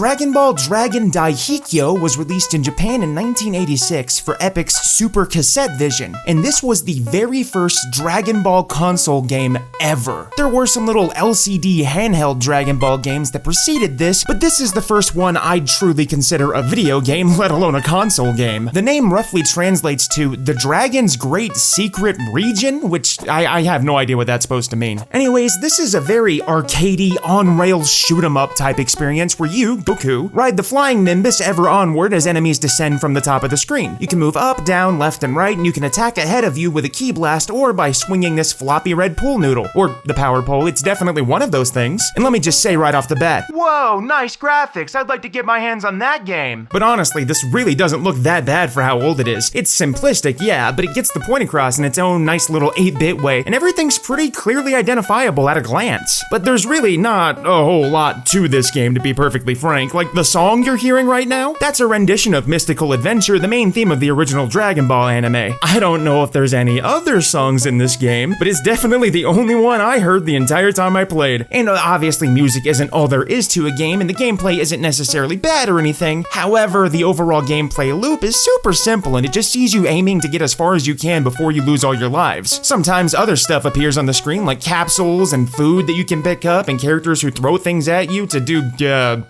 Dragon Ball Dragon Daihikyo was released in Japan in 1986 for Epic's Super Cassette Vision, and this was the very first Dragon Ball console game ever. There were some little LCD handheld Dragon Ball games that preceded this, but this is the first one I'd truly consider a video game, let alone a console game. The name roughly translates to the Dragon's Great Secret Region, which I have no idea what that's supposed to mean. Anyways, this is a very arcadey, on-rails shoot-em-up type experience where you, Goku, ride the flying Nimbus ever onward as enemies descend from the top of the screen. You can move up, down, left, and right, and you can attack ahead of you with a key blast or by swinging this floppy red pool noodle. Or the power pole, it's definitely one of those things. And let me just say right off the bat, whoa, nice graphics, I'd like to get my hands on that game. But honestly, this really doesn't look that bad for how old it is. It's simplistic, yeah, but it gets the point across in its own nice little 8-bit way, and everything's pretty clearly identifiable at a glance. But there's really not a whole lot to this game, to be perfectly frank. Like, the song you're hearing right now, that's a rendition of Mystical Adventure, the main theme of the original Dragon Ball anime. I don't know if there's any other songs in this game, but it's definitely the only one I heard the entire time I played. And obviously music isn't all there is to a game, and the gameplay isn't necessarily bad or anything. However, the overall gameplay loop is super simple, and it just sees you aiming to get as far as you can before you lose all your lives. Sometimes other stuff appears on the screen, like capsules and food that you can pick up, and characters who throw things at you to do,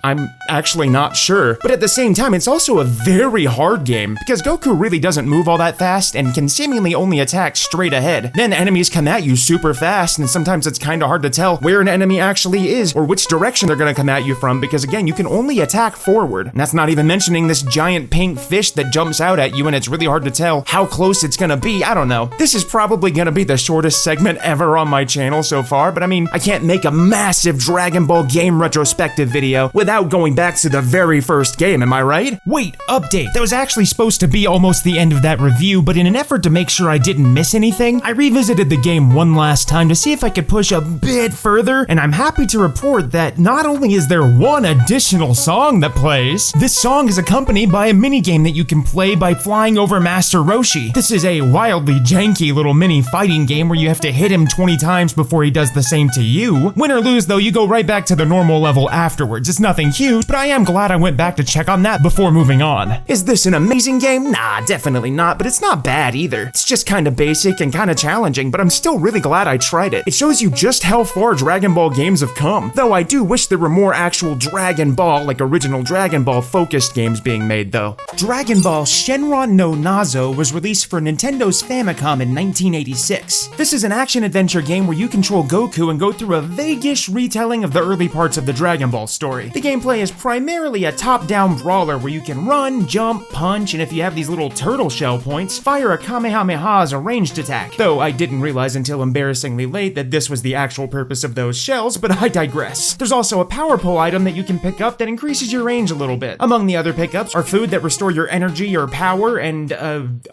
I'm actually not sure. But at the same time, it's also a very hard game, because Goku really doesn't move all that fast and can seemingly only attack straight ahead. Then enemies come at you super fast, and sometimes it's kinda hard to tell where an enemy actually is or which direction they're gonna come at you from, because again, you can only attack forward. And that's not even mentioning this giant pink fish that jumps out at you, and it's really hard to tell how close it's gonna be. I don't know. This is probably gonna be the shortest segment ever on my channel so far, but I mean, I can't make a massive Dragon Ball game retrospective video without going back to the very first game, am I right? Wait, update. That was actually supposed to be almost the end of that review, but in an effort to make sure I didn't miss anything, I revisited the game one last time to see if I could push a bit further, and I'm happy to report that not only is there one additional song that plays, this song is accompanied by a minigame that you can play by flying over Master Roshi. This is a wildly janky little mini fighting game where you have to hit him 20 times before he does the same to you. Win or lose though, you go right back to the normal level afterwards. It's nothing huge, but I am glad I went back to check on that before moving on. Is this an amazing game? Nah, definitely not, but it's not bad either. It's just kinda basic and kinda challenging, but I'm still really glad I tried it. It shows you just how far Dragon Ball games have come. Though I do wish there were more actual Dragon Ball, like original Dragon Ball focused games being made though. Dragon Ball Shenron no Nazo was released for Nintendo's Famicom in 1986. This is an action-adventure game where you control Goku and go through a vague-ish retelling of the early parts of the Dragon Ball story. The gameplay is primarily a top-down brawler where you can run, jump, punch, and if you have these little turtle shell points, fire a Kamehameha as a ranged attack. Though I didn't realize until embarrassingly late that this was the actual purpose of those shells, but I digress. There's also a power pole item that you can pick up that increases your range a little bit. Among the other pickups are food that restore your energy or power and,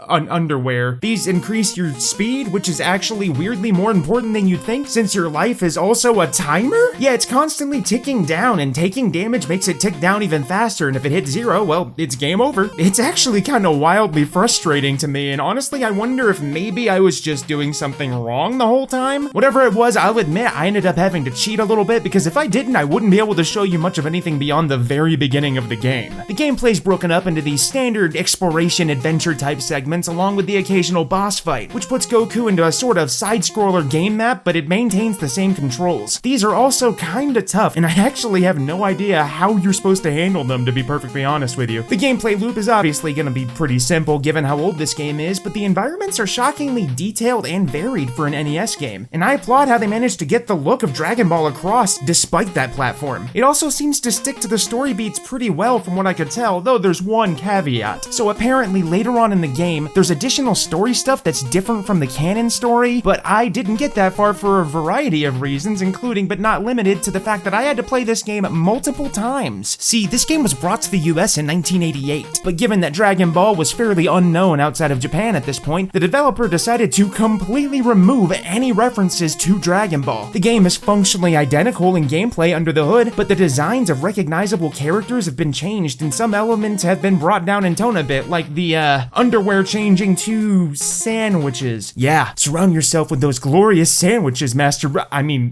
underwear. These increase your speed, which is actually weirdly more important than you'd think, since your life is also a timer? Yeah, it's constantly ticking down, and taking damage makes it tick down even faster, and if it hits 0, well, it's game over. It's actually kinda wildly frustrating to me, and honestly, I wonder if maybe I was just doing something wrong the whole time? Whatever it was, I'll admit I ended up having to cheat a little bit, because if I didn't, I wouldn't be able to show you much of anything beyond the very beginning of the game. The gameplay's broken up into these standard exploration adventure type segments along with the occasional boss fight, which puts Goku into a sort of side-scroller game map, but it maintains the same controls. These are also kinda tough, and I actually have no idea how you're supposed to handle them, to be perfectly honest with you. The gameplay loop is obviously gonna be pretty simple given how old this game is, but the environments are shockingly detailed and varied for an NES game, and I applaud how they managed to get the look of Dragon Ball across despite that platform. It also seems to stick to the story beats pretty well from what I could tell, though there's one caveat. So apparently later on in the game, there's additional story stuff that's different from the canon story, but I didn't get that far for a variety of reasons, including but not limited to the fact that I had to play this game multiple times. See, this game was brought to the US in 1988, but given that Dragon Ball was fairly unknown outside of Japan at this point, the developer decided to completely remove any references to Dragon Ball. The game is functionally identical in gameplay under the hood, but the designs of recognizable characters have been changed and some elements have been brought down in tone a bit, like the underwear changing to sandwiches. Yeah, surround yourself with those glorious sandwiches,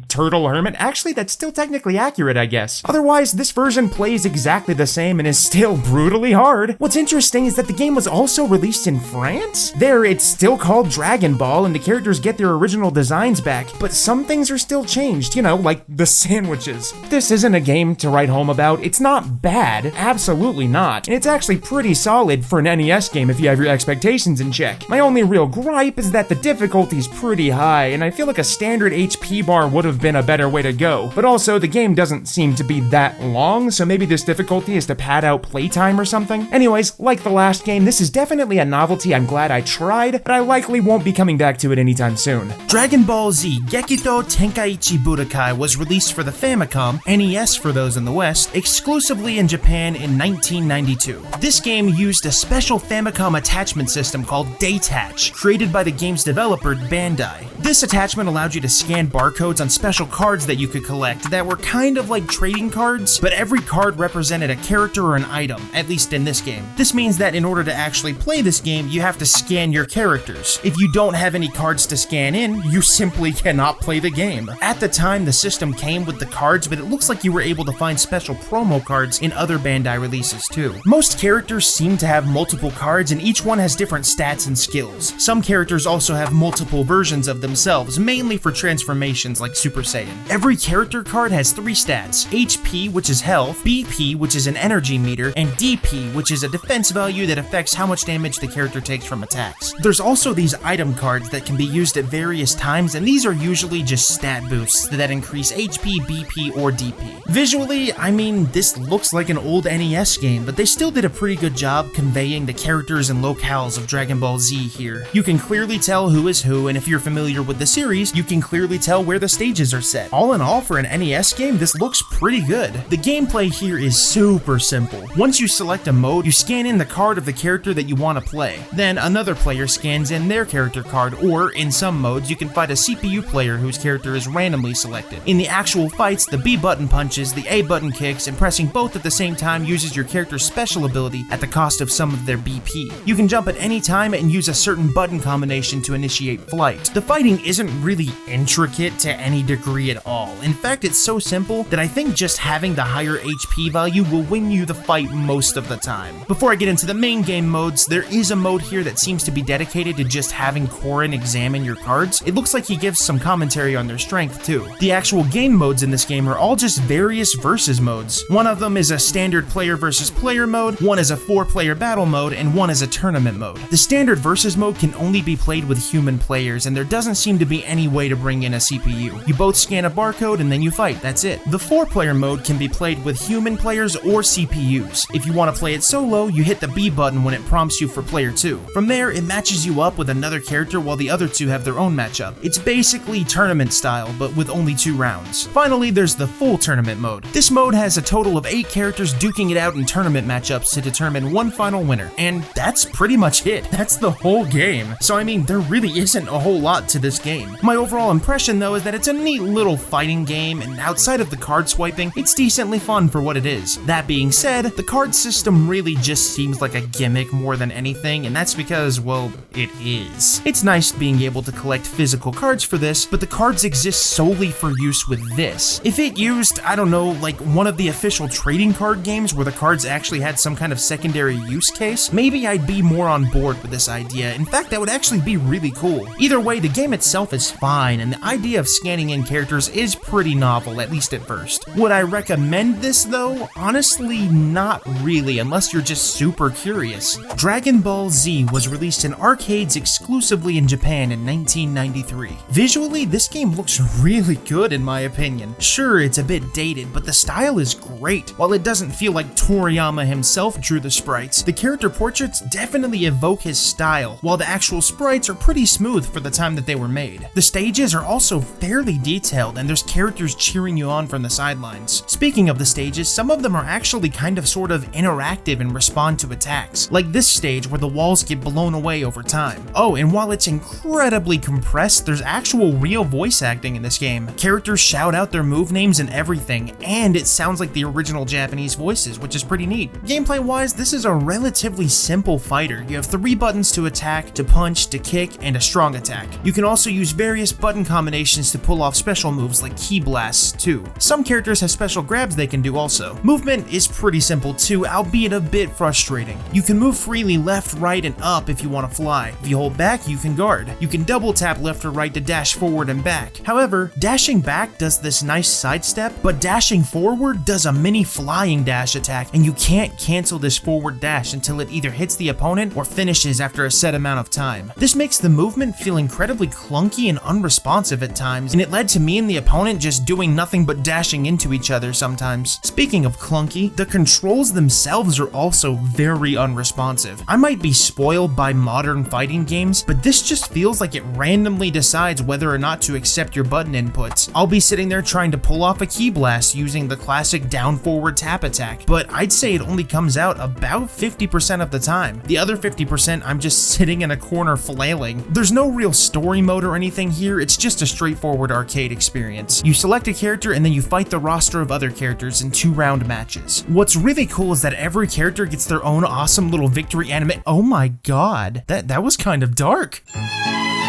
Turtle Hermit. Actually, that's still technically accurate, I guess. Otherwise, this version version plays exactly the same and is still brutally hard. What's interesting is that the game was also released in France. There, it's still called Dragon Ball and the characters get their original designs back, but some things are still changed, you know, like the sandwiches. This isn't a game to write home about. It's not bad, absolutely not, and it's actually pretty solid for an NES game if you have your expectations in check. My only real gripe is that the difficulty's pretty high, and I feel like a standard HP bar would have been a better way to go, but also the game doesn't seem to be that long, so maybe this difficulty is to pad out playtime or something. Anyways, like the last game, this is definitely a novelty I'm glad I tried, but I likely won't be coming back to it anytime soon. Dragon Ball Z Gekito Tenkaichi Budokai was released for the Famicom, NES for those in the West, exclusively in Japan in 1992. This game used a special Famicom attachment system called Daitach, created by the game's developer Bandai. This attachment allowed you to scan barcodes on special cards that you could collect that were kind of like trading cards, but every card represented a character or an item, at least in this game. This means that in order to actually play this game, you have to scan your characters. If you don't have any cards to scan in, you simply cannot play the game. At the time, the system came with the cards, but it looks like you were able to find special promo cards in other Bandai releases too. Most characters seem to have multiple cards, and each one has different stats and skills. Some characters also have multiple versions of themselves, mainly for transformations like Super Saiyan. Every character card has 3 stats: HP, which is health, BP, which is an energy meter, and DP, which is a defense value that affects how much damage the character takes from attacks. There's also these item cards that can be used at various times, and these are usually just stat boosts that increase HP, BP, or DP. Visually, I mean, this looks like an old NES game, but they still did a pretty good job conveying the characters and locales of Dragon Ball Z here. You can clearly tell who is who, and if you're familiar with the series, you can clearly tell where the stages are set. All in all, for an NES game, this looks pretty good. The gameplay here is super simple. Once you select a mode, you scan in the card of the character that you want to play. Then another player scans in their character card, or in some modes, you can fight a CPU player whose character is randomly selected. In the actual fights, the B button punches, the A button kicks, and pressing both at the same time uses your character's special ability at the cost of some of their BP. You can jump at any time and use a certain button combination to initiate flight. The fighting isn't really intricate to any degree at all. In fact, it's so simple that I think just having the higher HP value will win you the fight most of the time. Before I get into the main game modes, there is a mode here that seems to be dedicated to just having Korin examine your cards. It looks like he gives some commentary on their strength too. The actual game modes in this game are all just various versus modes. One of them is a standard player versus player mode, one is a 4-player battle mode, and one is a tournament mode. The standard versus mode can only be played with human players, and there doesn't seem to be any way to bring in a CPU. You both scan a barcode and then you fight, that's it. The 4-player mode can be played with human players or CPUs. If you want to play it solo, you hit the B button when it prompts you for player 2. From there, it matches you up with another character while the other two have their own matchup. It's basically tournament style, but with only 2 rounds. Finally, there's the full tournament mode. This mode has a total of 8 characters duking it out in tournament matchups to determine one final winner, and that's pretty much it. That's the whole game. So I mean, there really isn't a whole lot to this game. My overall impression though is that it's a neat little fighting game, and outside of the card swiping, it's decently fun for what it is. That being said, the card system really just seems like a gimmick more than anything, and that's because, well, it is. It's nice being able to collect physical cards for this, but the cards exist solely for use with this. If it used, I don't know, like one of the official trading card games where the cards actually had some kind of secondary use case, maybe I'd be more on board with this idea. In fact, that would actually be really cool. Either way, the game itself is fine, and the idea of scanning in characters is pretty novel, at least at first. Would I recommend this though? Honestly, not really, unless you're just super curious. Dragon Ball Z was released in arcades exclusively in Japan in 1993. Visually, this game looks really good in my opinion. Sure, it's a bit dated, but the style is great. While it doesn't feel like Toriyama himself drew the sprites, the character portraits definitely evoke his style, while the actual sprites are pretty smooth for the time that they were made. The stages are also fairly detailed, and there's characters cheering you on from the sidelines. Speaking of the stages, some of them are actually kind of sort of interactive and respond to attacks, like this stage where the walls get blown away over time. Oh, and while it's incredibly compressed, there's actual real voice acting in this game. Characters shout out their move names and everything, and it sounds like the original Japanese voices, which is pretty neat. Gameplay wise, this is a relatively simple fighter. You have 3 buttons to attack, to punch, to kick, and a strong attack. You can also use various button combinations to pull off special moves like ki blasts too. Some characters have special grabs they can can do also. Movement is pretty simple too, albeit a bit frustrating. You can move freely left, right, and up if you want to fly. If you hold back, you can guard. You can double tap left or right to dash forward and back. However, dashing back does this nice sidestep, but dashing forward does a mini flying dash attack, and you can't cancel this forward dash until it either hits the opponent or finishes after a set amount of time. This makes the movement feel incredibly clunky and unresponsive at times, and it led to me and the opponent just doing nothing but dashing into each other sometimes. Speaking of clunky, the controls themselves are also very unresponsive. I might be spoiled by modern fighting games, but this just feels like it randomly decides whether or not to accept your button inputs. I'll be sitting there trying to pull off a key blast using the classic down forward tap attack, but I'd say it only comes out about 50% of the time. The other 50% I'm just sitting in a corner flailing. There's no real story mode or anything here, it's just a straightforward arcade experience. You select a character and then you fight the roster of other characters in 2-round matches. What's really cool is that every character gets their own awesome little victory anime. Oh my god, that was kind of dark.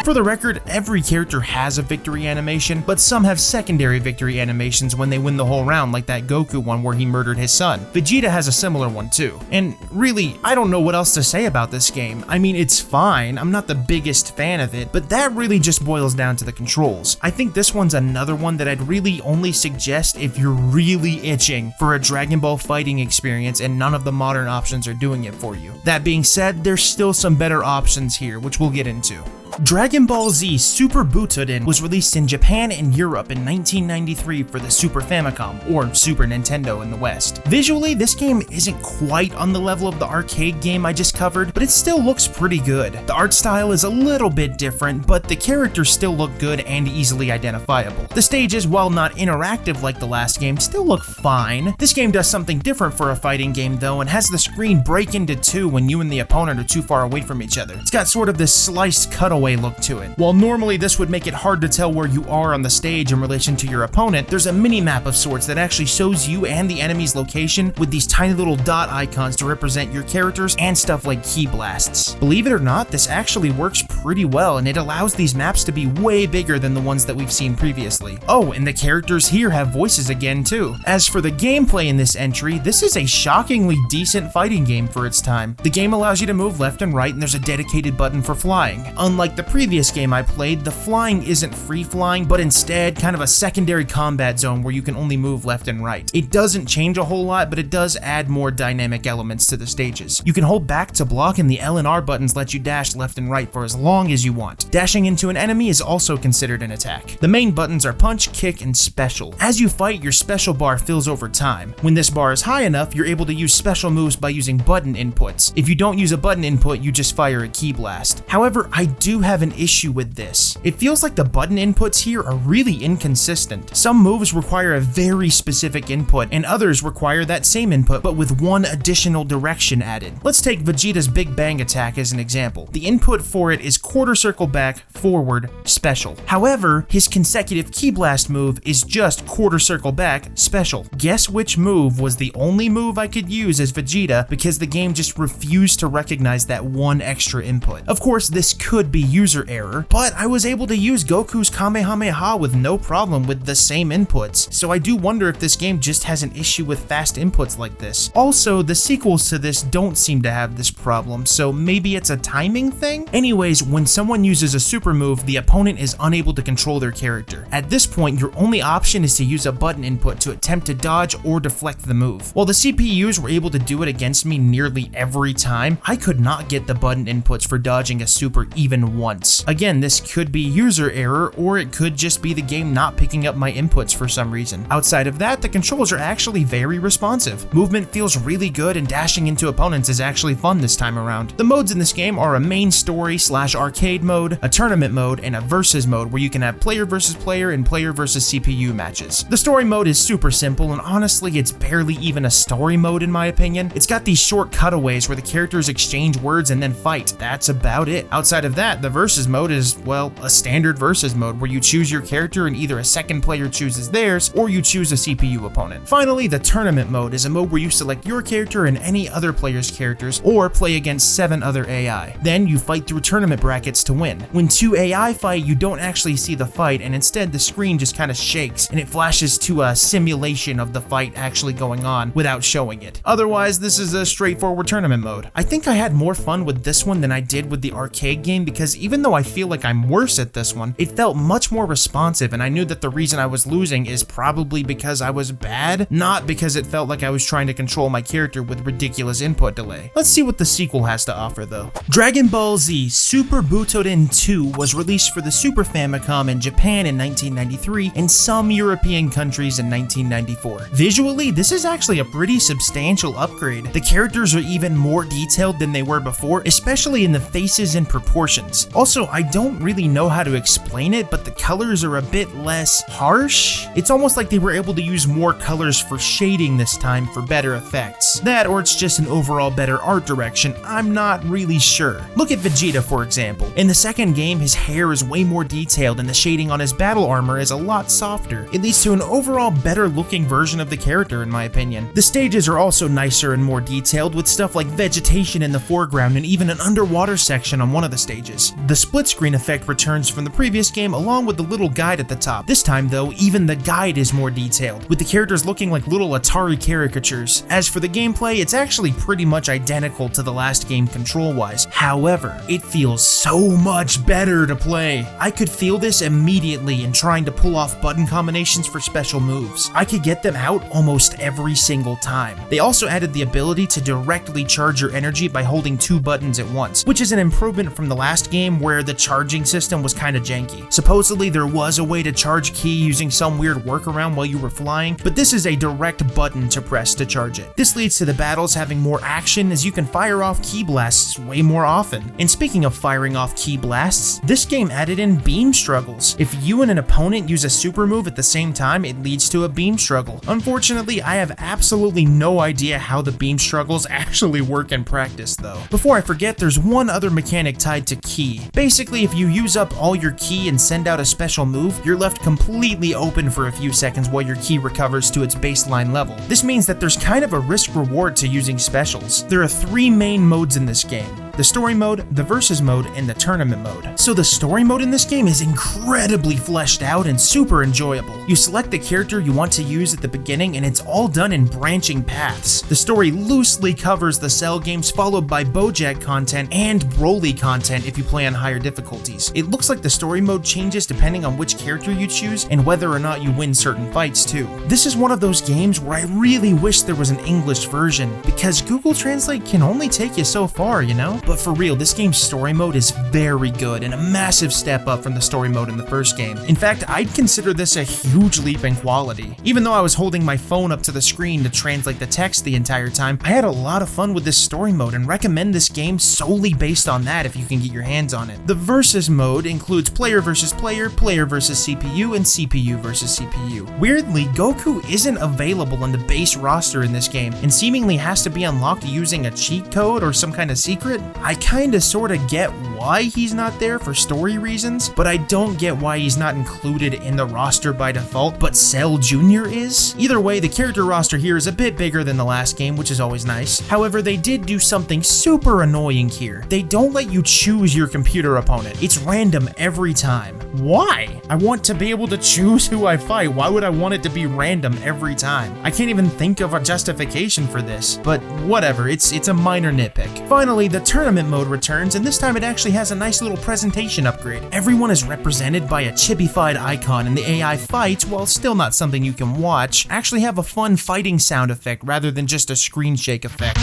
For the record, every character has a victory animation, but some have secondary victory animations when they win the whole round, like that Goku one where he murdered his son. Vegeta has a similar one too. And really, I don't know what else to say about this game. I mean, it's fine, I'm not the biggest fan of it, but that really just boils down to the controls. I think this one's another one that I'd really only suggest if you're really itching for a Dragon Ball fighting experience and none of the modern options are doing it for you. That being said, there's still some better options here, which we'll get into. Dragon Ball Z Super Butoden was released in Japan and Europe in 1993 for the Super Famicom, or Super Nintendo in the West. Visually, this game isn't quite on the level of the arcade game I just covered, but it still looks pretty good. The art style is a little bit different, but the characters still look good and easily identifiable. The stages, while not interactive like the last game, still look fine. This game does something different for a fighting game though, and has the screen break into two when you and the opponent are too far away from each other. It's got sort of this sliced cutaway look to it. While normally this would make it hard to tell where you are on the stage in relation to your opponent, there's a mini-map of sorts that actually shows you and the enemy's location with these tiny little dot icons to represent your characters and stuff like key blasts. Believe it or not, this actually works pretty well, and it allows these maps to be way bigger than the ones that we've seen previously. Oh, and the characters here have voices again too. As for the gameplay in this entry, this is a shockingly decent fighting game for its time. The game allows you to move left and right, and there's a dedicated button for flying. Unlike the previous game I played, the flying isn't free flying, but instead kind of a secondary combat zone where you can only move left and right. It doesn't change a whole lot, but it does add more dynamic elements to the stages. You can hold back to block, and the L and R buttons let you dash left and right for as long as you want. Dashing into an enemy is also considered an attack. The main buttons are punch, kick, and special. As you fight, your special bar fills over time. When this bar is high enough, you're able to use special moves by using button inputs. If you don't use a button input, you just fire a key blast. However, I do have an issue with this. It feels like the button inputs here are really inconsistent. Some moves require a very specific input, and others require that same input but with one additional direction added. Let's take Vegeta's Big Bang attack as an example. The input for it is quarter circle back, forward, special. However, his consecutive key blast move is just quarter circle back, special. Guess which move was the only move I could use as Vegeta because the game just refused to recognize that one extra input. Of course, this could be user error, but I was able to use Goku's Kamehameha with no problem with the same inputs, so I do wonder if this game just has an issue with fast inputs like this. Also, the sequels to this don't seem to have this problem, so maybe it's a timing thing? Anyways, when someone uses a super move, the opponent is unable to control their character. At this point, your only option is to use a button input to attempt to dodge or deflect the move. While the CPUs were able to do it against me nearly every time, I could not get the button inputs for dodging a super even once. Again, this could be user error, or it could just be the game not picking up my inputs for some reason. Outside of that, the controls are actually very responsive. Movement feels really good, and dashing into opponents is actually fun this time around. The modes in this game are a main story / arcade mode, a tournament mode, and a versus mode where you can have player versus player and player versus CPU matches. The story mode is super simple, and honestly, it's barely even a story mode in my opinion. It's got these short cutaways where the characters exchange words and then fight. That's about it. Outside of that, The versus mode is, well, a standard versus mode where you choose your character and either a second player chooses theirs or you choose a CPU opponent. Finally, the tournament mode is a mode where you select your character and any other player's characters or play against 7 other AI. Then you fight through tournament brackets to win. When 2 AI fight, you don't actually see the fight, and instead the screen just kind of shakes and it flashes to a simulation of the fight actually going on without showing it. Otherwise, this is a straightforward tournament mode. I think I had more fun with this one than I did with the arcade game because even though I feel like I'm worse at this one, it felt much more responsive, and I knew that the reason I was losing is probably because I was bad, not because it felt like I was trying to control my character with ridiculous input delay. Let's see what the sequel has to offer though. Dragon Ball Z Super Butoden 2 was released for the Super Famicom in Japan in 1993 and some European countries in 1994. Visually, this is actually a pretty substantial upgrade. The characters are even more detailed than they were before, especially in the faces and proportions. Also, I don't really know how to explain it, but the colors are a bit less harsh. It's almost like they were able to use more colors for shading this time for better effects. That, or it's just an overall better art direction, I'm not really sure. Look at Vegeta, for example. In the second game, his hair is way more detailed and the shading on his battle armor is a lot softer. It leads to an overall better looking version of the character in my opinion. The stages are also nicer and more detailed, with stuff like vegetation in the foreground and even an underwater section on one of the stages. The split screen effect returns from the previous game along with the little guide at the top. This time though, even the guide is more detailed, with the characters looking like little Atari caricatures. As for the gameplay, it's actually pretty much identical to the last game control-wise. However, it feels so much better to play. I could feel this immediately in trying to pull off button combinations for special moves. I could get them out almost every single time. They also added the ability to directly charge your energy by holding 2 buttons at once, which is an improvement from the last game where the charging system was kinda janky. Supposedly there was a way to charge ki using some weird workaround while you were flying, but this is a direct button to press to charge it. This leads to the battles having more action as you can fire off ki blasts way more often. And speaking of firing off ki blasts, this game added in beam struggles. If you and an opponent use a super move at the same time, it leads to a beam struggle. Unfortunately, I have absolutely no idea how the beam struggles actually work in practice though. Before I forget, there's one other mechanic tied to ki. Basically, if you use up all your ki and send out a special move, you're left completely open for a few seconds while your ki recovers to its baseline level. This means that there's kind of a risk reward to using specials. There are 3 main modes in this game: the story mode, the versus mode, and the tournament mode. So the story mode in this game is incredibly fleshed out and super enjoyable. You select the character you want to use at the beginning and it's all done in branching paths. The story loosely covers the Cell games, followed by Bojack content and Broly content if you play on higher difficulties. It looks like the story mode changes depending on which character you choose and whether or not you win certain fights too. This is one of those games where I really wish there was an English version, because Google Translate can only take you so far, you know? But for real, this game's story mode is very good and a massive step up from the story mode in the first game. In fact, I'd consider this a huge leap in quality. Even though I was holding my phone up to the screen to translate the text the entire time, I had a lot of fun with this story mode and recommend this game solely based on that if you can get your hands on it. The versus mode includes player versus player, player versus CPU, and CPU versus CPU. Weirdly, Goku isn't available in the base roster in this game and seemingly has to be unlocked using a cheat code or some kind of secret. I kinda sorta get why he's not there for story reasons, but I don't get why he's not included in the roster by default, but Cell Jr. is. Either way, the character roster here is a bit bigger than the last game, which is always nice. However, they did do something super annoying here. They don't let you choose your computer opponent. It's random every time. Why? I want to be able to choose who I fight. Why would I want it to be random every time? I can't even think of a justification for this, but whatever, it's a minor nitpick. Finally, the tournament mode returns, and this time it actually has a nice little presentation upgrade. Everyone is represented by a chibified icon, and the AI fights, while still not something you can watch, actually have a fun fighting sound effect rather than just a screen shake effect.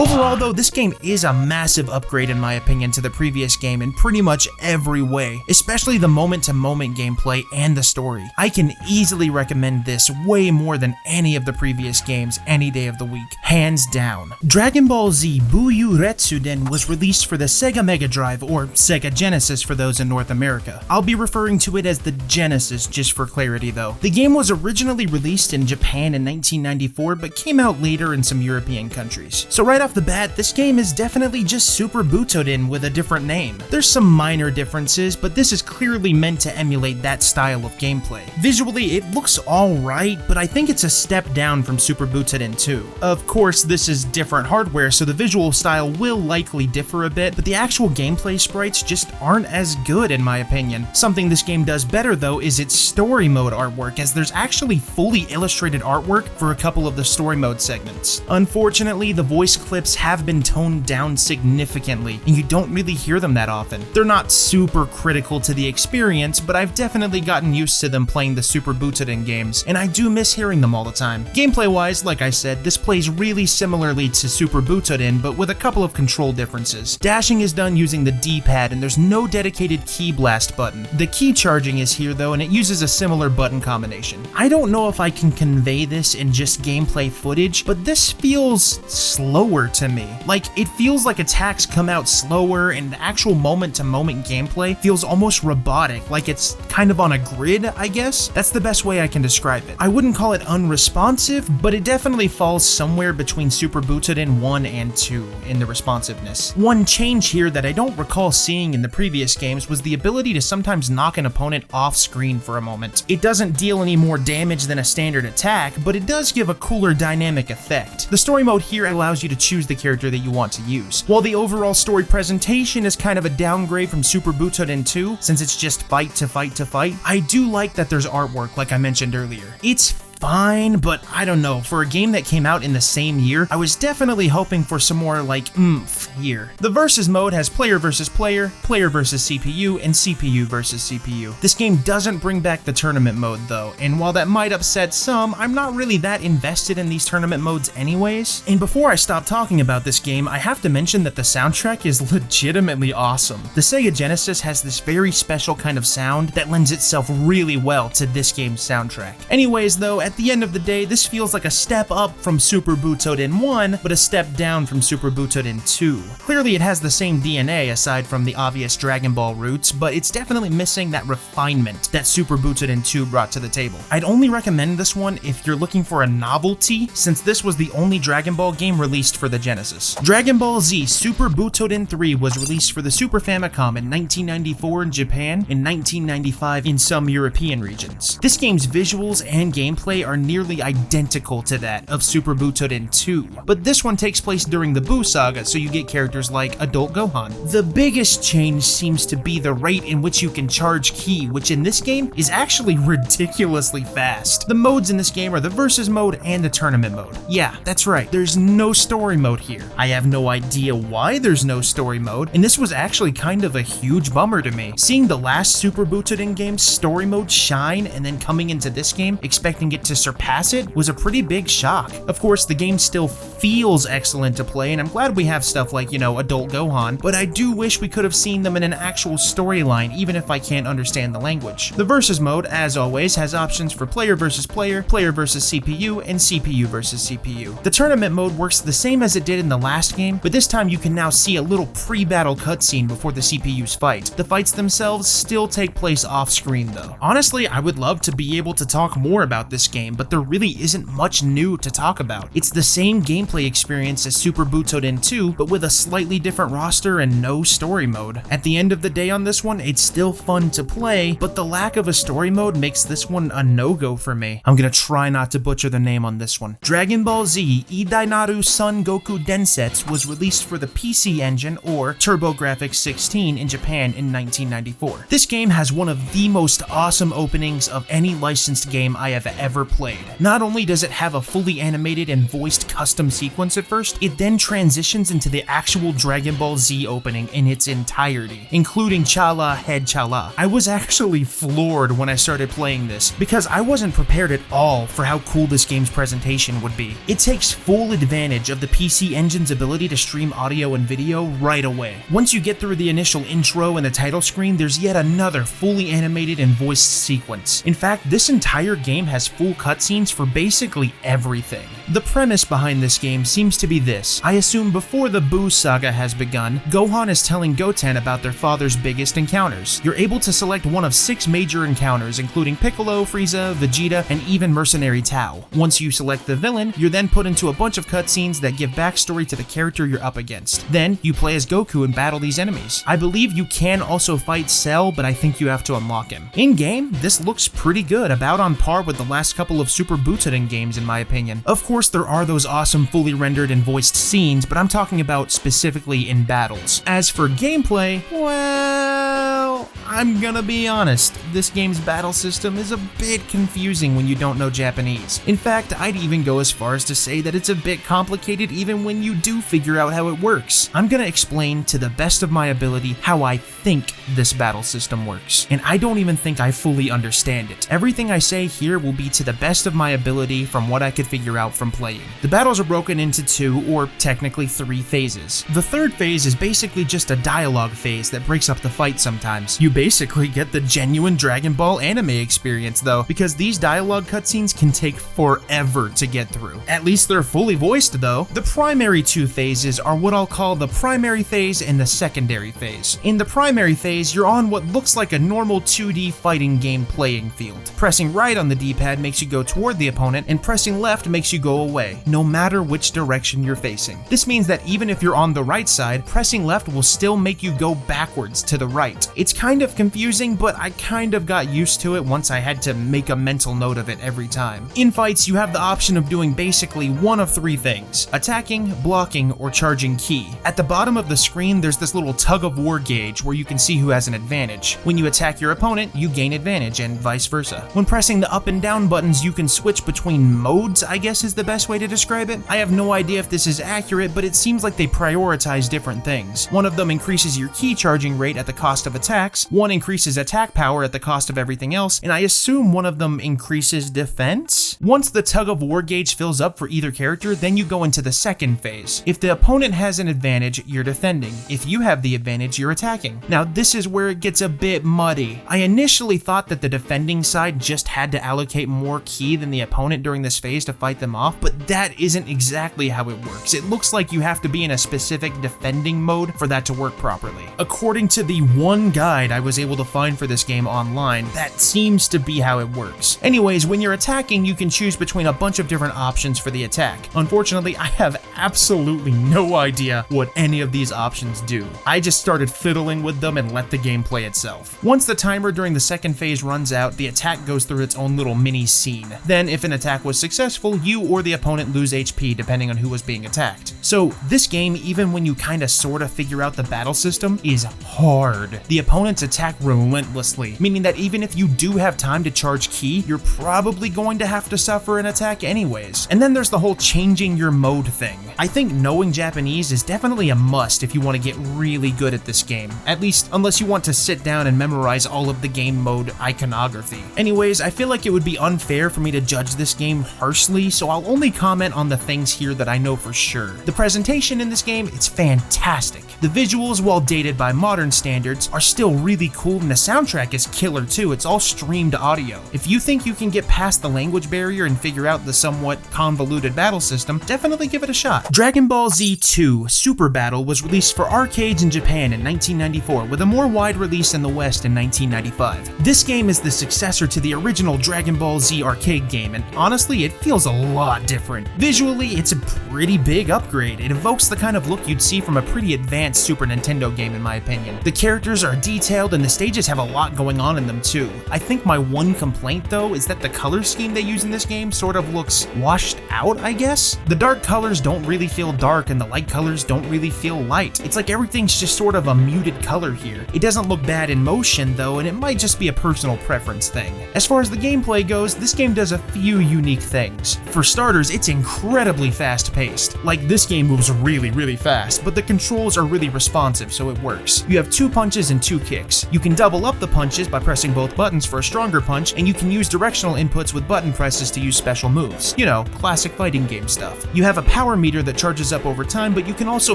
Overall though, this game is a massive upgrade in my opinion to the previous game in pretty much every way, especially the moment-to-moment gameplay and the story. I can easily recommend this way more than any of the previous games any day of the week, hands down. Dragon Ball Z Buyu Retsuden was released for the Sega Mega Drive, or Sega Genesis for those in North America. I'll be referring to it as the Genesis just for clarity though. The game was originally released in Japan in 1994 but came out later in some European countries. So right off the bat, this game is definitely just Super Butoden with a different name. There's some minor differences, but this is clearly meant to emulate that style of gameplay. Visually, it looks alright, but I think it's a step down from Super Butoden 2. Of course, this is different hardware, so the visual style will likely differ a bit, but the actual gameplay sprites just aren't as good in my opinion. Something this game does better though is its story mode artwork, as there's actually fully illustrated artwork for a couple of the story mode segments. Unfortunately, the voice clips have been toned down significantly, and you don't really hear them that often. They're not super critical to the experience, but I've definitely gotten used to them playing the Super Butoden games, and I do miss hearing them all the time. Gameplay-wise, like I said, this plays really similarly to Super Butoden, but with a couple of control differences. Dashing is done using the D-pad, and there's no dedicated key blast button. The key charging is here though, and it uses a similar button combination. I don't know if I can convey this in just gameplay footage, but this feels slower to me. Like, it feels like attacks come out slower, and the actual moment-to-moment gameplay feels almost robotic, like it's kind of on a grid, I guess? That's the best way I can describe it. I wouldn't call it unresponsive, but it definitely falls somewhere between Super Butoden 1 and 2 in the responsiveness. One change here that I don't recall seeing in the previous games was the ability to sometimes knock an opponent off screen for a moment. It doesn't deal any more damage than a standard attack, but it does give a cooler dynamic effect. The story mode here allows you to choose the character that you want to use. While the overall story presentation is kind of a downgrade from Super Butoden 2, since it's just fight to fight to fight, I do like that there's artwork like I mentioned earlier. It's fine, but I don't know, for a game that came out in the same year, I was definitely hoping for some more like oomph here. The versus mode has player versus player, player versus CPU, and CPU versus CPU. This game doesn't bring back the tournament mode though, and while that might upset some, I'm not really that invested in these tournament modes anyways. And before I stop talking about this game, I have to mention that the soundtrack is legitimately awesome. The Sega Genesis has this very special kind of sound that lends itself really well to this game's soundtrack. Anyways though, at the end of the day, this feels like a step up from Super Butoden 1, but a step down from Super Butoden 2. Clearly it has the same DNA aside from the obvious Dragon Ball roots, but it's definitely missing that refinement that Super Butoden 2 brought to the table. I'd only recommend this one if you're looking for a novelty, since this was the only Dragon Ball game released for the Genesis. Dragon Ball Z Super Butoden 3 was released for the Super Famicom in 1994 in Japan and 1995 in some European regions. This game's visuals and gameplay are nearly identical to that of Super Butoden 2, but this one takes place during the Buu saga, so you get characters like Adult Gohan. The biggest change seems to be the rate in which you can charge ki, which in this game is actually ridiculously fast. The modes in this game are the versus mode and the tournament mode. Yeah, that's right, there's no story mode here. I have no idea why there's no story mode, and this was actually kind of a huge bummer to me. Seeing the last Super Butoden game's story mode shine and then coming into this game expecting it to surpass it was a pretty big shock. Of course, the game still feels excellent to play, and I'm glad we have stuff like, Adult Gohan, but I do wish we could have seen them in an actual storyline, even if I can't understand the language. The versus mode, as always, has options for player versus player, player versus CPU, and CPU versus CPU. The tournament mode works the same as it did in the last game, but this time you can now see a little pre-battle cutscene before the CPUs fight. The fights themselves still take place off-screen though. Honestly, I would love to be able to talk more about this game, but there really isn't much new to talk about. It's the same gameplay experience as Super Butoden 2, but with a slightly different roster and no story mode. At the end of the day on this one, it's still fun to play, but the lack of a story mode makes this one a no-go for me. I'm gonna try not to butcher the name on this one. Dragon Ball Z Idainaru Son Goku Densetsu was released for the PC Engine or TurboGrafx 16 in Japan in 1994. This game has one of the most awesome openings of any licensed game I have ever played. Not only does it have a fully animated and voiced custom sequence at first, it then transitions into the actual Dragon Ball Z opening in its entirety, including Chala Head Chala. I was actually floored when I started playing this, because I wasn't prepared at all for how cool this game's presentation would be. It takes full advantage of the PC Engine's ability to stream audio and video right away. Once you get through the initial intro and the title screen, there's yet another fully animated and voiced sequence. In fact, this entire game has full cutscenes for basically everything. The premise behind this game seems to be this. I assume before the Buu saga has begun, Gohan is telling Goten about their father's biggest encounters. You're able to select one of 6 major encounters, including Piccolo, Frieza, Vegeta, and even Mercenary Tao. Once you select the villain, you're then put into a bunch of cutscenes that give backstory to the character you're up against. Then, you play as Goku and battle these enemies. I believe you can also fight Cell, but I think you have to unlock him. In-game, this looks pretty good, about on par with the last couple of Super Butoden games in my opinion. Of course, there are those awesome fully rendered and voiced scenes, but I'm talking about specifically in battles. As for gameplay, well, I'm gonna be honest, this game's battle system is a bit confusing when you don't know Japanese. In fact, I'd even go as far as to say that it's a bit complicated even when you do figure out how it works. I'm gonna explain to the best of my ability how I think this battle system works, and I don't even think I fully understand it. Everything I say here will be to the best of my ability from what I could figure out from playing. The battles are broken into 2, or technically 3 phases. The third phase is basically just a dialogue phase that breaks up the fight sometimes. You basically get the genuine Dragon Ball anime experience though, because these dialogue cutscenes can take forever to get through. At least they're fully voiced though. The primary 2 phases are what I'll call the primary phase and the secondary phase. In the primary phase, you're on what looks like a normal 2D fighting game playing field. Pressing right on the D-pad makes you go toward the opponent, and pressing left makes you go away, no matter which direction you're facing. This means that even if you're on the right side, pressing left will still make you go backwards to the right. It's kind of confusing, but I kind of got used to it once I had to make a mental note of it every time. In fights, you have the option of doing basically one of 3 things: attacking, blocking, or charging ki. At the bottom of the screen, there's this little tug-of-war gauge where you can see who has an advantage. When you attack your opponent, you gain advantage, and vice versa. When pressing the up and down buttons, you can switch between modes, I guess is the best way to describe it. I have no idea if this is accurate, but it seems like they prioritize different things. One of them increases your ki charging rate at the cost of attacks, one increases attack power at the cost of everything else, and I assume one of them increases defense? Once the tug-of-war gauge fills up for either character, then you go into the second phase. If the opponent has an advantage, you're defending. If you have the advantage, you're attacking. Now this is where it gets a bit muddy. I initially thought that the defending side just had to allocate more ki than the opponent during this phase to fight them off, but that isn't exactly how it works. It looks like you have to be in a specific defending mode for that to work properly. According to the one guide I was able to find for this game online, that seems to be how it works. Anyways, when you're attacking, you can choose between a bunch of different options for the attack. Unfortunately, I have absolutely no idea what any of these options do. I just started fiddling with them and let the game play itself. Once the timer during the second phase runs out, the attack goes through its own little mini scene. Then, if an attack was successful, you or the opponent lose HP depending on who was being attacked. So this game, even when you kinda sorta figure out the battle system, is hard. The opponents attack relentlessly, meaning that even if you do have time to charge ki, you're probably going to have to suffer an attack anyways. And then there's the whole changing your mode thing. I think knowing Japanese is definitely a must if you want to get really good at this game, at least unless you want to sit down and memorize all of the game mode iconography. Anyways, I feel like it would be unfair for me to judge this game harshly, so I'll only comment on the things here that I know for sure. The presentation in this game, it's fantastic. The visuals, while dated by modern standards, are still really cool, and the soundtrack is killer too. It's all streamed audio. If you think you can get past the language barrier and figure out the somewhat convoluted battle system, definitely give it a shot. Dragon Ball Z 2 Super Battle was released for arcades in Japan in 1994, with a more wide release in the West in 1995. This game is the successor to the original Dragon Ball Z arcade game, and honestly, it feels a lot different. Visually, it's a pretty big upgrade. It evokes the kind of look you'd see from a pretty advanced Super Nintendo game in my opinion. The characters are detailed detailed and the stages have a lot going on in them too. I think my one complaint though is that the color scheme they use in this game sort of looks washed out, I guess? The dark colors don't really feel dark and the light colors don't really feel light. It's like everything's just sort of a muted color here. It doesn't look bad in motion though, and it might just be a personal preference thing. As far as the gameplay goes, this game does a few unique things. For starters, it's incredibly fast-paced. Like, this game moves really fast, but the controls are really responsive, so it works. You have 2 punches and 2 kicks. You can double up the punches by pressing both buttons for a stronger punch, and you can use directional inputs with button presses to use special moves. You know, classic fighting game stuff. You have a power meter that charges up over time, but you can also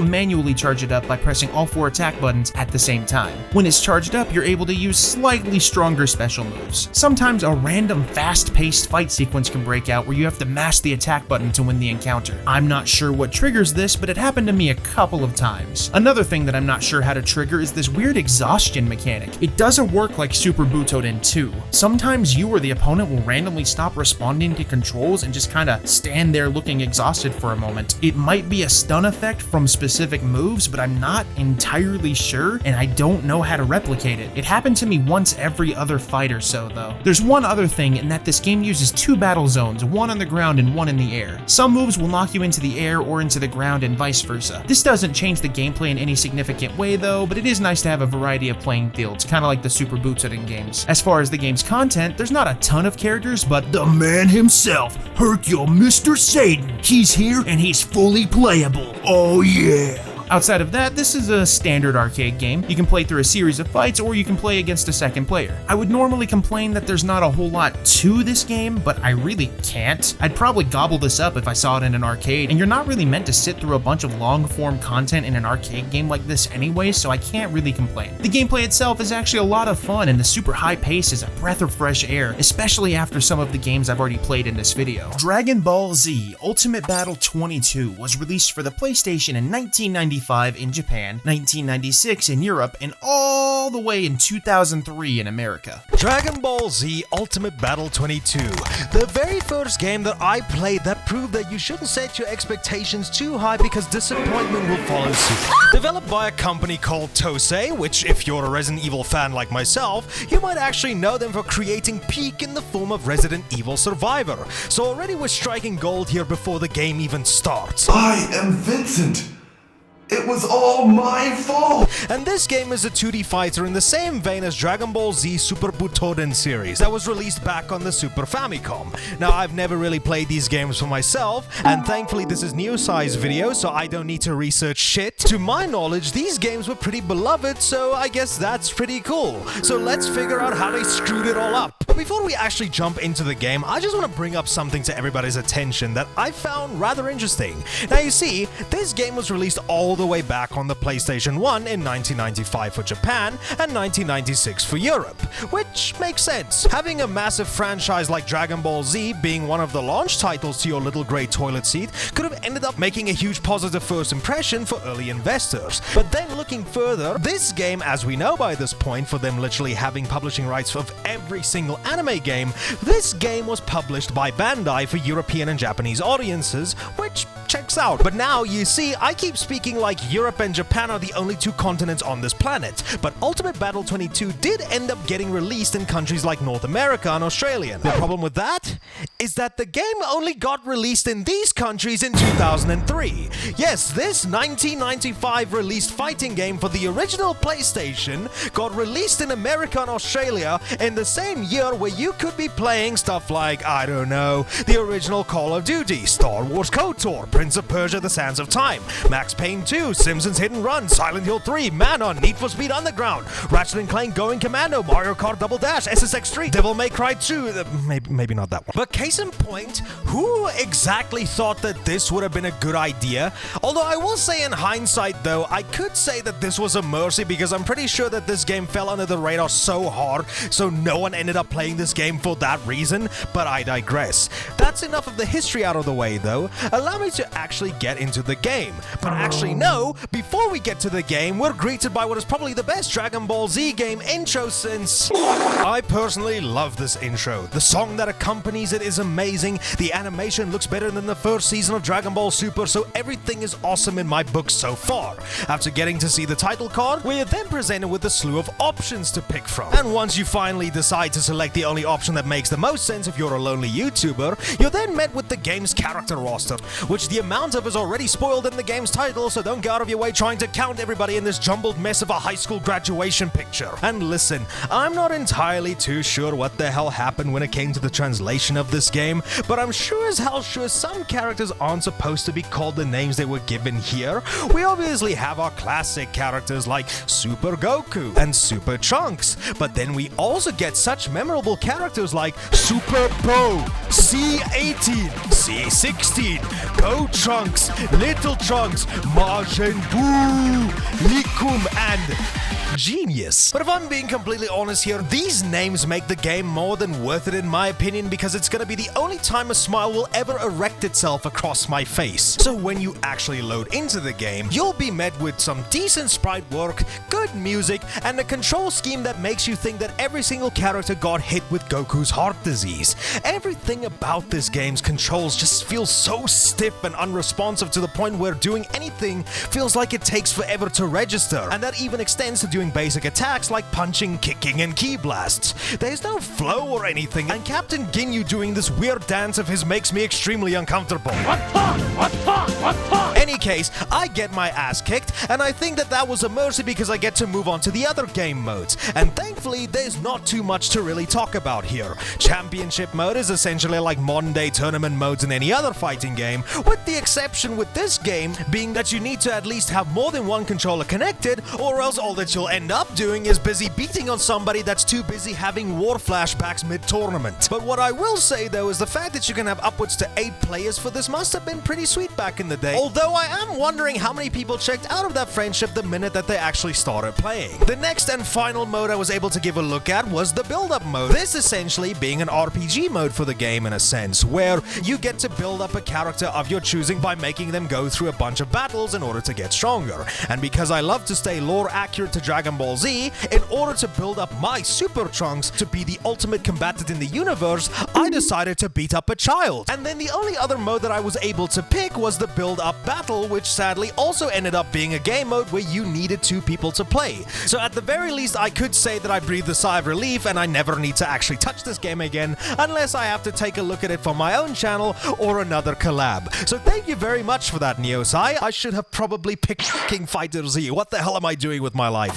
manually charge it up by pressing all 4 attack buttons at the same time. When it's charged up, you're able to use slightly stronger special moves. Sometimes a random fast-paced fight sequence can break out where you have to mash the attack button to win the encounter. I'm not sure what triggers this, but it happened to me a couple of times. Another thing that I'm not sure how to trigger is this weird exhaustion mechanic. It doesn't work like Super Butoden 2. Sometimes you or the opponent will randomly stop responding to controls and just kinda stand there looking exhausted for a moment. It might be a stun effect from specific moves, but I'm not entirely sure, and I don't know how to replicate it. It happened to me once every other fight or so though. There's one other thing in that this game uses 2 battle zones, one on the ground and one in the air. Some moves will knock you into the air or into the ground and vice versa. This doesn't change the gameplay in any significant way though, but it is nice to have a variety of playing fields, kinda like the Super Butoden games. As far as the game's content, there's not a ton of characters, but the man himself, Hercule Mr. Satan, he's here and he's fully playable. Oh yeah. Outside of that, this is a standard arcade game. You can play through a series of fights, or you can play against a second player. I would normally complain that there's not a whole lot to this game, but I really can't. I'd probably gobble this up if I saw it in an arcade, and you're not really meant to sit through a bunch of long-form content in an arcade game like this anyway, so I can't really complain. The gameplay itself is actually a lot of fun, and the super high pace is a breath of fresh air, especially after some of the games I've already played in this video. Dragon Ball Z Ultimate Battle 22 was released for the PlayStation in 1995 in Japan, 1996 in Europe, and all the way in 2003 in America. Dragon Ball Z Ultimate Battle 22, the very first game that I played that proved that you shouldn't set your expectations too high because disappointment will follow suit. Developed by a company called Tosei, which if you're a Resident Evil fan like myself, you might actually know them for creating Peak in the form of Resident Evil Survivor. So already we're striking gold here before the game even starts. I am Vincent. It was all my fault! And this game is a 2D fighter in the same vein as Dragon Ball Z Super Butoden series that was released back on the Super Famicom. Now, I've never really played these games for myself, and thankfully this is new size video, so I don't need to research shit. To my knowledge, these games were pretty beloved, so I guess that's pretty cool. So let's figure out how they screwed it all up. But before we actually jump into the game, I just want to bring up something to everybody's attention that I found rather interesting. Now you see, this game was released all the way back on the PlayStation 1 in 1995 for Japan and 1996 for Europe, which makes sense. Having a massive franchise like Dragon Ball Z being one of the launch titles to your little grey toilet seat could have ended up making a huge positive first impression for early investors. But then looking further, this game, as we know by this point, for them literally having publishing rights of every single anime game, this game was published by Bandai for European and Japanese audiences, which checks out. But now, you see, I keep speaking like Europe and Japan are the only 2 continents on this planet, but Ultimate Battle 22 did end up getting released in countries like North America and Australia. The problem with that is that the game only got released in these countries in 2003. Yes, this 1995 released fighting game for the original PlayStation got released in America and Australia in the same year where you could be playing stuff like, I don't know, the original Call of Duty, Star Wars KOTOR, Prince of Persia: The Sands of Time, Max Payne 2, Simpsons Hit and Run, Silent Hill 3, Manon, Need for Speed Underground, Ratchet & Clank Going Commando, Mario Kart Double Dash, SSX 3, Devil May Cry 2, maybe not that one. But case in point, who exactly thought that this would have been a good idea? Although I will say in hindsight though, I could say that this was a mercy because I'm pretty sure that this game fell under the radar so hard, so no one ended up playing this game for that reason, but I digress. That That's enough of the history out of the way though. Allow me to actually get into the game. But actually no, before we get to the game, we're greeted by what is probably the best Dragon Ball Z game intro since... I personally love this intro. The song that accompanies it is amazing, the animation looks better than the first season of Dragon Ball Super, so everything is awesome in my book so far. After getting to see the title card, we are then presented with a slew of options to pick from. And once you finally decide to select the only option that makes the most sense if you're a lonely YouTuber, you're then met with the game's character roster, which the amount of is already spoiled in the game's title, so don't go out of your way trying to count everybody in this jumbled mess of a high school graduation picture. And listen, I'm not entirely too sure what the hell happened when it came to the translation of this game, but I'm sure as hell sure some characters aren't supposed to be called the names they were given here. We obviously have our classic characters like Super Goku and Super Trunks, but then we also get such memorable characters like Super Bo, C18, C16, Go Trunks, Little Trunks, Majin Buu, Likum, and Genius. But if I'm being completely honest here, these names make the game more than worth it in my opinion, because it's gonna be the only time a smile will ever erect itself across my face. So when you actually load into the game, you'll be met with some decent sprite work, good music, and a control scheme that makes you think that every single character got hit with Goku's heart disease. Everything about this game's controls just feels so stiff and unresponsive to the point where doing anything feels like it takes forever to register, and that even extends to doing basic attacks like punching, kicking, and ki blasts. There's no flow or anything, and Captain Ginyu doing this weird dance of his makes me extremely uncomfortable. Any case, I get my ass kicked, and I think that was a mercy because I get to move on to the other game modes, and thankfully there's not too much to really talk about here. Championship mode is essentially like modern day tournament modes in any other fighting game, with the exception with this game being that you need to at least have more than one controller connected, or else all that you'll end up doing is busy beating on somebody that's too busy having war flashbacks mid-tournament. But what I will say though is the fact that you can have upwards to 8 players for this must have been pretty sweet back in the day, although I am wondering how many people checked out of that friendship the minute that they actually started playing. The next and final mode I was able to give a look at was the build-up mode, this essentially being an RPG mode for the game in a sense, where you get to build up a character of your choosing by making them go through a bunch of battles in order to get stronger. And because I love to stay lore accurate to Dragon Ball Z, in order to build up my Super Trunks to be the ultimate combatant in the universe, I decided to beat up a child. And then the only other mode that I was able to pick was the build-up battle, which sadly also ended up being a game mode where you needed 2 people to play. So at the very least, I could say that I breathed a sigh of relief and I never need to actually touch this game again unless I have to take a look at it for my own channel or another collab. So thank you very much for that, Neosai. I should have probably picked King FighterZ. What the hell am I doing with my life?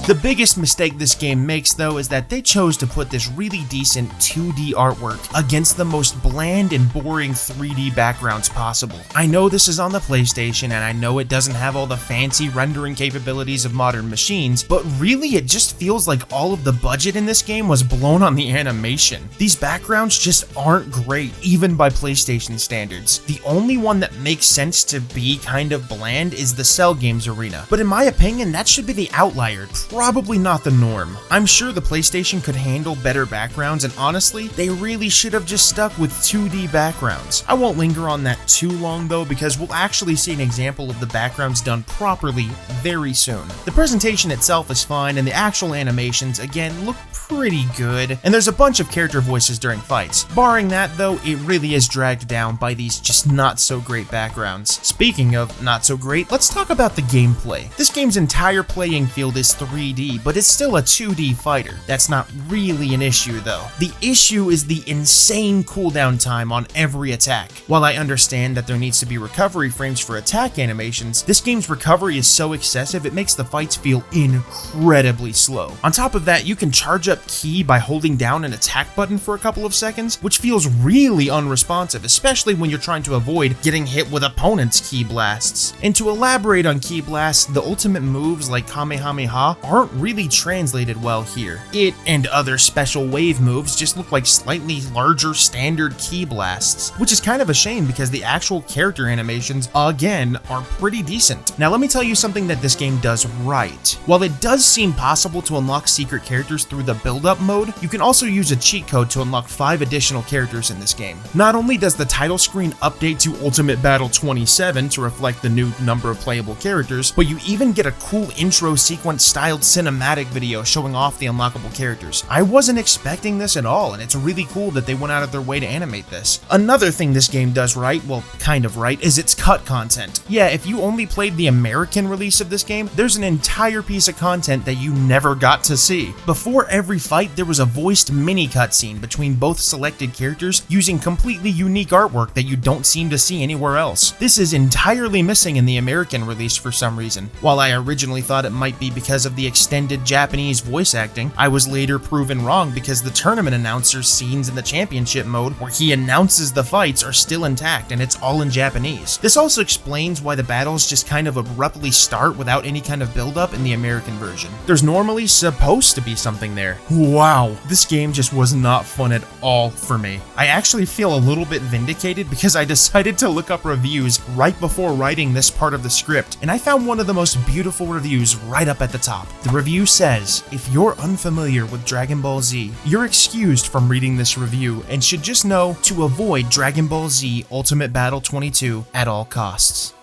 The biggest mistake this game makes though is that they chose to put this really decent 2D artwork against the most bland and boring 3D backgrounds possible. I know this is on the PlayStation and I know it doesn't have all the fancy rendering capabilities of modern machines, but really it just feels like all of the budget in this game was blown on the animation. These backgrounds just aren't great, even by PlayStation standards. The only one that makes sense to be kind of bland is the Cell Games Arena, but in my opinion that should be the outlier. Probably not the norm. I'm sure the PlayStation could handle better backgrounds, and honestly, they really should have just stuck with 2D backgrounds. I won't linger on that too long though, because we'll actually see an example of the backgrounds done properly very soon. The presentation itself is fine, and the actual animations, again, look pretty good, and there's a bunch of character voices during fights. Barring that though, it really is dragged down by these just not so great backgrounds. Speaking of not so great, let's talk about the gameplay. This game's entire playing field is 3D, but it's still a 2D fighter. That's not really an issue though. The issue is the insane cooldown time on every attack. While I understand that there needs to be recovery frames for attack animations, this game's recovery is so excessive it makes the fights feel incredibly slow. On top of that, you can charge up ki by holding down an attack button for a couple of seconds, which feels really unresponsive, especially when you're trying to avoid getting hit with opponents' ki blasts. And to elaborate on ki blasts, the ultimate moves like Kamehameha are aren't really translated well here. It and other special wave moves just look like slightly larger standard ki blasts, which is kind of a shame because the actual character animations, again, are pretty decent. Now let me tell you something that this game does right. While it does seem possible to unlock secret characters through the build-up mode, you can also use a cheat code to unlock 5 additional characters in this game. Not only does the title screen update to Ultimate Battle 27 to reflect the new number of playable characters, but you even get a cool intro sequence styled cinematic video showing off the unlockable characters. I wasn't expecting this at all, and it's really cool that they went out of their way to animate this. Another thing this game does right, well, kind of right, is its cut content. Yeah, if you only played the American release of this game, there's an entire piece of content that you never got to see. Before every fight, there was a voiced mini cutscene between both selected characters using completely unique artwork that you don't seem to see anywhere else. This is entirely missing in the American release for some reason. While I originally thought it might be because of the extended Japanese voice acting, I was later proven wrong because the tournament announcer's scenes in the championship mode where he announces the fights are still intact and it's all in Japanese. This also explains why the battles just kind of abruptly start without any kind of build-up in the American version. There's normally supposed to be something there. Wow, this game just was not fun at all for me. I actually feel a little bit vindicated because I decided to look up reviews right before writing this part of the script, and I found one of the most beautiful reviews right up at the top. The review says, "If you're unfamiliar with Dragon Ball Z, you're excused from reading this review and should just know to avoid Dragon Ball Z Ultimate Battle 22 at all costs."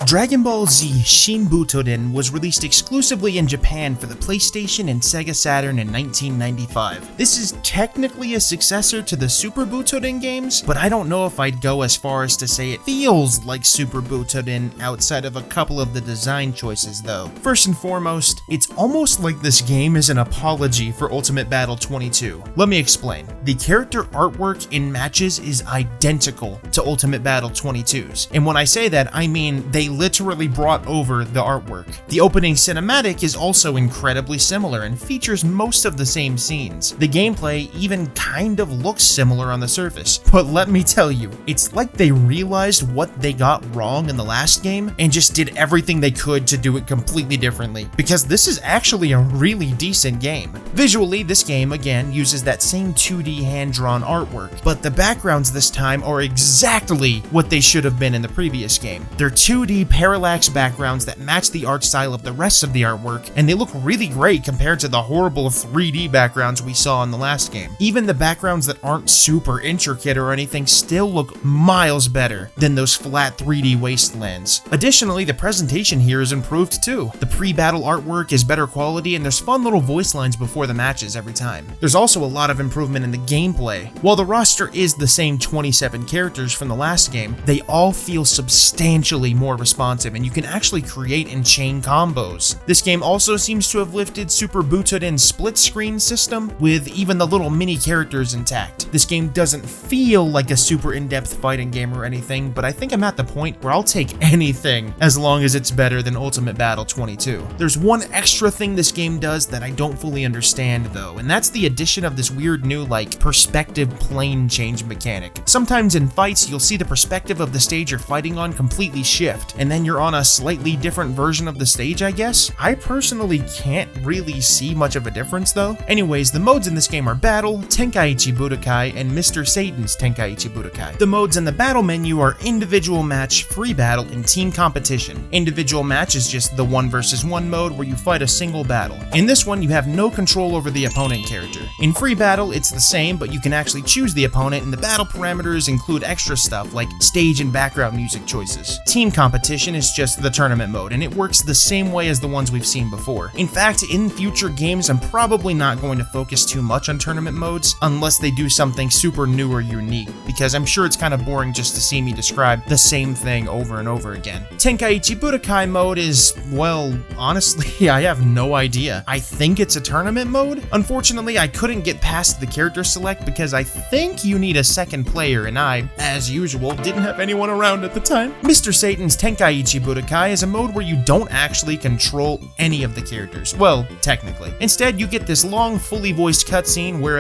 Dragon Ball Z Shin Butoden was released exclusively in Japan for the PlayStation and Sega Saturn in 1995. This is technically a successor to the Super Butoden games, but I don't know if I'd go as far as to say it feels like Super Butoden outside of a couple of the design choices though. First and foremost, it's almost like this game is an apology for Ultimate Battle 22. Let me explain. The character artwork in matches is identical to Ultimate Battle 22's, and when I say that, I mean they literally brought over the artwork. The opening cinematic is also incredibly similar and features most of the same scenes. The gameplay even kind of looks similar on the surface, but let me tell you, it's like they realized what they got wrong in the last game and just did everything they could to do it completely differently, because this is actually a really decent game. Visually, this game again uses that same 2D hand-drawn artwork, but the backgrounds this time are exactly what they should have been in the previous game. They're 2D parallax backgrounds that match the art style of the rest of the artwork, and they look really great compared to the horrible 3D backgrounds we saw in the last game. Even the backgrounds that aren't super intricate or anything still look miles better than those flat 3D wastelands. Additionally, the presentation here is improved too. The pre-battle artwork is better quality and there's fun little voice lines before the matches every time. There's also a lot of improvement in the gameplay. While the roster is the same 27 characters from the last game, they all feel substantially more responsive and you can actually create and chain combos. This game also seems to have lifted Super Butoden's split screen system with even the little mini characters intact. This game doesn't feel like a super in-depth fighting game or anything, but I think I'm at the point where I'll take anything as long as it's better than Ultimate Battle 22. There's one extra thing this game does that I don't fully understand though, and that's the addition of this weird new perspective plane change mechanic. Sometimes in fights you'll see the perspective of the stage you're fighting on completely shift, and then you're on a slightly different version of the stage, I guess? I personally can't really see much of a difference though. Anyways, the modes in this game are Battle, Tenkaichi Budokai, and Mr. Satan's Tenkaichi Budokai. The modes in the battle menu are Individual Match, Free Battle, and Team Competition. Individual Match is just the 1 versus 1 mode where you fight a single battle. In this one, you have no control over the opponent character. In Free Battle, it's the same, but you can actually choose the opponent, and the battle parameters include extra stuff like stage and background music choices. Team Competition is just the tournament mode, and it works the same way as the ones we've seen before. In fact, in future games, I'm probably not going to focus too much on tournament modes unless they do something super new or unique, because I'm sure it's kind of boring just to see me describe the same thing over and over again. Tenkaichi Budokai mode is, well, honestly, I have no idea. I think it's a tournament mode. Unfortunately, I couldn't get past the character select because I think you need a second player, and I, as usual, didn't have anyone around at the time. Mr. Satan's Tenkaichi Budokai is a mode where you don't actually control any of the characters. Well, technically. Instead, you get this long, fully voiced cutscene where,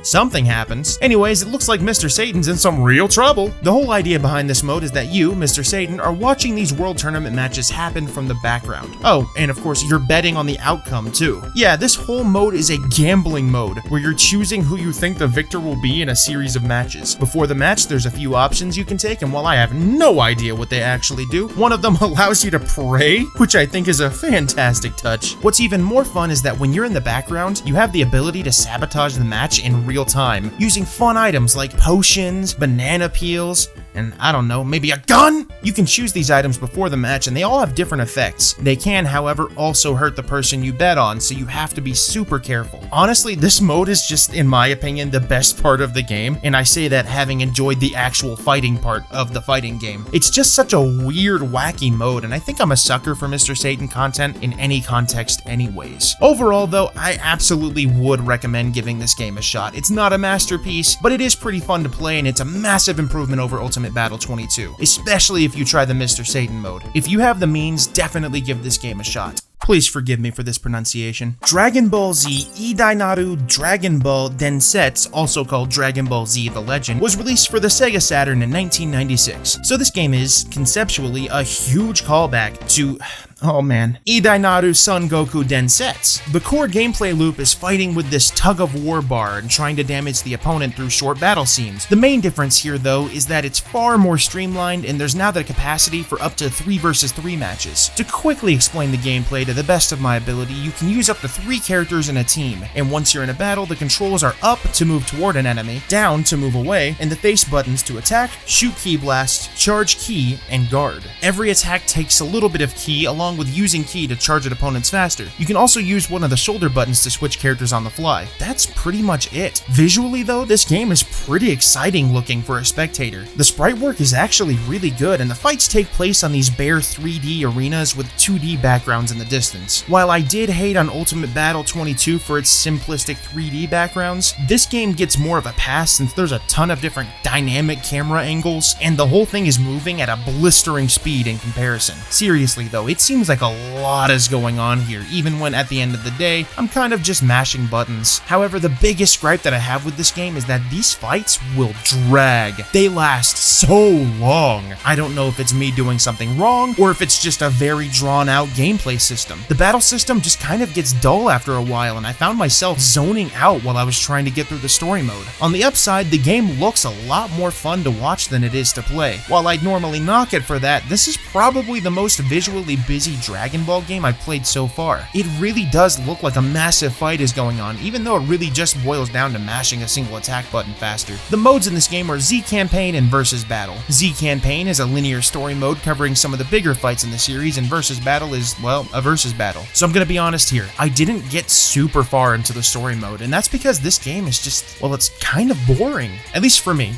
something happens. Anyways, it looks like Mr. Satan's in some real trouble. The whole idea behind this mode is that you, Mr. Satan, are watching these world tournament matches happen from the background. Oh, and of course, you're betting on the outcome too. Yeah, this whole mode is a gambling mode where you're choosing who you think the victor will be in a series of matches. Before the match, there's a few options you can take, and while I have no idea what they actually do, one of them allows you to pray, which I think is a fantastic touch. What's even more fun is that when you're in the background, you have the ability to sabotage the match in real time, using fun items like potions, banana peels, and I don't know, maybe a gun? You can choose these items before the match and they all have different effects. They can, however, also hurt the person you bet on, so you have to be super careful. Honestly, this mode is just, in my opinion, the best part of the game, and I say that having enjoyed the actual fighting part of the fighting game. It's just such a weird, wacky mode, and I think I'm a sucker for Mr. Satan content in any context anyways. Overall though, I absolutely would recommend giving this game a shot. It's not a masterpiece, but it is pretty fun to play, and it's a massive improvement over Ultimate Battle 22, especially if you try the Mr. Satan mode. If you have the means, definitely give this game a shot. Please forgive me for this pronunciation. Dragon Ball Z Idainaru Dragon Ball Densetsu, also called Dragon Ball Z The Legend, was released for the Sega Saturn in 1996. So this game is, conceptually, a huge callback to... oh man, Idainaru Son Goku Densetsu. The core gameplay loop is fighting with this tug-of-war bar and trying to damage the opponent through short battle scenes. The main difference here though is that it's far more streamlined and there's now the capacity for up to 3 versus 3 matches. To quickly explain the gameplay to the best of my ability, you can use up to 3 characters in a team, and once you're in a battle, the controls are up to move toward an enemy, down to move away, and the face buttons to attack, shoot ki blast, charge ki, and guard. Every attack takes a little bit of ki along with using ki to charge at opponents faster. You can also use one of the shoulder buttons to switch characters on the fly. That's pretty much it. Visually though, this game is pretty exciting looking for a spectator. The sprite work is actually really good, and the fights take place on these bare 3D arenas with 2D backgrounds in the distance. While I did hate on Ultimate Battle 22 for its simplistic 3D backgrounds, this game gets more of a pass since there's a ton of different dynamic camera angles, and the whole thing is moving at a blistering speed in comparison. Seriously though, it seems like a lot is going on here, even when at the end of the day, I'm kind of just mashing buttons. However, the biggest gripe that I have with this game is that these fights will drag. They last so long. I don't know if it's me doing something wrong, or if it's just a very drawn out gameplay system. The battle system just kind of gets dull after a while, and I found myself zoning out while I was trying to get through the story mode. On the upside, the game looks a lot more fun to watch than it is to play. While I'd normally knock it for that, this is probably the most visually busy Dragon Ball game I've played so far. It really does look like a massive fight is going on, even though it really just boils down to mashing a single attack button faster. The modes in this game are Z Campaign and Versus Battle. Z Campaign is a linear story mode covering some of the bigger fights in the series, and Versus Battle is, well, a versus battle. So I'm gonna be honest here, I didn't get super far into the story mode, and that's because this game is just, well, it's kind of boring. At least for me.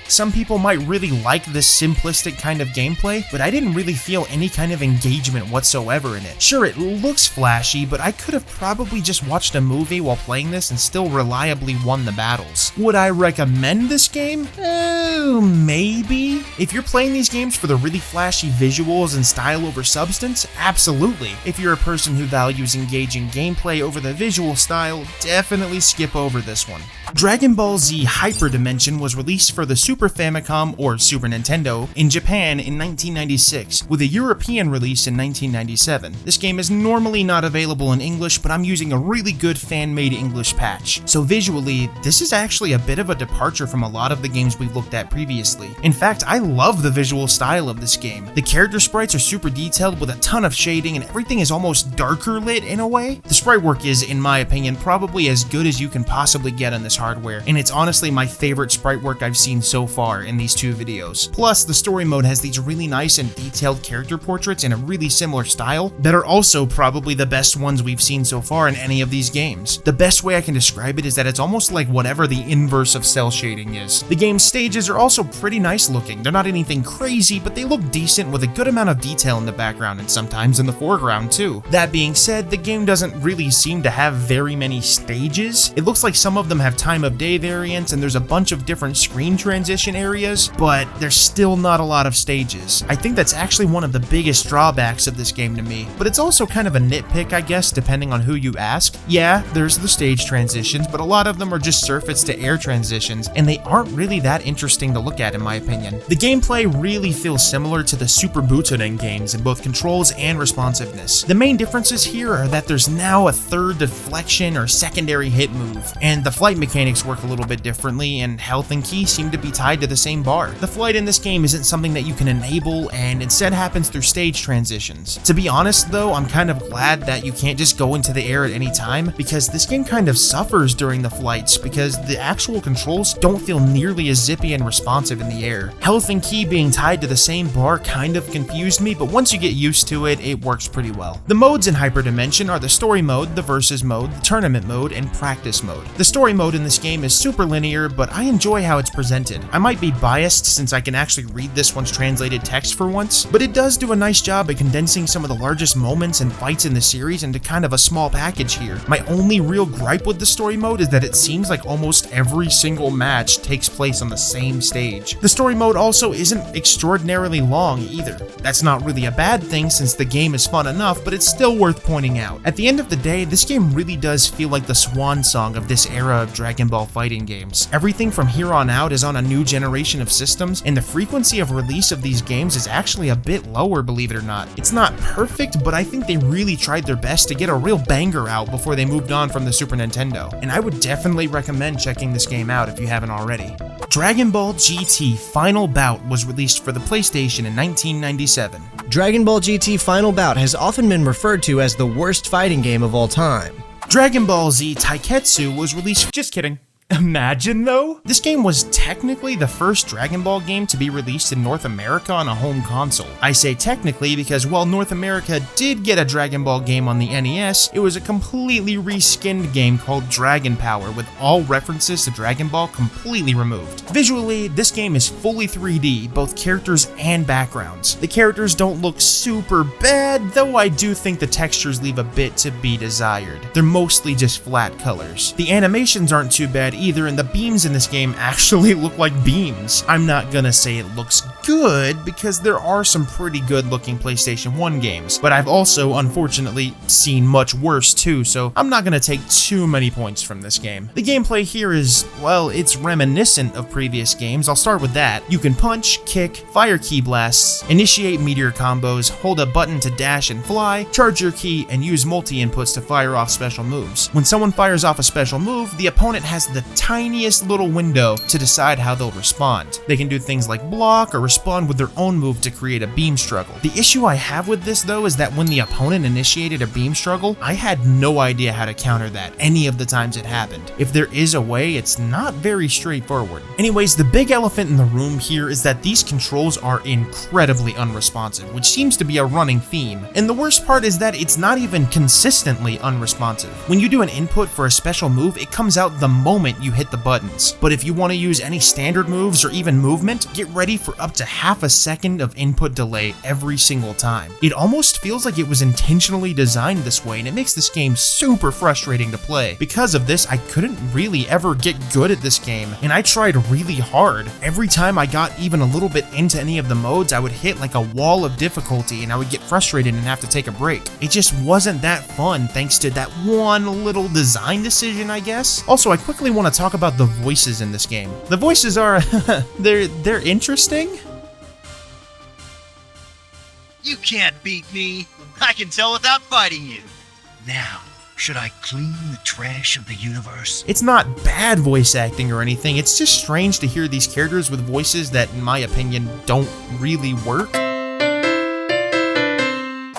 Some people might really like this simplistic kind of gameplay, but I didn't really feel any kind of engagement whatsoever in it. Sure, it looks flashy, but I could have probably just watched a movie while playing this and still reliably won the battles. Would I recommend this game? Maybe. If you're playing these games for the really flashy visuals and style over substance, absolutely. If you're a person who values engaging gameplay over the visual style, definitely skip over this one. Dragon Ball Z Hyper Dimension was released for the Super Famicom or Super Nintendo in Japan in 1996, with a European release in 1997. This game is normally not available in English, but I'm using a really good fan-made English patch. So visually, this is actually a bit of a departure from a lot of the games we've looked at previously. In fact, I love the visual style of this game. The character sprites are super detailed with a ton of shading, and everything is almost darker lit in a way. The sprite work is, in my opinion, probably as good as you can possibly get on this hardware, and it's honestly my favorite sprite work I've seen so far in these 2 videos. Plus, the story mode has these really nice and detailed character portraits in a really simple similar style that are also probably the best ones we've seen so far in any of these games. The best way I can describe it is that it's almost like whatever the inverse of cell shading is. The game's stages are also pretty nice looking. They're not anything crazy, but they look decent with a good amount of detail in the background and sometimes in the foreground too. That being said, the game doesn't really seem to have very many stages. It looks like some of them have time of day variants and there's a bunch of different screen transition areas, but there's still not a lot of stages. I think that's actually one of the biggest drawbacks of this game to me, but it's also kind of a nitpick, I guess, depending on who you ask. Yeah, there's the stage transitions, but a lot of them are just surface to air transitions, and they aren't really that interesting to look at in my opinion. The gameplay really feels similar to the Super Butoden games in both controls and responsiveness. The main differences here are that there's now a third deflection or secondary hit move, and the flight mechanics work a little bit differently, and health and ki seem to be tied to the same bar. The flight in this game isn't something that you can enable, and instead happens through stage transitions. To be honest though, I'm kind of glad that you can't just go into the air at any time, because this game kind of suffers during the flights because the actual controls don't feel nearly as zippy and responsive in the air. Health and ki being tied to the same bar kind of confused me, but once you get used to it, it works pretty well. The modes in Hyperdimension are the story mode, the versus mode, the tournament mode, and practice mode. The story mode in this game is super linear, but I enjoy how it's presented. I might be biased since I can actually read this one's translated text for once, but it does do a nice job at condensing some of the largest moments and fights in the series into kind of a small package here. My only real gripe with the story mode is that it seems like almost every single match takes place on the same stage. The story mode also isn't extraordinarily long either. That's not really a bad thing since the game is fun enough, but it's still worth pointing out. At the end of the day, this game really does feel like the swan song of this era of Dragon Ball fighting games. Everything from here on out is on a new generation of systems, and the frequency of release of these games is actually a bit lower, believe it or not. It's not perfect, but I think they really tried their best to get a real banger out before they moved on from the Super Nintendo, and I would definitely recommend checking this game out if you haven't already. Dragon Ball GT Final Bout was released for the PlayStation in 1997. Dragon Ball GT Final Bout has often been referred to as the worst fighting game of all time. Dragon Ball Z Taiketsu was released. Just kidding. Imagine though? This game was technically the first Dragon Ball game to be released in North America on a home console. I say technically because while North America did get a Dragon Ball game on the NES, it was a completely reskinned game called Dragon Power with all references to Dragon Ball completely removed. Visually, this game is fully 3D, both characters and backgrounds. The characters don't look super bad, though I do think the textures leave a bit to be desired. They're mostly just flat colors. The animations aren't too bad either, and the beams in this game actually look like beams. I'm not gonna say it looks good because there are some pretty good looking PlayStation 1 games, but I've also unfortunately seen much worse too, so I'm not gonna take too many points from this game. The gameplay here is, well, it's reminiscent of previous games. I'll start with that. You can punch, kick, fire ki blasts, initiate meteor combos, hold a button to dash and fly, charge your ki, and use multi-inputs to fire off special moves. When someone fires off a special move, the opponent has the tiniest little window to decide how they'll respond. They can do things like block or respond with their own move to create a beam struggle. The issue I have with this though is that when the opponent initiated a beam struggle, I had no idea how to counter that any of the times it happened. If there is a way, it's not very straightforward. Anyways, the big elephant in the room here is that these controls are incredibly unresponsive, which seems to be a running theme. And the worst part is that it's not even consistently unresponsive. When you do an input for a special move, it comes out the moment you hit the buttons. But if you want to use any standard moves or even movement, get ready for up to half a second of input delay every single time. It almost feels like it was intentionally designed this way, and it makes this game super frustrating to play. Because of this, I couldn't really ever get good at this game, and I tried really hard. Every time I got even a little bit into any of the modes, I would hit like a wall of difficulty and I would get frustrated and have to take a break. It just wasn't that fun thanks to that one little design decision, I guess. Also, I quickly want to talk about the voices in this game. The voices are they're interesting. You can't beat me. I can tell without fighting you. Now, should I clean the trash of the universe? It's not bad voice acting or anything, it's just strange to hear these characters with voices that, in my opinion, don't really work.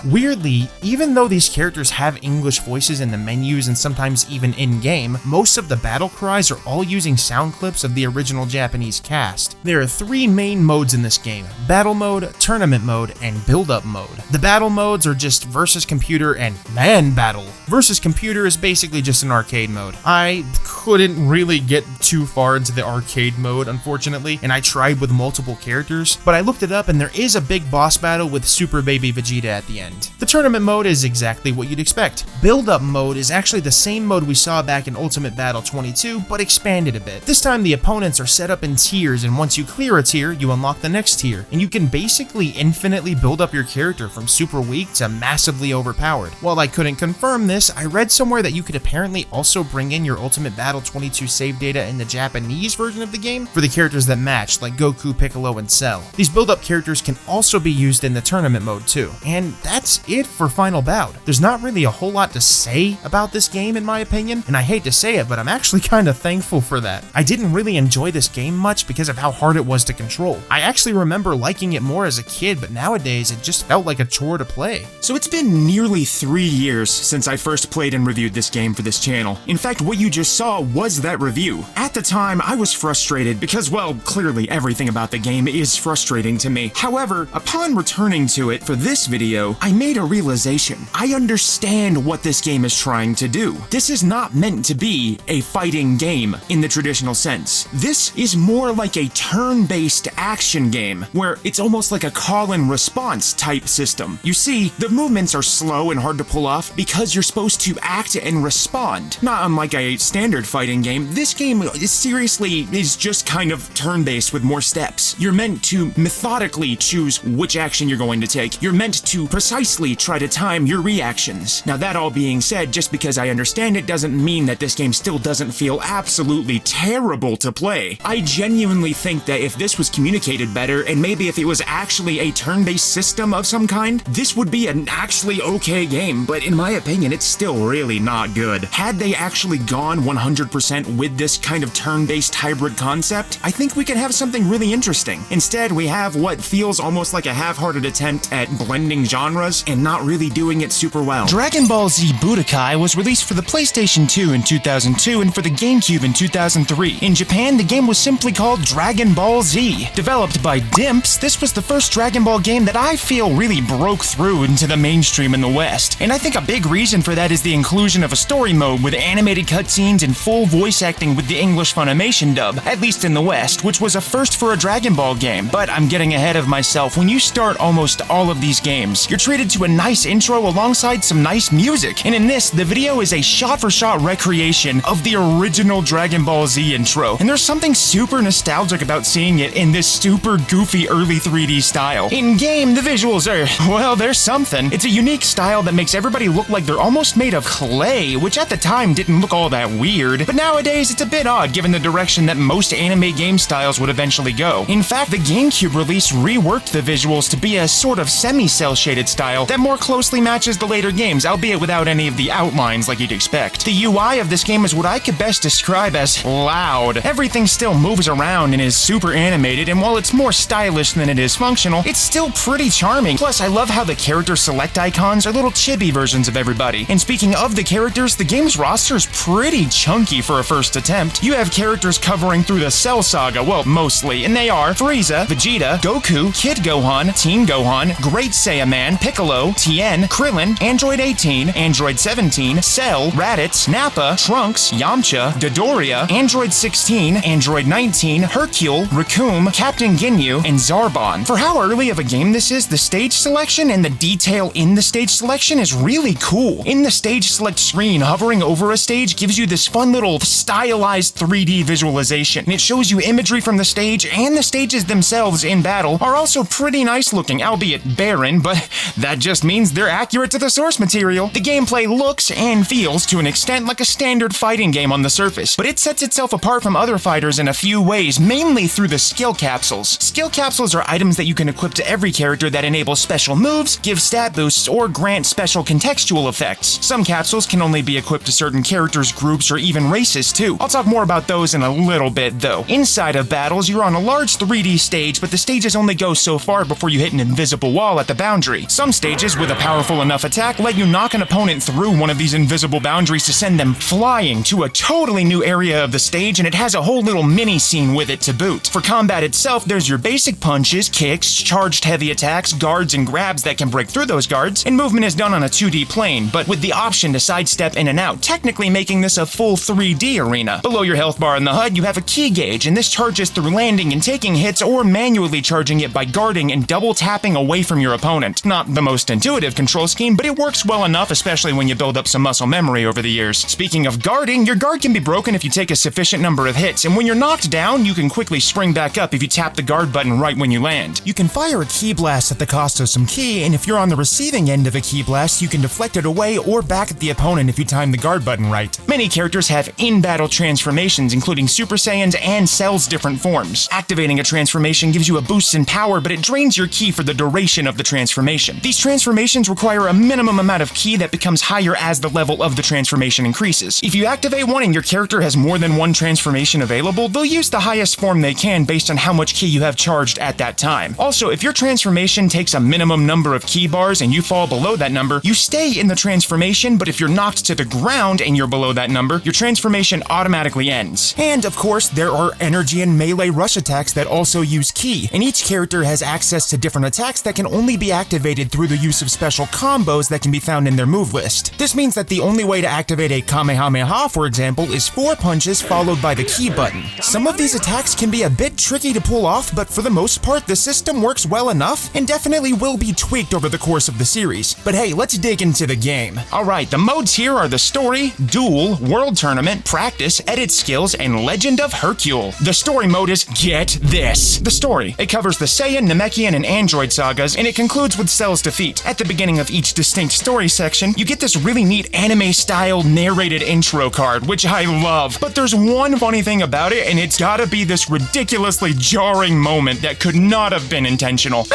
Weirdly, even though these characters have English voices in the menus and sometimes even in-game, most of the battle cries are all using sound clips of the original Japanese cast. There are 3 main modes in this game: battle mode, tournament mode, and build-up mode. The battle modes are just versus computer and man battle. Versus computer is basically just an arcade mode. I couldn't really get too far into the arcade mode, unfortunately, and I tried with multiple characters, but I looked it up and there is a big boss battle with Super Baby Vegeta at the end. The tournament mode is exactly what you'd expect. Build-up mode is actually the same mode we saw back in Ultimate Battle 22, but expanded a bit. This time the opponents are set up in tiers, and once you clear a tier, you unlock the next tier, and you can basically infinitely build up your character from super weak to massively overpowered. While I couldn't confirm this, I read somewhere that you could apparently also bring in your Ultimate Battle 22 save data in the Japanese version of the game for the characters that match, like Goku, Piccolo, and Cell. These build-up characters can also be used in the tournament mode too. And that's it for Final Bout. There's not really a whole lot to say about this game in my opinion, and I hate to say it, but I'm actually kinda thankful for that. I didn't really enjoy this game much because of how hard it was to control. I actually remember liking it more as a kid, but nowadays it just felt like a chore to play. So it's been nearly 3 years since I first played and reviewed this game for this channel. In fact, what you just saw was that review. At the time, I was frustrated because, well, clearly everything about the game is frustrating to me. However, upon returning to it for this video, I made a realization. I understand what this game is trying to do. This is not meant to be a fighting game in the traditional sense. This is more like a turn-based action game, where it's almost like a call and response type system. You see, the movements are slow and hard to pull off because you're supposed to act and respond. Not unlike a standard fighting game, this game seriously is just kind of turn-based with more steps. You're meant to methodically choose which action you're going to take. You're meant to precisely try to time your reactions. Now that all being said, just because I understand it doesn't mean that this game still doesn't feel absolutely terrible to play. I genuinely think that if this was communicated better, and maybe if it was actually a turn-based system of some kind, this would be an actually okay game, but in my opinion, it's still really not good. Had they actually gone 100% with this kind of turn-based hybrid concept, I think we could have something really interesting. Instead, we have what feels almost like a half-hearted attempt at blending genres and not really doing it super well. Dragon Ball Z Budokai was released for the PlayStation 2 in 2002 and for the GameCube in 2003. In Japan, the game was simply called Dragon Ball Z. Developed by Dimps, this was the first Dragon Ball game that I feel really broke through into the mainstream in the West. And I think a big reason for that is the inclusion of a story mode with animated cutscenes and full voice acting with the English Funimation dub, at least in the West, which was a first for a Dragon Ball game. But I'm getting ahead of myself. When you start almost all of these games, you're treated to a nice intro alongside some nice music. And in this, the video is a shot-for-shot recreation of the original Dragon Ball Z intro. And there's something super nostalgic about seeing it in this super goofy early 3D style. In-game, the visuals are, well, there's something. It's a unique style that makes everybody look like they're almost made of clay, which at the time didn't look all that weird. But nowadays, it's a bit odd given the direction that most anime game styles would eventually go. In fact, the GameCube release reworked the visuals to be a sort of semi-cel shaded style that more closely matches the later games, albeit without any of the outlines like you'd expect. The UI of this game is what I could best describe as loud. Everything still moves around and is super animated, and while it's more stylish than it is functional, it's still pretty charming. Plus, I love how the character select icons are little chibi versions of everybody. And speaking of the characters, the game's roster is pretty chunky for a first attempt. You have characters covering through the Cell Saga, well, mostly, and they are Frieza, Vegeta, Goku, Kid Gohan, Teen Gohan, Great Saiyaman, Piccolo, Tien, Krillin, Android 18, Android 17, Cell, Raditz, Nappa, Trunks, Yamcha, Dodoria, Android 16, Android 19, Hercule, Raccoon, Captain Ginyu, and Zarbon. For how early of a game this is, the stage selection and the detail in the stage selection is really cool. In the stage select screen, hovering over a stage gives you this fun little stylized 3D visualization, and it shows you imagery from the stage, and the stages themselves in battle are also pretty nice looking, albeit barren, but that just means they're accurate to the source material. The gameplay looks and feels to an extent like a standard fighting game on the surface, but it sets itself apart from other fighters in a few ways, mainly through the skill capsules. Skill capsules are items that you can equip to every character that enable special moves, give stat boosts, or grant special contextual effects. Some capsules can only be equipped to certain characters, groups, or even and races too. I'll talk more about those in a little bit though. Inside of battles, you're on a large 3D stage, but the stages only go so far before you hit an invisible wall at the boundary. Some stages, with a powerful enough attack, let you knock an opponent through one of these invisible boundaries to send them flying to a totally new area of the stage, and it has a whole little mini scene with it to boot. For combat itself, there's your basic punches, kicks, charged heavy attacks, guards, and grabs that can break through those guards, and movement is done on a 2D plane, but with the option to sidestep in and out, technically making this a full 3D arena. Below your health bar in the HUD, you have a key gauge, and this charges through landing and taking hits or manually charging it by guarding and double tapping away from your opponent. Not the most intuitive control scheme, but it works well enough, especially when you build up some muscle memory over the years. Speaking of guarding, your guard can be broken if you take a sufficient number of hits, and when you're knocked down, you can quickly spring back up if you tap the guard button right when you land. You can fire a ki blast at the cost of some ki, and if you're on the receiving end of a ki blast, you can deflect it away or back at the opponent if you time the guard button right. Many characters have in-battle transformations, including Super Saiyans and Cell's different forms. Activating a transformation gives you a boost in power, but it drains your ki for the duration of the transformation. These transformations require a minimum amount of ki that becomes higher as the level of the transformation increases. If you activate one and your character has more than one transformation available, they'll use the highest form they can based on how much ki you have charged at that time. Also, if your transformation takes a minimum number of ki bars and you fall below that number, you stay in the transformation, but if you're knocked to the ground and you're below that number, your transformation automatically ends. And of course, there are energy and melee rush attacks that also use ki, and each character has access to different attacks that can only be activated through the use of special combos that can be found in their move list. This means that the only way to activate a Kamehameha, for example, is 4 punches followed by the ki button. Some of these attacks can be a bit tricky to pull off, but for the most part, the system works well enough and definitely will be tweaked over the course of the series. But hey, let's dig into the game. Alright, the modes here are the story, duel, world tournament, practice, edit skills, and Legend of Hercule. The story mode is, get this, the story. It covers the Saiyan, Namekian, and Android sagas, and it concludes with Cell's defeat. At the beginning of each distinct story section, you get this really neat anime-style narrated intro card, which I love. But there's one funny thing about it, and it's gotta be this ridiculously jarring moment that could not have been intentional.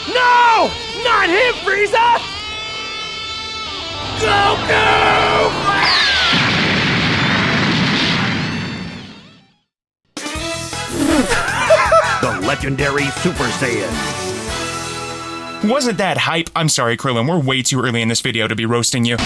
No! Not him, Frieza! Goku! The legendary Super Saiyan. Wasn't that hype? I'm sorry, Krillin, we're way too early in this video to be roasting you.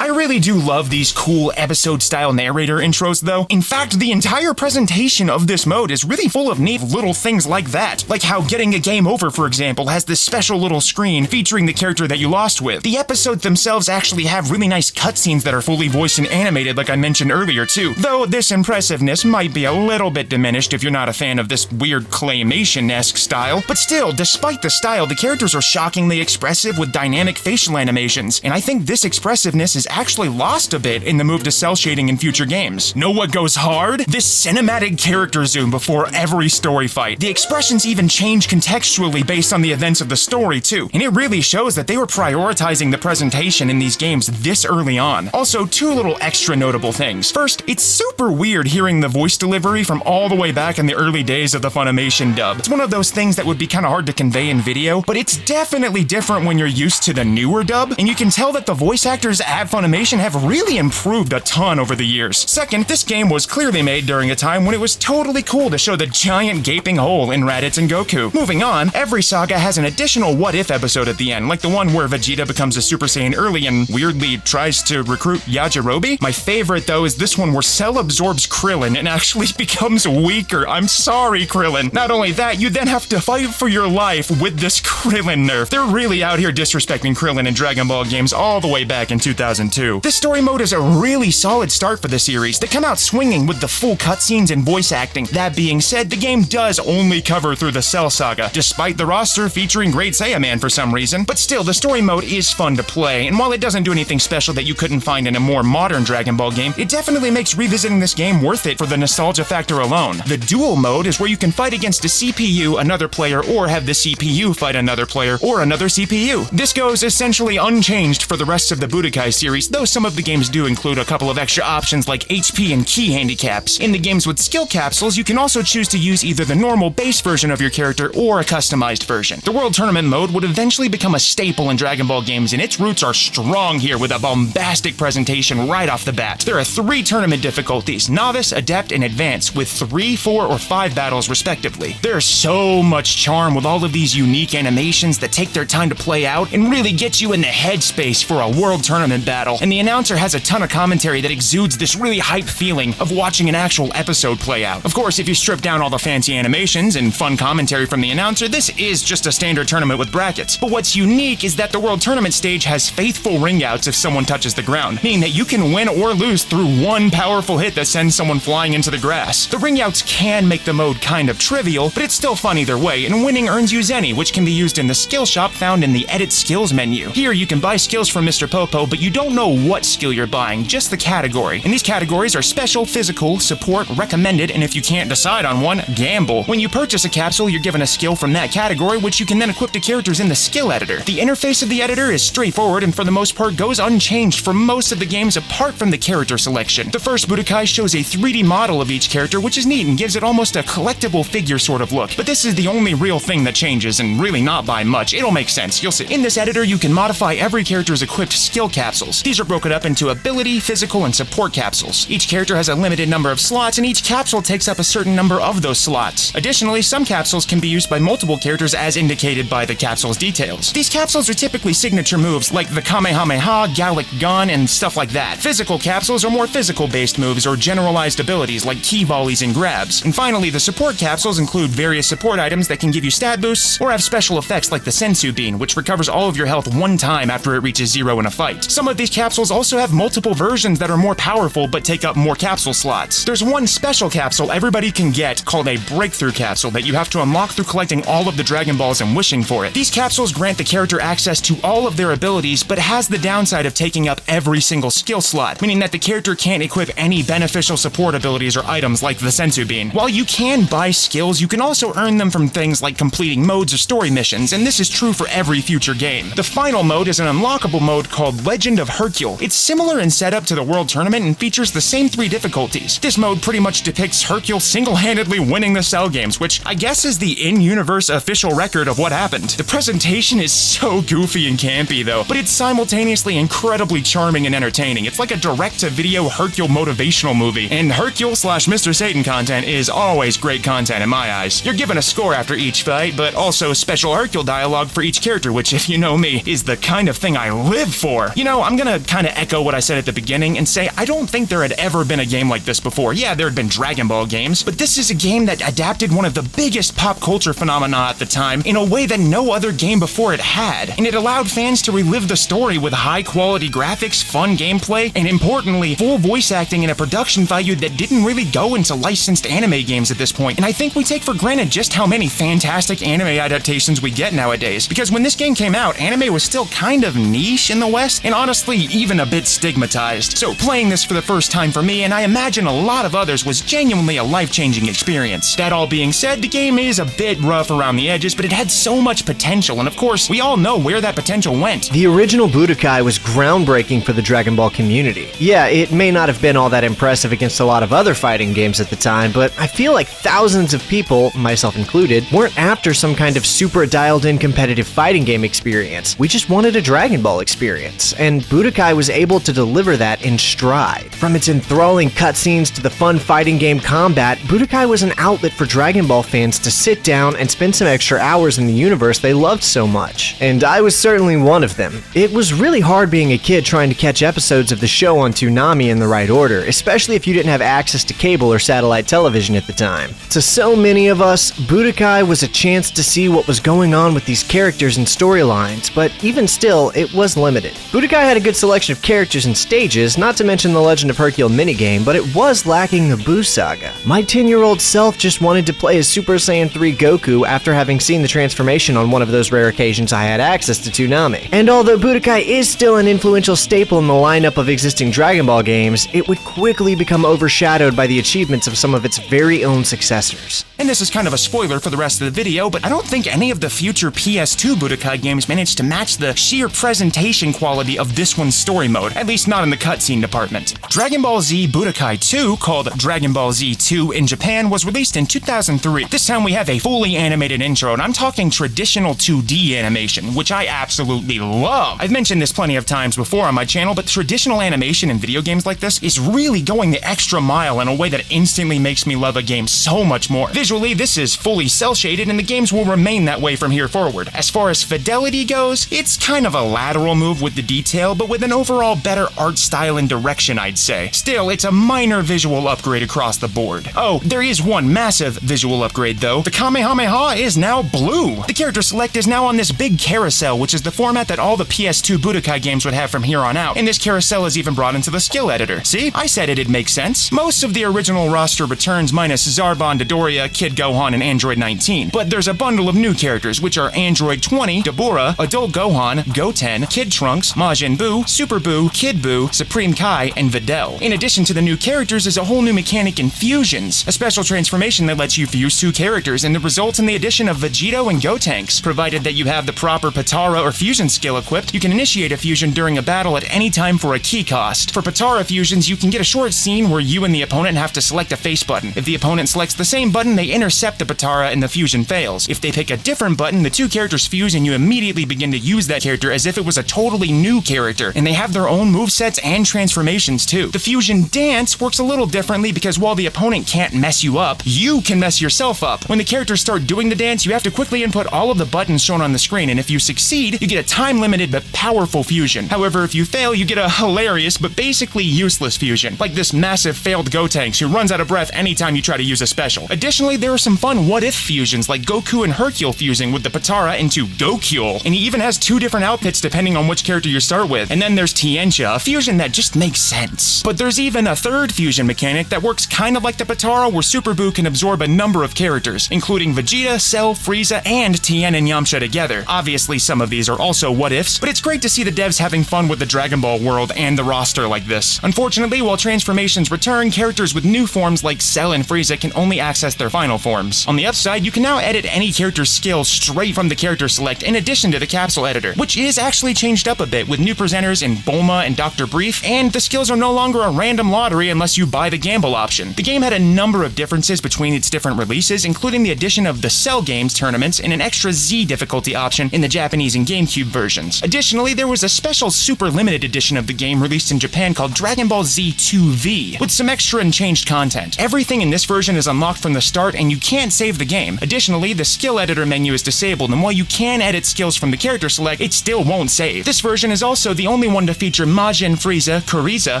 I really do love these cool episode-style narrator intros, though. In fact, the entire presentation of this mode is really full of neat little things like that. Like how getting a game over, for example, has this special little screen featuring the character that you lost with. The episodes themselves actually have really nice cutscenes that are fully voiced and animated, like I mentioned earlier, too. Though this impressiveness might be a little bit diminished if you're not a fan of this weird claymation-esque style. But still, despite the style, the characters are shockingly expressive with dynamic facial animations, and I think this expressiveness is actually lost a bit in the move to cell shading in future games. Know what goes hard? This cinematic character zoom before every story fight. The expressions even change contextually based on the events of the story too, and it really shows that they were prioritizing the presentation in these games this early on. Also, two little extra notable things. First, it's super weird hearing the voice delivery from all the way back in the early days of the Funimation dub. It's one of those things that would be kind of hard to convey in video, but it's definitely different when you're used to the newer dub, and you can tell that the voice actors at Funimation have really improved a ton over the years. Second, this game was clearly made during a time when it was totally cool to show the giant gaping hole in Raditz and Goku. Moving on, every saga has an additional what-if episode at the end, like the one where Vegeta becomes a Super Saiyan early and weirdly tries to recruit Yajirobe. My favorite, though, is this one where Cell absorbs Krillin and actually becomes weaker. I'm sorry, Krillin. Not only that, you then have to fight for your life with this Krillin nerf. They're really out here disrespecting Krillin in Dragon Ball games all the way back in 2002. This story mode is a really solid start for the series. They come out swinging with the full cutscenes and voice acting. That being said, the game does only cover through the Cell saga, despite the roster featuring Great Saiyaman for some reason. But still, the story mode is fun to play, and while it doesn't do anything special that you couldn't find in a more modern Dragon Ball game, it definitely makes revisiting this game worth it for the nostalgia factor alone. The duel mode is where you can fight against a CPU, another player, or have the CPU fight another player, or another CPU. This goes essentially unchanged for the rest of the Budokai series, though although some of the games do include a couple of extra options like HP and key handicaps. In the games with skill capsules, you can also choose to use either the normal base version of your character or a customized version. The World Tournament mode would eventually become a staple in Dragon Ball games, and its roots are strong here with a bombastic presentation right off the bat. There are 3 tournament difficulties, Novice, Adept, and Advanced, with 3, 4, or 5 battles respectively. There's so much charm with all of these unique animations that take their time to play out and really get you in the headspace for a World Tournament battle, and the announcer has a ton of commentary that exudes this really hype feeling of watching an actual episode play out. Of course, if you strip down all the fancy animations and fun commentary from the announcer, this is just a standard tournament with brackets. But what's unique is that the World Tournament stage has faithful ring outs if someone touches the ground, meaning that you can win or lose through one powerful hit that sends someone flying into the grass. The ring outs can make the mode kind of trivial, but it's still fun either way, and winning earns you Zenny, which can be used in the skill shop found in the Edit Skills menu. Here you can buy skills from Mr. Popo, but you don't know what skill you're buying, just the category. And these categories are special, physical, support, recommended, and if you can't decide on one, gamble. When you purchase a capsule, you're given a skill from that category, which you can then equip to characters in the skill editor. The interface of the editor is straightforward and for the most part goes unchanged for most of the games apart from the character selection. The first Budokai shows a 3D model of each character, which is neat and gives it almost a collectible figure sort of look. But this is the only real thing that changes, and really not by much. It'll make sense, you'll see. In this editor, you can modify every character's equipped skill capsules. These are broken up into ability, physical, and support capsules. Each character has a limited number of slots, and each capsule takes up a certain number of those slots. Additionally, some capsules can be used by multiple characters as indicated by the capsule's details. These capsules are typically signature moves like the Kamehameha, Gallic Gun, and stuff like that. Physical capsules are more physical-based moves or generalized abilities like key volleys and grabs. And finally, the support capsules include various support items that can give you stat boosts or have special effects like the Sensu Bean, which recovers all of your health one time after it reaches 0 in a fight. Some of these capsules also have multiple versions that are more powerful but take up more capsule slots. There's one special capsule everybody can get called a Breakthrough Capsule that you have to unlock through collecting all of the Dragon Balls and wishing for it. These capsules grant the character access to all of their abilities, but has the downside of taking up every single skill slot, meaning that the character can't equip any beneficial support abilities or items like the Sensu Bean. While you can buy skills, you can also earn them from things like completing modes or story missions, and this is true for every future game. The final mode is an unlockable mode called Legend of Hercule. It's similar in setup to the World Tournament and features the same 3 difficulties. This mode pretty much depicts Hercule single-handedly winning the Cell games, which I guess is the in-universe official record of what happened. The presentation is so goofy and campy though, but it's simultaneously incredibly charming and entertaining. It's like a direct-to-video Hercule motivational movie, and Hercule/Mr. Satan content is always great content in my eyes. You're given a score after each fight, but also special Hercule dialogue for each character, which, if you know me, is the kind of thing I live for. You know, I'm gonna kinda echo what I said at the beginning and say I don't think there had ever been a game like this before. Yeah, there had been Dragon Ball games, but this is a game that adapted one of the biggest pop culture phenomena at the time in a way that no other game before it had, and it allowed fans to relive the story with high-quality graphics, fun gameplay, and importantly, full voice acting and a production value that didn't really go into licensed anime games at this point. And I think we take for granted just how many fantastic anime adaptations we get nowadays, because when this game came out, anime was still kind of niche in the West, and honestly, even a bit stigmatized. So playing this for the first time for me, and I imagine a lot of others, was genuinely a life-changing experience. That all being said, the game is a bit rough around the edges, but it had so much potential, and of course, we all know where that potential went. The original Budokai was groundbreaking for the Dragon Ball community. Yeah, it may not have been all that impressive against a lot of other fighting games at the time, but I feel like thousands of people, myself included, weren't after some kind of super dialed-in competitive fighting game experience. We just wanted a Dragon Ball experience, and Budokai was able to deliver that in stride. From its enthralling cutscenes to the fun fighting game combat, Budokai was an outlet for Dragon Ball fans to sit down and spend some extra hours in the universe they loved so much. And I was certainly one of them. It was really hard being a kid trying to catch episodes of the show on Toonami in the right order, especially if you didn't have access to cable or satellite television at the time. To so many of us, Budokai was a chance to see what was going on with these characters and storylines, but even still, it was limited. Budokai had a good selection of characters and stages, not to mention the Legend of Hercule minigame, but it was lacking the Buu saga. My 10-year-old self just wanted to play as Super Saiyan 3 Goku after having seen the transformation on one of those rare occasions I had access to Toonami. And although Budokai is still an influential staple in the lineup of existing Dragon Ball games, it would quickly become overshadowed by the achievements of some of its very own successors. And this is kind of a spoiler for the rest of the video, but I don't think any of the future PS2 Budokai games managed to match the sheer presentation quality of this one's story. story mode, at least not in the cutscene department. Dragon Ball Z Budokai 2, called Dragon Ball Z 2 in Japan, was released in 2003. This time we have a fully animated intro, and I'm talking traditional 2D animation, which I absolutely love. I've mentioned this plenty of times before on my channel, but traditional animation in video games like this is really going the extra mile in a way that instantly makes me love a game so much more. Visually, this is fully cel-shaded, and the games will remain that way from here forward. As far as fidelity goes, it's kind of a lateral move with the detail, but with an overall better art style and direction, I'd say. Still, it's a minor visual upgrade across the board. Oh, there is one massive visual upgrade though. The Kamehameha is now blue! The character select is now on this big carousel, which is the format that all the PS2 Budokai games would have from here on out, and this carousel is even brought into the skill editor. See? I said it'd make sense. Most of the original roster returns minus Zarbon, Dodoria, Kid Gohan, and Android 19, but there's a bundle of new characters, which are Android 20, Dabura, Adult Gohan, Goten, Kid Trunks, Majin Buu, Super Buu, Kid Buu, Supreme Kai, and Videl. In addition to the new characters is a whole new mechanic in fusions, a special transformation that lets you fuse two characters, and it results in the addition of Vegito and Gotenks. Provided that you have the proper Patara or fusion skill equipped, you can initiate a fusion during a battle at any time for a key cost. For Patara fusions, you can get a short scene where you and the opponent have to select a face button. If the opponent selects the same button, they intercept the Patara and the fusion fails. If they pick a different button, the two characters fuse and you immediately begin to use that character as if it was a totally new character, and they have their own movesets and transformations too. The fusion dance works a little differently because while the opponent can't mess you up, you can mess yourself up. When the characters start doing the dance, you have to quickly input all of the buttons shown on the screen, and if you succeed, you get a time-limited but powerful fusion. However, if you fail, you get a hilarious but basically useless fusion, like this massive failed Gotenks who runs out of breath anytime you try to use a special. Additionally, there are some fun what-if fusions, like Goku and Hercule fusing with the Patara into Gokyul, and he even has two different outfits depending on which character you start with. And then there's Tiencha, a fusion that just makes sense. But there's even a third fusion mechanic that works kind of like the Patara, where Super Buu can absorb a number of characters, including Vegeta, Cell, Frieza, and Tien and Yamcha together. Obviously, some of these are also what-ifs, but it's great to see the devs having fun with the Dragon Ball world and the roster like this. Unfortunately, while transformations return, characters with new forms like Cell and Frieza can only access their final forms. On the upside, you can now edit any character's skills straight from the character select in addition to the capsule editor, which is actually changed up a bit with new presenters in Bulma and Dr. Brief, and the skills are no longer a random lottery unless you buy the gamble option. The game had a number of differences between its different releases, including the addition of the Cell Games tournaments and an extra Z difficulty option in the Japanese and GameCube versions. Additionally, there was a special super limited edition of the game released in Japan called Dragon Ball Z 2V, with some extra and changed content. Everything in this version is unlocked from the start, and you can't save the game. Additionally, the skill editor menu is disabled, and while you can edit skills from the character select, it still won't save. This version is also the only one to feature Majin, Frieza, Kuriza,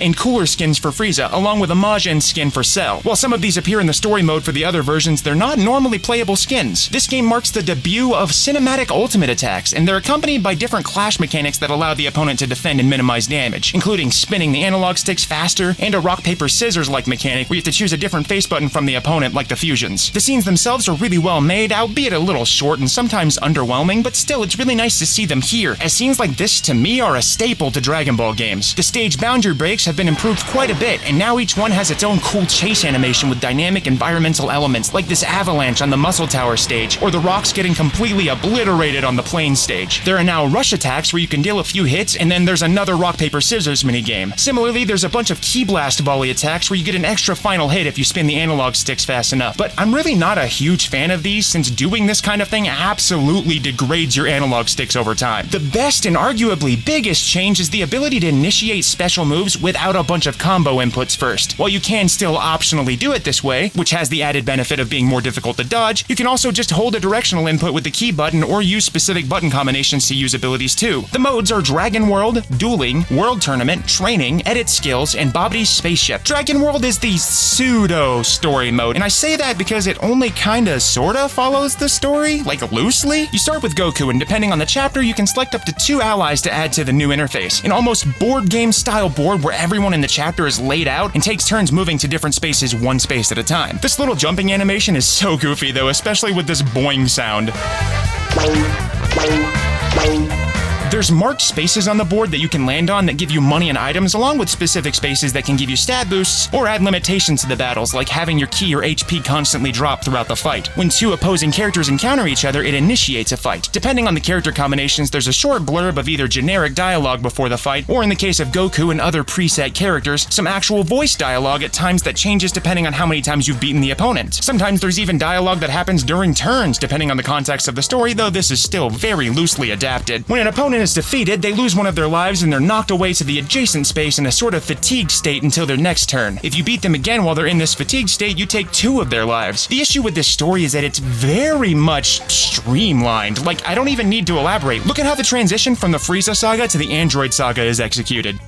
and cooler skins for Frieza, along with a Majin skin for Cell. While some of these appear in the story mode for the other versions, they're not normally playable skins. This game marks the debut of cinematic ultimate attacks, and they're accompanied by different clash mechanics that allow the opponent to defend and minimize damage, including spinning the analog sticks faster, and a rock-paper-scissors-like mechanic where you have to choose a different face button from the opponent like the fusions. The scenes themselves are really well made, albeit a little short and sometimes underwhelming, but still it's really nice to see them here, as scenes like this to me are a staple to Dragon Ball games. The stage boundary breaks have been improved quite a bit, and now each one has its own cool chase animation with dynamic environmental elements like this avalanche on the Muscle Tower stage, or the rocks getting completely obliterated on the plane stage. There are now rush attacks where you can deal a few hits, and then there's another rock-paper-scissors minigame. Similarly, there's a bunch of key blast volley attacks where you get an extra final hit if you spin the analog sticks fast enough. But I'm really not a huge fan of these, since doing this kind of thing absolutely degrades your analog sticks over time. The best and arguably biggest change is the ability to initiate special moves without a bunch of combo inputs first. While you can still optionally do it this way, which has the added benefit of being more difficult to dodge, you can also just hold a directional input with the key button or use specific button combinations to use abilities too. The modes are Dragon World, Dueling, World Tournament, Training, Edit Skills, and Bobbit's Spaceship. Dragon World is the pseudo-story mode, and I say that because it only kinda sorta follows the story, like loosely. You start with Goku, and depending on the chapter, you can select up to 2 allies to add to the new interface. An almost board game style board where everyone in the chapter is laid out and takes turns moving to different spaces one space at a time. This little jumping animation is so goofy though, especially with this boing sound. There's marked spaces on the board that you can land on that give you money and items, along with specific spaces that can give you stat boosts or add limitations to the battles, like having your ki or HP constantly drop throughout the fight. When two opposing characters encounter each other, it initiates a fight. Depending on the character combinations, there's a short blurb of either generic dialogue before the fight, or in the case of Goku and other preset characters, some actual voice dialogue at times that changes depending on how many times you've beaten the opponent. Sometimes there's even dialogue that happens during turns, depending on the context of the story, though this is still very loosely adapted. When an opponent is defeated, they lose one of their lives and they're knocked away to the adjacent space in a sort of fatigued state until their next turn. If you beat them again while they're in this fatigued state, you take 2 of their lives. The issue with this story is that it's very much streamlined. Like, I don't even need to elaborate. Look at how the transition from the Frieza saga to the Android saga is executed.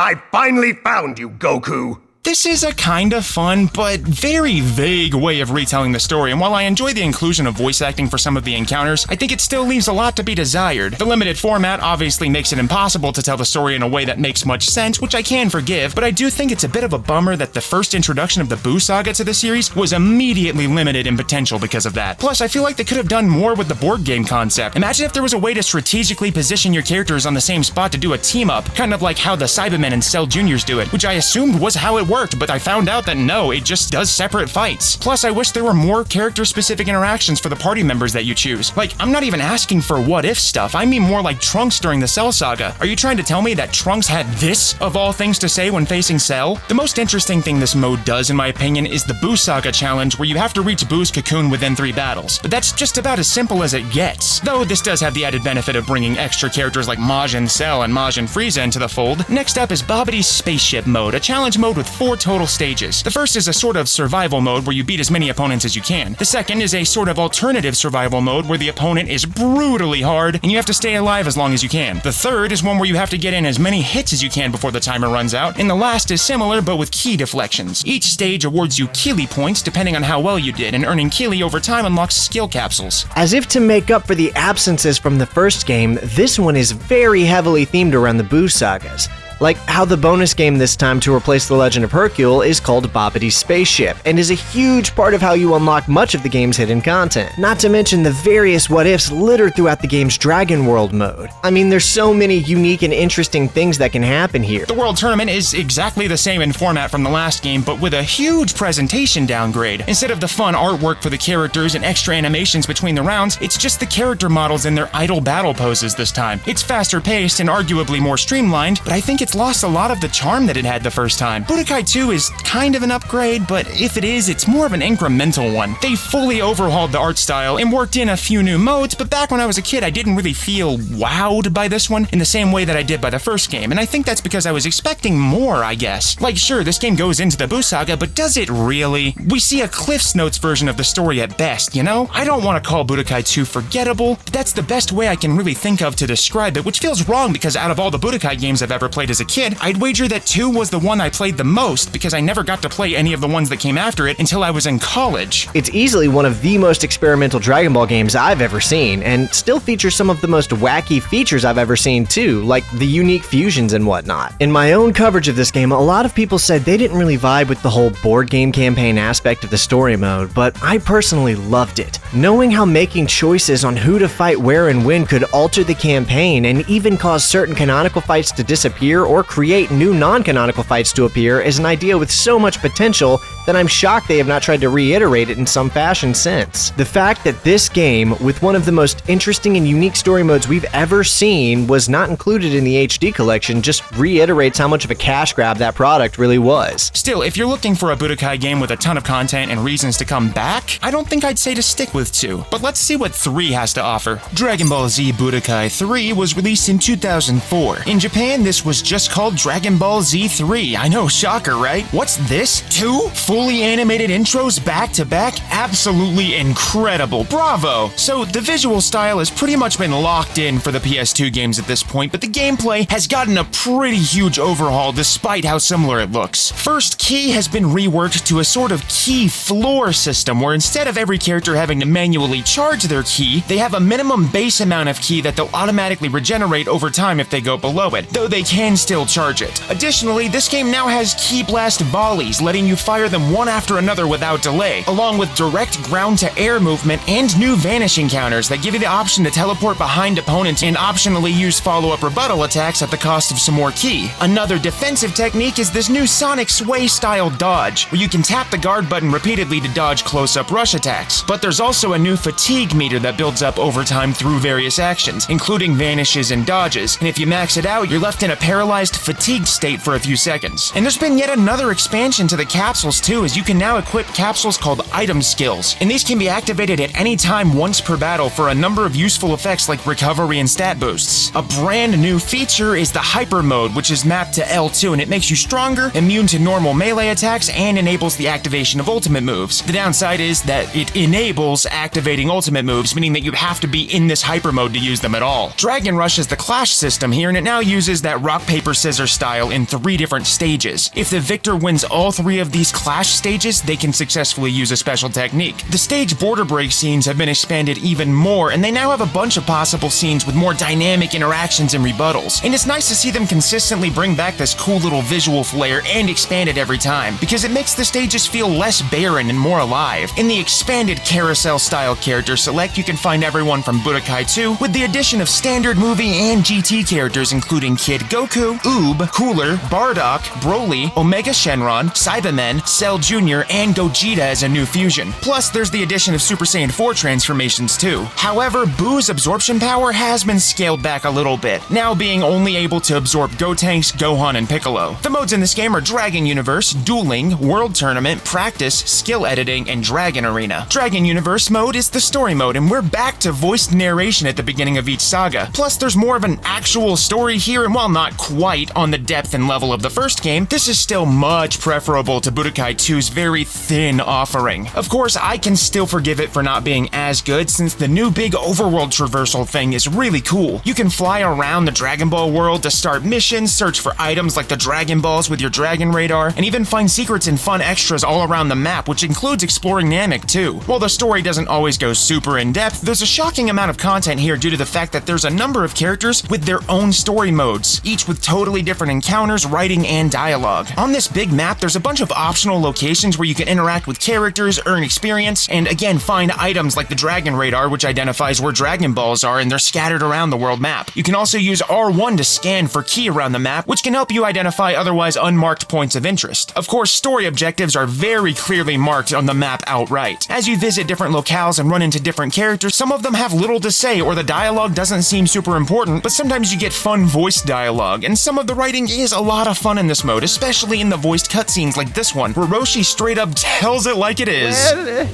I finally found you, Goku! This is a kind of fun, but very vague way of retelling the story, and while I enjoy the inclusion of voice acting for some of the encounters, I think it still leaves a lot to be desired. The limited format obviously makes it impossible to tell the story in a way that makes much sense, which I can forgive, but I do think it's a bit of a bummer that the first introduction of the Buu saga to the series was immediately limited in potential because of that. Plus, I feel like they could have done more with the board game concept. Imagine if there was a way to strategically position your characters on the same spot to do a team-up, kind of like how the Cybermen and Cell Juniors do it, which I assumed was how it worked, but I found out that no, it just does separate fights. Plus, I wish there were more character-specific interactions for the party members that you choose. Like, I'm not even asking for what-if stuff, I mean more like Trunks during the Cell saga. Are you trying to tell me that Trunks had this, of all things, to say when facing Cell? The most interesting thing this mode does, in my opinion, is the Buu saga challenge, where you have to reach Buu's cocoon within 3 battles. But that's just about as simple as it gets. Though this does have the added benefit of bringing extra characters like Majin Cell and Majin Frieza into the fold. Next up is Babbidy's Spaceship mode, a challenge mode with 4 total stages. The first is a sort of survival mode where you beat as many opponents as you can. The second is a sort of alternative survival mode where the opponent is brutally hard and you have to stay alive as long as you can. The third is one where you have to get in as many hits as you can before the timer runs out, and the last is similar but with ki deflections. Each stage awards you Kili points depending on how well you did, and earning Kili over time unlocks skill capsules. As if to make up for the absences from the first game, this one is very heavily themed around the Buu sagas. Like how the bonus game this time to replace The Legend of Hercule is called Babbidy's Spaceship, and is a huge part of how you unlock much of the game's hidden content. Not to mention the various what-ifs littered throughout the game's Dragon World mode. I mean, there's so many unique and interesting things that can happen here. The World Tournament is exactly the same in format from the last game, but with a huge presentation downgrade. Instead of the fun artwork for the characters and extra animations between the rounds, it's just the character models in their idle battle poses this time. It's faster paced and arguably more streamlined, but I think it's lost a lot of the charm that it had the first time. Budokai 2 is kind of an upgrade, but if it is, it's more of an incremental one. They fully overhauled the art style and worked in a few new modes, but back when I was a kid, I didn't really feel wowed by this one in the same way that I did by the first game, and I think that's because I was expecting more, I guess. Like, sure, this game goes into the Buu saga, but does it really? We see a Cliff's Notes version of the story at best, you know? I don't want to call Budokai 2 forgettable, but that's the best way I can really think of to describe it, which feels wrong because out of all the Budokai games I've ever played as a kid, I'd wager that 2 was the one I played the most because I never got to play any of the ones that came after it until I was in college. It's easily one of the most experimental Dragon Ball games I've ever seen, and still features some of the most wacky features I've ever seen too, like the unique fusions and whatnot. In my own coverage of this game, a lot of people said they didn't really vibe with the whole board game campaign aspect of the story mode, but I personally loved it. Knowing how making choices on who to fight where and when could alter the campaign and even cause certain canonical fights to disappear or create new non-canonical fights to appear is an idea with so much potential that I'm shocked they have not tried to reiterate it in some fashion since. The fact that this game, with one of the most interesting and unique story modes we've ever seen, was not included in the HD collection just reiterates how much of a cash grab that product really was. Still, if you're looking for a Budokai game with a ton of content and reasons to come back, I don't think I'd say to stick with 2. But let's see what 3 has to offer. Dragon Ball Z Budokai 3 was released in 2004. In Japan, this was just called Dragon Ball Z3. I know, shocker, right? What's this? 2 fully animated intros back to back? Absolutely incredible. Bravo! So the visual style has pretty much been locked in for the PS2 games at this point, but the gameplay has gotten a pretty huge overhaul despite how similar it looks. First, ki has been reworked to a sort of ki floor system where instead of every character having to manually charge their ki, they have a minimum base amount of ki that they'll automatically regenerate over time if they go below it, though they can still charge it. Additionally, this game now has Ki Blast volleys, letting you fire them one after another without delay, along with direct ground-to-air movement and new vanishing counters that give you the option to teleport behind opponents and optionally use follow-up rebuttal attacks at the cost of some more ki. Another defensive technique is this new Sonic Sway-style dodge, where you can tap the guard button repeatedly to dodge close-up rush attacks. But there's also a new fatigue meter that builds up over time through various actions, including vanishes and dodges, and if you max it out, you're left in a paralyzed, fatigued state for a few seconds. And there's been yet another expansion to the capsules too, as you can now equip capsules called item skills, and these can be activated at any time once per battle for a number of useful effects like recovery and stat boosts. A brand new feature is the hyper mode, which is mapped to L2, and it makes you stronger, immune to normal melee attacks, and enables the activation of ultimate moves. The downside is that it enables activating ultimate moves, meaning that you have to be in this hyper mode to use them at all. Dragon Rush is the clash system here, and it now uses that rock, paper, scissors style in 3 different stages. If the victor wins all 3 of these clash stages, they can successfully use a special technique. The stage border break scenes have been expanded even more, and they now have a bunch of possible scenes with more dynamic interactions and rebuttals. And it's nice to see them consistently bring back this cool little visual flair and expand it every time, because it makes the stages feel less barren and more alive. In the expanded carousel-style character select, you can find everyone from Budokai 2, with the addition of standard movie and GT characters including Kid Goku, Oob, Cooler, Bardock, Broly, Omega Shenron, Cybermen, Cell Jr., and Gogeta as a new fusion. Plus, there's the addition of Super Saiyan 4 transformations too. However, Buu's absorption power has been scaled back a little bit, now being only able to absorb Gotenks, Gohan, and Piccolo. The modes in this game are Dragon Universe, Dueling, World Tournament, Practice, Skill Editing, and Dragon Arena. Dragon Universe mode is the story mode, and we're back to voiced narration at the beginning of each saga. Plus, there's more of an actual story here, and while not quite on the depth and level of the first game, this is still much preferable to Budokai 2's very thin offering. Of course, I can still forgive it for not being as good, since the new big overworld traversal thing is really cool. You can fly around the Dragon Ball world to start missions, search for items like the Dragon Balls with your Dragon Radar, and even find secrets and fun extras all around the map, which includes exploring Namek too. While the story doesn't always go super in-depth, there's a shocking amount of content here due to the fact that there's a number of characters with their own story modes, each with totally different encounters, writing, and dialogue. On this big map, there's a bunch of optional locations where you can interact with characters, earn experience, and again find items like the Dragon Radar, which identifies where Dragon Balls are, and they're scattered around the world map. You can also use R1 to scan for ki around the map, which can help you identify otherwise unmarked points of interest. Of course, story objectives are very clearly marked on the map outright. As you visit different locales and run into different characters, some of them have little to say or the dialogue doesn't seem super important, but sometimes you get fun voiced dialogue, and some of the writing is a lot of fun in this mode, especially in the voiced cutscenes like this one, where Roshi straight up tells it like it is.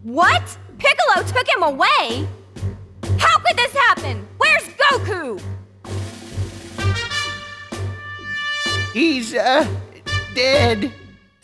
What? Piccolo took him away? How could this happen? Where's Goku? He's, dead.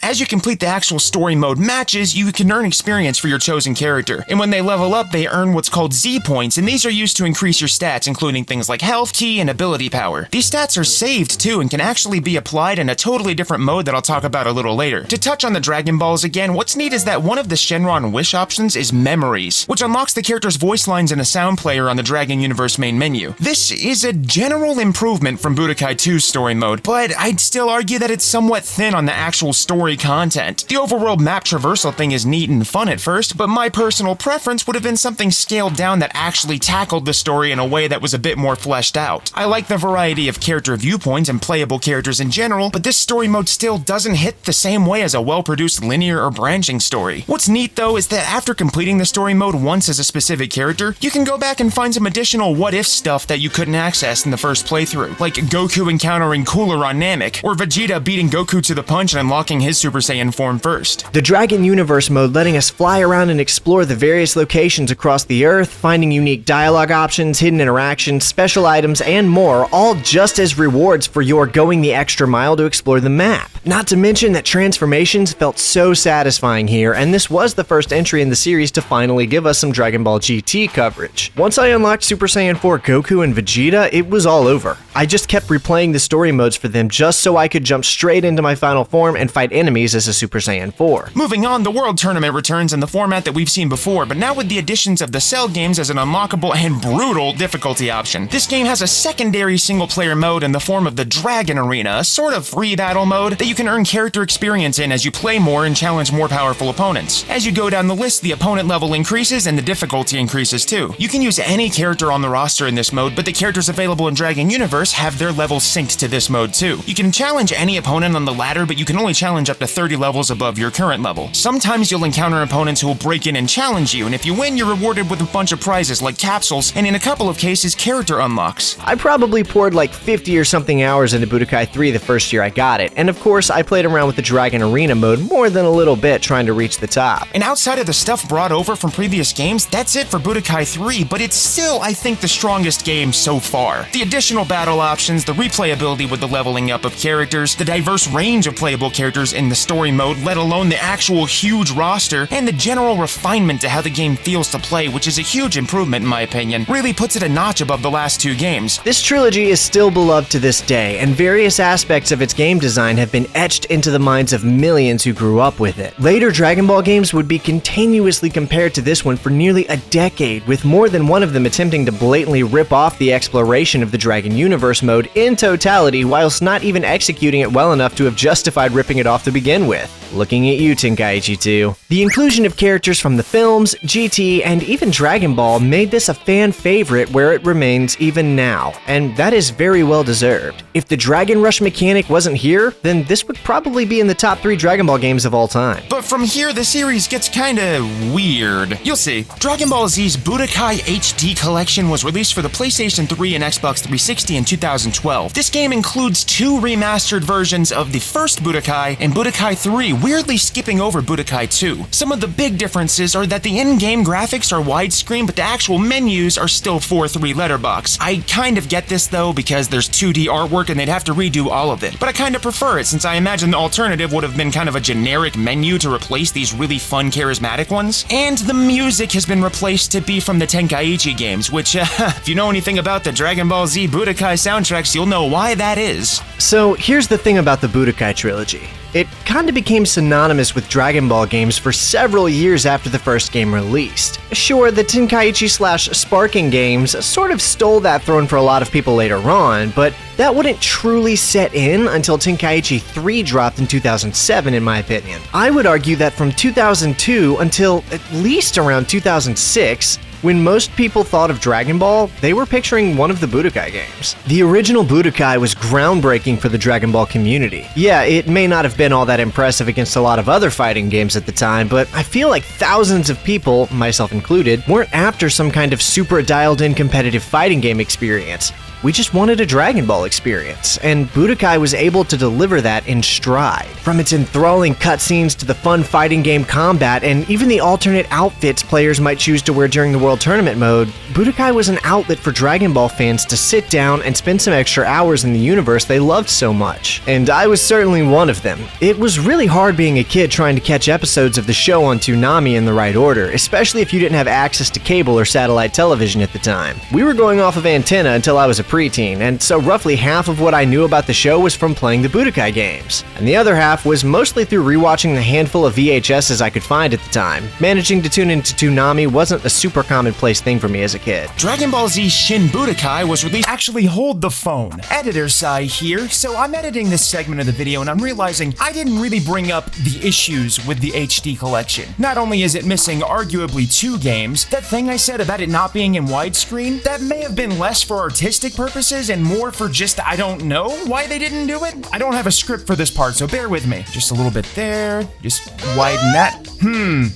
As you complete the actual story mode matches, you can earn experience for your chosen character, and when they level up, they earn what's called Z points, and these are used to increase your stats, including things like health, ki, and ability power. These stats are saved too, and can actually be applied in a totally different mode that I'll talk about a little later. To touch on the Dragon Balls again, what's neat is that one of the Shenron wish options is Memories, which unlocks the character's voice lines in a sound player on the Dragon Universe main menu. This is a general improvement from Budokai 2's story mode, but I'd still argue that it's somewhat thin on the actual story content. The overworld map traversal thing is neat and fun at first, but my personal preference would have been something scaled down that actually tackled the story in a way that was a bit more fleshed out. I like the variety of character viewpoints and playable characters in general, but this story mode still doesn't hit the same way as a well-produced linear or branching story. What's neat though is that after completing the story mode once as a specific character, you can go back and find some additional what-if stuff that you couldn't access in the first playthrough, like Goku encountering Cooler on Namek, or Vegeta beating Goku to the punch and unlocking his Super Saiyan form first. The Dragon Universe mode letting us fly around and explore the various locations across the Earth, finding unique dialogue options, hidden interactions, special items, and more, all just as rewards for your going the extra mile to explore the map. Not to mention that transformations felt so satisfying here, and this was the first entry in the series to finally give us some Dragon Ball GT coverage. Once I unlocked Super Saiyan 4 Goku and Vegeta, it was all over. I just kept replaying the story modes for them just so I could jump straight into my final form and fight enemies enemies as a Super Saiyan 4. Moving on, the World Tournament returns in the format that we've seen before, but now with the additions of the Cell games as an unlockable and brutal difficulty option. This game has a secondary single-player mode in the form of the Dragon Arena, a sort of free battle mode that you can earn character experience in as you play more and challenge more powerful opponents. As you go down the list, the opponent level increases and the difficulty increases too. You can use any character on the roster in this mode, but the characters available in Dragon Universe have their levels synced to this mode too. You can challenge any opponent on the ladder, but you can only challenge up to 30 levels above your current level. Sometimes you'll encounter opponents who will break in and challenge you, and if you win, you're rewarded with a bunch of prizes like capsules, and in a couple of cases, character unlocks. I probably poured like 50 or something hours into Budokai 3 the first year I got it, and of course I played around with the Dragon Arena mode more than a little bit trying to reach the top. And outside of the stuff brought over from previous games, that's it for Budokai 3, but it's still, I think, the strongest game so far. The additional battle options, the replayability with the leveling up of characters, the diverse range of playable characters in the story mode, let alone the actual huge roster, and the general refinement to how the game feels to play, which is a huge improvement in my opinion, really puts it a notch above the last two games. This trilogy is still beloved to this day, and various aspects of its game design have been etched into the minds of millions who grew up with it. Later Dragon Ball games would be continuously compared to this one for nearly a decade, with more than one of them attempting to blatantly rip off the exploration of the Dragon Universe mode in totality, whilst not even executing it well enough to have justified ripping it off to begin with. Looking at you, Tenkaichi 2. The inclusion of characters from the films, GT, and even Dragon Ball made this a fan favorite where it remains even now, and that is very well deserved. If the Dragon Rush mechanic wasn't here, then this would probably be in the top 3 Dragon Ball games of all time. But from here, the series gets kinda weird. You'll see. Dragon Ball Z's Budokai HD Collection was released for the PlayStation 3 and Xbox 360 in 2012. This game includes 2 remastered versions of the first Budokai and Budokai 3, weirdly skipping over Budokai 2. Some of the big differences are that the in-game graphics are widescreen, but the actual menus are still 4:3 letterbox. I kind of get this though, because there's 2D artwork and they'd have to redo all of it, but I kind of prefer it since I imagine the alternative would have been kind of a generic menu to replace these really fun, charismatic ones. And the music has been replaced to be from the Tenkaichi games, which, if you know anything about the Dragon Ball Z Budokai soundtracks, you'll know why that is. So here's the thing about the Budokai trilogy. It kinda became synonymous with Dragon Ball games for several years after the first game released. Sure, the Tenkaichi/Sparking games sort of stole that throne for a lot of people later on, but that wouldn't truly set in until Tenkaichi 3 dropped in 2007 in my opinion. I would argue that from 2002 until at least around 2006, when most people thought of Dragon Ball, they were picturing one of the Budokai games. The original Budokai was groundbreaking for the Dragon Ball community. Yeah, it may not have been all that impressive against a lot of other fighting games at the time, but I feel like thousands of people, myself included, weren't after some kind of super dialed-in competitive fighting game experience. We just wanted a Dragon Ball experience, and Budokai was able to deliver that in stride. From its enthralling cutscenes to the fun fighting game combat, and even the alternate outfits players might choose to wear during the World Tournament mode, Budokai was an outlet for Dragon Ball fans to sit down and spend some extra hours in the universe they loved so much. And I was certainly one of them. It was really hard being a kid trying to catch episodes of the show on Toonami in the right order, especially if you didn't have access to cable or satellite television at the time. We were going off of antenna until I was a preteen, and so roughly half of what I knew about the show was from playing the Budokai games, and the other half was mostly through rewatching the handful of VHSs I could find at the time. Managing to tune into Toonami wasn't a super commonplace thing for me as a kid. Dragon Ball Z Shin Budokai was released— Actually, hold the phone. Editor Sai here. So I'm editing this segment of the video and I'm realizing I didn't really bring up the issues with the HD collection. Not only is it missing arguably 2 games, that thing I said about it not being in widescreen, that may have been less for artistic purposes and more for just, I don't know why they didn't do it. I don't have a script for this part, so bear with me. Just a little bit there, just widen that.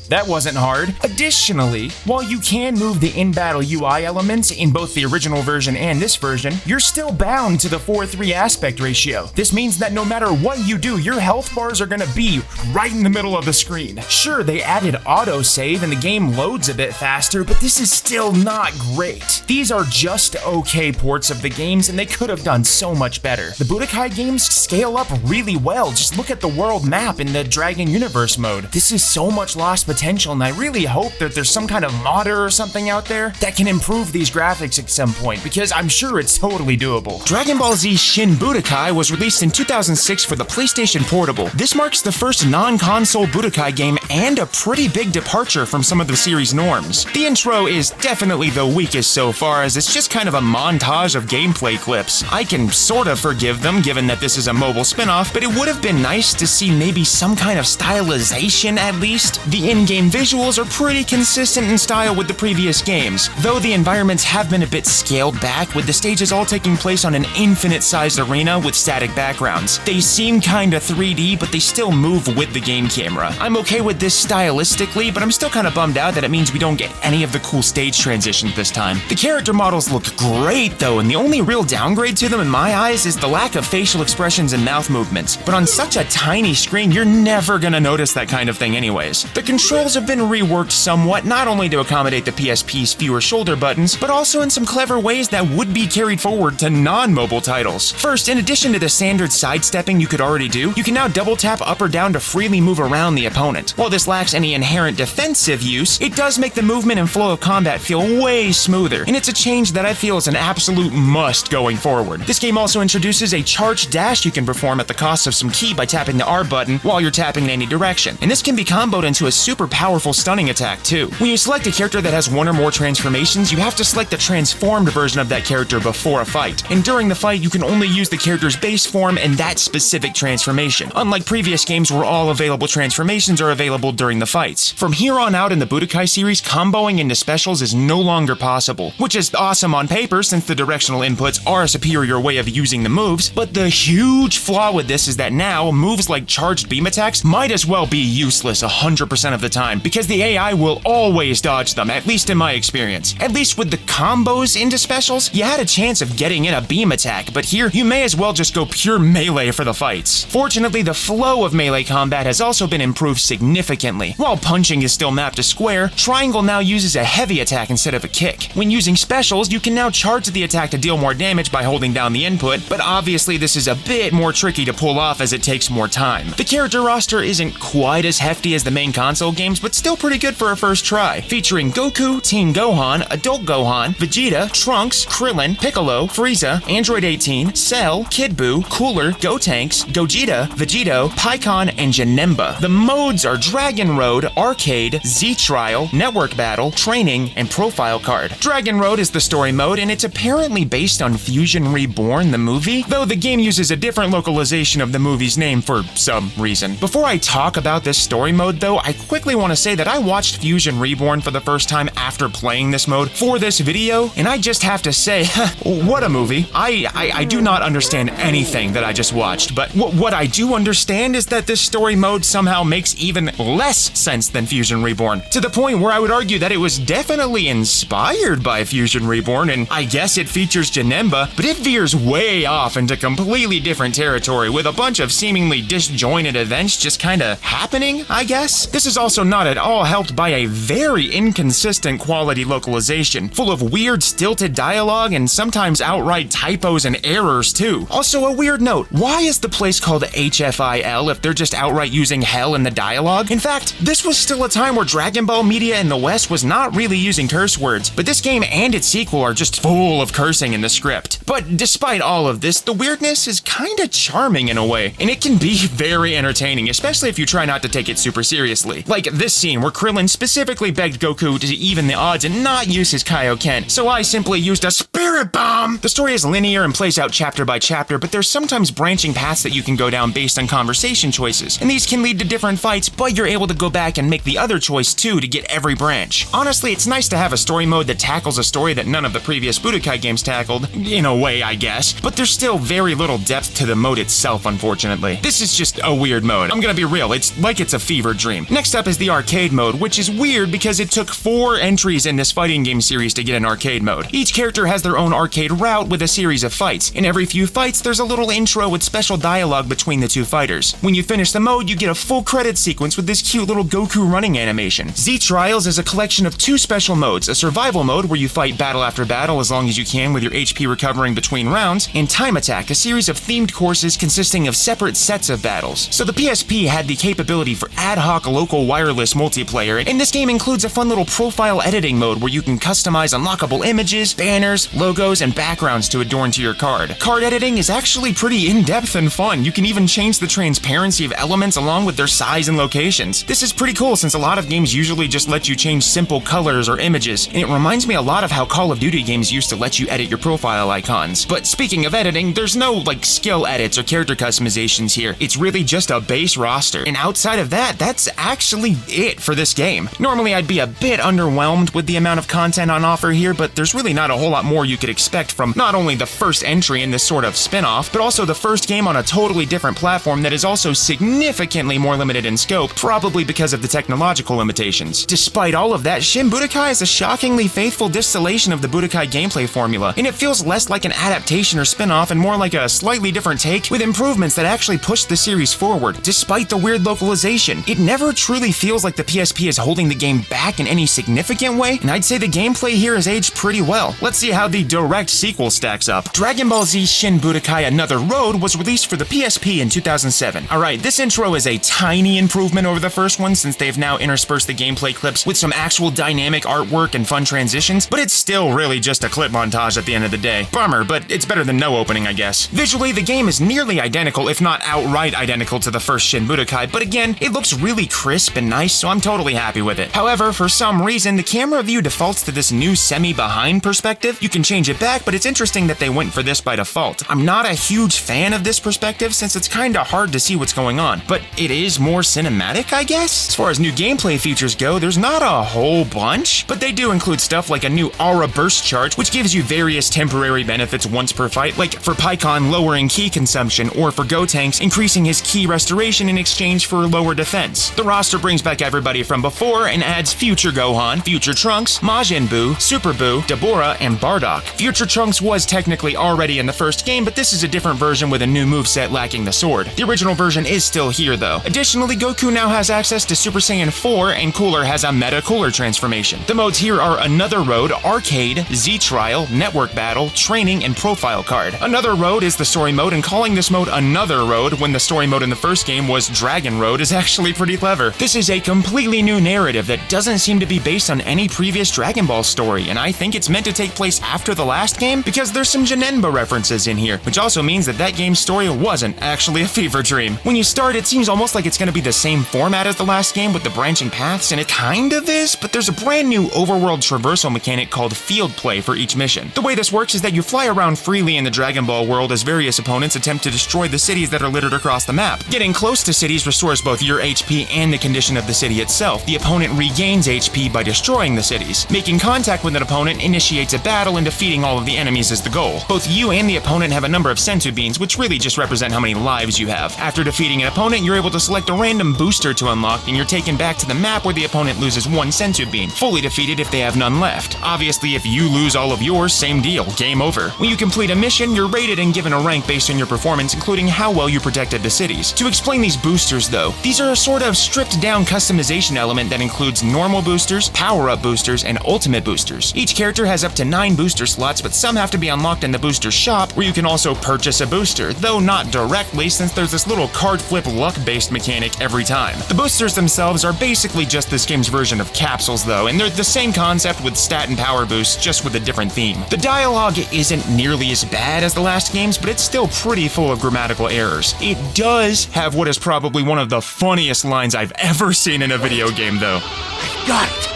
That wasn't hard. Additionally, while you can move the in-battle UI elements in both the original version and this version, you're still bound to the 4:3 aspect ratio. This means that no matter what you do, your health bars are gonna be right in the middle of the screen. Sure, they added autosave and the game loads a bit faster, but this is still not great. These are just okay ports of the games, and they could have done so much better. The Budokai games scale up really well. Just look at the world map in the Dragon Universe mode. This is so much lost potential, and I really hope that there's some kind of modder or something out there that can improve these graphics at some point, because I'm sure it's totally doable. Dragon Ball Z Shin Budokai was released in 2006 for the PlayStation Portable. This marks the first non-console Budokai game and a pretty big departure from some of the series' norms. The intro is definitely the weakest so far, as it's just kind of a montage of gameplay clips. I can sort of forgive them given that this is a mobile spin-off, but it would have been nice to see maybe some kind of stylization at least. The in-game visuals are pretty consistent in style with the previous games, though the environments have been a bit scaled back, with the stages all taking place on an infinite-sized arena with static backgrounds. They seem kinda 3D, but they still move with the game camera. I'm okay with this stylistically, but I'm still kinda bummed out that it means we don't get any of the cool stage transitions this time. The character models look great though, and the only real downgrade to them in my eyes is the lack of facial expressions and mouth movements. But on such a tiny screen, you're never gonna notice that kind of thing anyways. The controls have been reworked somewhat, not only to accommodate the PSP's fewer shoulder buttons, but also in some clever ways that would be carried forward to non-mobile titles. First, in addition to the standard sidestepping you could already do, you can now double tap up or down to freely move around the opponent. While this lacks any inherent defensive use, it does make the movement and flow of combat feel way smoother, and it's a change that I feel is an absolute must going forward. This game also introduces a charged dash you can perform at the cost of some ki by tapping the R button while you're tapping in any direction, and this can be comboed into a super powerful stunning attack too. When you select a character that has one or more transformations, you have to select the transformed version of that character before a fight, and during the fight you can only use the character's base form and that specific transformation, unlike previous games where all available transformations are available during the fights. From here on out in the Budokai series, comboing into specials is no longer possible, which is awesome on paper since the directional inputs are a superior way of using the moves, but the huge flaw with this is that now moves like charged beam attacks might as well be useless 100% of the time, because the AI will always dodge them, at least in my experience. At least with the combos into specials, you had a chance of getting in a beam attack, but here you may as well just go pure melee for the fights. Fortunately, the flow of melee combat has also been improved significantly. While punching is still mapped to square, triangle now uses a heavy attack instead of a kick. When using specials, you can now charge the attack to deal more damage by holding down the input, but obviously this is a bit more tricky to pull off as it takes more time. The character roster isn't quite as hefty as the main console games, but still pretty good for a first try, featuring Goku, Teen Gohan, Adult Gohan, Vegeta, Trunks, Krillin, Piccolo, Frieza, Android 18, Cell, Kid Buu, Cooler, Gotenks, Gogeta, Vegito, Pikkon, and Janemba. The modes are Dragon Road, Arcade, Z-Trial, Network Battle, Training, and Profile Card. Dragon Road is the story mode, and it's apparently based on Fusion Reborn, the movie, though the game uses a different localization of the movie's name for some reason. Before I talk about this story mode though, I quickly want to say that I watched Fusion Reborn for the first time after playing this mode for this video, and I just have to say, what a movie. I do not understand anything that I just watched, but what I do understand is that this story mode somehow makes even less sense than Fusion Reborn, to the point where I would argue that it was definitely inspired by Fusion Reborn, and I guess it features Janemba, but it veers way off into completely different territory with a bunch of seemingly disjointed events just kinda happening, I guess. This is also not at all helped by a very inconsistent quality localization, full of weird stilted dialogue and sometimes outright typos and errors too. Also a weird note, why is the place called HFIL if they're just outright using hell in the dialogue? In fact, this was still a time where Dragon Ball media in the West was not really using curse words, but this game and its sequel are just full of cursing in the script. But despite all of this, the weirdness is kinda charming in a way, and it can be very entertaining, especially if you try not to take it super seriously. Like this scene where Krillin specifically begged Goku to even the odds and not use his Kaioken, so I simply used a Spirit Bomb! The story is linear and plays out chapter by chapter, but there's sometimes branching paths that you can go down based on conversation choices, and these can lead to different fights, but you're able to go back and make the other choice too to get every branch. Honestly, it's nice to have a story mode that tackles a story that none of the previous Budokai games tackled, in a way I guess, but there's still very little depth to the mode itself, unfortunately. This is just a weird mode. I'm gonna be real, it's like it's a fever dream. Next up is the arcade mode, which is weird because it took 4 entries in this fighting game series to get an arcade mode. Each character has their own arcade route with a series of fights. In every few fights, there's a little intro with special dialogue between the 2 fighters. When you finish the mode, you get a full credit sequence with this cute little Goku running animation. Z-Trials is a collection of 2 special modes, a survival mode where you fight battle after battle as long as you can with your HP recovering between rounds, and Time Attack, a series of themed courses consisting of separate sets of battles. So the PSP had the capability for ad hoc unlock local wireless multiplayer, and this game includes a fun little profile editing mode where you can customize unlockable images, banners, logos, and backgrounds to adorn to your card. Card editing is actually pretty in-depth and fun. You can even change the transparency of elements along with their size and locations. This is pretty cool since a lot of games usually just let you change simple colors or images, and it reminds me a lot of how Call of Duty games used to let you edit your profile icons. But speaking of editing, there's no like skill edits or character customizations here. It's really just a base roster, and outside of that, that's actually it for this game. Normally I'd be a bit underwhelmed with the amount of content on offer here, but there's really not a whole lot more you could expect from not only the first entry in this sort of spin-off, but also the first game on a totally different platform that is also significantly more limited in scope, probably because of the technological limitations. Despite all of that, Shin Budokai is a shockingly faithful distillation of the Budokai gameplay formula, and it feels less like an adaptation or spin-off and more like a slightly different take with improvements that actually push the series forward. Despite the weird localization, it never truly feels like the PSP is holding the game back in any significant way, and I'd say the gameplay here has aged pretty well. Let's see how the direct sequel stacks up. Dragon Ball Z Shin Budokai Another Road was released for the PSP in 2007. Alright, this intro is a tiny improvement over the first one since they've now interspersed the gameplay clips with some actual dynamic artwork and fun transitions, but it's still really just a clip montage at the end of the day. Bummer, but it's better than no opening, I guess. Visually, the game is nearly identical, if not outright identical to the first Shin Budokai, but again, it looks really crisp and nice, so I'm totally happy with it. However, for some reason, the camera view defaults to this new semi-behind perspective. You can change it back, but it's interesting that they went for this by default. I'm not a huge fan of this perspective since it's kinda hard to see what's going on, but it is more cinematic, I guess? As far as new gameplay features go, there's not a whole bunch, but they do include stuff like a new aura burst charge, which gives you various temporary benefits once per fight, like for Pikkon lowering ki consumption, or for Gotenks increasing his ki restoration in exchange for lower defense. The roster brings back everybody from before and adds Future Gohan, Future Trunks, Majin Buu, Super Buu, Deborah, and Bardock. Future Trunks was technically already in the first game, but this is a different version with a new moveset lacking the sword. The original version is still here though. Additionally, Goku now has access to Super Saiyan 4, and Cooler has a Meta Cooler transformation. The modes here are Another Road, Arcade, Z-Trial, Network Battle, Training, and Profile Card. Another Road is the story mode, and calling this mode Another Road when the story mode in the first game was Dragon Road is actually pretty clever. This is a completely new narrative that doesn't seem to be based on any previous Dragon Ball story, and I think it's meant to take place after the last game because there's some Janemba references in here, which also means that that game's story wasn't actually a fever dream. When you start, it seems almost like it's going to be the same format as the last game with the branching paths, and it kind of is, but there's a brand new overworld traversal mechanic called Field Play for each mission. The way this works is that you fly around freely in the Dragon Ball world as various opponents attempt to destroy the cities that are littered across the map. Getting close to cities restores both your HP and the condition of the city itself. The opponent regains HP by destroying the cities. Making contact with an opponent initiates a battle, and defeating all of the enemies is the goal. Both you and the opponent have a number of senzu beans, which really just represent how many lives you have. After defeating an opponent, you're able to select a random booster to unlock, and you're taken back to the map where the opponent loses one senzu bean, fully defeated if they have none left. Obviously, if you lose all of yours, same deal, game over. When you complete a mission, you're rated and given a rank based on your performance, including how well you protected the cities. To explain these boosters though, these are a sort of stripped down customization element that includes normal boosters, power-up boosters, and ultimate boosters. Each character has up to 9 booster slots, but some have to be unlocked in the booster shop, where you can also purchase a booster, though not directly since there's this little card flip luck-based mechanic every time. The boosters themselves are basically just this game's version of capsules though, and they're the same concept with stat and power boosts, just with a different theme. The dialogue isn't nearly as bad as the last games, but it's still pretty full of grammatical errors. It does have what is probably one of the funniest lines I've ever seen in a video game though. I've got it.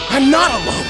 I'm not alone.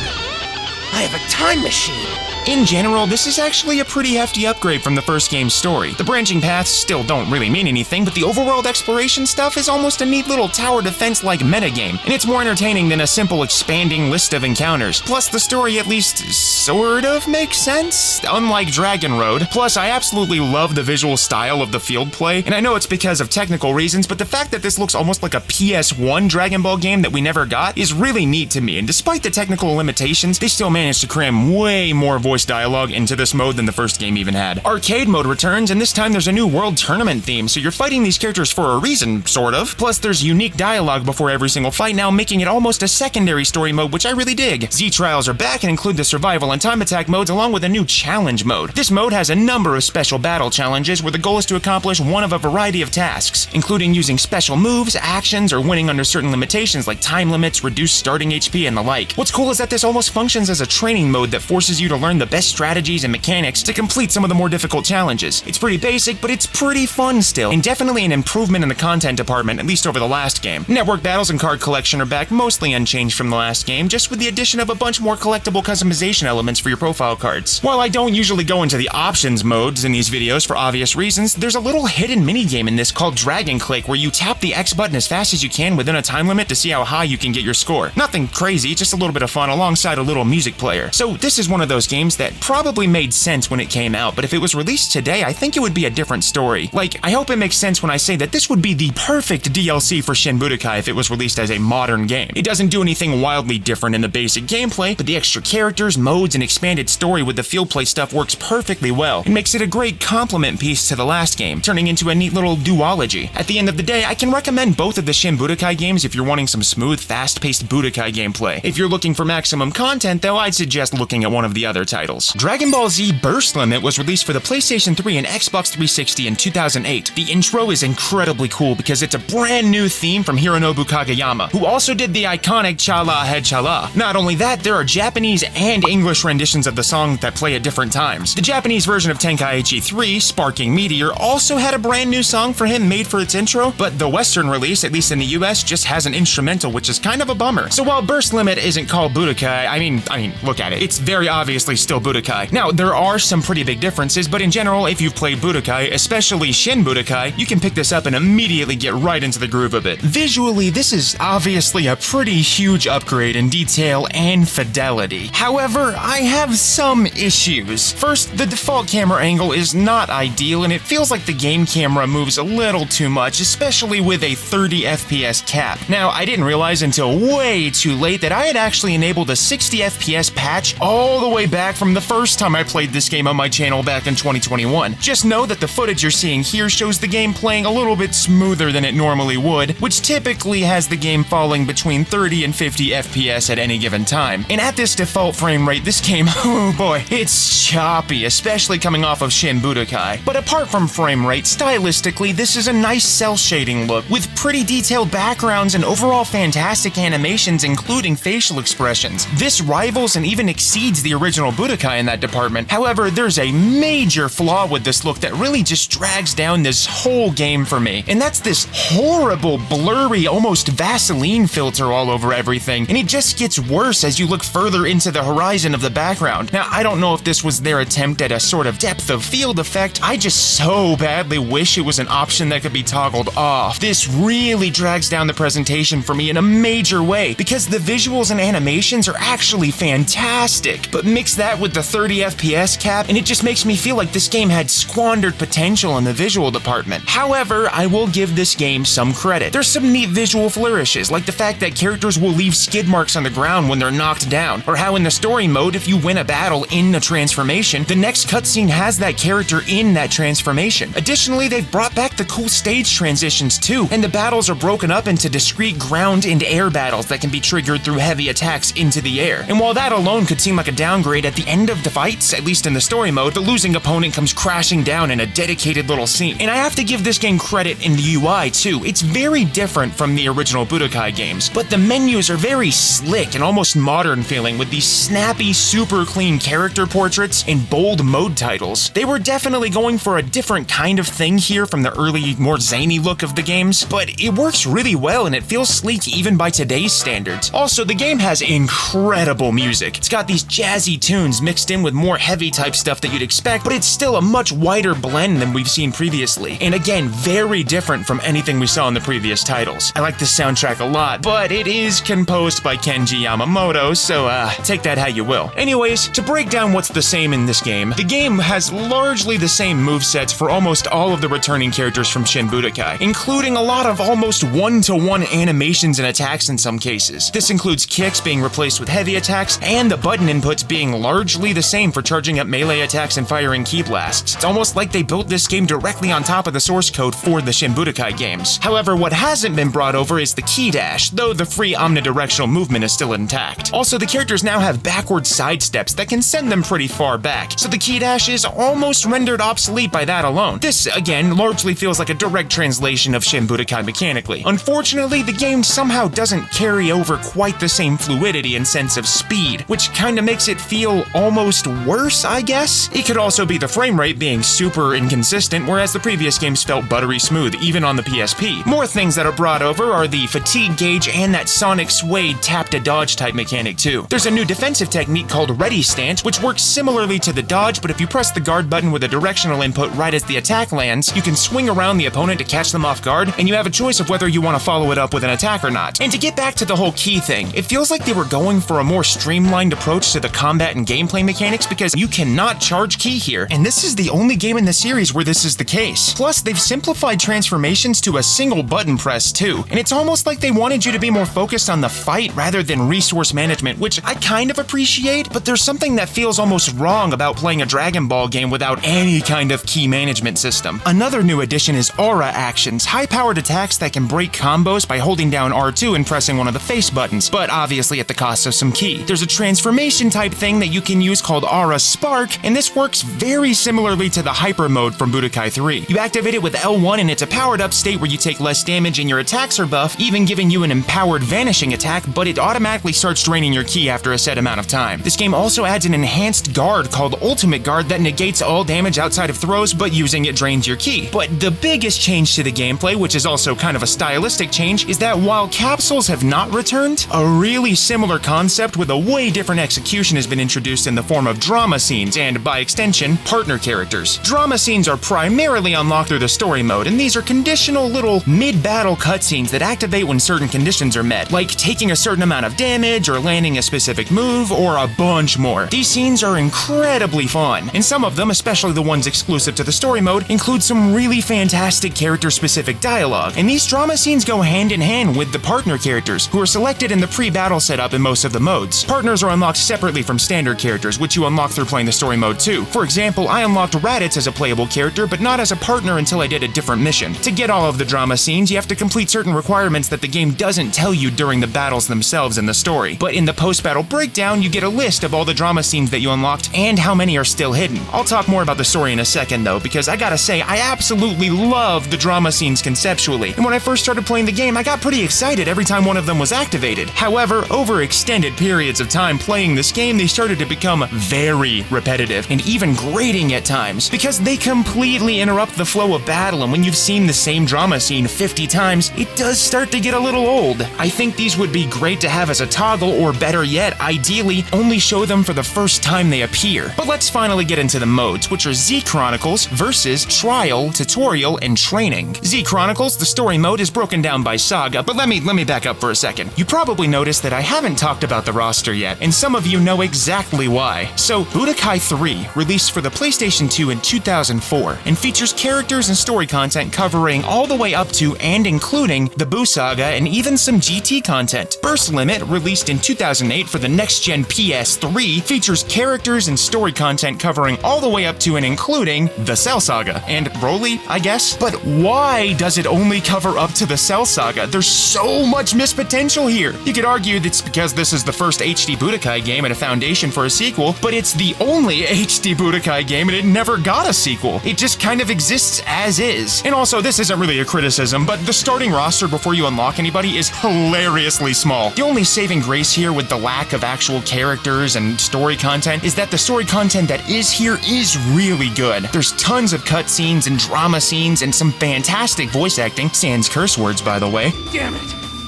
I have a time machine. In general, this is actually a pretty hefty upgrade from the first game's story. The branching paths still don't really mean anything, but the overworld exploration stuff is almost a neat little tower defense-like metagame, and it's more entertaining than a simple expanding list of encounters. Plus, the story at least sort of makes sense, unlike Dragon Road. Plus, I absolutely love the visual style of the field play, and I know it's because of technical reasons, but the fact that this looks almost like a PS1 Dragon Ball game that we never got is really neat to me, and despite the technical limitations, they still managed to cram way more voice voice dialogue into this mode than the first game even had. Arcade mode returns, and this time there's a new world tournament theme, so you're fighting these characters for a reason, sort of. Plus there's unique dialogue before every single fight now, making it almost a secondary story mode, which I really dig. Z-Trials are back and include the survival and time attack modes along with a new challenge mode. This mode has a number of special battle challenges where the goal is to accomplish one of a variety of tasks, including using special moves, actions, or winning under certain limitations like time limits, reduced starting HP, and the like. What's cool is that this almost functions as a training mode that forces you to learn the best strategies and mechanics to complete some of the more difficult challenges. It's pretty basic, but it's pretty fun still, and definitely an improvement in the content department, at least over the last game. Network battles and card collection are back mostly unchanged from the last game, just with the addition of a bunch more collectible customization elements for your profile cards. While I don't usually go into the options modes in these videos for obvious reasons, there's a little hidden minigame in this called Dragon Click where you tap the X button as fast as you can within a time limit to see how high you can get your score. Nothing crazy, just a little bit of fun alongside a little music player. So this is one of those games that probably made sense when it came out, but if it was released today, I think it would be a different story. Like, I hope it makes sense when I say that this would be the perfect DLC for Shin Budokai if it was released as a modern game. It doesn't do anything wildly different in the basic gameplay, but the extra characters, modes, and expanded story with the field play stuff works perfectly well and makes it a great complement piece to the last game, turning into a neat little duology. At the end of the day, I can recommend both of the Shin Budokai games if you're wanting some smooth, fast-paced Budokai gameplay. If you're looking for maximum content, though, I'd suggest looking at one of the other titles. Dragon Ball Z Burst Limit was released for the PlayStation 3 and Xbox 360 in 2008. The intro is incredibly cool because it's a brand new theme from Hironobu Kageyama, who also did the iconic Chala Head Chala. Not only that, there are Japanese and English renditions of the song that play at different times. The Japanese version of Tenkaichi 3, Sparking Meteor, also had a brand new song for him made for its intro, but the Western release, at least in the US, just has an instrumental, which is kind of a bummer. So while Burst Limit isn't called Budokai, I mean, look at it. It's very obviously still Budokai. Now, there are some pretty big differences, but in general, if you've played Budokai, especially Shin Budokai, you can pick this up and immediately get right into the groove of it. Visually, this is obviously a pretty huge upgrade in detail and fidelity. However, I have some issues. First, the default camera angle is not ideal, and it feels like the game camera moves a little too much, especially with a 30 FPS cap. Now, I didn't realize until way too late that I had actually enabled a 60 FPS patch all the way back from the first time I played this game on my channel back in 2021. Just know that the footage you're seeing here shows the game playing a little bit smoother than it normally would, which typically has the game falling between 30 and 50 FPS at any given time. And at this default frame rate, this game, oh boy, it's choppy, especially coming off of Shin Budokai. But apart from frame rate, stylistically, this is a nice cel shading look, with pretty detailed backgrounds and overall fantastic animations, including facial expressions. This rivals and even exceeds the original Budokai in that department. However, there's a major flaw with this look that really just drags down this whole game for me, and that's this horrible, blurry, almost Vaseline filter all over everything, and it just gets worse as you look further into the horizon of the background. Now, I don't know if this was their attempt at a sort of depth of field effect. I just so badly wish it was an option that could be toggled off. This really drags down the presentation for me in a major way, because the visuals and animations are actually fantastic, but mix that with the 30 FPS cap, and it just makes me feel like this game had squandered potential in the visual department. However, I will give this game some credit. There's some neat visual flourishes, like the fact that characters will leave skid marks on the ground when they're knocked down, or how in the story mode, if you win a battle in a transformation, the next cutscene has that character in that transformation. Additionally, they've brought back the cool stage transitions too, and the battles are broken up into discrete ground and air battles that can be triggered through heavy attacks into the air. And while that alone could seem like a downgrade, at the end of the fights, at least in the story mode, the losing opponent comes crashing down in a dedicated little scene. And I have to give this game credit in the UI too. It's very different from the original Budokai games, but the menus are very slick and almost modern feeling, with these snappy, super clean character portraits and bold mode titles. They were definitely going for a different kind of thing here from the early, more zany look of the games, but it works really well and it feels sleek even by today's standards. Also, the game has incredible music. It's got these jazzy tunes mixed in with more heavy type stuff that you'd expect, but it's still a much wider blend than we've seen previously. And again, very different from anything we saw in the previous titles. I like this soundtrack a lot, but it is composed by Kenji Yamamoto, so take that how you will. Anyways, to break down what's the same in this game, the game has largely the same movesets for almost all of the returning characters from Shin Budokai, including a lot of almost one-to-one animations and attacks in some cases. This includes kicks being replaced with heavy attacks, and the button inputs being largely largely the same for charging up melee attacks and firing ki blasts. It's almost like they built this game directly on top of the source code for the Shin Budokai games. However, what hasn't been brought over is the ki dash, though the free omnidirectional movement is still intact. Also, the characters now have backward side steps that can send them pretty far back, so the ki dash is almost rendered obsolete by that alone. This, again, largely feels like a direct translation of Shin Budokai mechanically. Unfortunately, the game somehow doesn't carry over quite the same fluidity and sense of speed, which kinda makes it feel almost worse, I guess? It could also be the frame rate being super inconsistent, whereas the previous games felt buttery smooth, even on the PSP. More things that are brought over are the fatigue gauge and that sonic suede tap-to-dodge type mechanic too. There's a new defensive technique called Ready Stance, which works similarly to the dodge, but if you press the guard button with a directional input right as the attack lands, you can swing around the opponent to catch them off guard, and you have a choice of whether you want to follow it up with an attack or not. And to get back to the whole ki thing, it feels like they were going for a more streamlined approach to the combat and gameplay mechanics because you cannot charge ki here, and this is the only game in the series where this is the case. Plus, they've simplified transformations to a single button press too, and it's almost like they wanted you to be more focused on the fight rather than resource management, which I kind of appreciate, but there's something that feels almost wrong about playing a Dragon Ball game without any kind of ki management system. Another new addition is aura actions, high-powered attacks that can break combos by holding down R2 and pressing one of the face buttons, but obviously at the cost of some ki. There's a transformation type thing that you can use called Aura Spark, and this works very similarly to the Hyper mode from Budokai 3. You activate it with L1 and it's a powered up state where you take less damage and your attacks are buff, even giving you an empowered vanishing attack, but it automatically starts draining your ki after a set amount of time. This game also adds an enhanced guard called Ultimate Guard that negates all damage outside of throws, but using it drains your ki. But the biggest change to the gameplay, which is also kind of a stylistic change, is that while capsules have not returned, a really similar concept with a way different execution has been introduced in the form of drama scenes and, by extension, partner characters. Drama scenes are primarily unlocked through the story mode, and these are conditional little mid-battle cutscenes that activate when certain conditions are met, like taking a certain amount of damage or landing a specific move, or a bunch more. These scenes are incredibly fun, and some of them, especially the ones exclusive to the story mode, include some really fantastic character-specific dialogue, and these drama scenes go hand in hand with the partner characters, who are selected in the pre-battle setup in most of the modes. Partners are unlocked separately from standard characters, which you unlock through playing the story mode too. For example, I unlocked Raditz as a playable character, but not as a partner until I did a different mission. To get all of the drama scenes, you have to complete certain requirements that the game doesn't tell you during the battles themselves in the story. But in the post-battle breakdown, you get a list of all the drama scenes that you unlocked and how many are still hidden. I'll talk more about the story in a second though, because I gotta say, I absolutely love the drama scenes conceptually, and when I first started playing the game, I got pretty excited every time one of them was activated. However, over extended periods of time playing this game, they started to become very repetitive and even grating at times, because they completely interrupt the flow of battle, and when you've seen the same drama scene 50 times, it does start to get a little old. I think these would be great to have as a toggle, or better yet, ideally, only show them for the first time they appear. But let's finally get into the modes, which are Z Chronicles versus Trial, Tutorial, and Training. Z Chronicles, the story mode, is broken down by saga, but let me back up for a second. You probably noticed that I haven't talked about the roster yet, and some of you know exactly why. So, Budokai 3 released for the PlayStation 2 in 2004, and features characters and story content covering all the way up to and including the Buu Saga and even some GT content. Burst Limit, released in 2008 for the next-gen PS3, features characters and story content covering all the way up to and including the Cell Saga, and Broly, I guess? But why does it only cover up to the Cell Saga? There's so much missed potential here. You could argue that's because this is the first HD Budokai game and a foundation for a sequel, but it's the only HD Budokai game and it never got a sequel. It just kind of exists as is. And also, this isn't really a criticism, but the starting roster before you unlock anybody is hilariously small. The only saving grace here with the lack of actual characters and story content is that the story content that is here is really good. There's tons of cutscenes and drama scenes and some fantastic voice acting, sans curse words by the way. Damn it!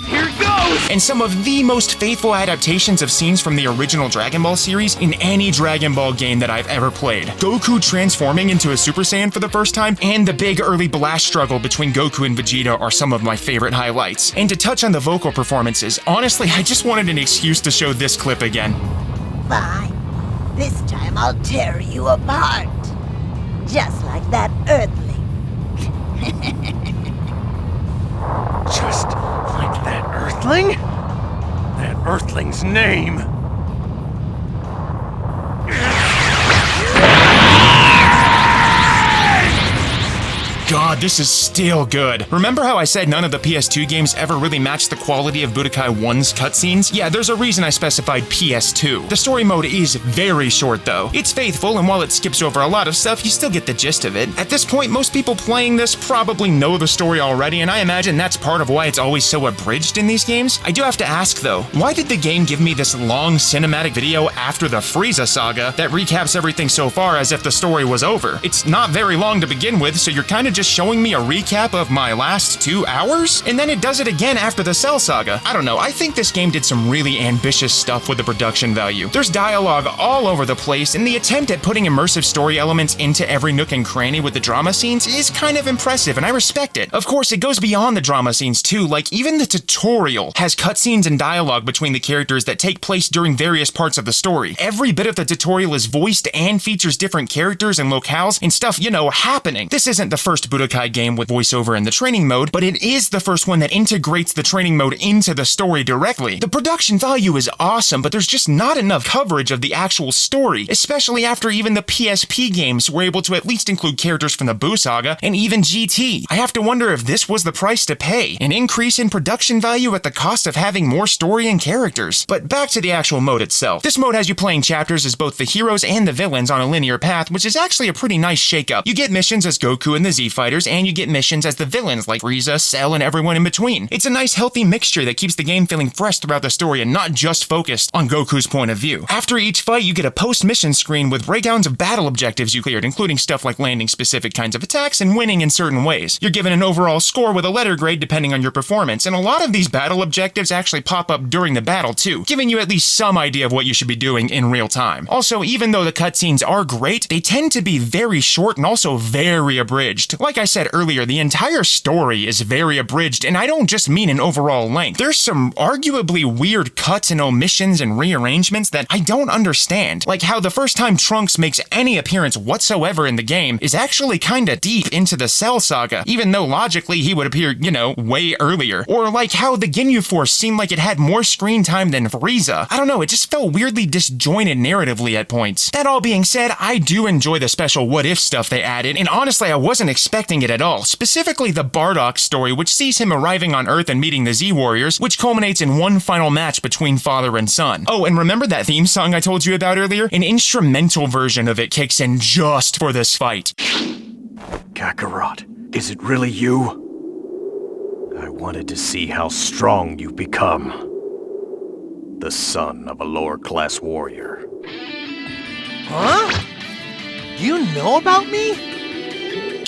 Here it goes! And some of the most faithful adaptations of scenes from the original Dragon Ball series in any Dragon Ball game that I've ever played. Goku transforming into a Super Saiyan for the first time, and the big early blast struggle between Goku and Vegeta are some of my favorite highlights. And to touch on the vocal performances, honestly, I just wanted an excuse to show this clip again. Fine. This time I'll tear you apart. Just like that Earthling. Just like that Earthling? That Earthling's name. god, this is still good. Remember how I said none of the PS2 games ever really matched the quality of Budokai 1's cutscenes? Yeah, there's a reason I specified PS2. The story mode is very short though. It's faithful, and while it skips over a lot of stuff, you still get the gist of it. At this point, most people playing this probably know the story already, and I imagine that's part of why it's always so abridged in these games. I do have to ask though, why did the game give me this long cinematic video after the Frieza saga that recaps everything so far as if the story was over? It's not very long to begin with, so you're kinda just showing me a recap of my last 2 hours? And then it does it again after the Cell saga. I don't know, I think this game did some really ambitious stuff with the production value. There's dialogue all over the place, and the attempt at putting immersive story elements into every nook and cranny with the drama scenes is kind of impressive, and I respect it. Of course, it goes beyond the drama scenes too, like even the tutorial has cutscenes and dialogue between the characters that take place during various parts of the story. Every bit of the tutorial is voiced and features different characters and locales and stuff, you know, happening. This isn't the first Budokai game with voiceover in the training mode, but it is the first one that integrates the training mode into the story directly. The production value is awesome, but there's just not enough coverage of the actual story, especially after even the PSP games were able to at least include characters from the Buu saga and even GT. I have to wonder if this was the price to pay, an increase in production value at the cost of having more story and characters. But back to the actual mode itself. This mode has you playing chapters as both the heroes and the villains on a linear path, which is actually a pretty nice shakeup. You get missions as Goku and the Z Fighters, and you get missions as the villains like Frieza, Cell, and everyone in between. It's a nice healthy mixture that keeps the game feeling fresh throughout the story and not just focused on Goku's point of view. After each fight, you get a post-mission screen with breakdowns of battle objectives you cleared, including stuff like landing specific kinds of attacks and winning in certain ways. You're given an overall score with a letter grade depending on your performance, and a lot of these battle objectives actually pop up during the battle too, giving you at least some idea of what you should be doing in real time. Also, even though the cutscenes are great, they tend to be very short and also very abridged. Like I said earlier, the entire story is very abridged, and I don't just mean in overall length. There's some arguably weird cuts and omissions and rearrangements that I don't understand. Like how the first time Trunks makes any appearance whatsoever in the game is actually kinda deep into the Cell saga, even though logically he would appear, you know, way earlier. Or like how the Ginyu Force seemed like it had more screen time than Frieza. I don't know, it just felt weirdly disjointed narratively at points. That all being said, I do enjoy the special what-if stuff they added, and honestly I wasn't expecting it at all. Specifically the Bardock story, which sees him arriving on Earth and meeting the Z-Warriors, which culminates in one final match between father and son. Oh, and remember that theme song I told you about earlier? An instrumental version of it kicks in just for this fight. Kakarot, is it really you? I wanted to see how strong you've become. The son of a lower-class warrior. Huh? Do you know about me?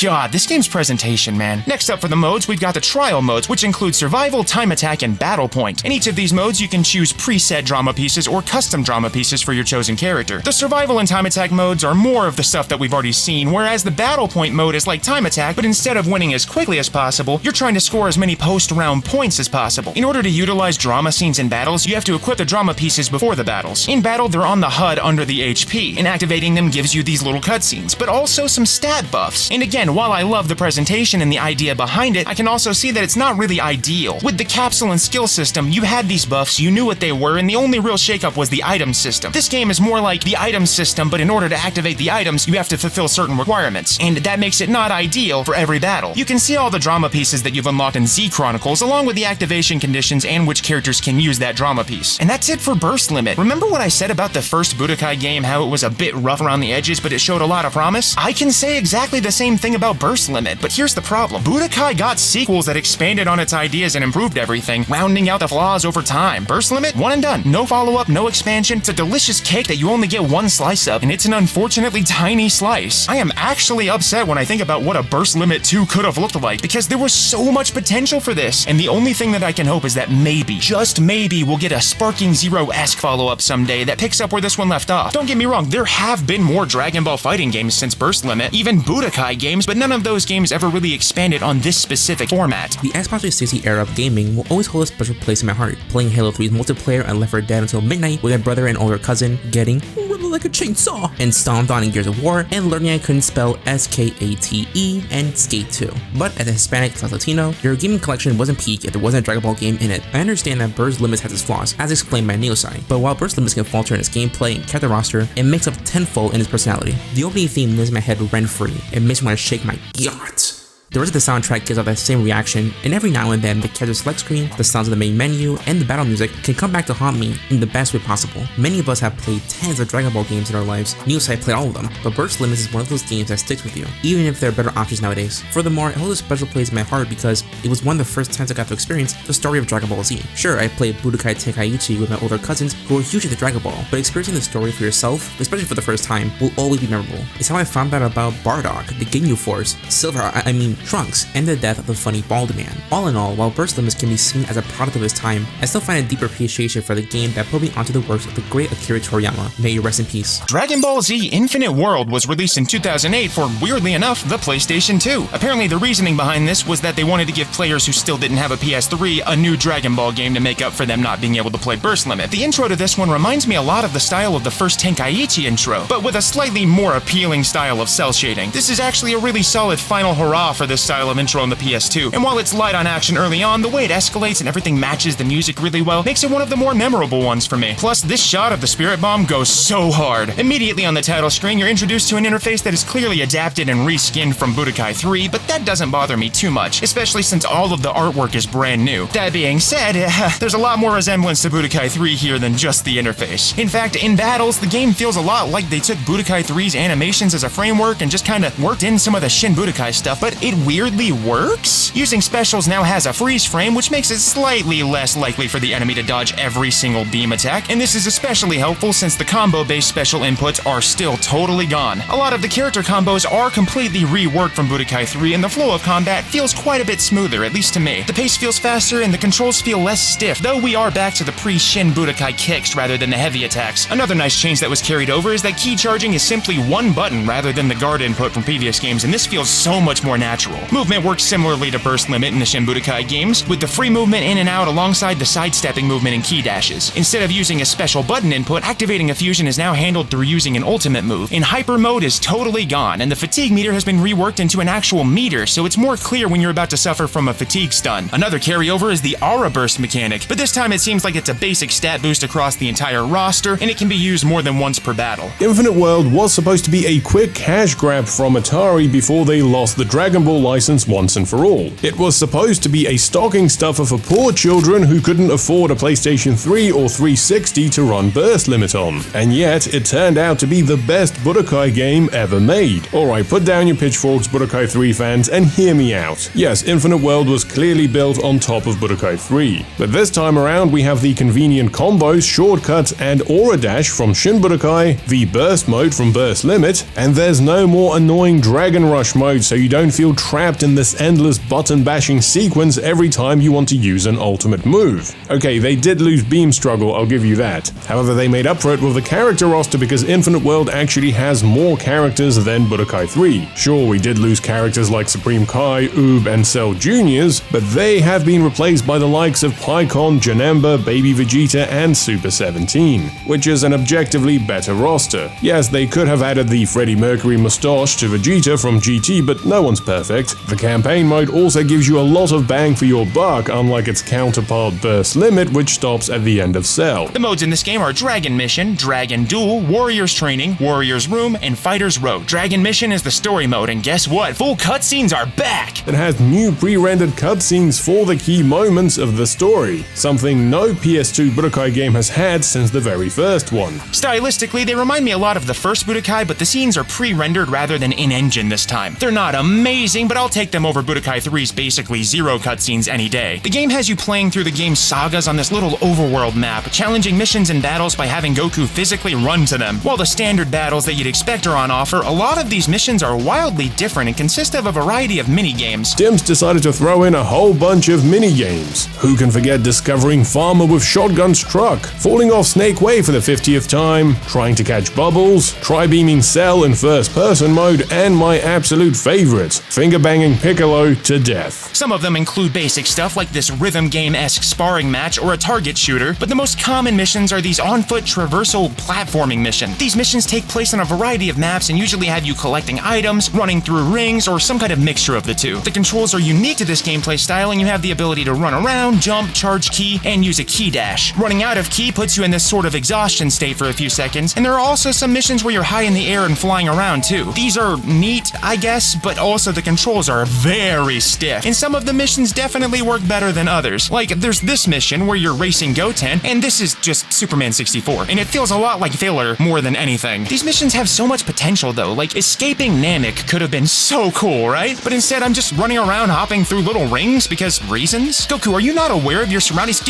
God, this game's presentation, man. Next up for the modes, we've got the trial modes, which include survival, time attack, and battle point. In each of these modes, you can choose preset drama pieces or custom drama pieces for your chosen character. The survival and time attack modes are more of the stuff that we've already seen, whereas the battle point mode is like time attack, but instead of winning as quickly as possible, you're trying to score as many post-round points as possible. In order to utilize drama scenes in battles, you have to equip the drama pieces before the battles. In battle, they're on the HUD under the HP, and activating them gives you these little cutscenes, but also some stat buffs. And again, while I love the presentation and the idea behind it, I can also see that it's not really ideal. With the capsule and skill system, you had these buffs, you knew what they were, and the only real shakeup was the item system. This game is more like the item system, but in order to activate the items, you have to fulfill certain requirements, and that makes it not ideal for every battle. You can see all the drama pieces that you've unlocked in Z Chronicles, along with the activation conditions and which characters can use that drama piece. And that's it for burst limit. Remember what I said about the first Budokai game, how it was a bit rough around the edges, but it showed a lot of promise? I can say exactly the same thing about burst limit, but here's the problem. Budokai got sequels that expanded on its ideas and improved everything, rounding out the flaws over time. Burst limit, one and done. No follow-up, no expansion. It's a delicious cake that you only get one slice of, and it's an unfortunately tiny slice. I am actually upset when I think about what a burst limit 2 could have looked like, because there was so much potential for this, and the only thing that I can hope is that maybe, just maybe, we'll get a Sparking Zero-esque follow-up someday that picks up where this one left off. Don't get me wrong, there have been more Dragon Ball fighting games since burst limit, even Budokai games, but none of those games ever really expanded on this specific format. The Xbox 360 era of gaming will always hold a special place in my heart. Playing Halo 3's multiplayer and Left 4 Dead until midnight with my brother and older cousin, getting like a chainsaw and stomped on in Gears of War, and learning I couldn't spell S-K-A-T-E and Skate 2. But as a Hispanic / Latino, your gaming collection wasn't peak if there wasn't a Dragon Ball game in it. I understand that Burst Limits has its flaws, as explained by Neosai, but while Burst Limits can falter in its gameplay and character roster, it makes up tenfold in its personality. The opening theme lives in my head rent-free. It makes me want to shake my yacht. The rest of the soundtrack gives off that same reaction, and every now and then the character select screen, the sounds of the main menu, and the battle music can come back to haunt me in the best way possible. Many of us have played tens of Dragon Ball games in our lives. Neosai played all of them, but Burst Limits is one of those games that sticks with you, even if there are better options nowadays. Furthermore, it holds a special place in my heart because it was one of the first times I got to experience the story of Dragon Ball Z. Sure, I played Budokai Tenkaichi with my older cousins who were huge into Dragon Ball, but experiencing the story for yourself, especially for the first time, will always be memorable. It's how I found out about Bardock, the Ginyu Force, Silver, Trunks, and the death of the funny bald man. All in all, while Burst Limits can be seen as a product of its time, I still find a deeper appreciation for the game that put me onto the works of the great Akira Toriyama. May you rest in peace. Dragon Ball Z Infinite World was released in 2008 for, weirdly enough, the PlayStation 2. Apparently the reasoning behind this was that they wanted to give players who still didn't have a PS3 a new Dragon Ball game to make up for them not being able to play Burst Limit. The intro to this one reminds me a lot of the style of the first Tenkaichi intro, but with a slightly more appealing style of cell shading. This is actually a really solid final hurrah for this style of intro on the PS2, and while it's light on action early on, the way it escalates and everything matches the music really well makes it one of the more memorable ones for me. Plus, this shot of the Spirit Bomb goes so hard. Immediately on the title screen, you're introduced to an interface that is clearly adapted and reskinned from Budokai 3, but that doesn't bother me too much, especially since all of the artwork is brand new. That being said, there's a lot more resemblance to Budokai 3 here than just the interface. In fact, in battles, the game feels a lot like they took Budokai 3's animations as a framework and just kinda worked in some of the Shin Budokai stuff, but it weirdly works. Using specials now has a freeze frame, which makes it slightly less likely for the enemy to dodge every single beam attack, and this is especially helpful since the combo-based special inputs are still totally gone. A lot of the character combos are completely reworked from Budokai 3, and the flow of combat feels quite a bit smoother, at least to me. The pace feels faster, and the controls feel less stiff, though we are back to the pre-Shin Budokai kicks rather than the heavy attacks. Another nice change that was carried over is that key charging is simply one button rather than the guard input from previous games, and this feels so much more natural. Movement works similarly to Burst Limit in the Shin Budokai games, with the free movement in and out alongside the sidestepping movement and key dashes. Instead of using a special button input, activating a fusion is now handled through using an ultimate move. In Hyper Mode is totally gone, and the fatigue meter has been reworked into an actual meter, so it's more clear when you're about to suffer from a fatigue stun. Another carryover is the Aura Burst mechanic, but this time it seems like it's a basic stat boost across the entire roster, and it can be used more than once per battle. Infinite World was supposed to be a quick cash grab from Atari before they lost the Dragon Ball license once and for all. It was supposed to be a stocking stuffer for poor children who couldn't afford a PlayStation 3 or 360 to run Burst Limit on, and yet it turned out to be the best Budokai game ever made. Alright, put down your pitchforks, Budokai 3 fans, and hear me out. Yes, Infinite World was clearly built on top of Budokai 3, but this time around we have the convenient combos, shortcuts, and aura dash from Shin Budokai, the burst mode from Burst Limit, and there's no more annoying Dragon Rush mode so you don't feel trapped in this endless button bashing sequence every time you want to use an ultimate move. Okay, they did lose Beam Struggle, I'll give you that. However, they made up for it with the character roster because Infinite World actually has more characters than Budokai 3. Sure, we did lose characters like Supreme Kai, Oob, and Cell Juniors, but they have been replaced by the likes of Pikkon, Janemba, Baby Vegeta, and Super 17, which is an objectively better roster. Yes, they could have added the Freddie Mercury mustache to Vegeta from GT, but no one's perfect. The campaign mode also gives you a lot of bang for your buck, unlike its counterpart Burst Limit, which stops at the end of Cell. The modes in this game are Dragon Mission, Dragon Duel, Warriors Training, Warriors Room, and Fighter's Road. Dragon Mission is the story mode, and guess what? Full cutscenes are back! It has new pre-rendered cutscenes for the key moments of the story, something no PS2 Budokai game has had since the very first one. Stylistically, they remind me a lot of the first Budokai, but the scenes are pre-rendered rather than in-engine this time. They're not amazing, but I'll take them over Budokai 3's basically zero cutscenes any day. The game has you playing through the game's sagas on this little overworld map, challenging missions and battles by having Goku physically run to them. While the standard battles that you'd expect are on offer, a lot of these missions are wildly different and consist of a variety of mini-games. Dimps decided to throw in a whole bunch of mini-games. Who can forget discovering Farmer with Shotgun's truck, falling off Snake Way for the 50th time, trying to catch bubbles, tri-beaming Cell in first-person mode, and my absolute favorite, finger-banging Piccolo to death. Some of them include basic stuff like this rhythm game-esque sparring match or a target shooter, but the most common missions are these on-foot traversal platforming missions. These missions take place on a variety of maps and usually have you collecting items, running through rings, or some kind of mixture of the two. The controls are unique to this gameplay style, and you have the ability to run around, jump, charge key, and use a key dash. Running out of key puts you in this sort of exhaustion state for a few seconds, and there are also some missions where you're high in the air and flying around too. These are neat, I guess, but also the controls controls are very stiff, and some of the missions definitely work better than others. Like, there's this mission where you're racing Goten, and this is just Superman 64, and it feels a lot like filler more than anything. These missions have so much potential though, like escaping Namek could have been so cool, right? But instead I'm just running around hopping through little rings because reasons? Goku, are you not aware of your surroundings?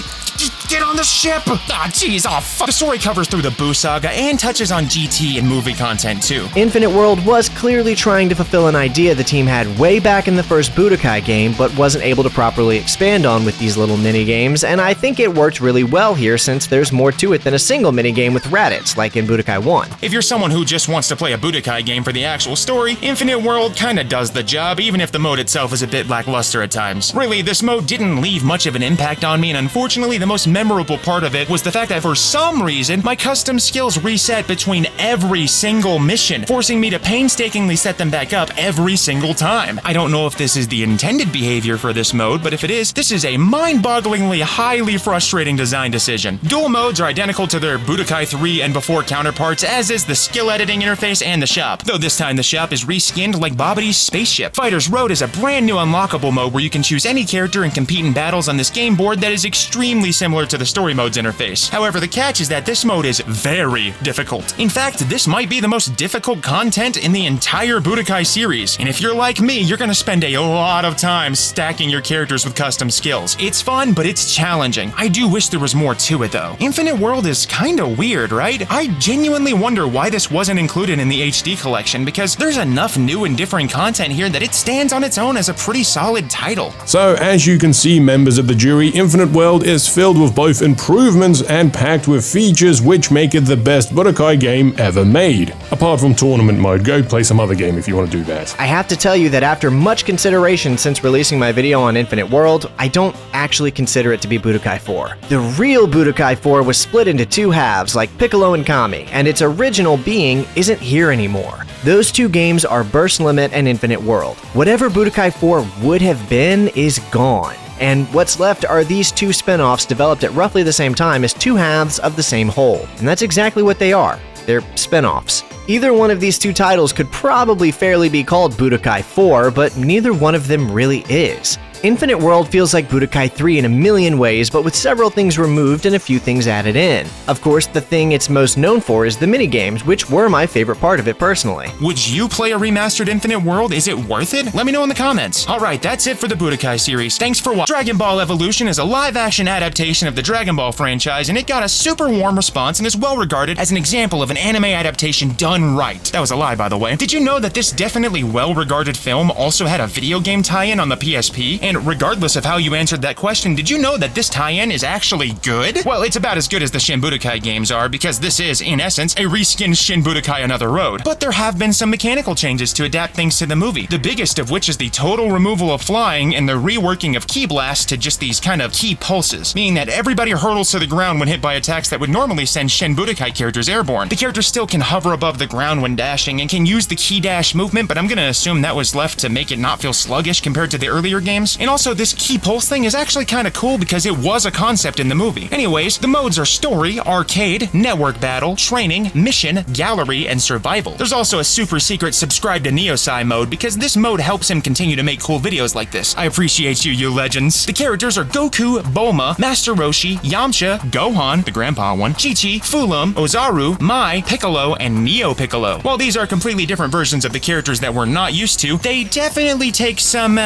Get on the ship! Ah, jeez, oh fuck. The story covers through the Buu saga and touches on GT and movie content too. Infinite World was clearly trying to fulfill an idea the team had way back in the first Budokai game, but wasn't able to properly expand on with these little mini-games, and I think it worked really well here since there's more to it than a single mini-game with Raditz, like in Budokai 1. If you're someone who just wants to play a Budokai game for the actual story, Infinite World kinda does the job, even if the mode itself is a bit lackluster at times. Really, this mode didn't leave much of an impact on me, and unfortunately the most memorable part of it was the fact that for some reason, my custom skills reset between every single mission, forcing me to painstakingly set them back up every single time. I don't know if this is the intended behavior for this mode, but if it is, this is a mind-bogglingly highly frustrating design decision. Dual modes are identical to their Budokai 3 and before counterparts, as is the skill editing interface and the shop, though this time the shop is reskinned like Babbidy's spaceship. Fighter's Road is a brand new unlockable mode where you can choose any character and compete in battles on this game board that is extremely similar to the story mode's interface. However, the catch is that this mode is very difficult. In fact, this might be the most difficult content in the entire Budokai series, and if you're like me, you're gonna spend a lot of time stacking your characters with custom skills. It's fun, but it's challenging. I do wish there was more to it though. Infinite World is kinda weird, right? I genuinely wonder why this wasn't included in the HD collection, because there's enough new and different content here that it stands on its own as a pretty solid title. So, as you can see, members of the jury, Infinite World is filled with both improvements and packed with features which make it the best Budokai game ever made. Apart from tournament mode, go play some other game if you want to do that. I have to tell you that after much consideration since releasing my video on Infinite World, I don't actually consider it to be Budokai 4. The real Budokai 4 was split into two halves like Piccolo and Kami, and its original being isn't here anymore. Those two games are Burst Limit and Infinite World. Whatever Budokai 4 would have been is gone. And what's left are these two spin-offs developed at roughly the same time as two halves of the same whole. And that's exactly what they are. They're spin-offs. Either one of these two titles could probably fairly be called Budokai 4, but neither one of them really is. Infinite World feels like Budokai 3 in a million ways, but with several things removed and a few things added in. Of course, the thing it's most known for is the minigames, which were my favorite part of it personally. Would you play a remastered Infinite World? Is it worth it? Let me know in the comments. Alright, that's it for the Budokai series. Thanks for watching. Dragon Ball Evolution is a live-action adaptation of the Dragon Ball franchise, and it got a super warm response and is well regarded as an example of an anime adaptation done right. That was a lie, by the way. Did you know that this definitely well-regarded film also had a video game tie-in on the PSP? And regardless of how you answered that question, did you know that this tie-in is actually good? Well, it's about as good as the Shin Budokai games are, because this is, in essence, a reskinned Shin Budokai Another Road. But there have been some mechanical changes to adapt things to the movie, the biggest of which is the total removal of flying and the reworking of ki blasts to just these kind of ki pulses, meaning that everybody hurtles to the ground when hit by attacks that would normally send Shin Budokai characters airborne. The character still can hover above the ground when dashing and can use the ki dash movement, but I'm gonna assume that was left to make it not feel sluggish compared to the earlier games. And also, this ki pulse thing is actually kinda cool because it was a concept in the movie. Anyways, the modes are story, arcade, network battle, training, mission, gallery, and survival. There's also a super secret subscribe to Neosai mode because this mode helps him continue to make cool videos like this. I appreciate you, you legends. The characters are Goku, Bulma, Master Roshi, Yamcha, Gohan, the grandpa one, Chi-Chi, Fulum, Ozaru, Mai, Piccolo, and Neo Piccolo. While these are completely different versions of the characters that we're not used to, they definitely take some,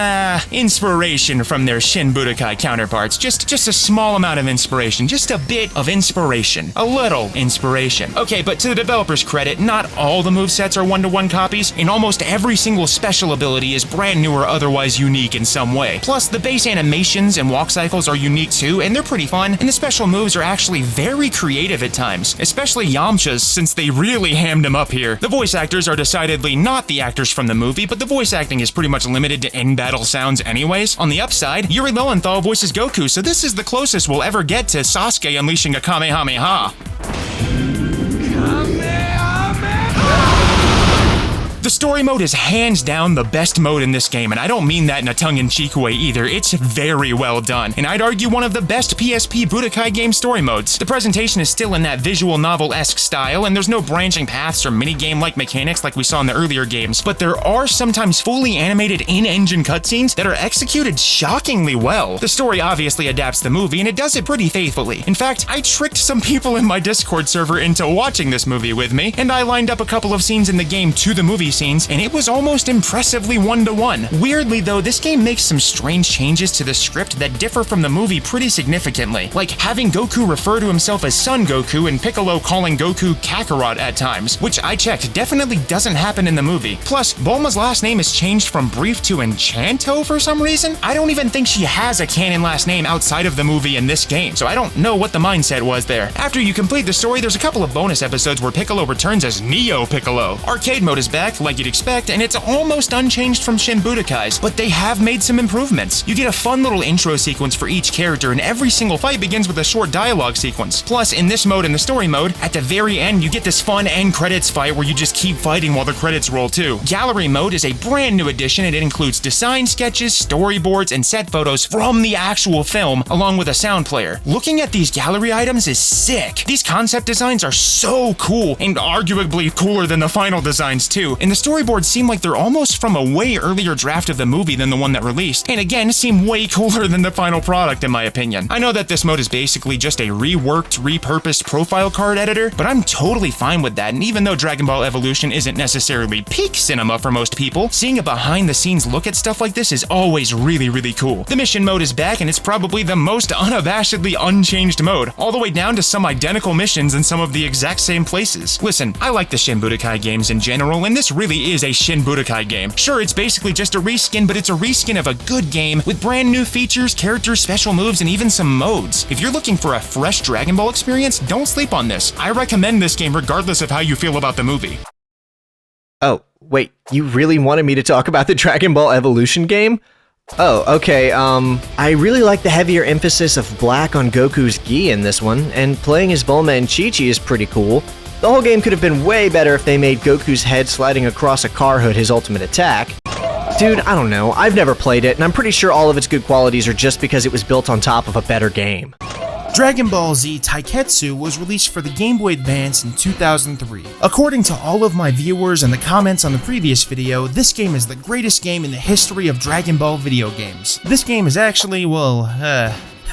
inspiration from their Shin Budokai counterparts. Just a small amount of inspiration. Just a bit of inspiration. A little inspiration. Okay, but to the developer's credit, not all the movesets are one-to-one copies, and almost every single special ability is brand new or otherwise unique in some way. Plus, the base animations and walk cycles are unique too, and they're pretty fun, and the special moves are actually very creative at times, especially Yamcha's, since they really hammed him up here. The voice actors are decidedly not the actors from the movie, but the voice acting is pretty much limited to in-battle sounds anyways. On the upside, Yuri Lowenthal voices Goku, so this is the closest we'll ever get to Sasuke unleashing a Kamehameha. The story mode is hands down the best mode in this game, and I don't mean that in a tongue-in-cheek way either. It's very well done, and I'd argue one of the best PSP Budokai game story modes. The presentation is still in that visual novel-esque style, and there's no branching paths or minigame-like mechanics like we saw in the earlier games, but there are sometimes fully animated in-engine cutscenes that are executed shockingly well. The story obviously adapts the movie, and it does it pretty faithfully. In fact, I tricked some people in my Discord server into watching this movie with me, and I lined up a couple of scenes in the game to the movie scenes, and it was almost impressively one-to-one. Weirdly though, this game makes some strange changes to the script that differ from the movie pretty significantly, like having Goku refer to himself as Son Goku and Piccolo calling Goku Kakarot at times, which I checked definitely doesn't happen in the movie. Plus, Bulma's last name is changed from Brief to Enchanto for some reason. I don't even think she has a canon last name outside of the movie in this game, so I don't know what the mindset was there. After you complete the story, there's a couple of bonus episodes where Piccolo returns as Neo Piccolo. Arcade mode is back, like you'd expect, and it's almost unchanged from Shin Budokai's, but they have made some improvements. You get a fun little intro sequence for each character, and every single fight begins with a short dialogue sequence. Plus, in this mode and the story mode, at the very end, you get this fun end credits fight where you just keep fighting while the credits roll too. Gallery mode is a brand new addition, and it includes design sketches, storyboards, and set photos from the actual film, along with a sound player. Looking at these gallery items is sick. These concept designs are so cool, and arguably cooler than the final designs too, and the storyboards seem like they're almost from a way earlier draft of the movie than the one that released, and again, seem way cooler than the final product in my opinion. I know that this mode is basically just a reworked, repurposed profile card editor, but I'm totally fine with that, and even though Dragon Ball Evolution isn't necessarily peak cinema for most people, seeing a behind-the-scenes look at stuff like this is always really cool. The mission mode is back, and it's probably the most unabashedly unchanged mode, all the way down to some identical missions in some of the exact same places. Listen, I like the Shin Budokai games in general, and this really is a Shin Budokai game. Sure, it's basically just a reskin, but it's a reskin of a good game with brand new features, characters, special moves, and even some modes. If you're looking for a fresh Dragon Ball experience, don't sleep on this. I recommend this game regardless of how you feel about the movie. Oh, wait, you really wanted me to talk about the Dragon Ball Evolution game? Oh, okay, I really like the heavier emphasis of black on Goku's gi in this one, and playing as Bulma and Chi-Chi is pretty cool. The whole game could have been way better if they made Goku's head sliding across a car hood his ultimate attack. Dude, I don't know, I've never played it, and I'm pretty sure all of its good qualities are just because it was built on top of a better game. Dragon Ball Z Taiketsu was released for the Game Boy Advance in 2003. According to all of my viewers and the comments on the previous video, this game is the greatest game in the history of Dragon Ball video games. This game is actually, well,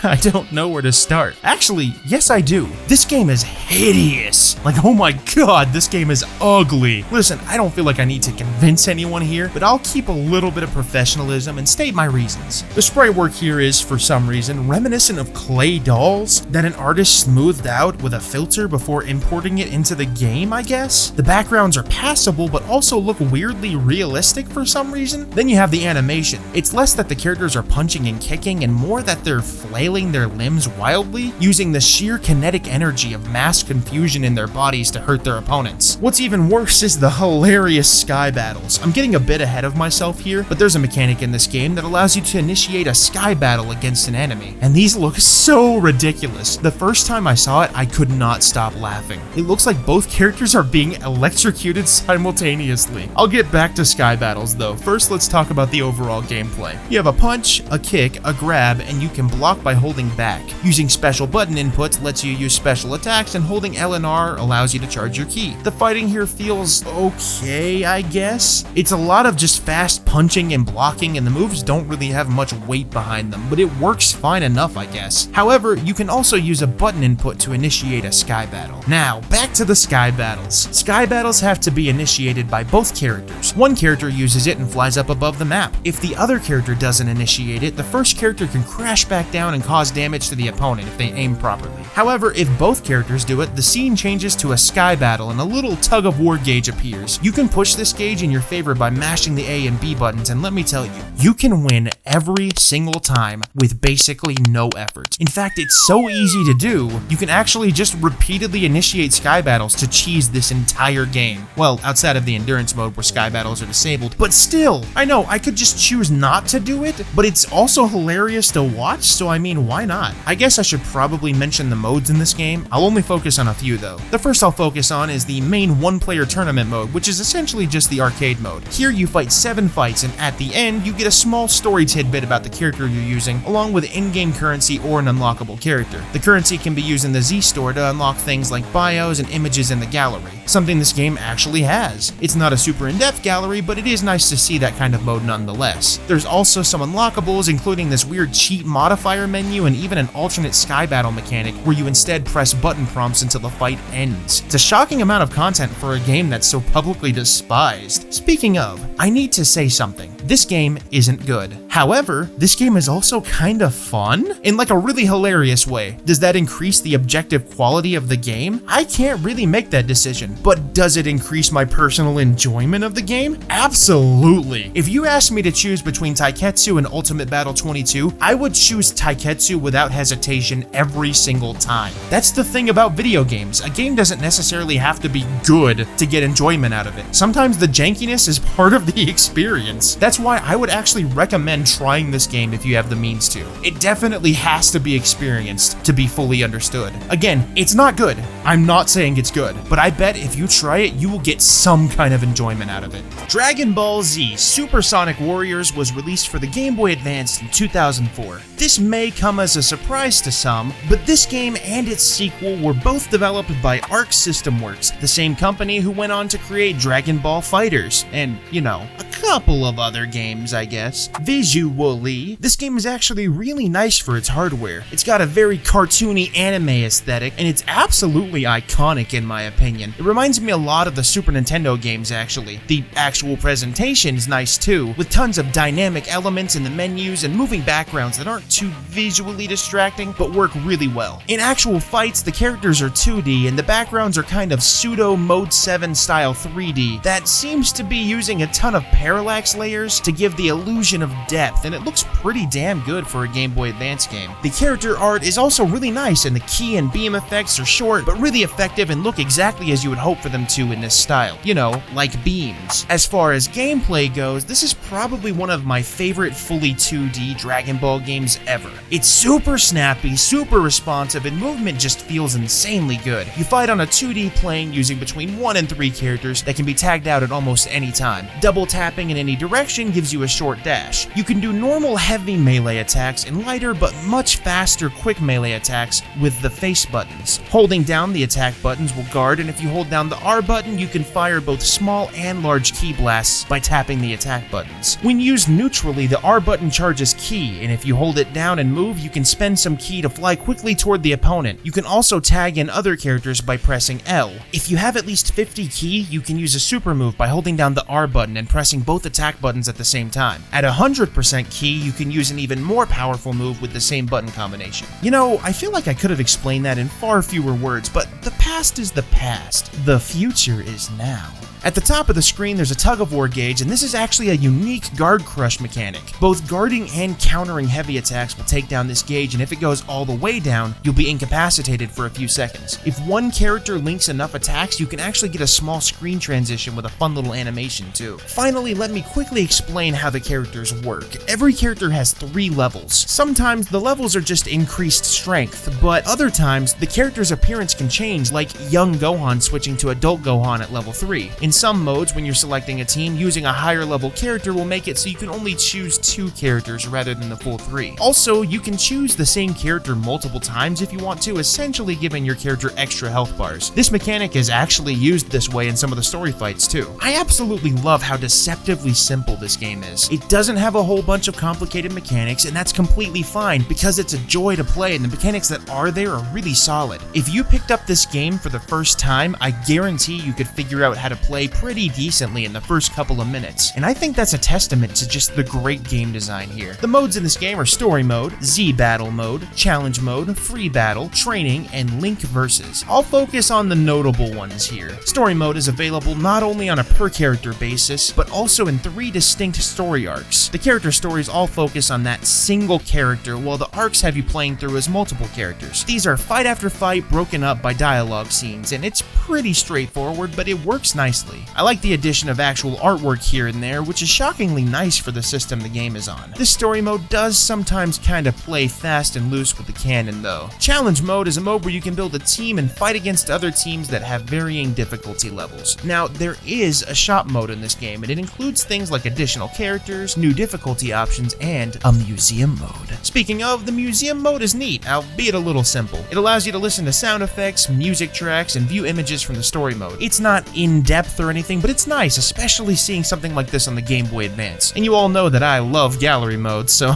I don't know where to start. Actually, yes I do. This game is hideous. Like, oh my god, this game is ugly. Listen, I don't feel like I need to convince anyone here, but I'll keep a little bit of professionalism and state my reasons. The sprite work here is, for some reason, reminiscent of clay dolls that an artist smoothed out with a filter before importing it into the game, I guess? The backgrounds are passable, but also look weirdly realistic for some reason. Then you have the animation. It's less that the characters are punching and kicking, and more that they're flailing their limbs wildly, using the sheer kinetic energy of mass confusion in their bodies to hurt their opponents. What's even worse is the hilarious sky battles. I'm getting a bit ahead of myself here, but there's a mechanic in this game that allows you to initiate a sky battle against an enemy, and these look so ridiculous. The first time I saw it, I could not stop laughing. It looks like both characters are being electrocuted simultaneously. I'll get back to sky battles though. First, let's talk about the overall gameplay. You have a punch, a kick, a grab, and you can block by holding back. Using special button inputs lets you use special attacks, and holding L and R allows you to charge your ki. The fighting here feels okay, I guess. It's a lot of just fast punching and blocking, and the moves don't really have much weight behind them, but it works fine enough, I guess. However, you can also use a button input to initiate a sky battle. Now, back to the sky battles. Sky battles have to be initiated by both characters. One character uses it and flies up above the map. If the other character doesn't initiate it, the first character can crash back down and cause damage to the opponent if they aim properly. However, if both characters do it, the scene changes to a sky battle and a little tug-of-war gauge appears. You can push this gauge in your favor by mashing the A and B buttons, and let me tell you, you can win every single time with basically no effort. In fact, it's so easy to do, you can actually just repeatedly initiate sky battles to cheese this entire game. Well, outside of the endurance mode where sky battles are disabled, but still, I know, I could just choose not to do it, but it's also hilarious to watch, so I mean, mean, why not? I guess I should probably mention the modes in this game. I'll only focus on a few though. The first I'll focus on is the main one-player tournament mode, which is essentially just the arcade mode. Here you fight 7 fights, and at the end you get a small story tidbit about the character you're using, along with in-game currency or an unlockable character. The currency can be used in the Z store to unlock things like bios and images in the gallery, something this game actually has. It's not a super in-depth gallery, but it is nice to see that kind of mode nonetheless. There's also some unlockables, including this weird cheat modifier menu and even an alternate sky battle mechanic where you instead press button prompts until the fight ends. It's a shocking amount of content for a game that's so publicly despised. Speaking of, I need to say something. This game isn't good. However, this game is also kind of fun in like a really hilarious way. Does that increase the objective quality of the game? I can't really make that decision, but does it increase my personal enjoyment of the game? Absolutely. If you asked me to choose between Taiketsu and Ultimate Battle 22, I would choose Taiketsu without hesitation every single time. That's the thing about video games. A game doesn't necessarily have to be good to get enjoyment out of it. Sometimes the jankiness is part of the experience. That's why I would actually recommend trying this game if you have the means to. It definitely has to be experienced to be fully understood. Again, it's not good. I'm not saying it's good, but I bet if you try it, you will get some kind of enjoyment out of it. Dragon Ball Z Supersonic Warriors was released for the Game Boy Advance in 2004. This may come as a surprise to some, but this game and its sequel were both developed by Arc System Works, the same company who went on to create Dragon Ball FighterZ, and, you know, a couple of other games, I guess. Visually, this game is actually really nice for its hardware. It's got a very cartoony anime aesthetic, and it's absolutely iconic in my opinion. It reminds me a lot of the Super Nintendo games actually. The actual presentation is nice too, with tons of dynamic elements in the menus and moving backgrounds that aren't too visually distracting, but work really well. In actual fights, the characters are 2D, and the backgrounds are kind of pseudo Mode 7 style 3D that seems to be using a ton of parallax layers to give the illusion of depth, and it looks pretty damn good for a Game Boy Advance game. The character art is also really nice, and the key and beam effects are short, but really effective and look exactly as you would hope for them to in this style. You know, like beams. As far as gameplay goes, this is probably one of my favorite fully 2D Dragon Ball games ever. It's super snappy, super responsive, and movement just feels insanely good. You fight on a 2D plane using between 1 and 3 characters that can be tagged out at almost any time. Double tapping in any direction gives you a short dash. You can do normal heavy melee attacks and lighter but much faster quick melee attacks with the face buttons. Holding down the attack buttons will guard, and if you hold down the R button, you can fire both small and large ki blasts by tapping the attack buttons. When used neutrally, the R button charges ki, and if you hold it down and move, you can spend some ki to fly quickly toward the opponent. You can also tag in other characters by pressing L. If you have at least 50 ki, you can use a super move by holding down the R button and pressing both attack buttons at the same time. At 100% ki, you can use an even more powerful move with the same button combination. You know, I feel like I could have explained that in far fewer words, but the past is the past. The future is now. At the top of the screen, there's a tug-of-war gauge, and this is actually a unique guard crush mechanic. Both guarding and countering heavy attacks will take down this gauge, and if it goes all the way down, you'll be incapacitated for a few seconds. If one character links enough attacks, you can actually get a small screen transition with a fun little animation too. Finally, let me quickly explain how the characters work. Every character has 3 levels. Sometimes the levels are just increased strength, but other times the character's appearance can change, like young Gohan switching to adult Gohan at level 3. In some modes, when you're selecting a team, using a higher level character will make it so you can only choose 2 characters rather than the full 3. Also, you can choose the same character multiple times if you want to, essentially giving your character extra health bars. This mechanic is actually used this way in some of the story fights too. I absolutely love how deceptively simple this game is. It doesn't have a whole bunch of complicated mechanics, and that's completely fine because it's a joy to play and the mechanics that are there are really solid. If you picked up this game for the first time, I guarantee you could figure out how to play pretty decently in the first couple of minutes, and I think that's a testament to just the great game design here. The modes in this game are Story Mode, Z Battle Mode, Challenge Mode, Free Battle, Training, and Link Versus. I'll focus on the notable ones here. Story Mode is available not only on a per character basis, but also in 3 distinct distinct story arcs. The character stories all focus on that single character, while the arcs have you playing through as multiple characters. These are fight after fight broken up by dialogue scenes, and it's pretty straightforward, but it works nicely. I like the addition of actual artwork here and there, which is shockingly nice for the system the game is on. This story mode does sometimes kinda play fast and loose with the canon though. Challenge mode is a mode where you can build a team and fight against other teams that have varying difficulty levels. Now, there is a shop mode in this game, and it includes things like additional characters, new difficulty options, and a museum mode. Speaking of, the museum mode is neat, albeit a little simple. It allows you to listen to sound effects, music tracks, and view images from the story mode. It's not in-depth or anything, but it's nice, especially seeing something like this on the Game Boy Advance. And you all know that I love gallery mode, so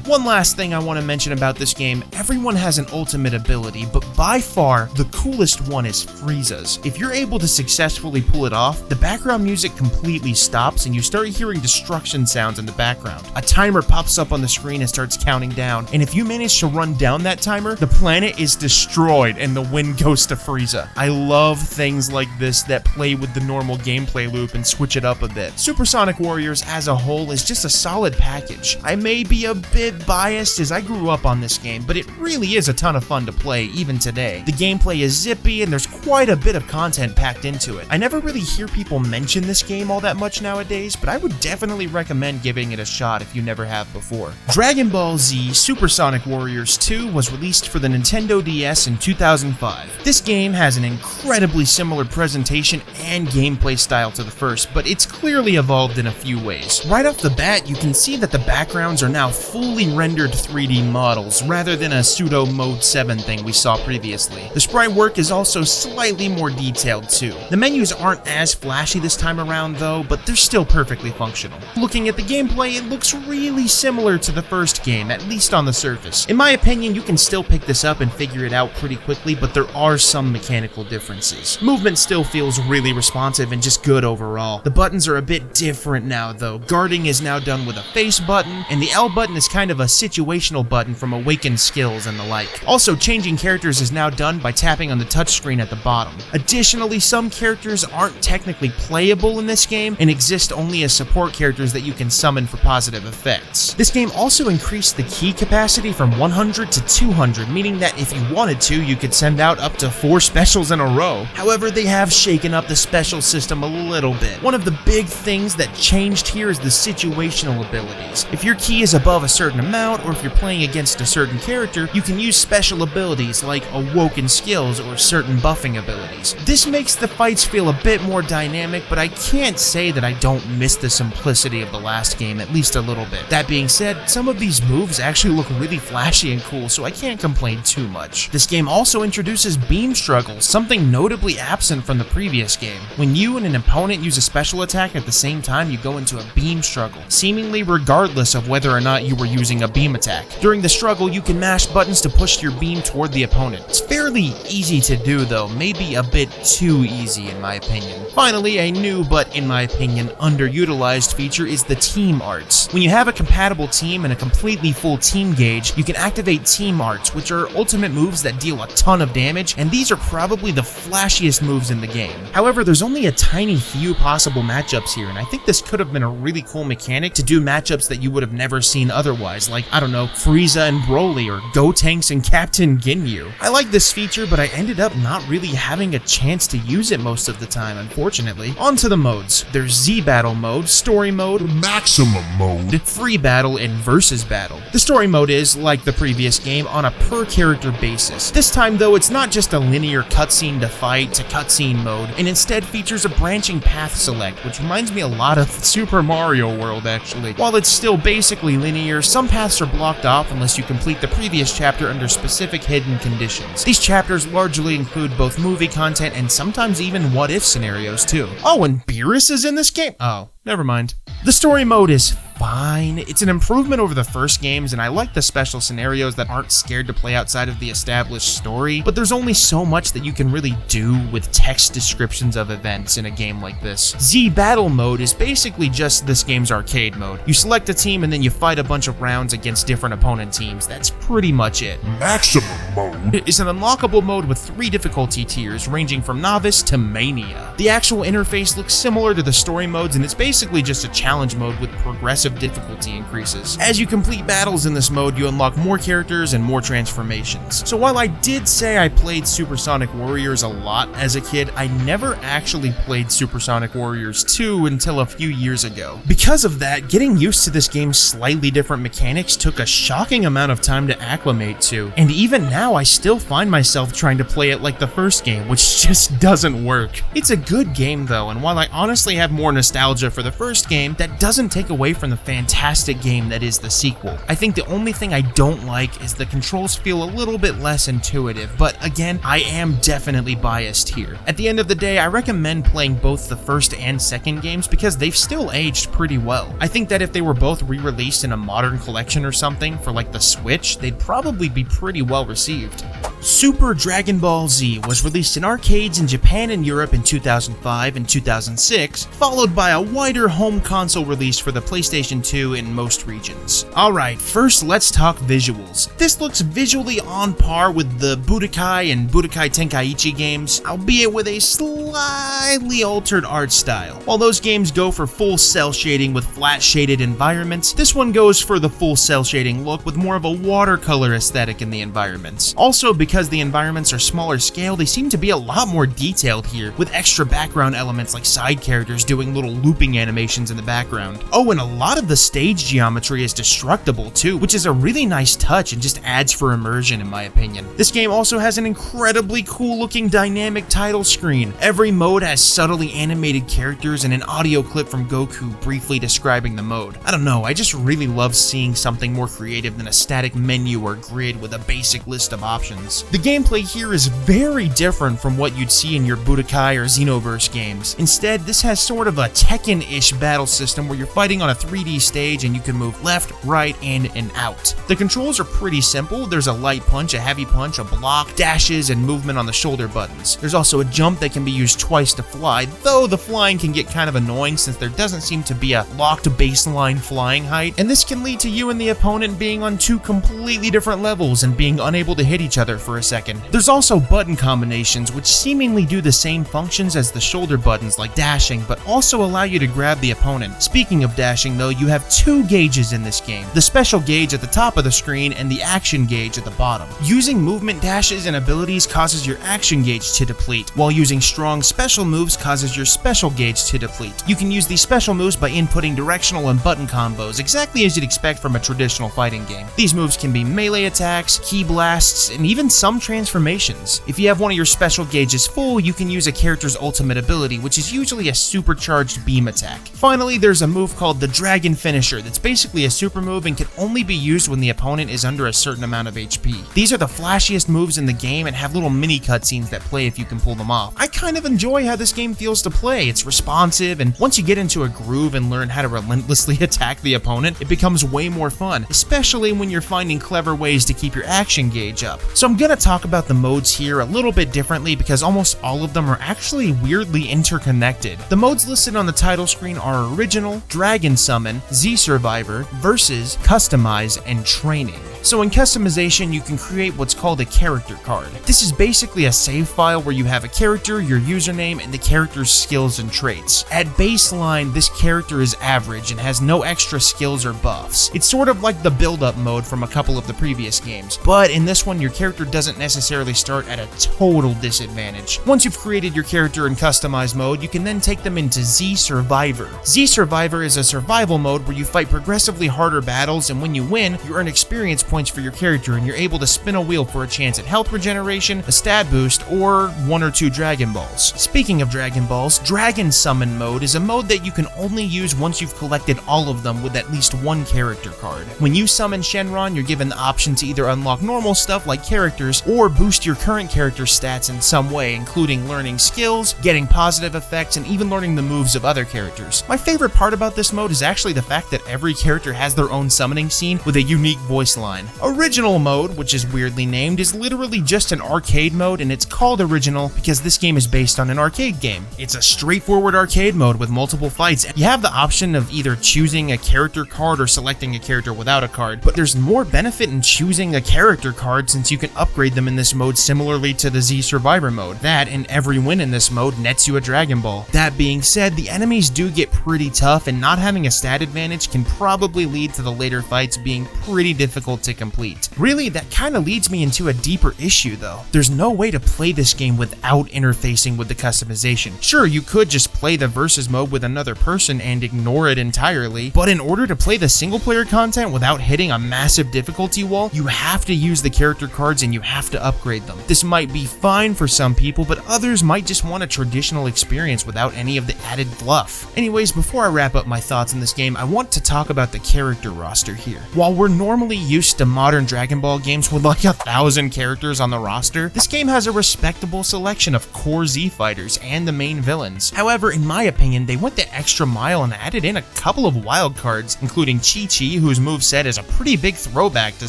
one last thing I want to mention about this game, everyone has an ultimate ability, but by far, the coolest one is Frieza's. If you're able to successfully pull it off, the background music completely stops and you start hearing destruction sounds in the background. A timer pops up on the screen and starts counting down, and if you manage to run down that timer, the planet is destroyed and the win goes to Frieza. I love things like this that play with the normal gameplay loop and switch it up a bit. Supersonic Warriors as a whole is just a solid package. I may be a bit biased as I grew up on this game, but it really is a ton of fun to play even today. The gameplay is zippy and there's quite a bit of content packed into it. I never really hear people mention this game all that much nowadays, but I would definitely recommend giving it a shot if you never have before. Dragon Ball Z Supersonic Warriors 2 was released for the Nintendo DS in 2005. This game has an incredibly similar presentation and gameplay style to the first, but it's clearly evolved in a few ways. Right off the bat, you can see that the backgrounds are now fully rendered 3D models, rather than a pseudo Mode 7 thing we saw previously. The sprite work is also slightly more detailed too. The menus aren't as flashy this time around though, but they're still perfectly functional. Looking at the gameplay, it looks really similar to the first game, at least on the surface. In my opinion, you can still pick this up and figure it out pretty quickly, but there are some mechanical differences. Movement still feels really responsive and just good overall. The buttons are a bit different now though. Guarding is now done with a face button, and the L button is kind of a situational button from Awakened Skills and the like. Also, changing characters is now done by tapping on the touchscreen at the bottom. Additionally, some characters aren't technically playable in this game and exist only as support characters that you can summon for positive effects. This game also increased the key capacity from 100 to 200, meaning that if you wanted to, you could send out up to 4 specials in a row. However, they have shaken up the special system a little bit. One of the big things that changed here is the situational abilities. If your key is above a certain amount, or if you're playing against a certain character, you can use special abilities like Awoken Skills or certain buffing abilities. This makes the fights feel a bit more dynamic, but I can't say that I don't miss the simplicity of the last game, at least a little bit. That being said, some of these moves actually look really flashy and cool, so I can't complain too much. This game also introduces beam struggles, something notably absent from the previous game. When you and an opponent use a special attack at the same time, you go into a beam struggle, seemingly regardless of whether or not you were using a beam attack. During the struggle, you can mash buttons to push your beam toward the opponent. It's fairly easy to do though, maybe a bit too easy in my opinion. Finally, a new but in my opinion underutilized feature is the team arts. When you have a compatible team and a completely full team gauge, you can activate team arts, which are ultimate moves that deal a ton of damage, and these are probably the flashiest moves in the game. However, there's only a tiny few possible matchups here, and I think this could have been a really cool mechanic to do matchups that you would have never seen otherwise, like, I don't know, Frieza and Broly, or Gotenks and Captain Ginyu. I like this feature, but I ended up not really having a chance to use it most of the time, unfortunately. On to the modes. There's Z Battle mode, Story mode, Maximum mode, Free Battle, and Versus Battle. The Story mode is, like the previous game, on a per character basis. This time though, it's not just a linear cutscene to fight to cutscene mode, and instead features a branching path select, which reminds me a lot of Super Mario World actually. While it's still basically linear, some paths are blocked off unless you complete the previous chapter under specific hidden conditions. These chapters largely include both movie content and sometimes even what-if scenarios too. Oh, and Beerus is in this game? Oh, never mind. The story mode is fine. It's an improvement over the first games, and I like the special scenarios that aren't scared to play outside of the established story, but there's only so much that you can really do with text descriptions of events in a game like this. Z Battle mode is basically just this game's arcade mode. You select a team and then you fight a bunch of rounds against different opponent teams. That's pretty much it. Maximum mode is an unlockable mode with 3 difficulty tiers ranging from novice to mania. The actual interface looks similar to the story modes, and it's basically just a challenge mode with progressive difficulty increases. As you complete battles in this mode, you unlock more characters and more transformations. So while I did say I played Supersonic Warriors a lot as a kid, I never actually played Supersonic Warriors 2 until a few years ago. Because of that, getting used to this game's slightly different mechanics took a shocking amount of time to acclimate to, and even now I still find myself trying to play it like the first game, which just doesn't work. It's a good game though, and while I honestly have more nostalgia for the first game, that doesn't take away from the fantastic game that is the sequel. I think the only thing I don't like is the controls feel a little bit less intuitive, but again, I am definitely biased here. At the end of the day, I recommend playing both the first and second games because they've still aged pretty well. I think that if they were both re-released in a modern collection or something for like the Switch, they'd probably be pretty well received. Super Dragon Ball Z was released in arcades in Japan and Europe in 2005 and 2006, followed by a wider home console release for the PlayStation 2 in most regions. Alright, first let's talk visuals. This looks visually on par with the Budokai and Budokai Tenkaichi games, albeit with a slightly altered art style. While those games go for full cell shading with flat shaded environments, this one goes for the full cell shading look with more of a watercolor aesthetic in the environments. Also, because the environments are smaller scale, they seem to be a lot more detailed here, with extra background elements like side characters doing little looping animations in the background. Oh, and a lot of the stage geometry is destructible too, which is a really nice touch and just adds for immersion in my opinion. This game also has an incredibly cool looking dynamic title screen. Every mode has subtly animated characters and an audio clip from Goku briefly describing the mode. I don't know, I just really love seeing something more creative than a static menu or grid with a basic list of options. The gameplay here is very different from what you'd see in your Budokai or Xenoverse games. Instead, this has sort of a Tekken-ish battle system where you're fighting on a 3D stage and you can move left, right, in, and out. The controls are pretty simple. There's a light punch, a heavy punch, a block, dashes, and movement on the shoulder buttons. There's also a jump that can be used twice to fly, though the flying can get kind of annoying since there doesn't seem to be a locked baseline flying height, and this can lead to you and the opponent being on 2 completely different levels and being unable to hit each other for a second. There's also button combinations which seemingly do the same functions as the shoulder buttons like dashing, but also allow you to grab the opponent. Speaking of dashing though, you have 2 gauges in this game, the special gauge at the top of the screen and the action gauge at the bottom. Using movement dashes and abilities causes your action gauge to deplete, while using strong special moves causes your special gauge to deplete. You can use these special moves by inputting directional and button combos, exactly as you'd expect from a traditional fighting game. These moves can be melee attacks, ki blasts, and even some transformations. If you have one of your special gauges full, you can use a character's ultimate ability, which is usually a supercharged beam attack. Finally, there's a move called the Dragon Finisher that's basically a super move and can only be used when the opponent is under a certain amount of HP. These are the flashiest moves in the game and have little mini cutscenes that play if you can pull them off. I kind of enjoy how this game feels to play. It's responsive, and once you get into a groove and learn how to relentlessly attack the opponent, it becomes way more fun, especially when you're finding clever ways to keep your action gauge up. So I'm gonna talk about the modes here a little bit differently because almost all of them are actually weirdly interconnected. The modes listed on the title screen are Original, Dragon Summon, Z Survivor, Versus, Customize, and Training. So in customization, you can create what's called a character card. This is basically a save file where you have a character, your username, and the character's skills and traits. At baseline, this character is average and has no extra skills or buffs. It's sort of like the build-up mode from a couple of the previous games, but in this one, your character doesn't necessarily start at a total disadvantage. Once you've created your character in customized mode, you can then take them into Z Survivor. Z Survivor is a survival mode where you fight progressively harder battles, and when you win, you earn experience points for your character, and you're able to spin a wheel for a chance at health regeneration, a stat boost, or 1 or 2 Dragon Balls. Speaking of Dragon Balls, Dragon Summon mode is a mode that you can only use once you've collected all of them with at least 1 character card. When you summon Shenron, you're given the option to either unlock normal stuff like characters, or boost your current character's stats in some way, including learning skills, getting positive effects, and even learning the moves of other characters. My favorite part about this mode is actually the fact that every character has their own summoning scene with a unique voice line. online. Original mode, which is weirdly named, is literally just an arcade mode, and it's called Original because this game is based on an arcade game. It's a straightforward arcade mode with multiple fights. You have the option of either choosing a character card or selecting a character without a card, but there's more benefit in choosing a character card since you can upgrade them in this mode similarly to the Z Survivor mode. That, and every win in this mode nets you a Dragon Ball. That being said, the enemies do get pretty tough, and not having a stat advantage can probably lead to the later fights being pretty difficult to complete. Really, that kinda leads me into a deeper issue though. There's no way to play this game without interfacing with the customization. Sure, you could just play the versus mode with another person and ignore it entirely, but in order to play the single player content without hitting a massive difficulty wall, you have to use the character cards and you have to upgrade them. This might be fine for some people, but others might just want a traditional experience without any of the added fluff. Anyways, before I wrap up my thoughts on this game, I want to talk about the character roster here. While we're normally used to modern Dragon Ball games with like 1,000 characters on the roster, this game has a respectable selection of core Z fighters and the main villains. However, in my opinion, they went the extra mile and added in a couple of wild cards, including Chi-Chi, whose moveset is a pretty big throwback to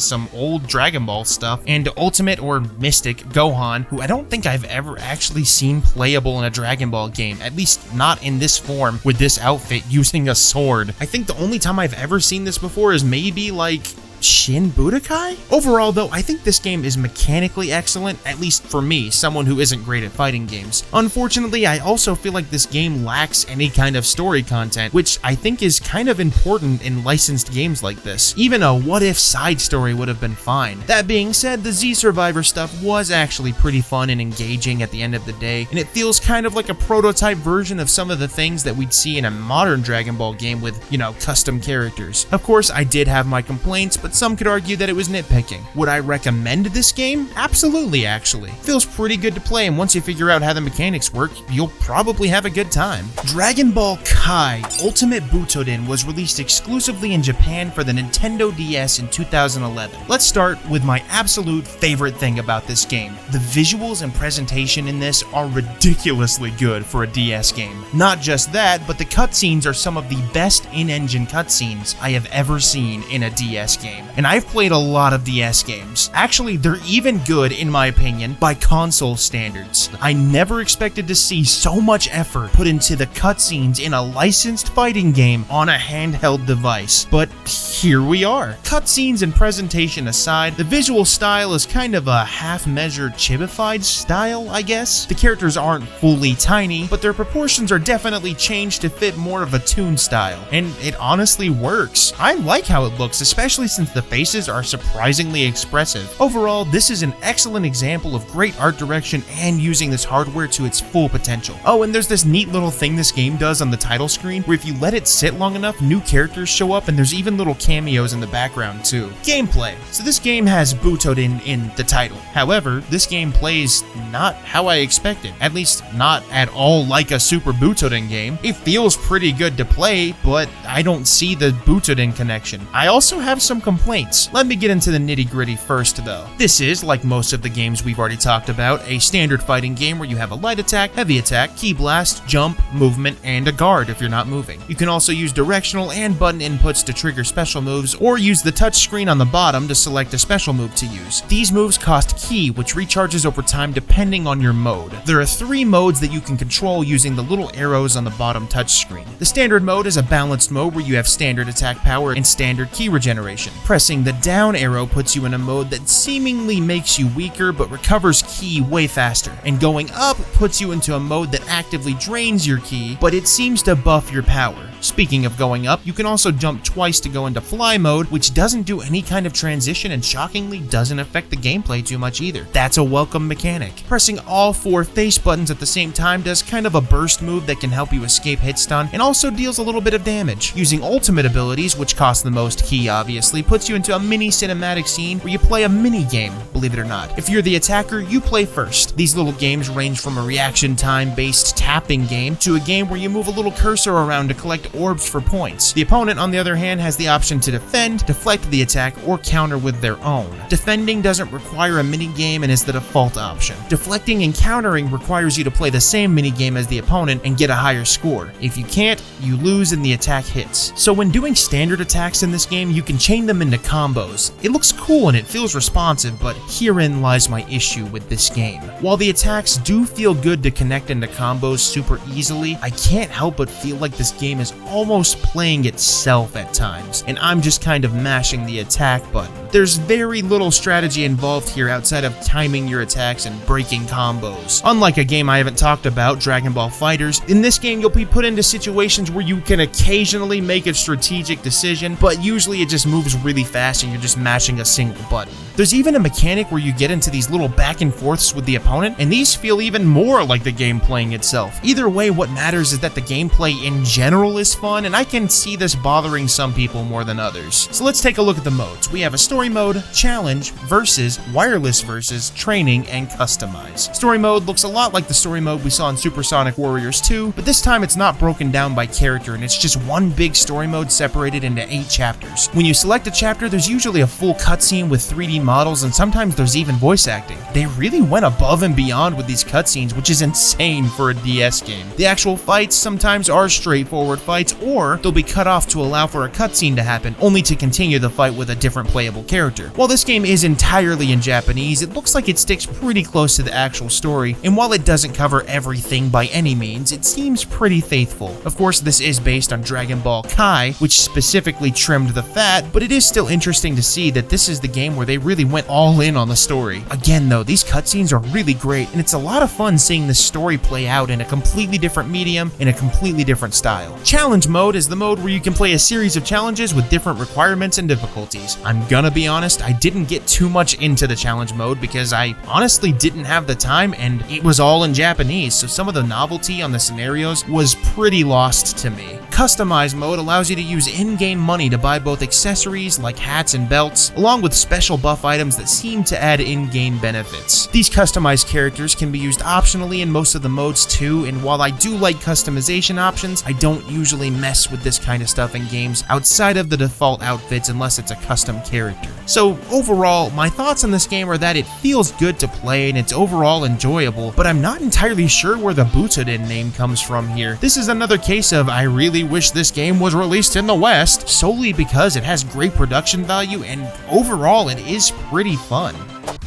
some old Dragon Ball stuff, and Ultimate or Mystic Gohan, who I don't think I've ever actually seen playable in a Dragon Ball game, at least not in this form with this outfit using a sword. I think the only time I've ever seen this before is maybe like Shin Budokai? Overall though, I think this game is mechanically excellent, at least for me, someone who isn't great at fighting games. Unfortunately, I also feel like this game lacks any kind of story content, which I think is kind of important in licensed games like this. Even a what-if side story would have been fine. That being said, the Z Survivor stuff was actually pretty fun and engaging at the end of the day, and it feels kind of like a prototype version of some of the things that we'd see in a modern Dragon Ball game with, you know, custom characters. Of course, I did have my complaints, but some could argue that it was nitpicking. Would I recommend this game? Absolutely, actually. Feels pretty good to play, and once you figure out how the mechanics work, you'll probably have a good time. Dragon Ball Kai Ultimate Butoden was released exclusively in Japan for the Nintendo DS in 2011. Let's start with my absolute favorite thing about this game. The visuals and presentation in this are ridiculously good for a DS game. Not just that, but the cutscenes are some of the best in-engine cutscenes I have ever seen in a DS game. And I've played a lot of DS games. Actually, they're even good, in my opinion, by console standards. I never expected to see so much effort put into the cutscenes in a licensed fighting game on a handheld device, but here we are. Cutscenes and presentation aside, the visual style is kind of a half-measured chibified style, I guess. The characters aren't fully tiny, but their proportions are definitely changed to fit more of a toon style, and it honestly works. I like how it looks, especially since the faces are surprisingly expressive. Overall, this is an excellent example of great art direction and using this hardware to its full potential. Oh, and there's this neat little thing this game does on the title screen, where if you let it sit long enough, new characters show up, and there's even little cameos in the background too. Gameplay. So this game has Butoden in the title. However, this game plays not how I expected. At least not at all like a Super Butoden game. It feels pretty good to play, but I don't see the Butoden connection. I also have some complaints. Let me get into the nitty-gritty first though. This is, like most of the games we've already talked about, a standard fighting game where you have a light attack, heavy attack, key blast, jump, movement, and a guard if you're not moving. You can also use directional and button inputs to trigger special moves, or use the touch screen on the bottom to select a special move to use. These moves cost ki, which recharges over time depending on your mode. There are 3 modes that you can control using the little arrows on the bottom touch screen. The standard mode is a balanced mode where you have standard attack power and standard ki regeneration. Pressing the down arrow puts you in a mode that seemingly makes you weaker but recovers ki way faster, and going up puts you into a mode that actively drains your ki, but it seems to buff your power. Speaking of going up, you can also jump twice to go into fly mode, which doesn't do any kind of transition and shockingly doesn't affect the gameplay too much either. That's a welcome mechanic. Pressing all 4 face buttons at the same time does kind of a burst move that can help you escape hit stun and also deals a little bit of damage. Using ultimate abilities, which cost the most ki obviously, puts you into a mini cinematic scene where you play a mini game, believe it or not. If you're the attacker, you play first. These little games range from a reaction time based tapping game to a game where you move a little cursor around to collect orbs for points. The opponent, on the other hand, has the option to defend, deflect the attack, or counter with their own. Defending doesn't require a minigame and is the default option. Deflecting and countering requires you to play the same minigame as the opponent and get a higher score. If you can't, you lose and the attack hits. So when doing standard attacks in this game, you can chain them into combos. It looks cool and it feels responsive, but herein lies my issue with this game. While the attacks do feel good to connect into combos super easily, I can't help but feel like this game is almost playing itself at times, and I'm just kind of mashing the attack button. There's very little strategy involved here outside of timing your attacks and breaking combos. Unlike a game I haven't talked about, Dragon Ball FighterZ, in this game you'll be put into situations where you can occasionally make a strategic decision, but usually it just moves really fast and you're just mashing a single button. There's even a mechanic where you get into these little back and forths with the opponent, and these feel even more like the game playing itself. Either way, what matters is that the gameplay in general is fun, and I can see this bothering some people more than others. So let's take a look at the modes. We have a story mode, challenge, versus, wireless versus, training, and customize. Story mode looks a lot like the story mode we saw in Supersonic Warriors 2, but this time it's not broken down by character, and it's just one big story mode separated into 8 chapters. When you select a chapter, there's usually a full cutscene with 3D models, and sometimes there's even voice acting. They really went above and beyond with these cutscenes, which is insane for a DS game. The actual fights sometimes are straightforward fights, or they'll be cut off to allow for a cutscene to happen, only to continue the fight with a different playable character. While this game is entirely in Japanese, it looks like it sticks pretty close to the actual story, and while it doesn't cover everything by any means, it seems pretty faithful. Of course, this is based on Dragon Ball Kai, which specifically trimmed the fat, but it is still interesting to see that this is the game where they really went all in on the story. Again though, these cutscenes are really great, and it's a lot of fun seeing the story play out in a completely different medium, in a completely different style. Challenge mode is the mode where you can play a series of challenges with different requirements and difficulties. I'm gonna be honest, I didn't get too much into the challenge mode because I honestly didn't have the time, and it was all in Japanese, so some of the novelty on the scenarios was pretty lost to me. Customize mode allows you to use in-game money to buy both accessories like hats and belts, along with special buff items that seem to add in-game benefits. These customized characters can be used optionally in most of the modes too, and while I do like customization options, I don't usually mess with this kind of stuff in games outside of the default outfits unless it's a custom character. So overall, my thoughts on this game are that it feels good to play and it's overall enjoyable, but I'm not entirely sure where the Butoden name comes from here. This is another case of I really wish this game was released in the West, solely because it has great production value and overall it is pretty fun.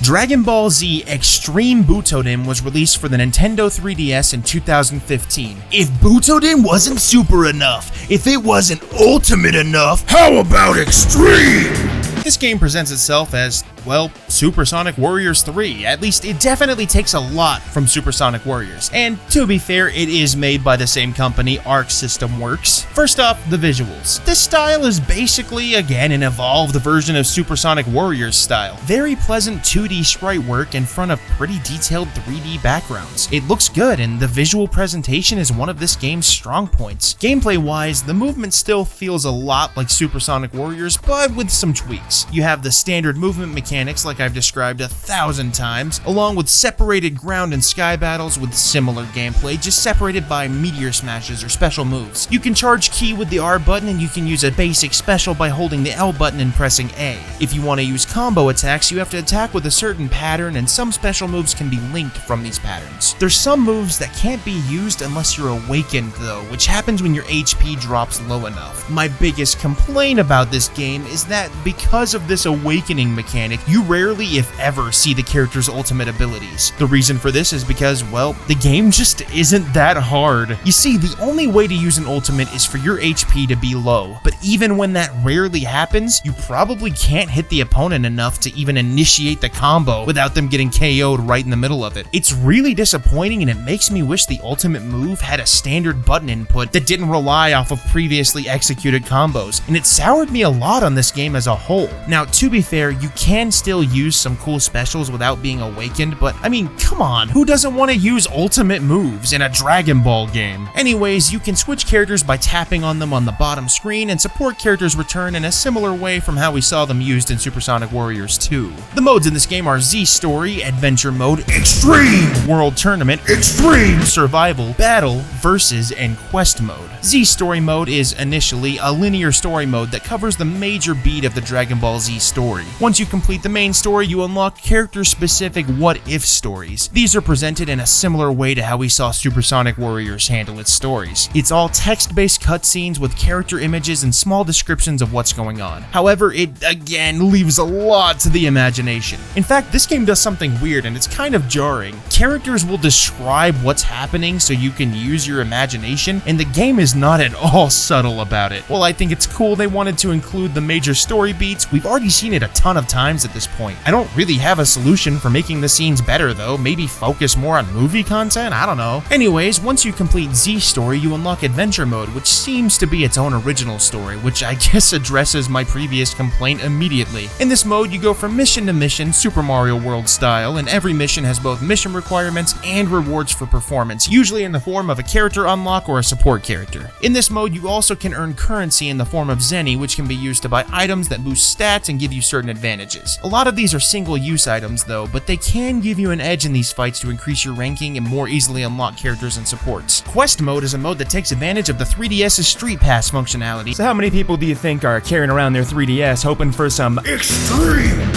Dragon Ball Z Extreme Butoden was released for the Nintendo 3DS in 2015. If Butoden wasn't super enough, if it wasn't ultimate enough, how about extreme? This game presents itself as, well, Supersonic Warriors 3. At least it definitely takes a lot from Supersonic Warriors. And to be fair, it is made by the same company, Arc System Works. First off, the visuals. This style is basically, again, an evolved version of Supersonic Warriors style. Very pleasant 2D sprite work in front of pretty detailed 3D backgrounds. It looks good, and the visual presentation is one of this game's strong points. Gameplay-wise, the movement still feels a lot like Supersonic Warriors, but with some tweaks. You have the standard movement mechanics like I've described 1,000 times, along with separated ground and sky battles with similar gameplay, just separated by meteor smashes or special moves. You can charge ki with the R button, and you can use a basic special by holding the L button and pressing A. If you want to use combo attacks, you have to attack with a certain pattern, and some special moves can be linked from these patterns. There's some moves that can't be used unless you're awakened though, which happens when your HP drops low enough. My biggest complaint about this game is that because of this awakening mechanic, you rarely, if ever, see the character's ultimate abilities. The reason for this is because, well, the game just isn't that hard. You see, the only way to use an ultimate is for your HP to be low, but even when that rarely happens, you probably can't hit the opponent enough to even initiate the combo without them getting KO'd right in the middle of it. It's really disappointing, and it makes me wish the ultimate move had a standard button input that didn't rely off of previously executed combos, and it soured me a lot on this game as a whole. Now, to be fair, you can still use some cool specials without being awakened, but I mean, come on, who doesn't want to use ultimate moves in a Dragon Ball game? Anyways, you can switch characters by tapping on them on the bottom screen, and support characters return in a similar way from how we saw them used in Supersonic Warriors 2. The modes in this game are Z Story, Adventure Mode, Extreme, World Tournament, Extreme, Survival, Battle, Versus, and Quest Mode. Z Story Mode is initially a linear story mode that covers the major beat of the Dragon Ball Z story. Once you complete complete the main story, you unlock character-specific what-if stories. These are presented in a similar way to how we saw Supersonic Warriors handle its stories. It's all text-based cutscenes with character images and small descriptions of what's going on. However, it again leaves a lot to the imagination. In fact, this game does something weird and it's kind of jarring. Characters will describe what's happening so you can use your imagination, and the game is not at all subtle about it. Well, I think it's cool they wanted to include the major story beats. We've already seen it a ton of times at this point. I don't really have a solution for making the scenes better though. Maybe focus more on movie content? I don't know. Anyways, once you complete Z story, you unlock adventure mode, which seems to be its own original story, which I guess addresses my previous complaint immediately. In this mode, you go from mission to mission, Super Mario World style, and every mission has both mission requirements and rewards for performance, usually in the form of a character unlock or a support character. In this mode, you also can earn currency in the form of Zenny, which can be used to buy items that boost stats and give you certain advantages. A lot of these are single-use items though, but they can give you an edge in these fights to increase your ranking and more easily unlock characters and supports. Quest mode is a mode that takes advantage of the 3DS's Street Pass functionality. So how many people do you think are carrying around their 3DS hoping for some extreme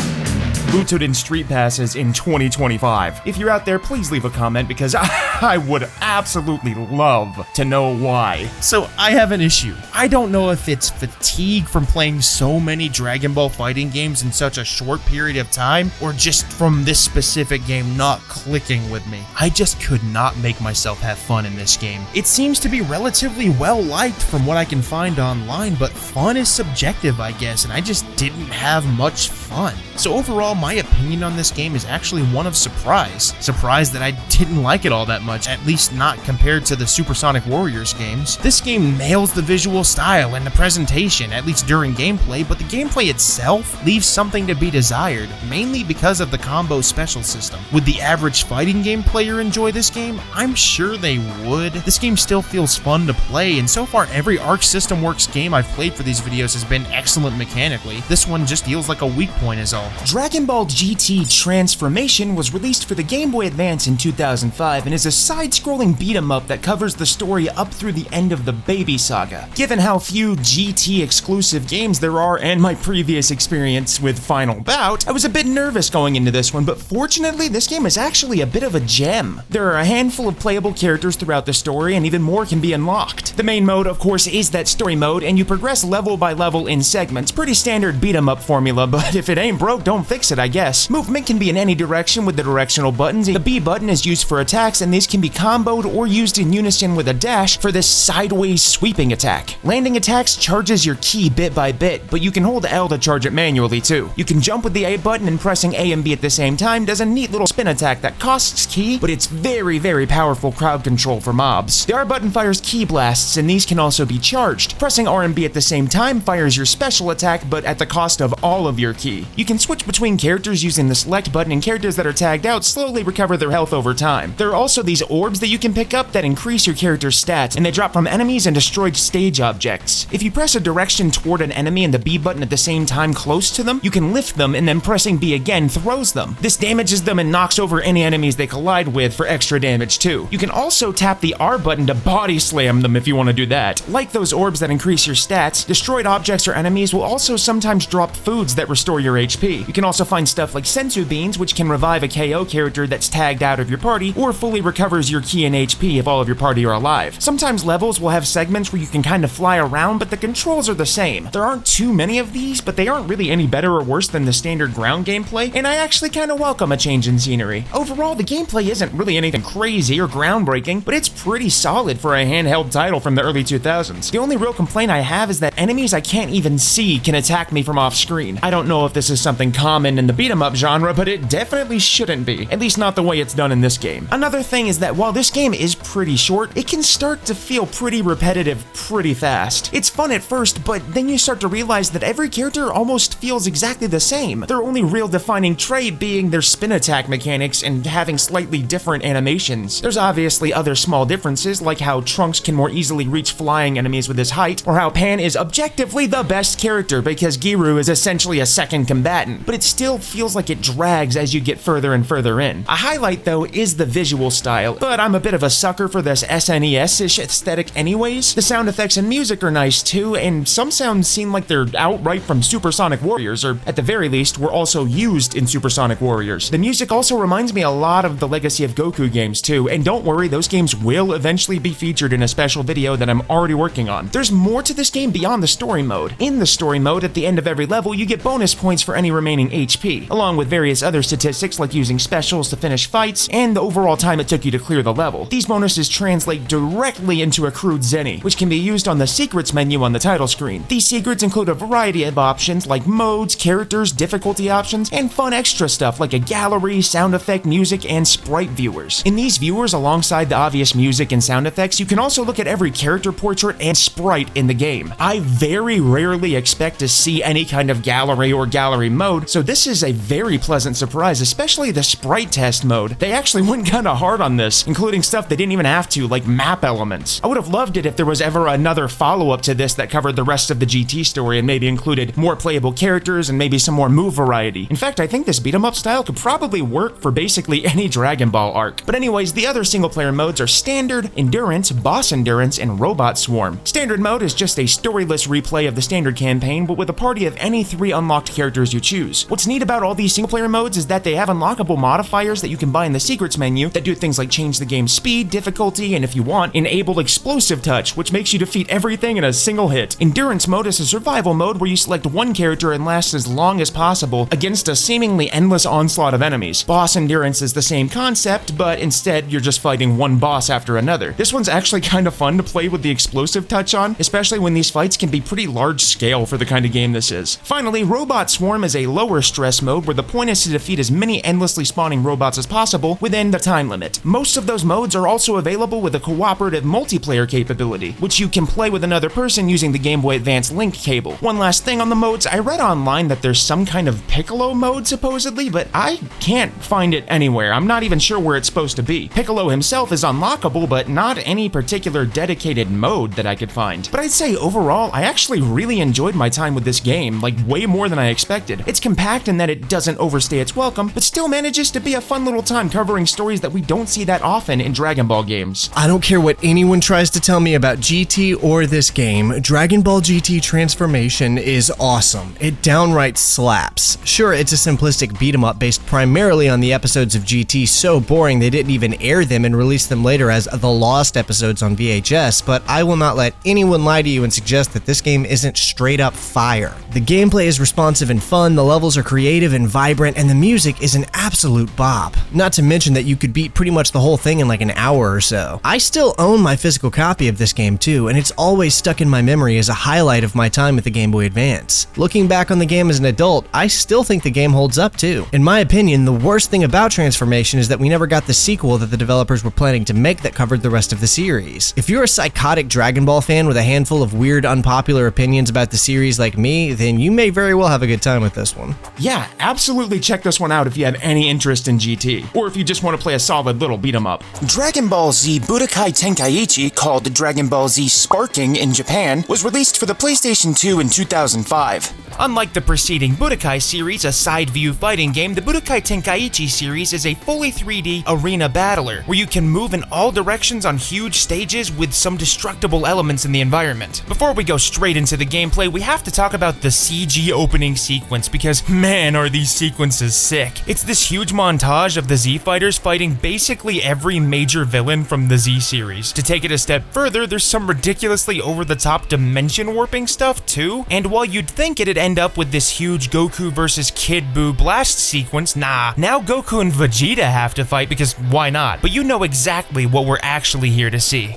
Butoden Street Passes in 2025? If you're out there, please leave a comment because I would absolutely love to know why. So I have an issue. I don't know if it's fatigue from playing so many Dragon Ball fighting games in such a short period of time, or just from this specific game not clicking with me. I just could not make myself have fun in this game. It seems to be relatively well liked from what I can find online, but fun is subjective, I guess, and I just didn't have much fun. So overall, my opinion on this game is actually one of surprise. Surprise that I didn't like it all that much, at least not compared to the Supersonic Warriors games. This game nails the visual style and the presentation, at least during gameplay, but the gameplay itself leaves something to be desired, mainly because of the combo special system. Would the average fighting game player enjoy this game? I'm sure they would. This game still feels fun to play, and so far every Arc System Works game I've played for these videos has been excellent mechanically. This one just feels like a weak point is all. Dragon Ball GT Transformation was released for the Game Boy Advance in 2005 and is a side-scrolling beat-em-up that covers the story up through the end of the Baby Saga. Given how few GT exclusive games there are and my previous experience with Final Bout, I was a bit nervous going into this one, but fortunately this game is actually a bit of a gem. There are a handful of playable characters throughout the story and even more can be unlocked. The main mode, of course, is that story mode, and you progress level by level in segments. Pretty standard beat-em-up formula, but if it ain't broke, don't fix it, I guess. Movement can be in any direction with the directional buttons. The B button is used for attacks, and these can be comboed or used in unison with a dash for this sideways sweeping attack. Landing attacks charges your ki bit by bit, but you can hold L to charge it manually too. You can jump with the A button, and pressing A and B at the same time does a neat little spin attack that costs ki, but it's very, very powerful crowd control for mobs. The R button fires ki blasts, and these can also be charged. Pressing R and B at the same time fires your special attack, but at the cost of all of your ki. You can switch between characters using the select button, and characters that are tagged out slowly recover their health over time. There are also these orbs that you can pick up that increase your character's stats, and they drop from enemies and destroyed stage objects. If you press a direction toward an enemy and the B button at the same time close to them, you can lift them, and then pressing B again throws them. This damages them and knocks over any enemies they collide with for extra damage too. You can also tap the R button to body slam them if you want to do that. Like those orbs that increase your stats, destroyed objects or enemies will also sometimes drop foods that restore your HP. You can also find stuff like senzu beans, which can revive a KO character that's tagged out of your party, or fully recovers your ki and HP if all of your party are alive. Sometimes levels will have segments where you can kind of fly around, but the controls are the same. There aren't too many of these, but they aren't really any better or worse than the standard ground gameplay, and I actually kind of welcome a change in scenery. Overall, the gameplay isn't really anything crazy or groundbreaking, but it's pretty solid for a handheld title from the early 2000s. The only real complaint I have is that enemies I can't even see can attack me from off screen. I don't know if this is something common in the beat-em-up genre, but it definitely shouldn't be, at least not the way it's done in this game. Another thing is that while this game is pretty short, it can start to feel pretty repetitive pretty fast. It's fun at first, but then you start to realize that every character almost feels exactly the same, their only real defining trait being their spin attack mechanics and having slightly different animations. There's obviously other small differences, like how Trunks can more easily reach flying enemies with his height, or how Pan is objectively the best character because Giru is essentially a second second combatant, but it still feels like it drags as you get further and further in. A highlight though is the visual style, but I'm a bit of a sucker for this SNES-ish aesthetic anyways. The sound effects and music are nice too, and some sounds seem like they're outright from Supersonic Warriors, or at the very least were also used in Supersonic Warriors. The music also reminds me a lot of the Legacy of Goku games too, and don't worry, those games will eventually be featured in a special video that I'm already working on. There's more to this game beyond the story mode. In the story mode, at the end of every level, you get bonus points for any remaining HP, along with various other statistics like using specials to finish fights, and the overall time it took you to clear the level. These bonuses translate directly into accrued Zenny, which can be used on the secrets menu on the title screen. These secrets include a variety of options like modes, characters, difficulty options, and fun extra stuff like a gallery, sound effect, music, and sprite viewers. In these viewers, alongside the obvious music and sound effects, you can also look at every character portrait and sprite in the game. I very rarely expect to see any kind of gallery or gallery mode, so this is a very pleasant surprise, especially the sprite test mode. They actually went kinda hard on this, including stuff they didn't even have to, like map elements. I would have loved it if there was ever another follow-up to this that covered the rest of the GT story and maybe included more playable characters and maybe some more move variety. In fact, I think this beat-em-up style could probably work for basically any Dragon Ball arc. But anyways, the other single-player modes are Standard, Endurance, Boss Endurance, and Robot Swarm. Standard mode is just a storyless replay of the standard campaign, but with a party of any 3 unlocked characters you choose. What's neat about all these single-player modes is that they have unlockable modifiers that you can buy in the secrets menu that do things like change the game's speed, difficulty, and if you want, enable Explosive Touch, which makes you defeat everything in a single hit. Endurance mode is a survival mode where you select one character and last as long as possible against a seemingly endless onslaught of enemies. Boss Endurance is the same concept, but instead you're just fighting one boss after another. This one's actually kind of fun to play with the Explosive Touch on, especially when these fights can be pretty large scale for the kind of game this is. Finally, Robot Swarm is a lower stress mode where the point is to defeat as many endlessly spawning robots as possible within the time limit. Most of those modes are also available with a cooperative multiplayer capability, which you can play with another person using the Game Boy Advance link cable. One last thing on the modes, I read online that there's some kind of Piccolo mode supposedly, but I can't find it anywhere. I'm not even sure where it's supposed to be. Piccolo himself is unlockable, but not any particular dedicated mode that I could find. But I'd say overall, I actually really enjoyed my time with this game, like way more than I expected. It's compact in that it doesn't overstay its welcome, but still manages to be a fun little time covering stories that we don't see that often in Dragon Ball games. I don't care what anyone tries to tell me about GT or this game, Dragon Ball GT Transformation is awesome. It downright slaps. Sure, it's a simplistic beat-em-up based primarily on the episodes of GT so boring they didn't even air them and release them later as the lost episodes on VHS, but I will not let anyone lie to you and suggest that this game isn't straight up fire. The gameplay is responsive and fun, the levels are creative and vibrant, and the music is an absolute bop. Not to mention that you could beat pretty much the whole thing in like an hour or so. I still own my physical copy of this game too, and it's always stuck in my memory as a highlight of my time with the Game Boy Advance. Looking back on the game as an adult, I still think the game holds up too. In my opinion, the worst thing about Transformation is that we never got the sequel that the developers were planning to make that covered the rest of the series. If you're a psychotic Dragon Ball fan with a handful of weird, unpopular opinions about the series like me, then you may very well have a good time with this one. Yeah, absolutely check this one out if you have any interest in GT, or if you just want to play a solid little beat-em-up. Dragon Ball Z Budokai Tenkaichi, called Dragon Ball Z Sparking in Japan, was released for the PlayStation 2 in 2005. Unlike the preceding Budokai series, a side-view fighting game, the Budokai Tenkaichi series is a fully 3D arena battler, where you can move in all directions on huge stages with some destructible elements in the environment. Before we go straight into the gameplay, we have to talk about the CG opening sequence, because man are these sequences sick. It's this huge montage of the Z fighters fighting basically every major villain from the Z series. To take it a step further, there's some ridiculously over-the-top dimension warping stuff too, and while you'd think it'd end up with this huge Goku versus Kid Buu blast sequence, nah. Now Goku and Vegeta have to fight because why not? But you know exactly what we're actually here to see.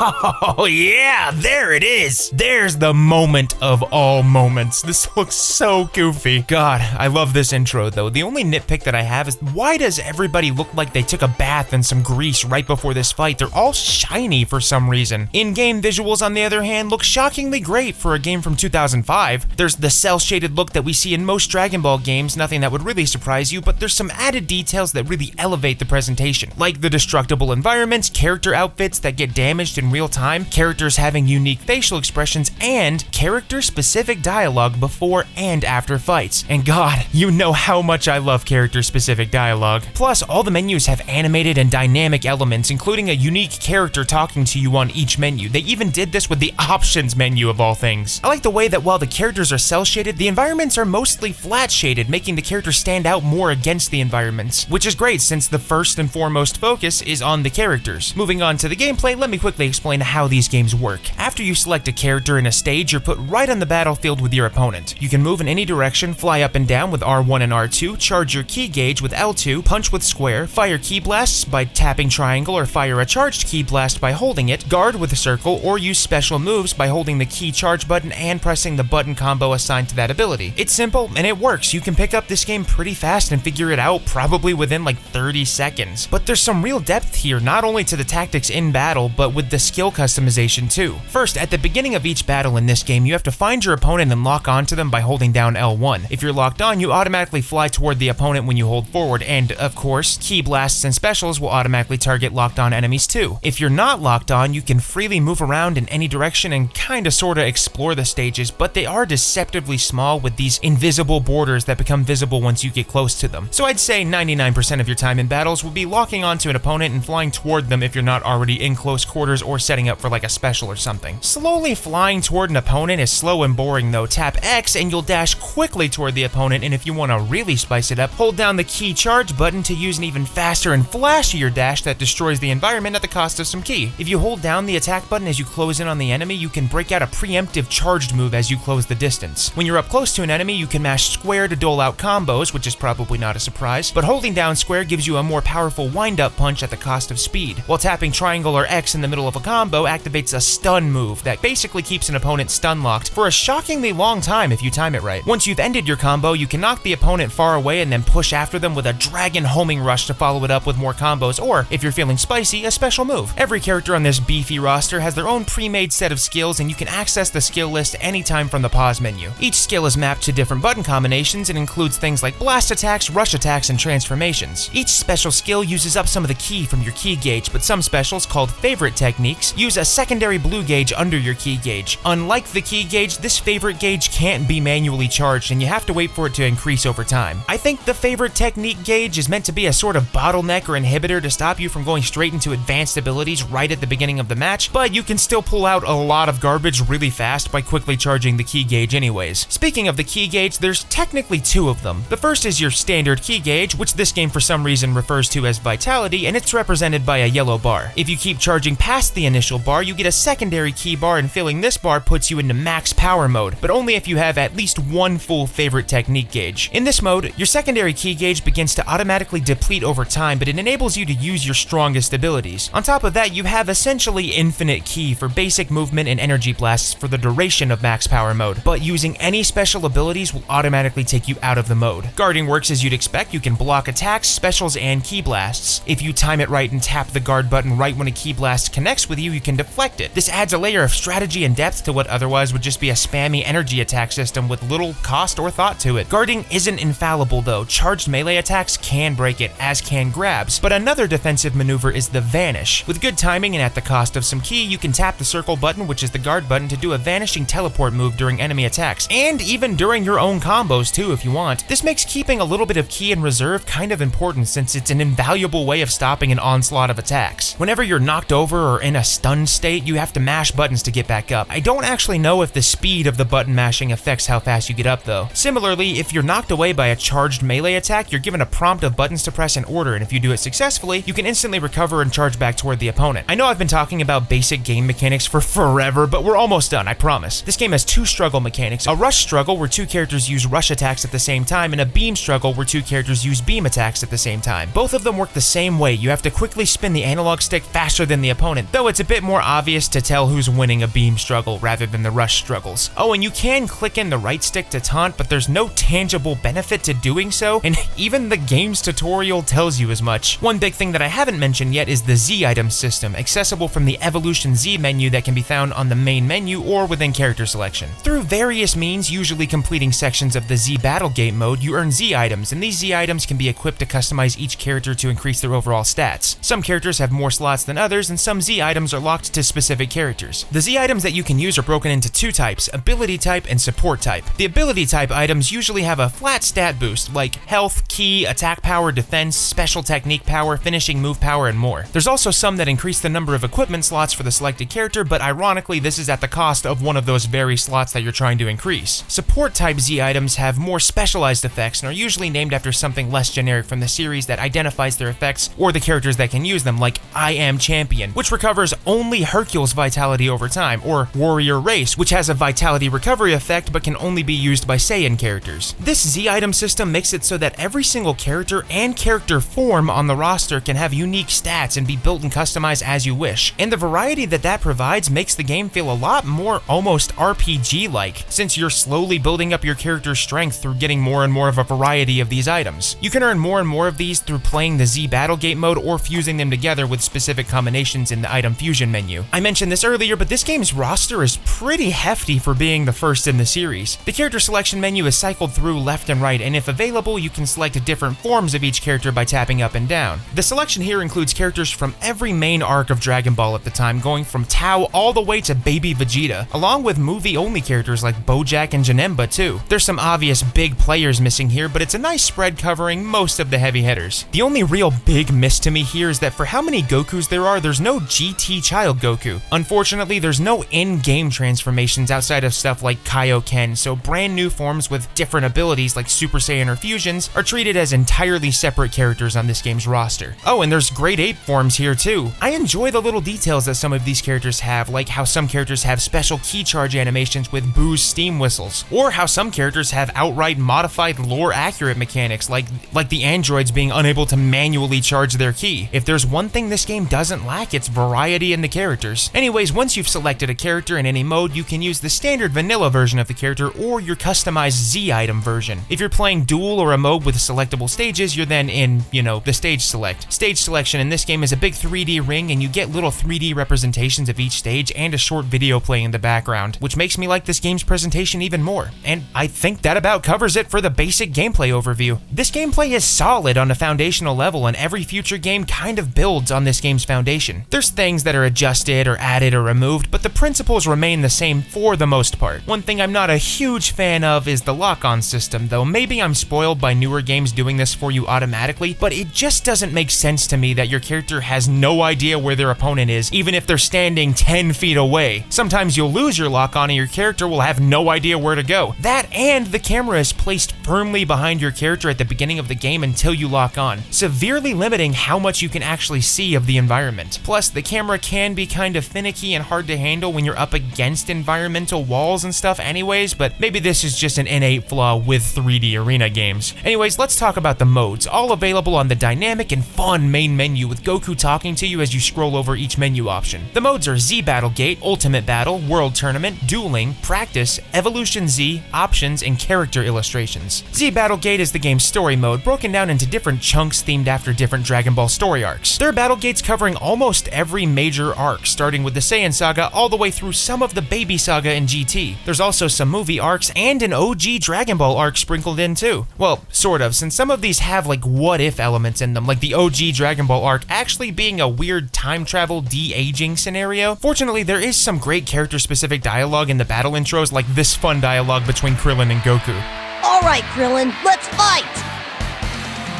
Oh yeah, there it is. There's the moment of all moments. This looks so goofy. God, I love this intro though. The only nitpick that I have is why does everybody look like they took a bath in some grease right before this fight? They're all shiny for some reason. In-game visuals, on the other hand, look shockingly great for a game from 2005. There's the cel-shaded look that we see in most Dragon Ball games, nothing that would really surprise you, but there's some added details that really elevate the presentation, like the destructible environments, character outfits that get damaged in real time, characters having unique facial expressions, and character-specific dialogue before and after fights. And God, you know how much I love character-specific dialogue. Plus, all the menus have animated and dynamic elements, including a unique character talking to you on each menu. They even did this with the options menu of all things. I like the way that while the characters are cel-shaded, the environments are mostly flat-shaded, making the characters stand out more against the environments, which is great since the first and foremost focus is on the characters. Moving on to the gameplay, let me quickly explain how these games work. After you select a character in a stage, you're put right on the battlefield with your opponent. You can move in any direction, fly up and down with R1 and R2, charge your key gauge with L2, punch with square, fire key blasts by tapping triangle or fire a charged key blast by holding it, guard with a circle, or use special moves by holding the key charge button and pressing the button combo assigned to that ability. It's simple and it works. You can pick up this game pretty fast and figure it out probably within like 30 seconds. But there's some real depth here, not only to the tactics in battle, but with the skill customization too. First, at the beginning of each battle in this game, you have to find your opponent and lock onto them by holding down L1. If you're locked on, you automatically fly toward the opponent when you hold forward, and of course, key blasts and specials will automatically target locked on enemies too. If you're not locked on, you can freely move around in any direction and kinda sorta explore the stages, but they are deceptively small with these invisible borders that become visible once you get close to them. So I'd say 99% of your time in battles will be locking onto an opponent and flying toward them if you're not already in close quarters or setting up for like a special or something. Slowly flying toward an opponent is slow and boring though. Tap X and you'll dash quickly toward the opponent, and if you want to really spice it up, hold down the key charge button to use an even faster and flashier dash that destroys the environment at the cost of some ki. If you hold down the attack button as you close in on the enemy, you can break out a preemptive charged move as you close the distance. When you're up close to an enemy, you can mash square to dole out combos, which is probably not a surprise, but holding down square gives you a more powerful wind-up punch at the cost of speed, while tapping triangle or X in the middle of a combo activates a stun move that basically keeps an opponent stun-locked for a shockingly long time if you time it right. Once you've ended your combo, you can knock the opponent far away and then push after them with a dragon homing rush to follow it up with more combos, or, if you're feeling spicy, a special move. Every character on this beefy roster has their own pre-made set of skills, and you can access the skill list anytime from the pause menu. Each skill is mapped to different button combinations and includes things like blast attacks, rush attacks, and transformations. Each special skill uses up some of the ki from your key gauge, but some specials, called favorite techniques, use a secondary blue gauge under your key gauge. Unlike the key gauge, this favorite gauge can't be manually charged, and you have to wait for it to increase over time. I think the favorite technique gauge is meant to be a sort of bottleneck or inhibitor to stop you from going straight into advanced abilities right at the beginning of the match, but you can still pull out a lot of garbage really fast by quickly charging the key gauge anyways. Speaking of the key gauge, there's technically two of them. The first is your standard key gauge, which this game for some reason refers to as vitality, and it's represented by a yellow bar. If you keep charging past the initial bar, you get a secondary key bar, and filling this bar puts you into max power mode, but only if you have at least one full favorite technique gauge. In this mode, your secondary key gauge begins to automatically deplete over time, but it enables you to use your strongest abilities. On top of that, you have essentially infinite ki for basic movement and energy blasts for the duration of max power mode, but using any special abilities will automatically take you out of the mode. Guarding works as you'd expect. You can block attacks, specials, and ki blasts. If you time it right and tap the guard button right when a ki blast connects with you, you can deflect it. This adds a layer of strategy and depth to what otherwise would just be a spammy energy attack system with little cost or thought to it. Guarding isn't infallible though. Charged melee attacks can break it, as can grabs, but another defensive maneuver is the vanish. With good timing and at the cost of some ki, you can tap the circle button, which is the guard button, to do a vanishing teleport move during enemy attacks, and even during your own combos too if you want. This makes keeping a little bit of ki in reserve kind of important, since it's an invaluable way of stopping an onslaught of attacks. Whenever you're knocked over or in a stunned state, you have to mash buttons to get back up. I don't actually know if the speed of the button mashing affects how fast you get up though. Similarly, if you're knocked away by a charged melee attack, you're given a prompt of buttons to press in order, and if you do it successfully, you can instantly recover and charge back toward the opponent. I know I've been talking about basic game mechanics for forever, but we're almost done, I promise. This game has two struggle mechanics: a rush struggle where two characters use rush attacks at the same time, and a beam struggle where two characters use beam attacks at the same time. Both of them work the same way. You have to quickly spin the analog stick faster than the opponent, though it's a bit more obvious to tell who's winning a beam struggle rather than the rush struggles. Oh, and you can click in the right stick to taunt, but there's no tangible benefit to doing so, and even the game's tutorial tells you as much. One big thing that I haven't mentioned yet is the Z item system, accessible from the Evolution Z menu that can be found on the main menu or within character selection. Through various means, usually completing sections of the Z Battlegate mode, you earn Z items, and these Z items can be equipped to customize each character to increase their overall stats. Some characters have more slots than others, and some Z items are locked to specific characters. The Z items that you can use are broken into two types, ability type and support type. The ability type items usually have a flat stat boost, like health, ki, attack power, defense, special technique power, finishing move power, and more. There's also some that increase the number of equipment slots for the selected character, but ironically this is at the cost of one of those very slots that you're trying to increase. Support type Z items have more specialized effects and are usually named after something less generic from the series that identifies their effects or the characters that can use them, like I Am Champion, which recovers only Hercule's vitality over time, or Warrior Race, which has a vitality recovery effect but can only be used by Saiyan characters. This Z item system makes it so that every single character and character form on the roster can have unique stats and be built and customized as you wish, and the variety that provides makes the game feel a lot more almost RPG-like, since you're slowly building up your character's strength through getting more and more of a variety of these items. You can earn more and more of these through playing the Z Battlegate mode or fusing them together with specific combinations in the item fusion menu. I mentioned this earlier, but this game's roster is pretty hefty for being the first in the series. The character selection menu is cycled through left and right, and if available, you can select different forms of each character by tapping up and down. The selection here includes characters from every main arc of Dragon Ball at the time, going from Tao all the way to Baby Vegeta, along with movie-only characters like Bojack and Janemba too. There's some obvious big players missing here, but it's a nice spread covering most of the heavy hitters. The only real big miss to me here is that for how many Gokus there are, there's no GT Child Goku. Unfortunately, there's no in-game transformations outside of stuff like Kaioken, so brand new forms with different abilities like Super Saiyan or fusions are treated as entirely separate characters on this game's roster. Oh, and there's Great Ape forms here too. I enjoy the little details that some of these characters have, like how some characters have special key charge animations with Buu's steam whistles, or how some characters have outright modified lore-accurate mechanics like the androids being unable to manually charge their ki. If there's one thing this game doesn't lack, it's variety in the characters. Anyways, once you've selected a character in any mode, you can use the standard vanilla version of the character or your customized Z item version. If you're playing duel or a mode with selectable stages, you're then in, the stage select. Stage selection in this game is a big 3D ring, and you get little 3D representations of each stage and a short video playing in the background, which makes me like this game's presentation even more. And I think that about covers it for the basic gameplay overview. This gameplay is solid on a foundational level, and every future game kind of builds on this game's foundation. There's things that are adjusted or added or removed, but the principles remain the same for the most part. One thing I'm not a huge fan of is the lock-on system, though maybe I'm spoiled by newer games doing this for you automatically, but it just doesn't make sense to me that your character has no idea where their opponent is, even if they're standing 10 feet away. Sometimes you'll lose your lock-on and your character will have no idea where to go. That and the camera is placed firmly behind your character at the beginning of the game until you lock on, severely limiting how much you can actually see of the environment. Plus, the camera can be kind of finicky and hard to handle when you're up against environmental walls and stuff anyways, but maybe this is just an innate flaw with 3D arena games. Anyways, let's talk about the modes, all available on the dynamic and fun main menu with Goku talking to you as you scroll over each menu option. The modes are Z Battlegate, Ultimate Battle, World Tournament, Dueling, Practice, Evolution Z, Options, and Character Illustrations. Z Battlegate is the game's story mode, broken down into different chunks themed after different Dragon Ball story arcs. There are Battlegates covering almost every major arc, starting with the Saiyan Saga all the way through some of the Baby Saga in GT. There's also some movie arcs and an OG Dragon Ball arc sprinkled in too. Well, sort of, since some of these have like what-if elements in them, like the OG Dragon Ball arc actually being a weird time travel de-aging scenario. Fortunately, there is some great character-specific dialogue in the battle intros, like this fun dialogue between Krillin and Goku. All right, Krillin, let's fight!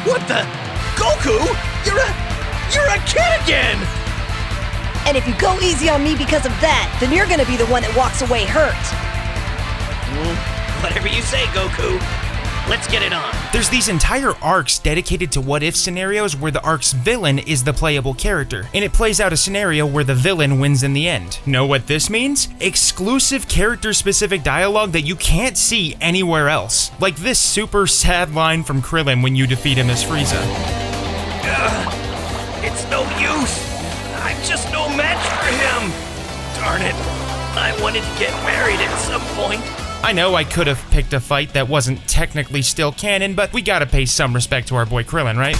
What the? Goku? You're a kid again! And if you go easy on me because of that, then you're gonna be the one that walks away hurt. Whatever you say, Goku. Let's get it on. There's these entire arcs dedicated to what-if scenarios where the arc's villain is the playable character, and it plays out a scenario where the villain wins in the end. Know what this means? Exclusive character-specific dialogue that you can't see anywhere else. Like this super sad line from Krillin when you defeat him as Frieza. It's no use. I'm just no match for him. Darn it. I wanted to get married at some point. I know I could have picked a fight that wasn't technically still canon, but we gotta pay some respect to our boy Krillin, right?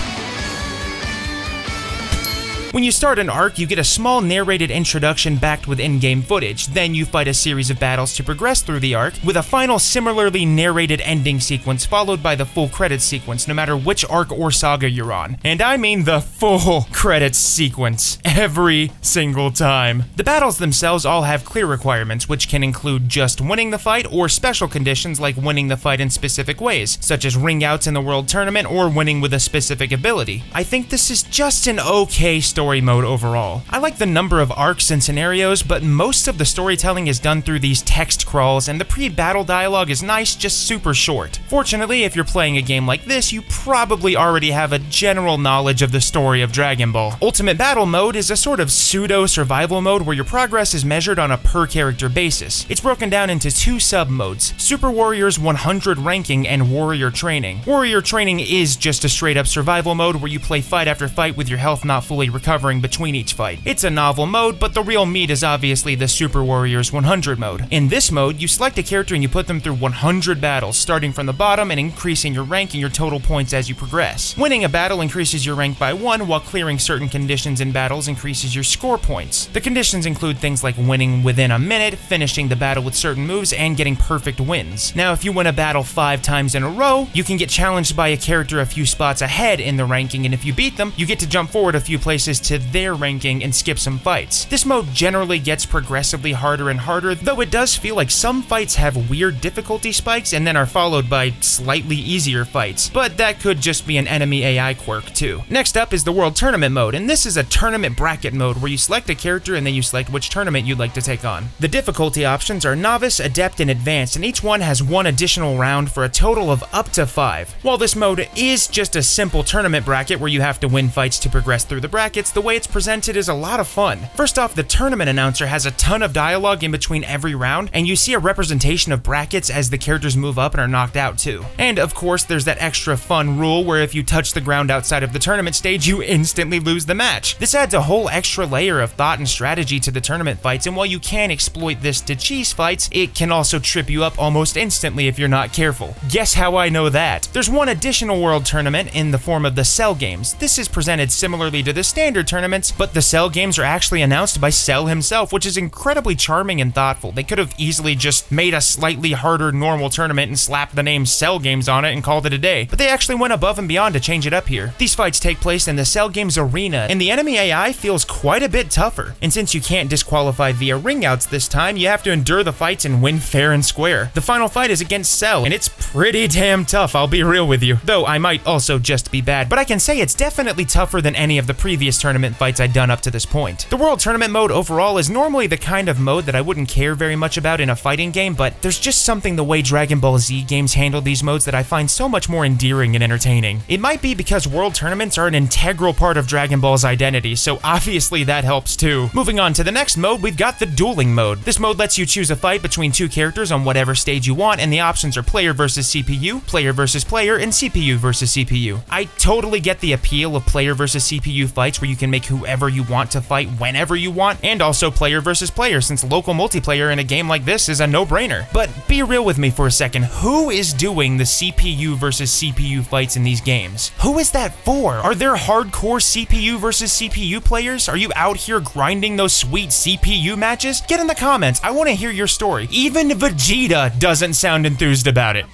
When you start an arc, you get a small narrated introduction backed with in-game footage, then you fight a series of battles to progress through the arc, with a final similarly narrated ending sequence followed by the full credits sequence no matter which arc or saga you're on. And I mean the full credits sequence, every single time. The battles themselves all have clear requirements, which can include just winning the fight or special conditions like winning the fight in specific ways, such as ring outs in the World Tournament or winning with a specific ability. I think this is just an okay story mode overall. I like the number of arcs and scenarios, but most of the storytelling is done through these text crawls, and the pre-battle dialogue is nice, just super short. Fortunately, if you're playing a game like this, you probably already have a general knowledge of the story of Dragon Ball. Ultimate Battle Mode is a sort of pseudo-survival mode where your progress is measured on a per-character basis. It's broken down into two sub-modes, Super Warriors 100 Ranking and Warrior Training. Warrior Training is just a straight-up survival mode where you play fight after fight with your health not fully recovering between each fight. It's a novel mode, but the real meat is obviously the Super Warriors 100 mode. In this mode, you select a character and you put them through 100 battles, starting from the bottom and increasing your rank and your total points as you progress. Winning a battle increases your rank by 1, while clearing certain conditions in battles increases your score points. The conditions include things like winning within a minute, finishing the battle with certain moves, and getting perfect wins. Now, if you win a battle 5 times in a row, you can get challenged by a character a few spots ahead in the ranking, and if you beat them, you get to jump forward a few places to their ranking and skip some fights. This mode generally gets progressively harder and harder, though it does feel like some fights have weird difficulty spikes and then are followed by slightly easier fights, but that could just be an enemy AI quirk too. Next up is the World Tournament mode, and this is a tournament bracket mode where you select a character and then you select which tournament you'd like to take on. The difficulty options are Novice, Adept, and Advanced, and each one has one additional round for a total of up to 5. While this mode is just a simple tournament bracket where you have to win fights to progress through the brackets, the way it's presented is a lot of fun. First off, the tournament announcer has a ton of dialogue in between every round, and you see a representation of brackets as the characters move up and are knocked out too. And of course, there's that extra fun rule where if you touch the ground outside of the tournament stage, you instantly lose the match. This adds a whole extra layer of thought and strategy to the tournament fights, and while you can exploit this to cheese fights, it can also trip you up almost instantly if you're not careful. Guess how I know that? There's one additional world tournament in the form of the Cell games. This is presented similarly to the standard tournaments, but the Cell games are actually announced by Cell himself, which is incredibly charming and thoughtful. They could have easily just made a slightly harder normal tournament and slapped the name Cell games on it and called it a day, but they actually went above and beyond to change it up here. These fights take place in the Cell games arena, and the enemy AI feels quite a bit tougher. And since you can't disqualify via ring outs this time, you have to endure the fights and win fair and square. The final fight is against Cell, and it's pretty damn tough, I'll be real with you. Though I might also just be bad, but I can say it's definitely tougher than any of the previous tournament fights I'd done up to this point. The World Tournament mode overall is normally the kind of mode that I wouldn't care very much about in a fighting game, but there's just something the way Dragon Ball Z games handle these modes that I find so much more endearing and entertaining. It might be because World Tournaments are an integral part of Dragon Ball's identity, so obviously that helps too. Moving on to the next mode, we've got the Dueling mode. This mode lets you choose a fight between two characters on whatever stage you want, and the options are player versus CPU, player versus player, and CPU versus CPU. I totally get the appeal of player versus CPU fights where you can make whoever you want to fight whenever you want, and also player versus player since local multiplayer in a game like this is a no-brainer. But be real with me for a second, who is doing the CPU versus CPU fights in these games? Who is that for? Are there hardcore CPU versus CPU players? Are you out here grinding those sweet CPU matches? Get in the comments, I want to hear your story. Even Vegeta doesn't sound enthused about it.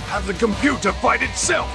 Have the computer fight itself.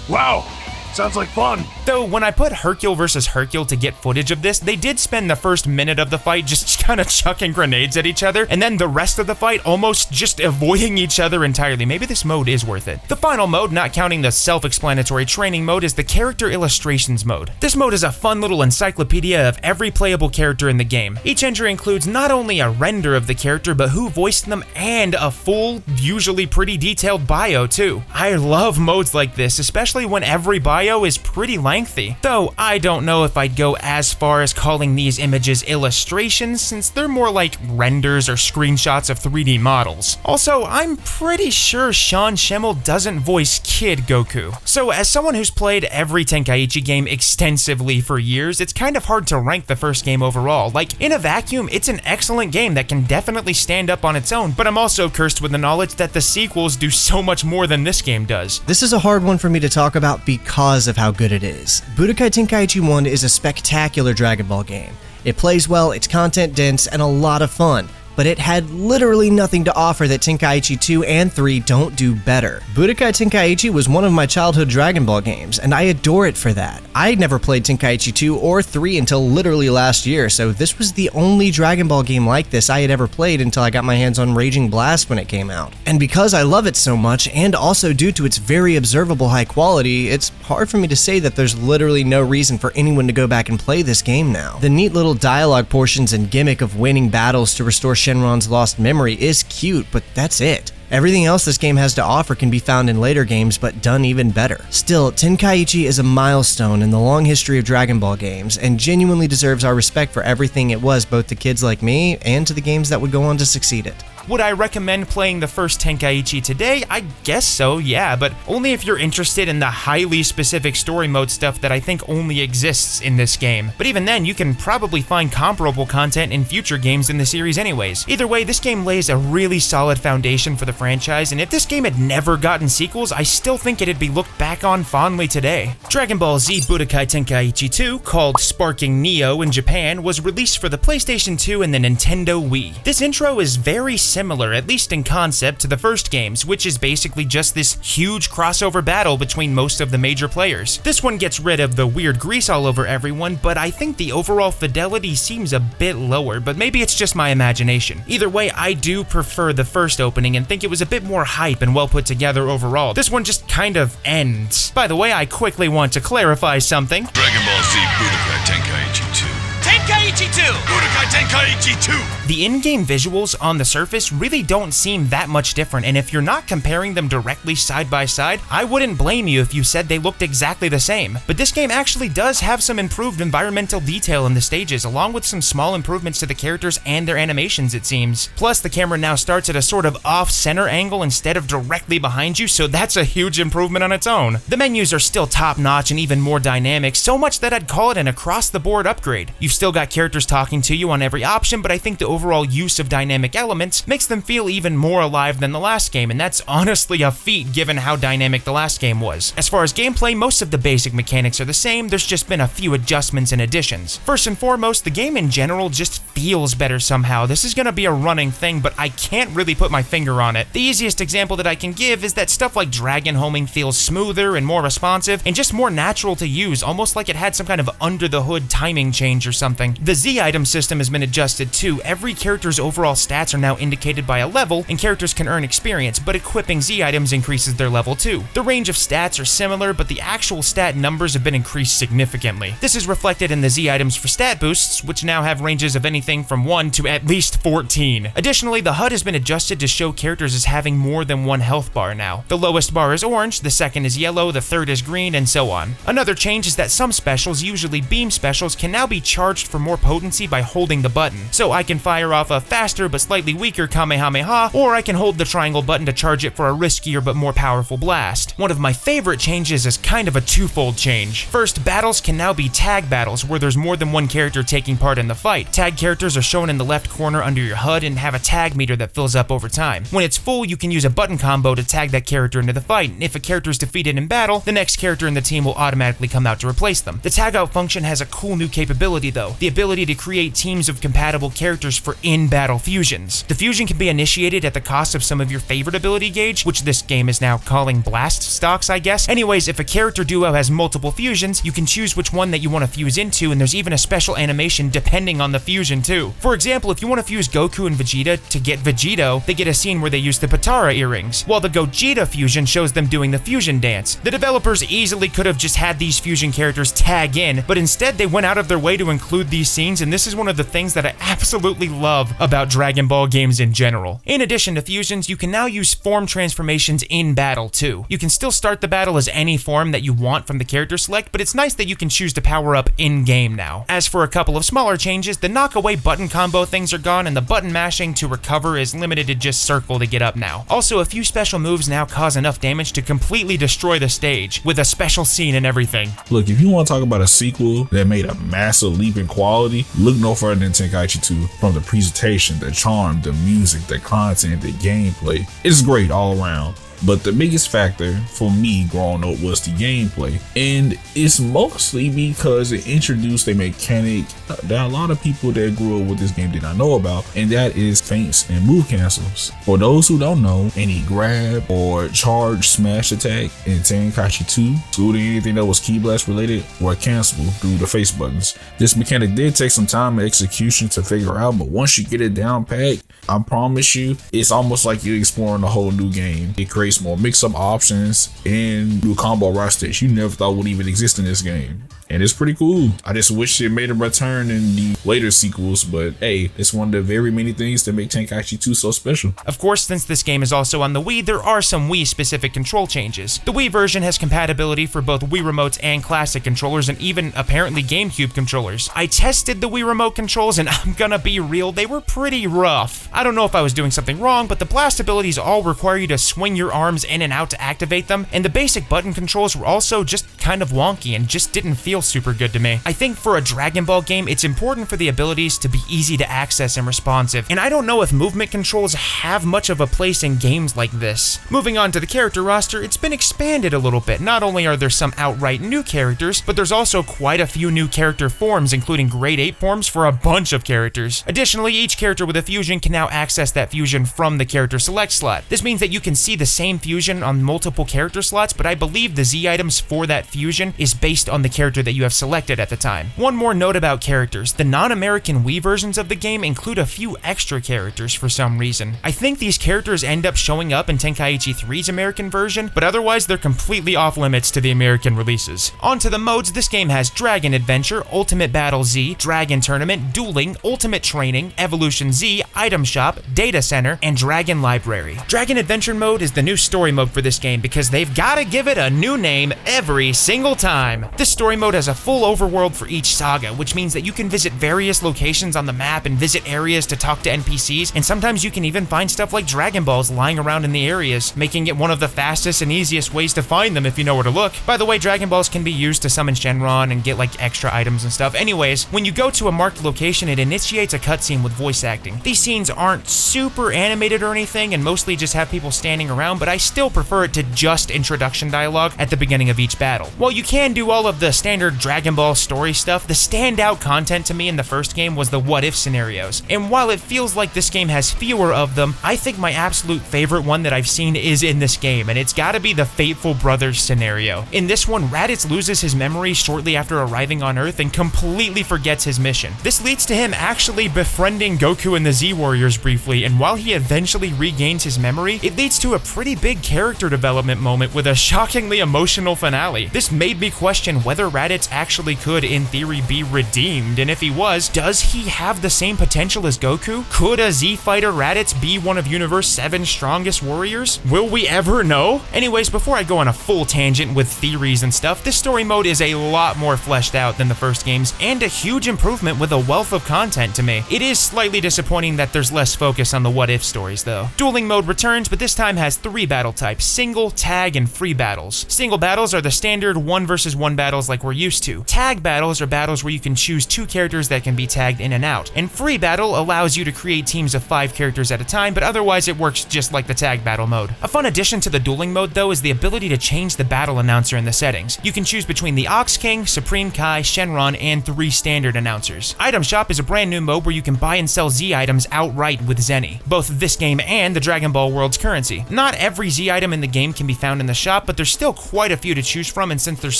Wow, sounds like fun. Though, when I put Hercule vs. Hercule to get footage of this, they did spend the first minute of the fight just kind of chucking grenades at each other, and then the rest of the fight almost just avoiding each other entirely. Maybe this mode is worth it. The final mode, not counting the self-explanatory training mode, is the Character Illustrations mode. This mode is a fun little encyclopedia of every playable character in the game. Each entry includes not only a render of the character, but who voiced them, and a full, usually pretty detailed bio too. I love modes like this, especially when every bio is pretty lengthy. Though I don't know if I'd go as far as calling these images illustrations, since they're more like renders or screenshots of 3D models. Also, I'm pretty sure Sean Schemmel doesn't voice Kid Goku. So as someone who's played every Tenkaichi game extensively for years, it's kind of hard to rank the first game overall. Like, in a vacuum, it's an excellent game that can definitely stand up on its own, but I'm also cursed with the knowledge that the sequels do so much more than this game does. This is a hard one for me to talk about because because of how good it is. Budokai Tenkaichi 1 is a spectacular Dragon Ball game. It plays well, it's content dense, and a lot of fun, but it had literally nothing to offer that Tenkaichi 2 and 3 don't do better. Budokai Tenkaichi was one of my childhood Dragon Ball games, and I adore it for that. I had never played Tenkaichi 2 or 3 until literally last year, so this was the only Dragon Ball game like this I had ever played until I got my hands on Raging Blast when it came out. And because I love it so much, and also due to its very observable high quality, it's hard for me to say that there's literally no reason for anyone to go back and play this game now. The neat little dialogue portions and gimmick of winning battles to restore Shenron's lost memory is cute, but that's it. Everything else this game has to offer can be found in later games, but done even better. Still, Tenkaichi is a milestone in the long history of Dragon Ball games, and genuinely deserves our respect for everything it was both to kids like me, and to the games that would go on to succeed it. Would I recommend playing the first Tenkaichi today? I guess so, yeah, but only if you're interested in the highly specific story mode stuff that I think only exists in this game. But even then, you can probably find comparable content in future games in the series anyways. Either way, this game lays a really solid foundation for the franchise, and if this game had never gotten sequels, I still think it'd be looked back on fondly today. Dragon Ball Z Budokai Tenkaichi 2, called Sparking Neo in Japan, was released for the PlayStation 2 and the Nintendo Wii. This intro is very similar, at least in concept, to the first games, which is basically just this huge crossover battle between most of the major players. This one gets rid of the weird grease all over everyone, but I think the overall fidelity seems a bit lower, but maybe it's just my imagination. Either way, I do prefer the first opening and think it was a bit more hype and well put together overall. This one just kind of ends. By the way, I quickly want to clarify something. Dragon Ball Z Budokai Tenkaichi 2. Tenkaichi 2! Budokai Tenkaichi 2! The in-game visuals on the surface really don't seem that much different, and if you're not comparing them directly side by side, I wouldn't blame you if you said they looked exactly the same. But this game actually does have some improved environmental detail in the stages, along with some small improvements to the characters and their animations, it seems. Plus, the camera now starts at a sort of off-center angle instead of directly behind you, so that's a huge improvement on its own. The menus are still top-notch and even more dynamic, so much that I'd call it an across-the-board upgrade. You've still got characters talking to you on every option, but I think the overall use of dynamic elements makes them feel even more alive than the last game, and that's honestly a feat given how dynamic the last game was. As far as gameplay, most of the basic mechanics are the same, there's just been a few adjustments and additions. First and foremost, the game in general just feels better somehow. This is gonna be a running thing, but I can't really put my finger on it. The easiest example that I can give is that stuff like dragon homing feels smoother and more responsive, and just more natural to use, almost like it had some kind of under-the-hood timing change or something. The Z item system has been adjusted too. Every character's overall stats are now indicated by a level, and characters can earn experience, but equipping Z items increases their level too. The range of stats are similar, but the actual stat numbers have been increased significantly. This is reflected in the Z items for stat boosts, which now have ranges of anything from 1 to at least 14. Additionally, the HUD has been adjusted to show characters as having more than one health bar now. The lowest bar is orange, the second is yellow, the third is green, and so on. Another change is that some specials, usually beam specials, can now be charged for more potency by holding the button. So I can fire off a faster but slightly weaker Kamehameha, or I can hold the triangle button to charge it for a riskier but more powerful blast. One of my favorite changes is kind of a twofold change. First, battles can now be tag battles, where there's more than one character taking part in the fight. Tag characters are shown in the left corner under your HUD and have a tag meter that fills up over time. When it's full, you can use a button combo to tag that character into the fight, and if a character is defeated in battle, the next character in the team will automatically come out to replace them. The tag out function has a cool new capability though, the ability to create teams of compatible characters for in-battle fusions. The fusion can be initiated at the cost of some of your favorite ability gauge, which this game is now calling blast stocks, I guess. Anyways, if a character duo has multiple fusions, you can choose which one that you want to fuse into, and there's even a special animation depending on the fusion too. For example, if you want to fuse Goku and Vegeta to get Vegito, they get a scene where they use the Patara earrings, while the Gogeta fusion shows them doing the fusion dance. The developers easily could have just had these fusion characters tag in, but instead they went out of their way to include these scenes, and this is one of the things that I absolutely love about Dragon Ball games in general. In addition to fusions, you can now use form transformations in battle too. You can still start the battle as any form that you want from the character select, but it's nice that you can choose to power up in-game now. As for a couple of smaller changes, the knock-away button combo things are gone, and the button mashing to recover is limited to just circle to get up now. Also, a few special moves now cause enough damage to completely destroy the stage, with a special scene and everything. Look, if you want to talk about a sequel that made a massive leap in quality, look no further than Tenkaichi 2. From the presentation, the charm, the music, the content, the gameplay, it's great all around. but the biggest factor for me growing up was the gameplay, and it's mostly because it introduced a mechanic that a lot of people that grew up with this game did not know about, and that is feints and move cancels. For those who don't know, any grab or charge smash attack in Tenkaichi 2, excluding anything that was key blast related, were cancelable through the face buttons. This mechanic did take some time and execution to figure out, but once you get it down packed, I promise you, it's almost like you're exploring a whole new game. It creates more mix-up options and new combo rosters you never thought would even exist in this game. And it's pretty cool. I just wish it made a return in the later sequels, but hey, it's one of the very many things that make Tenkaichi 2 so special. Of course, since this game is also on the Wii, there are some Wii-specific control changes. The Wii version has compatibility for both Wii remotes and classic controllers, and even apparently GameCube controllers. I tested the Wii remote controls, and I'm gonna be real, they were pretty rough. I don't know if I was doing something wrong, but the blast abilities all require you to swing your arms in and out to activate them, and the basic button controls were also just kind of wonky and just didn't feel super good to me. I think for a Dragon Ball game, it's important for the abilities to be easy to access and responsive, and I don't know if movement controls have much of a place in games like this. Moving on to the character roster, it's been expanded a little bit. Not only are there some outright new characters, but there's also quite a few new character forms, including grade 8 forms for a bunch of characters. Additionally, each character with a fusion can now access that fusion from the character select slot. This means that you can see the same fusion on multiple character slots, but I believe the Z items for that fusion is based on the character that you have selected at the time. One more note about characters. The non-American Wii versions of the game include a few extra characters for some reason. I think these characters end up showing up in Tenkaichi 3's American version, but otherwise they're completely off limits to the American releases. On to the modes, this game has Dragon Adventure, Ultimate Battle Z, Dragon Tournament, Dueling, Ultimate Training, Evolution Z, Item Shop, Data Center, and Dragon Library. Dragon Adventure mode is the new story mode for this game because they've gotta give it a new name every single time. This story mode has a full overworld for each saga, which means that you can visit various locations on the map and visit areas to talk to NPCs, and sometimes you can even find stuff like Dragon Balls lying around in the areas, making it one of the fastest and easiest ways to find them if you know where to look. By the way, Dragon Balls can be used to summon Shenron and get like extra items and stuff. Anyways, when you go to a marked location, it initiates a cutscene with voice acting. These scenes aren't super animated or anything and mostly just have people standing around, but I still prefer it to just introduction dialogue at the beginning of each battle. While you can do all of the standard Dragon Ball story stuff, the standout content to me in the first game was the what-if scenarios. And while it feels like this game has fewer of them, I think my absolute favorite one that I've seen is in this game, and it's gotta be the Fateful Brothers scenario. In this one, Raditz loses his memory shortly after arriving on Earth and completely forgets his mission. This leads to him actually befriending Goku and the Z-Warriors briefly, and while he eventually regains his memory, it leads to a pretty big character development moment with a shockingly emotional finale. This made me question whether Raditz actually could, in theory, be redeemed, and if he was, does he have the same potential as Goku? Could a Z-Fighter Raditz be one of Universe 7's strongest warriors? Will we ever know? Anyways, before I go on a full tangent with theories and stuff, this story mode is a lot more fleshed out than the first games, and a huge improvement with a wealth of content to me. It is slightly disappointing that there's less focus on the what-if stories though. Dueling mode returns, but this time has 3 battle types: single, tag, and free battles. Single battles are the standard 1 versus 1 battles like we're used to. Tag battles are battles where you can choose 2 characters that can be tagged in and out. And free battle allows you to create teams of 5 characters at a time, but otherwise it works just like the tag battle mode. A fun addition to the dueling mode though is the ability to change the battle announcer in the settings. You can choose between the Ox King, Supreme Kai, Shenron, and 3 standard announcers. Item Shop is a brand new mode where you can buy and sell Z items outright with Zenny, both this game and the Dragon Ball world's currency. Not every Z item in the game can be found in the shop, but there's still quite a few to choose from, and since there's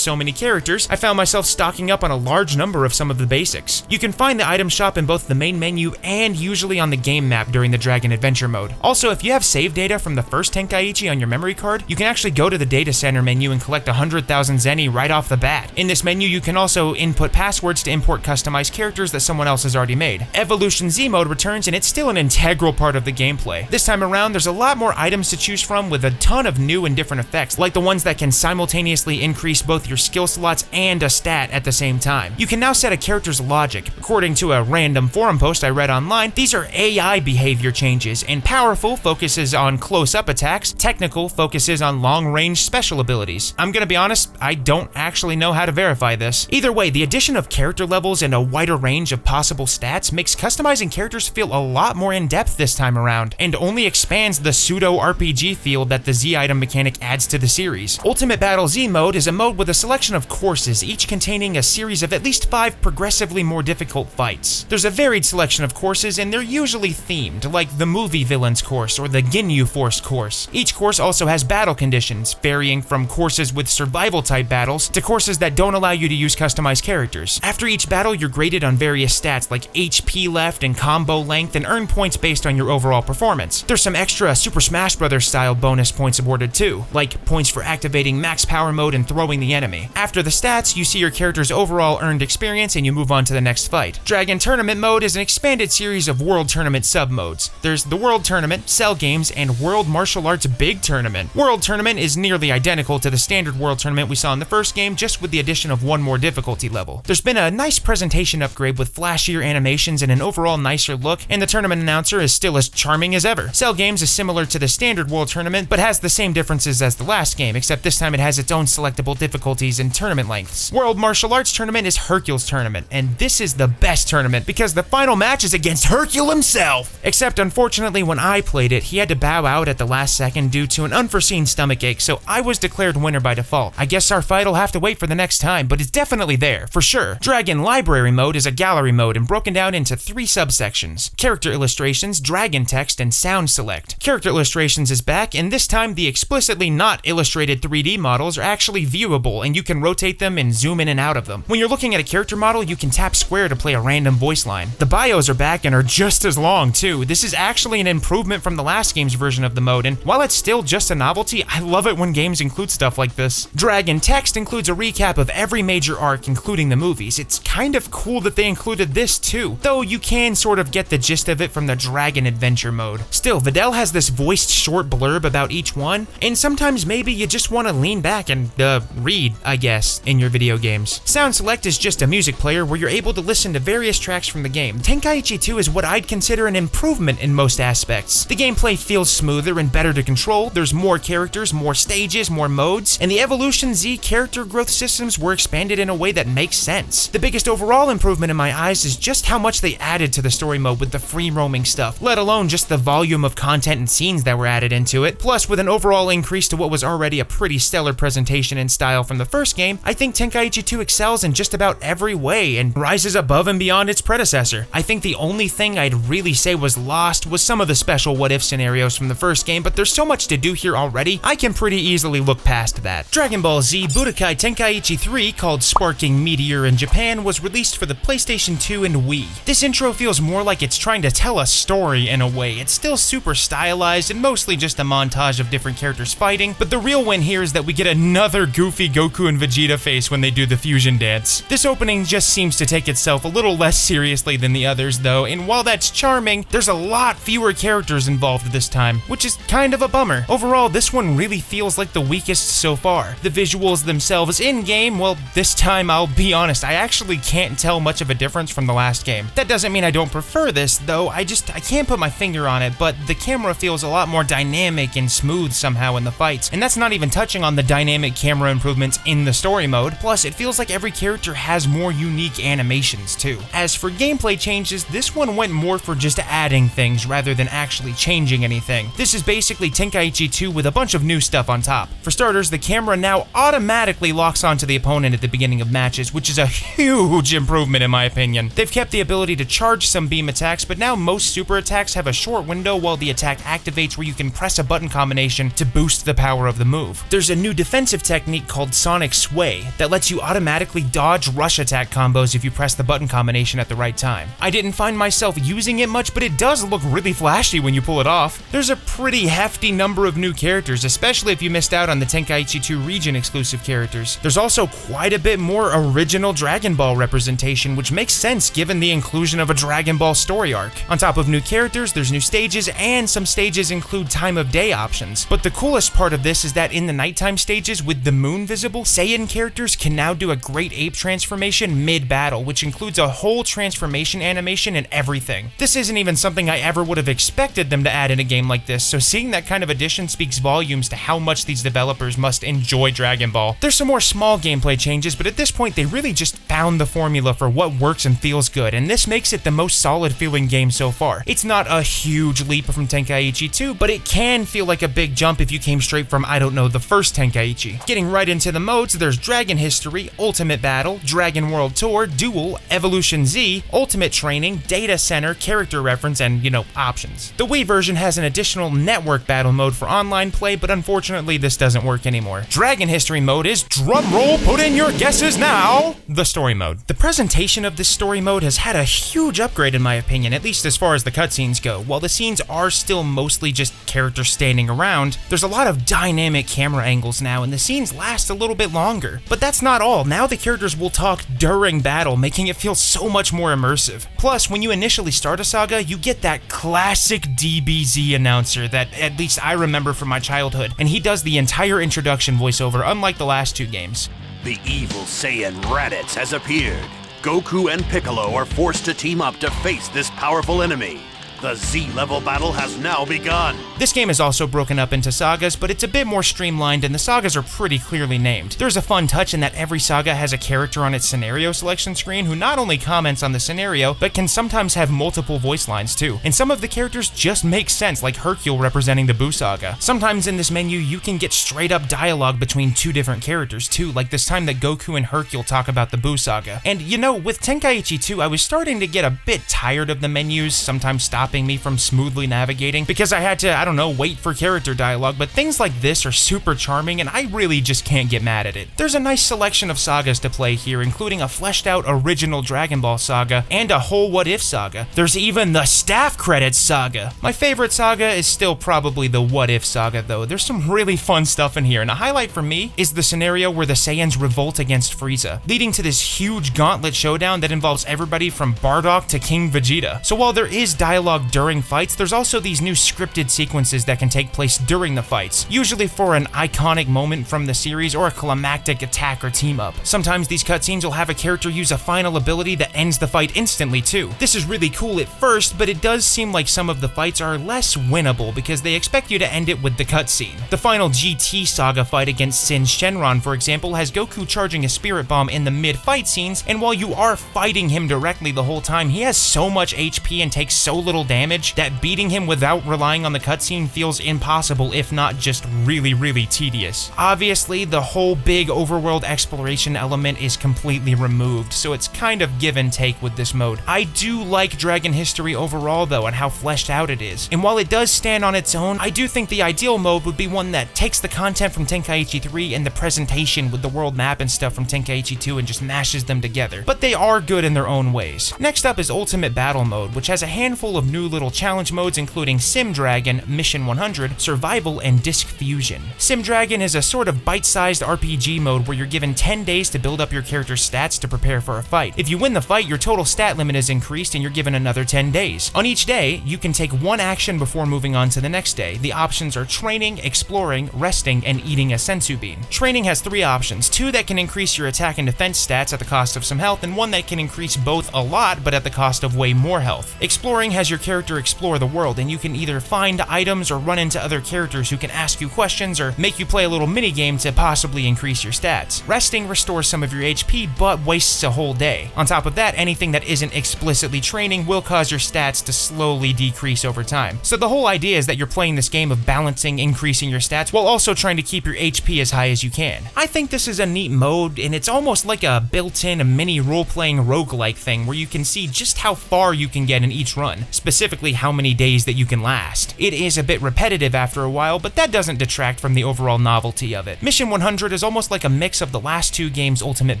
so many characters, I found myself stocking up on a large number of some of the basics. You can find the item shop in both the main menu and usually on the game map during the Dragon Adventure mode. Also, if you have save data from the first Tenkaichi on your memory card, you can actually go to the data center menu and collect 100,000 Zenny right off the bat. In this menu, you can also input passwords to import customized characters that someone else has already made. Evolution Z mode returns, and it's still an integral part of the gameplay. This time around, there's a lot more items to choose from with a ton of new and different effects, like the ones that can simultaneously increase both your skill slots and and a stat at the same time. You can now set a character's logic. According to a random forum post I read online, these are AI behavior changes, and powerful focuses on close-up attacks, technical focuses on long-range special abilities. I'm gonna be honest, I don't actually know how to verify this. Either way, the addition of character levels and a wider range of possible stats makes customizing characters feel a lot more in-depth this time around, and only expands the pseudo-RPG feel that the Z item mechanic adds to the series. Ultimate Battle Z mode is a mode with a selection of courses, each containing a series of at least 5 progressively more difficult fights. There's a varied selection of courses, and they're usually themed, like the movie villains course or the Ginyu Force course. Each course also has battle conditions, varying from courses with survival type battles to courses that don't allow you to use customized characters. After each battle, you're graded on various stats like HP left and combo length, and earn points based on your overall performance. There's some extra Super Smash Bros. Style bonus points awarded too, like points for activating max power mode and throwing the enemy. After the stats, you see your character's overall earned experience and you move on to the next fight. Dragon Tournament mode is an expanded series of World Tournament sub-modes. There's the World Tournament, Cell Games, and World Martial Arts Big Tournament. World Tournament is nearly identical to the standard World Tournament we saw in the first game, just with the addition of one more difficulty level. There's been a nice presentation upgrade with flashier animations and an overall nicer look, and the tournament announcer is still as charming as ever. Cell Games is similar to the standard World Tournament, but has the same differences as the last game, except this time it has its own selectable difficulties and tournament lengths. World Martial Arts Tournament is Hercule's tournament, and this is the best tournament because the final match is against Hercule himself! Except unfortunately when I played it, he had to bow out at the last second due to an unforeseen stomachache, so I was declared winner by default. I guess our fight will have to wait for the next time, but it's definitely there, for sure. Dragon Library mode is a gallery mode and broken down into 3 subsections: character illustrations, dragon text, and sound select. Character illustrations is back, and this time the explicitly not illustrated 3D models are actually viewable, and you can rotate them and zoom in and out of them. When you're looking at a character model, you can tap square to play a random voice line. The bios are back and are just as long too. This is actually an improvement from the last game's version of the mode, and while it's still just a novelty, I love it when games include stuff like this. Dragon text includes a recap of every major arc, including the movies. It's kind of cool that they included this too, though you can sort of get the gist of it from the Dragon Adventure mode. Still, Videl has this voiced short blurb about each one, and sometimes maybe you just want to lean back and, read, I guess, in your video games. Sound Select is just a music player where you're able to listen to various tracks from the game. Tenkaichi 2 is what I'd consider an improvement in most aspects. The gameplay feels smoother and better to control, there's more characters, more stages, more modes, and the Evolution Z character growth systems were expanded in a way that makes sense. The biggest overall improvement in my eyes is just how much they added to the story mode with the free roaming stuff, let alone just the volume of content and scenes that were added into it. Plus, with an overall increase to what was already a pretty stellar presentation and style from the first game, I think Tenkaichi 2 excels in just about every way and rises above and beyond its predecessor. I think the only thing I'd really say was lost was some of the special what-if scenarios from the first game, but there's so much to do here already, I can pretty easily look past that. Dragon Ball Z Budokai Tenkaichi 3, called Sparking Meteor in Japan, was released for the PlayStation 2 and Wii. This intro feels more like it's trying to tell a story in a way. It's still super stylized and mostly just a montage of different characters fighting, but the real win here is that we get another goofy Goku and Vegeta face when they do the fusion dance. This opening just seems to take itself a little less seriously than the others though, and while that's charming, there's a lot fewer characters involved this time, which is kind of a bummer. Overall, this one really feels like the weakest so far. The visuals themselves in-game, well, this time I'll be honest, I actually can't tell much of a difference from the last game. That doesn't mean I don't prefer this though, I can't put my finger on it, but the camera feels a lot more dynamic and smooth somehow in the fights, and that's not even touching on the dynamic camera improvements in the story mode. Plus, it feels like every character has more unique animations too. As for gameplay changes, this one went more for just adding things rather than actually changing anything. This is basically Tenkaichi 2 with a bunch of new stuff on top. For starters, the camera now automatically locks onto the opponent at the beginning of matches, which is a huge improvement in my opinion. They've kept the ability to charge some beam attacks, but now most super attacks have a short window while the attack activates where you can press a button combination to boost the power of the move. There's a new defensive technique called Sonic Sway that lets you automatically dodge rush attack combos if you press the button combination at the right time. I didn't find myself using it much, but it does look really flashy when you pull it off. There's a pretty hefty number of new characters, especially if you missed out on the Tenkaichi 2 region exclusive characters. There's also quite a bit more original Dragon Ball representation, which makes sense given the inclusion of a Dragon Ball story arc. On top of new characters, there's new stages, and some stages include time of day options. But the coolest part of this is that in the nighttime stages with the moon visible, Saiyan characters can can now do a great ape transformation mid-battle, which includes a whole transformation animation and everything. This isn't even something I ever would have expected them to add in a game like this, so seeing that kind of addition speaks volumes to how much these developers must enjoy Dragon Ball. There's some more small gameplay changes, but at this point they really just found the formula for what works and feels good, and this makes it the most solid feeling game so far. It's not a huge leap from Tenkaichi 2, but it can feel like a big jump if you came straight from, I don't know, the first Tenkaichi. Getting right into the modes, there's Dragon History, Ultimate Battle, Dragon World Tour, Duel, Evolution Z, Ultimate Training, Data Center, Character Reference, and, options. The Wii version has an additional network battle mode for online play, but unfortunately this doesn't work anymore. Dragon History mode is, drumroll, put in your guesses now, the story mode. The presentation of this story mode has had a huge upgrade in my opinion, at least as far as the cutscenes go. While the scenes are still mostly just characters standing around, there's a lot of dynamic camera angles now, and the scenes last a little bit longer. But that's not all. Now the characters will talk during battle, making it feel so much more immersive. Plus, when you initially start a saga, you get that classic DBZ announcer that at least I remember from my childhood, and he does the entire introduction voiceover, unlike the last two games. The evil Saiyan Raditz has appeared. Goku and Piccolo are forced to team up to face this powerful enemy. The Z-level battle has now begun. This game is also broken up into sagas, but it's a bit more streamlined and the sagas are pretty clearly named. There's a fun touch in that every saga has a character on its scenario selection screen who not only comments on the scenario, but can sometimes have multiple voice lines too. And some of the characters just make sense, like Hercule representing the Buu saga. Sometimes in this menu, you can get straight up dialogue between two different characters too, like this time that Goku and Hercule talk about the Buu saga. And with Tenkaichi 2, I was starting to get a bit tired of the menus, sometimes stopping me from smoothly navigating because I had to, wait for character dialogue, but things like this are super charming and I really just can't get mad at it. There's a nice selection of sagas to play here, including a fleshed out original Dragon Ball saga and a whole What If saga. There's even the staff credits saga. My favorite saga is still probably the What If saga though. There's some really fun stuff in here, and a highlight for me is the scenario where the Saiyans revolt against Frieza, leading to this huge gauntlet showdown that involves everybody from Bardock to King Vegeta. So while there is dialogue during fights, there's also these new scripted sequences that can take place during the fights, usually for an iconic moment from the series or a climactic attack or team up. Sometimes these cutscenes will have a character use a final ability that ends the fight instantly too. This is really cool at first, but it does seem like some of the fights are less winnable because they expect you to end it with the cutscene. The final GT saga fight against Sin's Shenron, for example, has Goku charging a spirit bomb in the mid-fight scenes, and while you are fighting him directly the whole time, he has so much HP and takes so little damage that beating him without relying on the cutscene feels impossible, if not just really, really tedious. Obviously, the whole big overworld exploration element is completely removed, so it's kind of give and take with this mode. I do like Dragon History overall though, and how fleshed out it is. And while it does stand on its own, I do think the ideal mode would be one that takes the content from Tenkaichi 3 and the presentation with the world map and stuff from Tenkaichi 2 and just mashes them together. But they are good in their own ways. Next up is Ultimate Battle mode, which has a handful of new little challenge modes including Sim Dragon, Mission 100, Survival, and Disc Fusion. Sim Dragon is a sort of bite-sized RPG mode where you're given 10 days to build up your character's stats to prepare for a fight. If you win the fight, your total stat limit is increased and you're given another 10 days. On each day, you can take one action before moving on to the next day. The options are training, exploring, resting, and eating a senzu bean. Training has 3 options, 2 that can increase your attack and defense stats at the cost of some health, and 1 that can increase both a lot but at the cost of way more health. Exploring has your character explore the world, and you can either find items or run into other characters who can ask you questions or make you play a little minigame to possibly increase your stats. Resting restores some of your HP but wastes a whole day. On top of that, anything that isn't explicitly training will cause your stats to slowly decrease over time. So the whole idea is that you're playing this game of balancing increasing your stats while also trying to keep your HP as high as you can. I think this is a neat mode, and it's almost like a built-in mini role-playing roguelike thing where you can see just how far you can get in each run, specifically how many days that you can last. It is a bit repetitive after a while, but that doesn't detract from the overall novelty of it. Mission 100 is almost like a mix of the last 2 games' Ultimate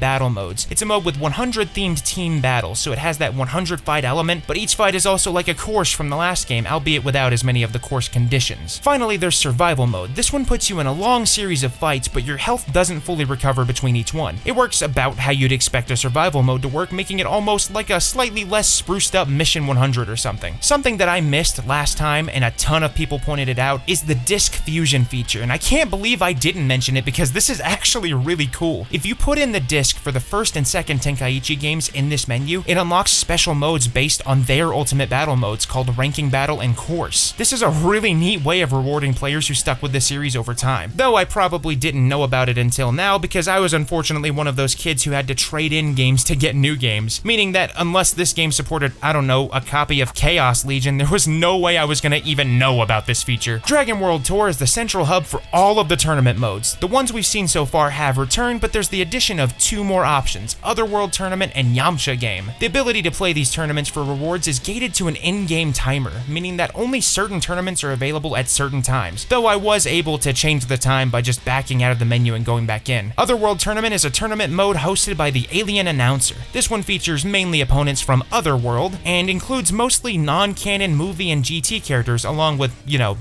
Battle modes. It's a mode with 100 themed team battles, so it has that 100 fight element, but each fight is also like a course from the last game, albeit without as many of the course conditions. Finally, there's Survival mode. This one puts you in a long series of fights, but your health doesn't fully recover between each one. It works about how you'd expect a survival mode to work, making it almost like a slightly less spruced up Mission 100 or something. Something that I missed last time, and a ton of people pointed it out, is the disc fusion feature, and I can't believe I didn't mention it because this is actually really cool. If you put in the disc for the first and second Tenkaichi games in this menu, it unlocks special modes based on their ultimate battle modes called Ranking Battle and Course. This is a really neat way of rewarding players who stuck with the series over time, though I probably didn't know about it until now because I was unfortunately one of those kids who had to trade in games to get new games, meaning that unless this game supported, I don't know, a copy of Chaos Legion, there was no way I was gonna even know about this feature. Dragon World Tour is the central hub for all of the tournament modes. The ones we've seen so far have returned, but there's the addition of 2 more options, Otherworld Tournament and Yamcha Game. The ability to play these tournaments for rewards is gated to an in-game timer, meaning that only certain tournaments are available at certain times, though I was able to change the time by just backing out of the menu and going back in. Otherworld Tournament is a tournament mode hosted by the Alien Announcer. This one features mainly opponents from Otherworld, and includes mostly non-canon movie and GT characters along with,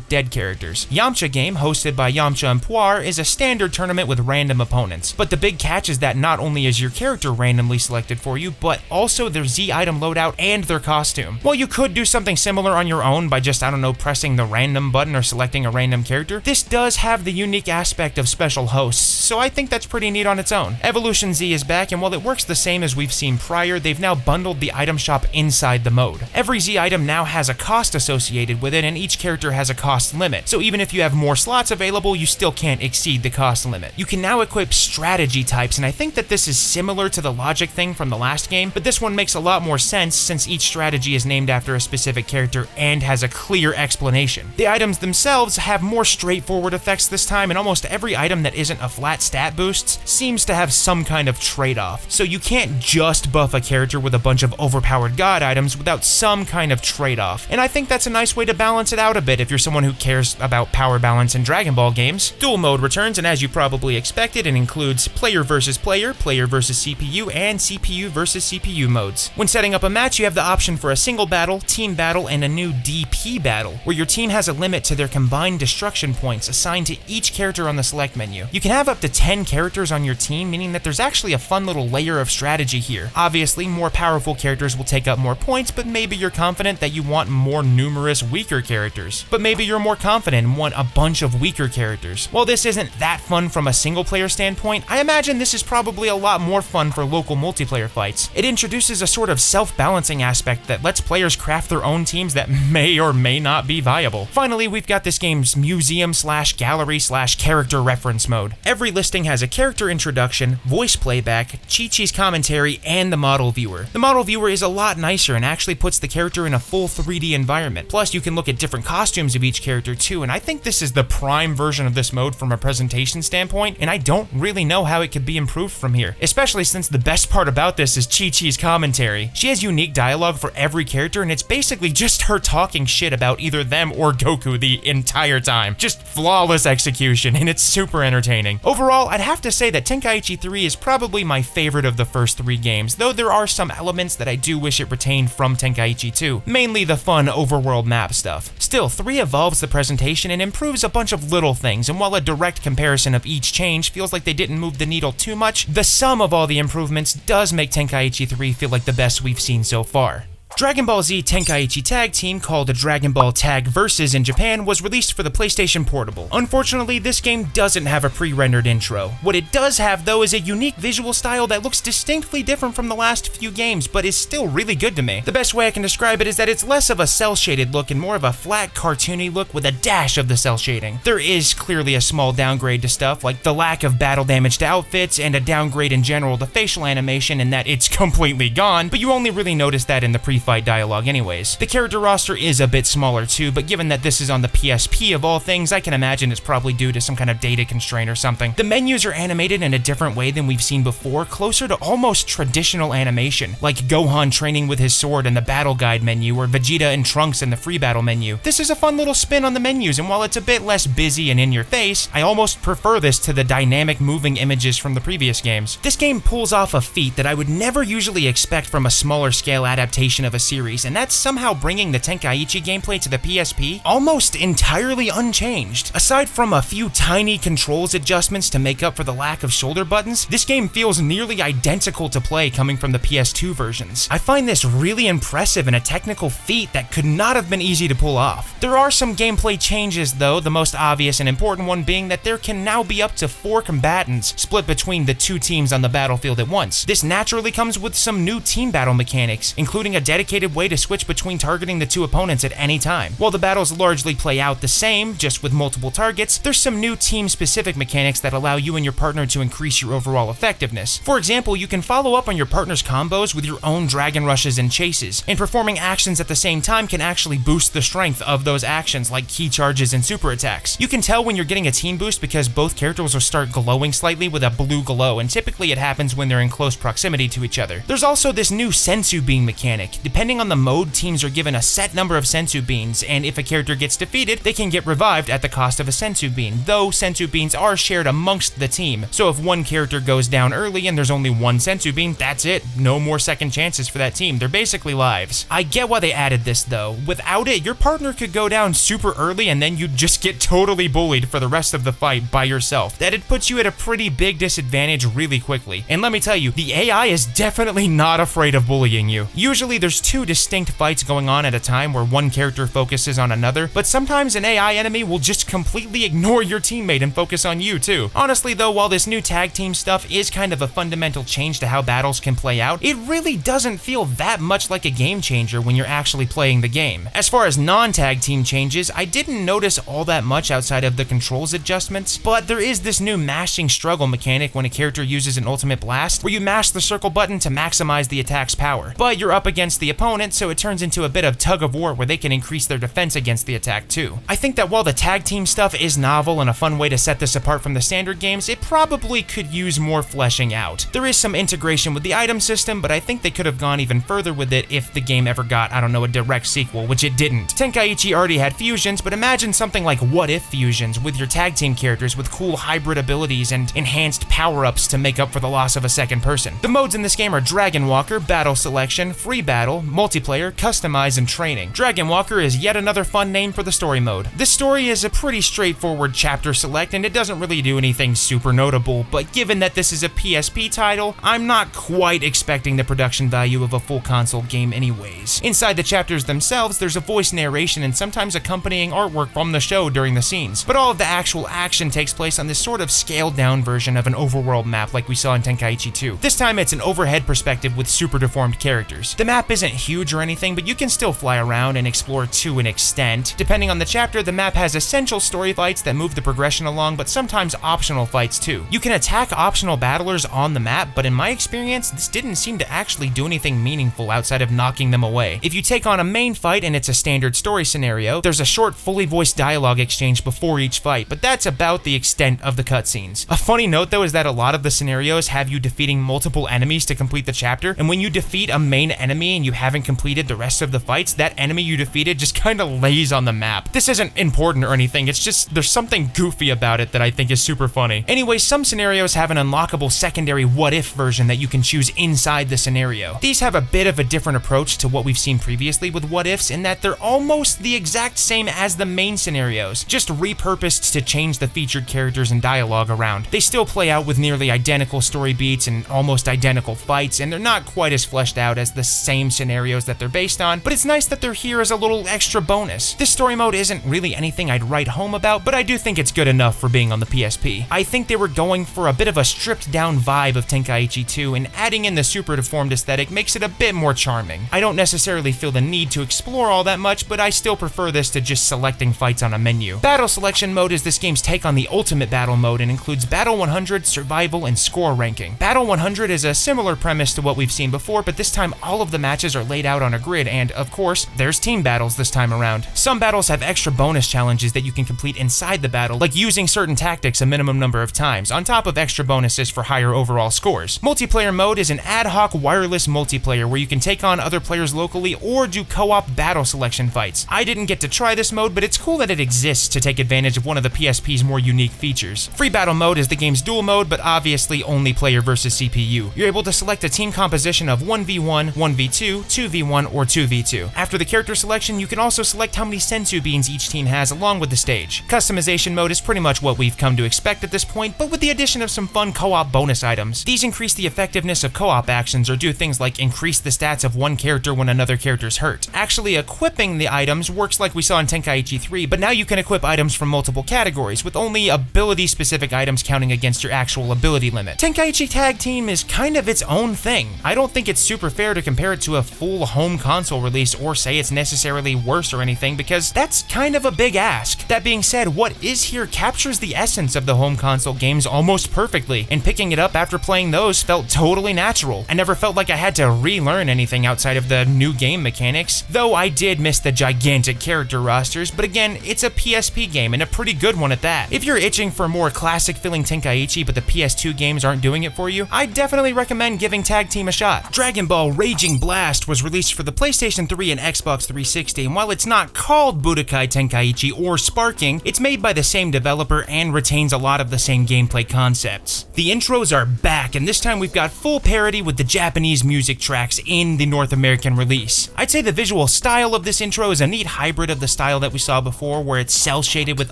dead characters. Yamcha Game, hosted by Yamcha and Puar, is a standard tournament with random opponents, but the big catch is that not only is your character randomly selected for you, but also their Z item loadout and their costume. While you could do something similar on your own by just, pressing the random button or selecting a random character, this does have the unique aspect of special hosts, so I think that's pretty neat on its own. Evolution Z is back, and while it works the same as we've seen prior, they've now bundled the item shop inside the mode. Every Z item now has a cost associated with it, and each character has a cost limit, so even if you have more slots available, you still can't exceed the cost limit. You can now equip strategy types, and I think that this is similar to the logic thing from the last game, but this one makes a lot more sense since each strategy is named after a specific character and has a clear explanation. The items themselves have more straightforward effects this time, and almost every item that isn't a flat stat boost seems to have some kind of trade-off. So you can't just buff a character with a bunch of overpowered god items without some kind of trade-off, and I think that's a nice way to balance it out a bit if you're someone who cares about power balance in Dragon Ball games. Dual mode returns, and as you probably expected, it includes player versus player, player versus CPU, and CPU versus CPU modes. When setting up a match, you have the option for a single battle, team battle, and a new DP battle, where your team has a limit to their combined destruction points assigned to each character on the select menu. You can have up to 10 characters on your team, meaning that there's actually a fun little layer of strategy here. Obviously, more powerful characters will take up more points, but maybe you're confident that you want more numerous weaker characters. But maybe you're more confident and want a bunch of weaker characters. While this isn't that fun from a single player standpoint, I imagine this is probably a lot more fun for local multiplayer fights. It introduces a sort of self-balancing aspect that lets players craft their own teams that may or may not be viable. Finally, we've got this game's museum/gallery/character reference mode. Every listing has a character introduction, voice playback, Chi-Chi's commentary, and the model viewer. The model viewer is a lot nicer and actually puts the character in a full 3D environment. Plus, you can look at different costumes of each character too, and I think this is the prime version of this mode from a presentation standpoint, and I don't really know how it could be improved from here, especially since the best part about this is Chi-Chi's commentary. She has unique dialogue for every character, and it's basically just her talking shit about either them or Goku the entire time. Just flawless execution, and it's super entertaining. Overall, I'd have to say that Tenkaichi 3 is probably my favorite of the first 3 games, though there are some elements that I do wish it retained from Tenkaichi 2, mainly the fun overworld map stuff. Still, 3 evolves the presentation and improves a bunch of little things, and while a direct comparison of each change feels like they didn't move the needle too much, the sum of all the improvements does make Tenkaichi 3 feel like the best we've seen so far. Dragon Ball Z Tenkaichi Tag Team, called Dragon Ball Tag Versus in Japan, was released for the PlayStation Portable. Unfortunately, this game doesn't have a pre-rendered intro. What it does have, though, is a unique visual style that looks distinctly different from the last few games, but is still really good to me. The best way I can describe it is that it's less of a cel-shaded look and more of a flat, cartoony look with a dash of the cel shading. There is clearly a small downgrade to stuff, like the lack of battle-damaged outfits, and a downgrade in general to facial animation in that it's completely gone, but you only really notice that in the pre-fight dialogue anyways. The character roster is a bit smaller too, but given that this is on the PSP of all things, I can imagine it's probably due to some kind of data constraint or something. The menus are animated in a different way than we've seen before, closer to almost traditional animation, like Gohan training with his sword in the battle guide menu, or Vegeta and Trunks in the free battle menu. This is a fun little spin on the menus, and while it's a bit less busy and in your face, I almost prefer this to the dynamic moving images from the previous games. This game pulls off a feat that I would never usually expect from a smaller scale adaptation of of a series, and that's somehow bringing the Tenkaichi gameplay to the PSP almost entirely unchanged. Aside from a few tiny controls adjustments to make up for the lack of shoulder buttons, this game feels nearly identical to play coming from the PS2 versions. I find this really impressive and a technical feat that could not have been easy to pull off. There are some gameplay changes though, the most obvious and important one being that there can now be up to 4 combatants split between the 2 teams on the battlefield at once. This naturally comes with some new team battle mechanics, including a dedicated way to switch between targeting the 2 opponents at any time. While the battles largely play out the same, just with multiple targets, there's some new team-specific mechanics that allow you and your partner to increase your overall effectiveness. For example, you can follow up on your partner's combos with your own dragon rushes and chases, and performing actions at the same time can actually boost the strength of those actions, like key charges and super attacks. You can tell when you're getting a team boost because both characters will start glowing slightly with a blue glow, and typically it happens when they're in close proximity to each other. There's also this new sensu bean mechanic. Depending on the mode, teams are given a set number of sensu beans, and if a character gets defeated, they can get revived at the cost of a sensu bean, though sensu beans are shared amongst the team. So if one character goes down early and there's only one sensu bean, that's it. No more second chances for that team. They're basically lives. I get why they added this though. Without it, your partner could go down super early and then you'd just get totally bullied for the rest of the fight by yourself. That'd put you at a pretty big disadvantage really quickly. And let me tell you, the AI is definitely not afraid of bullying you. Usually there's 2 distinct fights going on at a time where one character focuses on another, but sometimes an AI enemy will just completely ignore your teammate and focus on you too. Honestly though, while this new tag team stuff is kind of a fundamental change to how battles can play out, it really doesn't feel that much like a game changer when you're actually playing the game. As far as non-tag team changes, I didn't notice all that much outside of the controls adjustments, but there is this new mashing struggle mechanic when a character uses an ultimate blast, where you mash the circle button to maximize the attack's power. But you're up against the opponent, so it turns into a bit of tug of war where they can increase their defense against the attack too. I think that while the tag team stuff is novel and a fun way to set this apart from the standard games, it probably could use more fleshing out. There is some integration with the item system, but I think they could have gone even further with it if the game ever got, I don't know, a direct sequel, which it didn't. Tenkaichi already had fusions, but imagine something like What If fusions with your tag team characters with cool hybrid abilities and enhanced power-ups to make up for the loss of a second person. The modes in this game are Dragon Walker, Battle Selection, Free Battle, Multiplayer, Customize, and Training. Dragon Walker is yet another fun name for the story mode. This story is a pretty straightforward chapter select, and it doesn't really do anything super notable, but given that this is a PSP title, I'm not quite expecting the production value of a full console game anyways. Inside the chapters themselves, there's a voice narration and sometimes accompanying artwork from the show during the scenes, but all of the actual action takes place on this sort of scaled down version of an overworld map like we saw in Tenkaichi 2. This time it's an overhead perspective with super deformed characters. The map isn't huge or anything, but you can still fly around and explore to an extent. Depending on the chapter, the map has essential story fights that move the progression along, but sometimes optional fights too. You can attack optional battlers on the map, but in my experience, this didn't seem to actually do anything meaningful outside of knocking them away. If you take on a main fight and it's a standard story scenario, there's a short fully voiced dialogue exchange before each fight, but that's about the extent of the cutscenes. A funny note though is that a lot of the scenarios have you defeating multiple enemies to complete the chapter, and when you defeat a main enemy and you haven't completed the rest of the fights, that enemy you defeated just kinda lays on the map. This isn't important or anything, it's just there's something goofy about it that I think is super funny. Anyway, some scenarios have an unlockable secondary what if version that you can choose inside the scenario. These have a bit of a different approach to what we've seen previously with what ifs in that they're almost the exact same as the main scenarios, just repurposed to change the featured characters and dialogue around. They still play out with nearly identical story beats and almost identical fights, and they're not quite as fleshed out as the same scenarios that they're based on, but it's nice that they're here as a little extra bonus. This story mode isn't really anything I'd write home about, but I do think it's good enough for being on the PSP. I think they were going for a bit of a stripped down vibe of Tenkaichi 2, and adding in the super deformed aesthetic makes it a bit more charming. I don't necessarily feel the need to explore all that much, but I still prefer this to just selecting fights on a menu. Battle Selection mode is this game's take on the Ultimate Battle mode and includes Battle 100, Survival, and Score ranking. Battle 100 is a similar premise to what we've seen before, but this time all of the matches are laid out on a grid, and of course, there's team battles this time around. Some battles have extra bonus challenges that you can complete inside the battle, like using certain tactics a minimum number of times, on top of extra bonuses for higher overall scores. Multiplayer mode is an ad hoc wireless multiplayer where you can take on other players locally or do co-op battle selection fights. I didn't get to try this mode, but it's cool that it exists to take advantage of one of the PSP's more unique features. Free battle mode is the game's dual mode, but obviously only player versus CPU. You're able to select a team composition of 1v1, 1v2, 2v2, 2v1, or 2v2. After the character selection, you can also select how many sensu beans each team has along with the stage. Customization mode is pretty much what we've come to expect at this point, but with the addition of some fun co-op bonus items. These increase the effectiveness of co-op actions or do things like increase the stats of one character when another character's hurt. Actually equipping the items works like we saw in Tenkaichi 3, but now you can equip items from multiple categories, with only ability-specific items counting against your actual ability limit. Tenkaichi Tag Team is kind of its own thing. I don't think it's super fair to compare it to a full home console release or say it's necessarily worse or anything, because that's kind of a big ask. That being said, what is here captures the essence of the home console games almost perfectly, and picking it up after playing those felt totally natural. I never felt like I had to relearn anything outside of the new game mechanics, though I did miss the gigantic character rosters, but again, it's a PSP game and a pretty good one at that. If you're itching for more classic feeling Tenkaichi but the PS2 games aren't doing it for you, I definitely recommend giving Tag Team a shot. Dragon Ball Raging Blast was released for the PlayStation 3 and Xbox 360, and while it's not called Budokai Tenkaichi or Sparking, it's made by the same developer and retains a lot of the same gameplay concepts. The intros are back, and this time we've got full parity with the Japanese music tracks in the North American release. I'd say the visual style of this intro is a neat hybrid of the style that we saw before, where it's cel-shaded with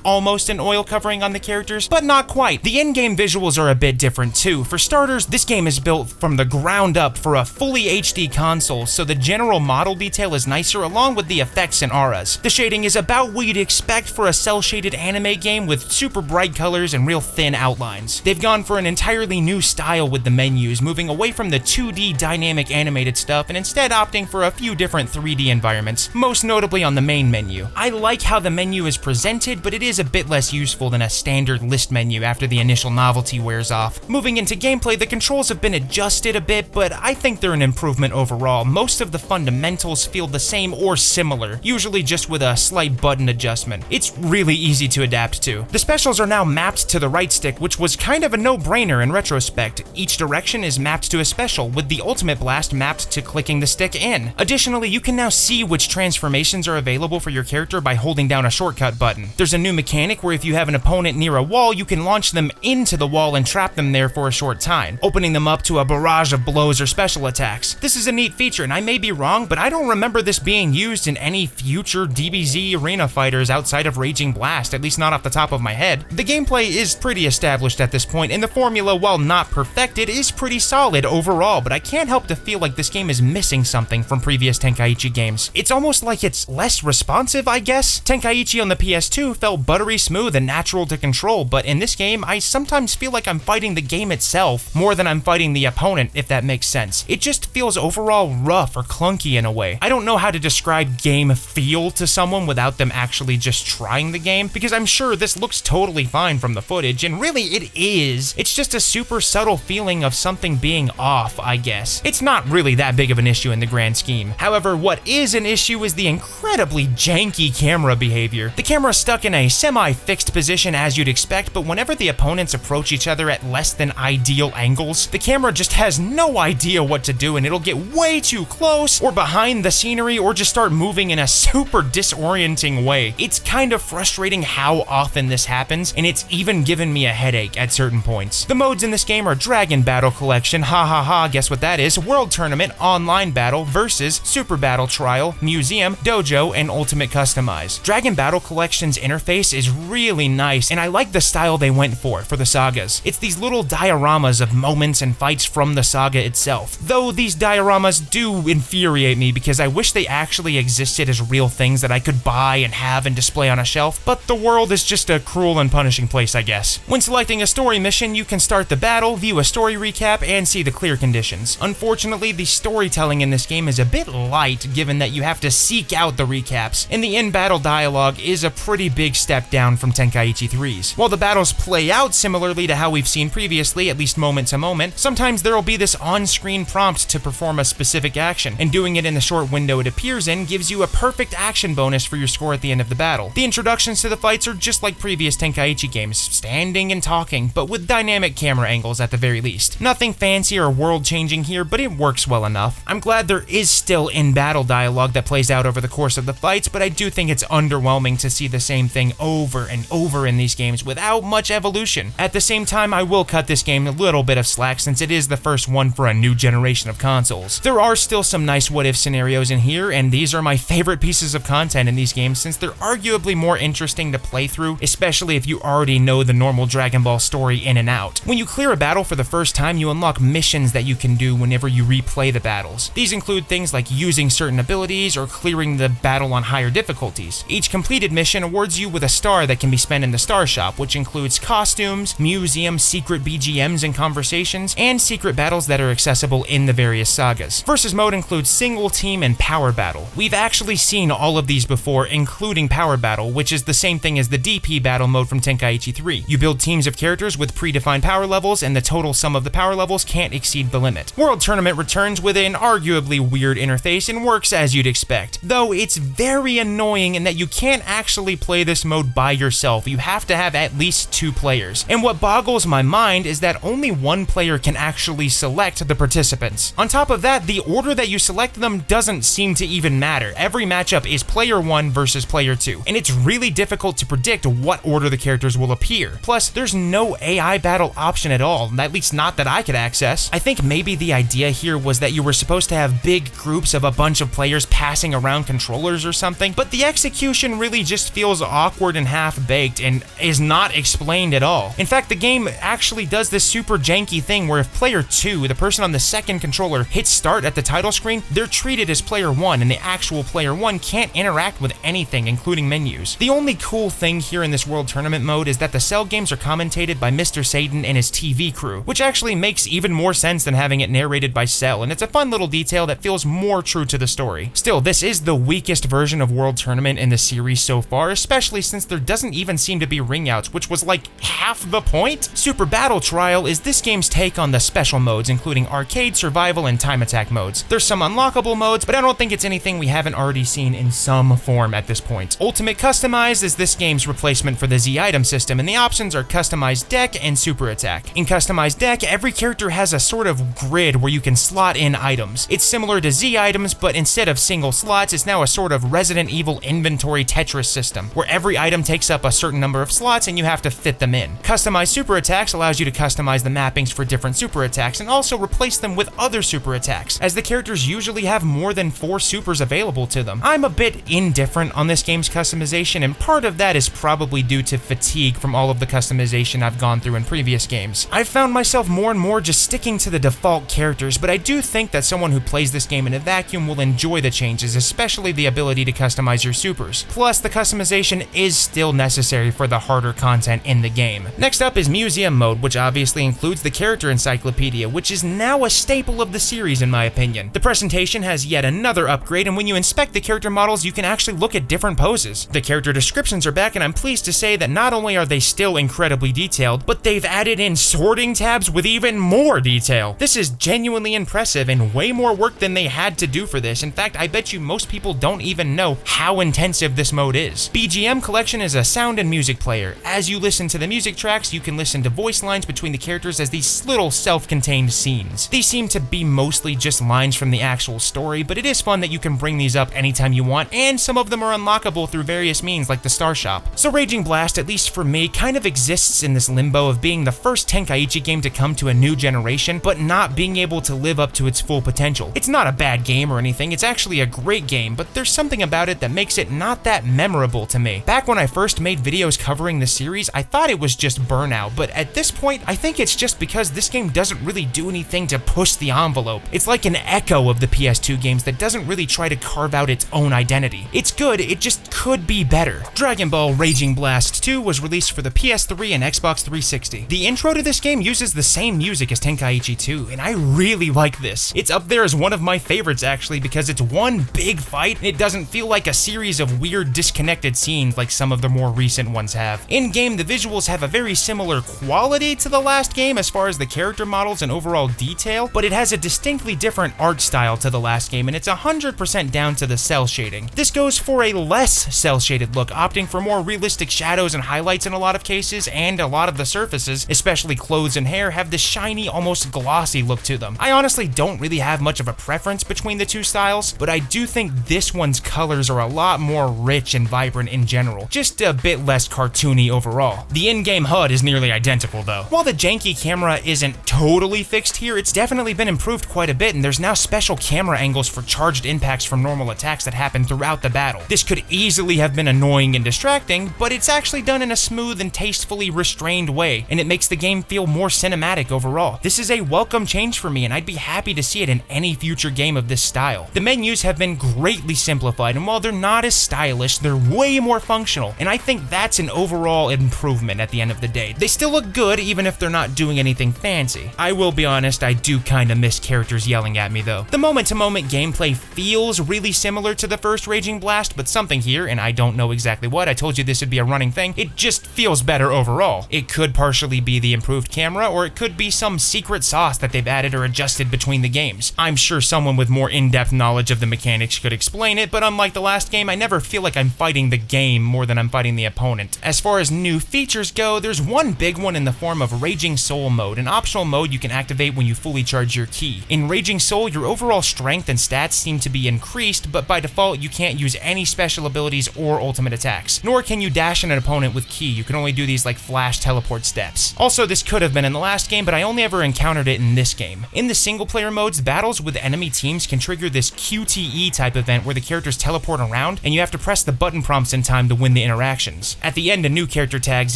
almost an oil covering on the characters, but not quite. The in-game visuals are a bit different too. For starters, this game is built from the ground up for a fully HD console, so the general model detail is nicer along with the effects and auras. The shading is about what you'd expect for a cel-shaded anime game with super bright colors and real thin outlines. They've gone for an entirely new style with the menus, moving away from the 2D dynamic animated stuff and instead opting for a few different 3D environments, most notably on the main menu. I like how the menu is presented, but it is a bit less useful than a standard list menu after the initial novelty wears off. Moving into gameplay, the controls have been adjusted a bit, but I think they're an improvement overall. Most of the fundamentals feel the same or similar, usually just with a slight button adjustment. It's really easy to adapt to. The specials are now mapped to the right stick, which was kind of a no-brainer in retrospect. Each direction is mapped to a special, with the ultimate blast mapped to clicking the stick in. Additionally, you can now see which transformations are available for your character by holding down a shortcut button. There's a new mechanic where if you have an opponent near a wall, you can launch them into the wall and trap them there for a short time, opening them up to a barrage of blows or special attacks. This is a neat feature, and I may be wrong, but I don't remember this being used in any future DBZ arena fighters outside of Raging Blast, at least not off the top of my head. The gameplay is pretty established at this point, and the formula, while not perfected, is pretty solid overall, but I can't help to feel like this game is missing something from previous Tenkaichi games. It's almost like it's less responsive, I guess. Tenkaichi on the PS2 felt buttery smooth and natural to control, but in this game, I sometimes feel like I'm fighting the game itself more than I'm fighting the opponent, if that makes sense. It just feels overall rough or clunky in a way. I don't know how to describe game feel to someone without them actually just trying the game, because I'm sure this looks totally fine from the footage, and really it is. It's just a super subtle feeling of something being off, I guess. It's not really that big of an issue in the grand scheme. However, what is an issue is the incredibly janky camera behavior. The camera's stuck in a semi-fixed position as you'd expect, but whenever the opponents approach each other at less than ideal angles, the camera just has no idea what to do, and it'll get way too close or behind the scenery or just start moving in a super disorienting way. It's kind of frustrating how often this happens, and it's even given me a headache at certain points. The modes in this game are Dragon Battle Collection, ha ha ha, guess what that is, World Tournament, Online Battle, Versus, Super Battle Trial, Museum, Dojo, and Ultimate Customize. Dragon Battle Collection's interface is really nice, and I like the style they went for the sagas. It's these little dioramas of moments and fights from the saga itself. Though these dioramas do infuriate me because I wish they actually existed as real things that I could buy and have and display on a shelf, but the world is just a cruel and punishing place, I guess. When selecting a story mission, you can start the battle, view a story recap, and see the clear conditions. Unfortunately, the storytelling in this game is a bit light given that you have to seek out the recaps, and the in-battle dialogue is a pretty big step down from Tenkaichi 3's. While the battles play out similarly to how we've seen previously, at least moment to moment, sometimes there'll be this on-screen prompt to perform a specific action, and doing it in the short window it appears in gives you a perfect action bonus for your score at the end of the battle. The introductions to the fights are just like previous Tenkaichi games, standing and talking, but with dynamic camera angles at the very least. Nothing fancy or world-changing here, but it works well enough. I'm glad there is still in-battle dialogue that plays out over the course of the fights, but I do think it's underwhelming to see the same thing over and over in these games without much evolution. At the same time, I will cut this game a little bit of slack since it is the first one for a new generation of consoles. There are still some nice what-if scenarios in here, and these are my favorite pieces of content in these games since they're arguably more interesting to play through, especially if you already know the normal Dragon Ball story in and out. When you clear a battle for the first time, you unlock missions that you can do whenever you replay the battles. These include things like using certain abilities or clearing the battle on higher difficulties. Each completed mission awards you with a star that can be spent in the Star Shop, which includes costumes, museums, secret BGMs and conversations, and secret battles that are accessible in the various sagas. Versus mode includes single, team, and power battle. We've actually seen all of these before, including power battle, which is the same thing as the DP battle mode from Tenkaichi 3. You build teams of characters with predefined power levels, and the total sum of the power levels can't exceed the limit. World Tournament returns with an arguably weird interface and works as you'd expect, though it's very annoying in that you can't actually play this mode by yourself. You have to have at least 2 players. And what boggles my mind is that only one player can actually select the participants. On top of that, the order that you select them doesn't seem to even matter. Every matchup is player 1 versus player 2, and it's really difficult to predict what order the characters will appear. Plus, there's no AI battle option at all, at least not that I could access. I think maybe the idea here was that you were supposed to have big groups of a bunch of players passing around controllers or something, but the execution really just feels awkward and half-baked and is not explained at all. In fact, the game actually does this super janky thing where if player 2, the person on the second controller, hits start at the title screen, they're treated as player 1, and the actual player 1 can't interact with anything, including menus. The only cool thing here in this World Tournament mode is that the Cell games are commentated by Mr. Satan and his TV crew, which actually makes even more sense than having it narrated by Cell, and it's a fun little detail that feels more true to the story. Still, this is the weakest version of World Tournament in the series so far, especially since there doesn't even seem to be ringouts, which was like half the point. Super Battle Trial is this game's take on the special modes, including arcade, survival, and time attack modes. There's some unlockable modes, but I don't think it's anything we haven't already seen in some form at this point. Ultimate Customize is this game's replacement for the Z item system, and the options are Customized Deck and Super Attack. In Customized Deck, every character has a sort of grid where you can slot in items. It's similar to Z items, but instead of single slots, it's now a sort of Resident Evil inventory Tetris system, where every item takes up a certain number of slots and you have to fit them in. Customized Super Attacks allows you to customize the mappings for different super attacks and also replace them with other super attacks, as the characters usually have more than 4 supers available to them. I'm a bit indifferent on this game's customization, and part of that is probably due to fatigue from all of the customization I've gone through in previous games. I've found myself more and more just sticking to the default characters, but I do think that someone who plays this game in a vacuum will enjoy the changes, especially the ability to customize your supers. Plus, the customization is still necessary for the harder content in the game. Next up is Museum Mode, which obviously includes the character encyclopedia, which is now a staple of the series in my opinion. The presentation has yet another upgrade, and when you inspect the character models, you can actually look at different poses. The character descriptions are back, and I'm pleased to say that not only are they still incredibly detailed, but they've added in sorting tabs with even more detail. This is genuinely impressive and way more work than they had to do for this. In fact, I bet you most people don't even know how intensive this mode is. BGM Collection is a sound and music player. As you listen to the music tracks, you can listen to voice lines between the characters as these little self-contained scenes. These seem to be mostly just lines from the actual story, but it is fun that you can bring these up anytime you want, and some of them are unlockable through various means like the Star Shop. So Raging Blast, at least for me, kind of exists in this limbo of being the first Tenkaichi game to come to a new generation, but not being able to live up to its full potential. It's not a bad game or anything, it's actually a great game, but there's something about it that makes it not that memorable to me. Back when I first made videos covering the series, I thought it was just burnout, but at this point, I think it's just because this game doesn't really do anything to push the envelope. It's like an echo of the PS2 games that doesn't really try to carve out its own identity. It's good, it just could be better. Dragon Ball Raging Blast 2 was released for the PS3 and Xbox 360. The intro to this game uses the same music as Tenkaichi 2, and I really like this. It's up there as one of my favorites actually because it's one big fight and it doesn't feel like a series of weird disconnected scenes like some of the more recent ones have. In-game, the visuals have a very similar quality to the last game as far as the character models and overall detail, but it has a distinctly different art style to the last game, and it's 100% down to the cell shading. This goes for a less cell-shaded look, opting for more realistic shadows and highlights in a lot of cases, and a lot of the surfaces, especially clothes and hair, have this shiny, almost glossy look to them. I honestly don't really have much of a preference between the two styles, but I do think this one's colors are a lot more rich and vibrant in general, just a bit less cartoony overall. The in-game HUD is nearly identical though. While the janky camera isn't totally fixed here, it's definitely been improved quite a bit, and there's now special camera angles for charged impacts from normal attacks that happen throughout the battle. This could easily have been annoying and distracting, but it's actually done in a smooth and tastefully restrained way, and it makes the game feel more cinematic overall. This is a welcome change for me, and I'd be happy to see it in any future game of this style. The menus have been greatly simplified, and while they're not as stylish, they're way more functional, and I think that's an overall improvement at the end of the day. They still look good, even if they're not doing anything fancy. I will be honest, I do kinda miss characters yelling at me though. The moment-to-moment gameplay feels really similar to the first Raging Blast, but something here, and I don't know exactly what, I told you this would be a running thing, it just feels better overall. It could partially be the improved camera, or it could be some secret sauce that they've added or adjusted between the games. I'm sure someone with more in-depth knowledge of the mechanics could explain it, but unlike the last game, I never feel like I'm fighting the game more than I'm fighting the opponent. As far as new features go, there's one big one in the form of Raging Soul mode, an optional mode you can activate when you fully charge your ki. In Raging Soul, your overall strength and stats seem to be increased, but by default, you can't use any special abilities or ultimate attacks. Nor can you dash at an opponent with ki, you can only do these like flash teleport steps. Also, this could have been in the last game, but I only ever encountered it in this game. In the single player modes, battles with enemy teams can trigger this QTE type event where the characters teleport around, and you have to press the button prompts in time to win the interactions. At the end, a new character tags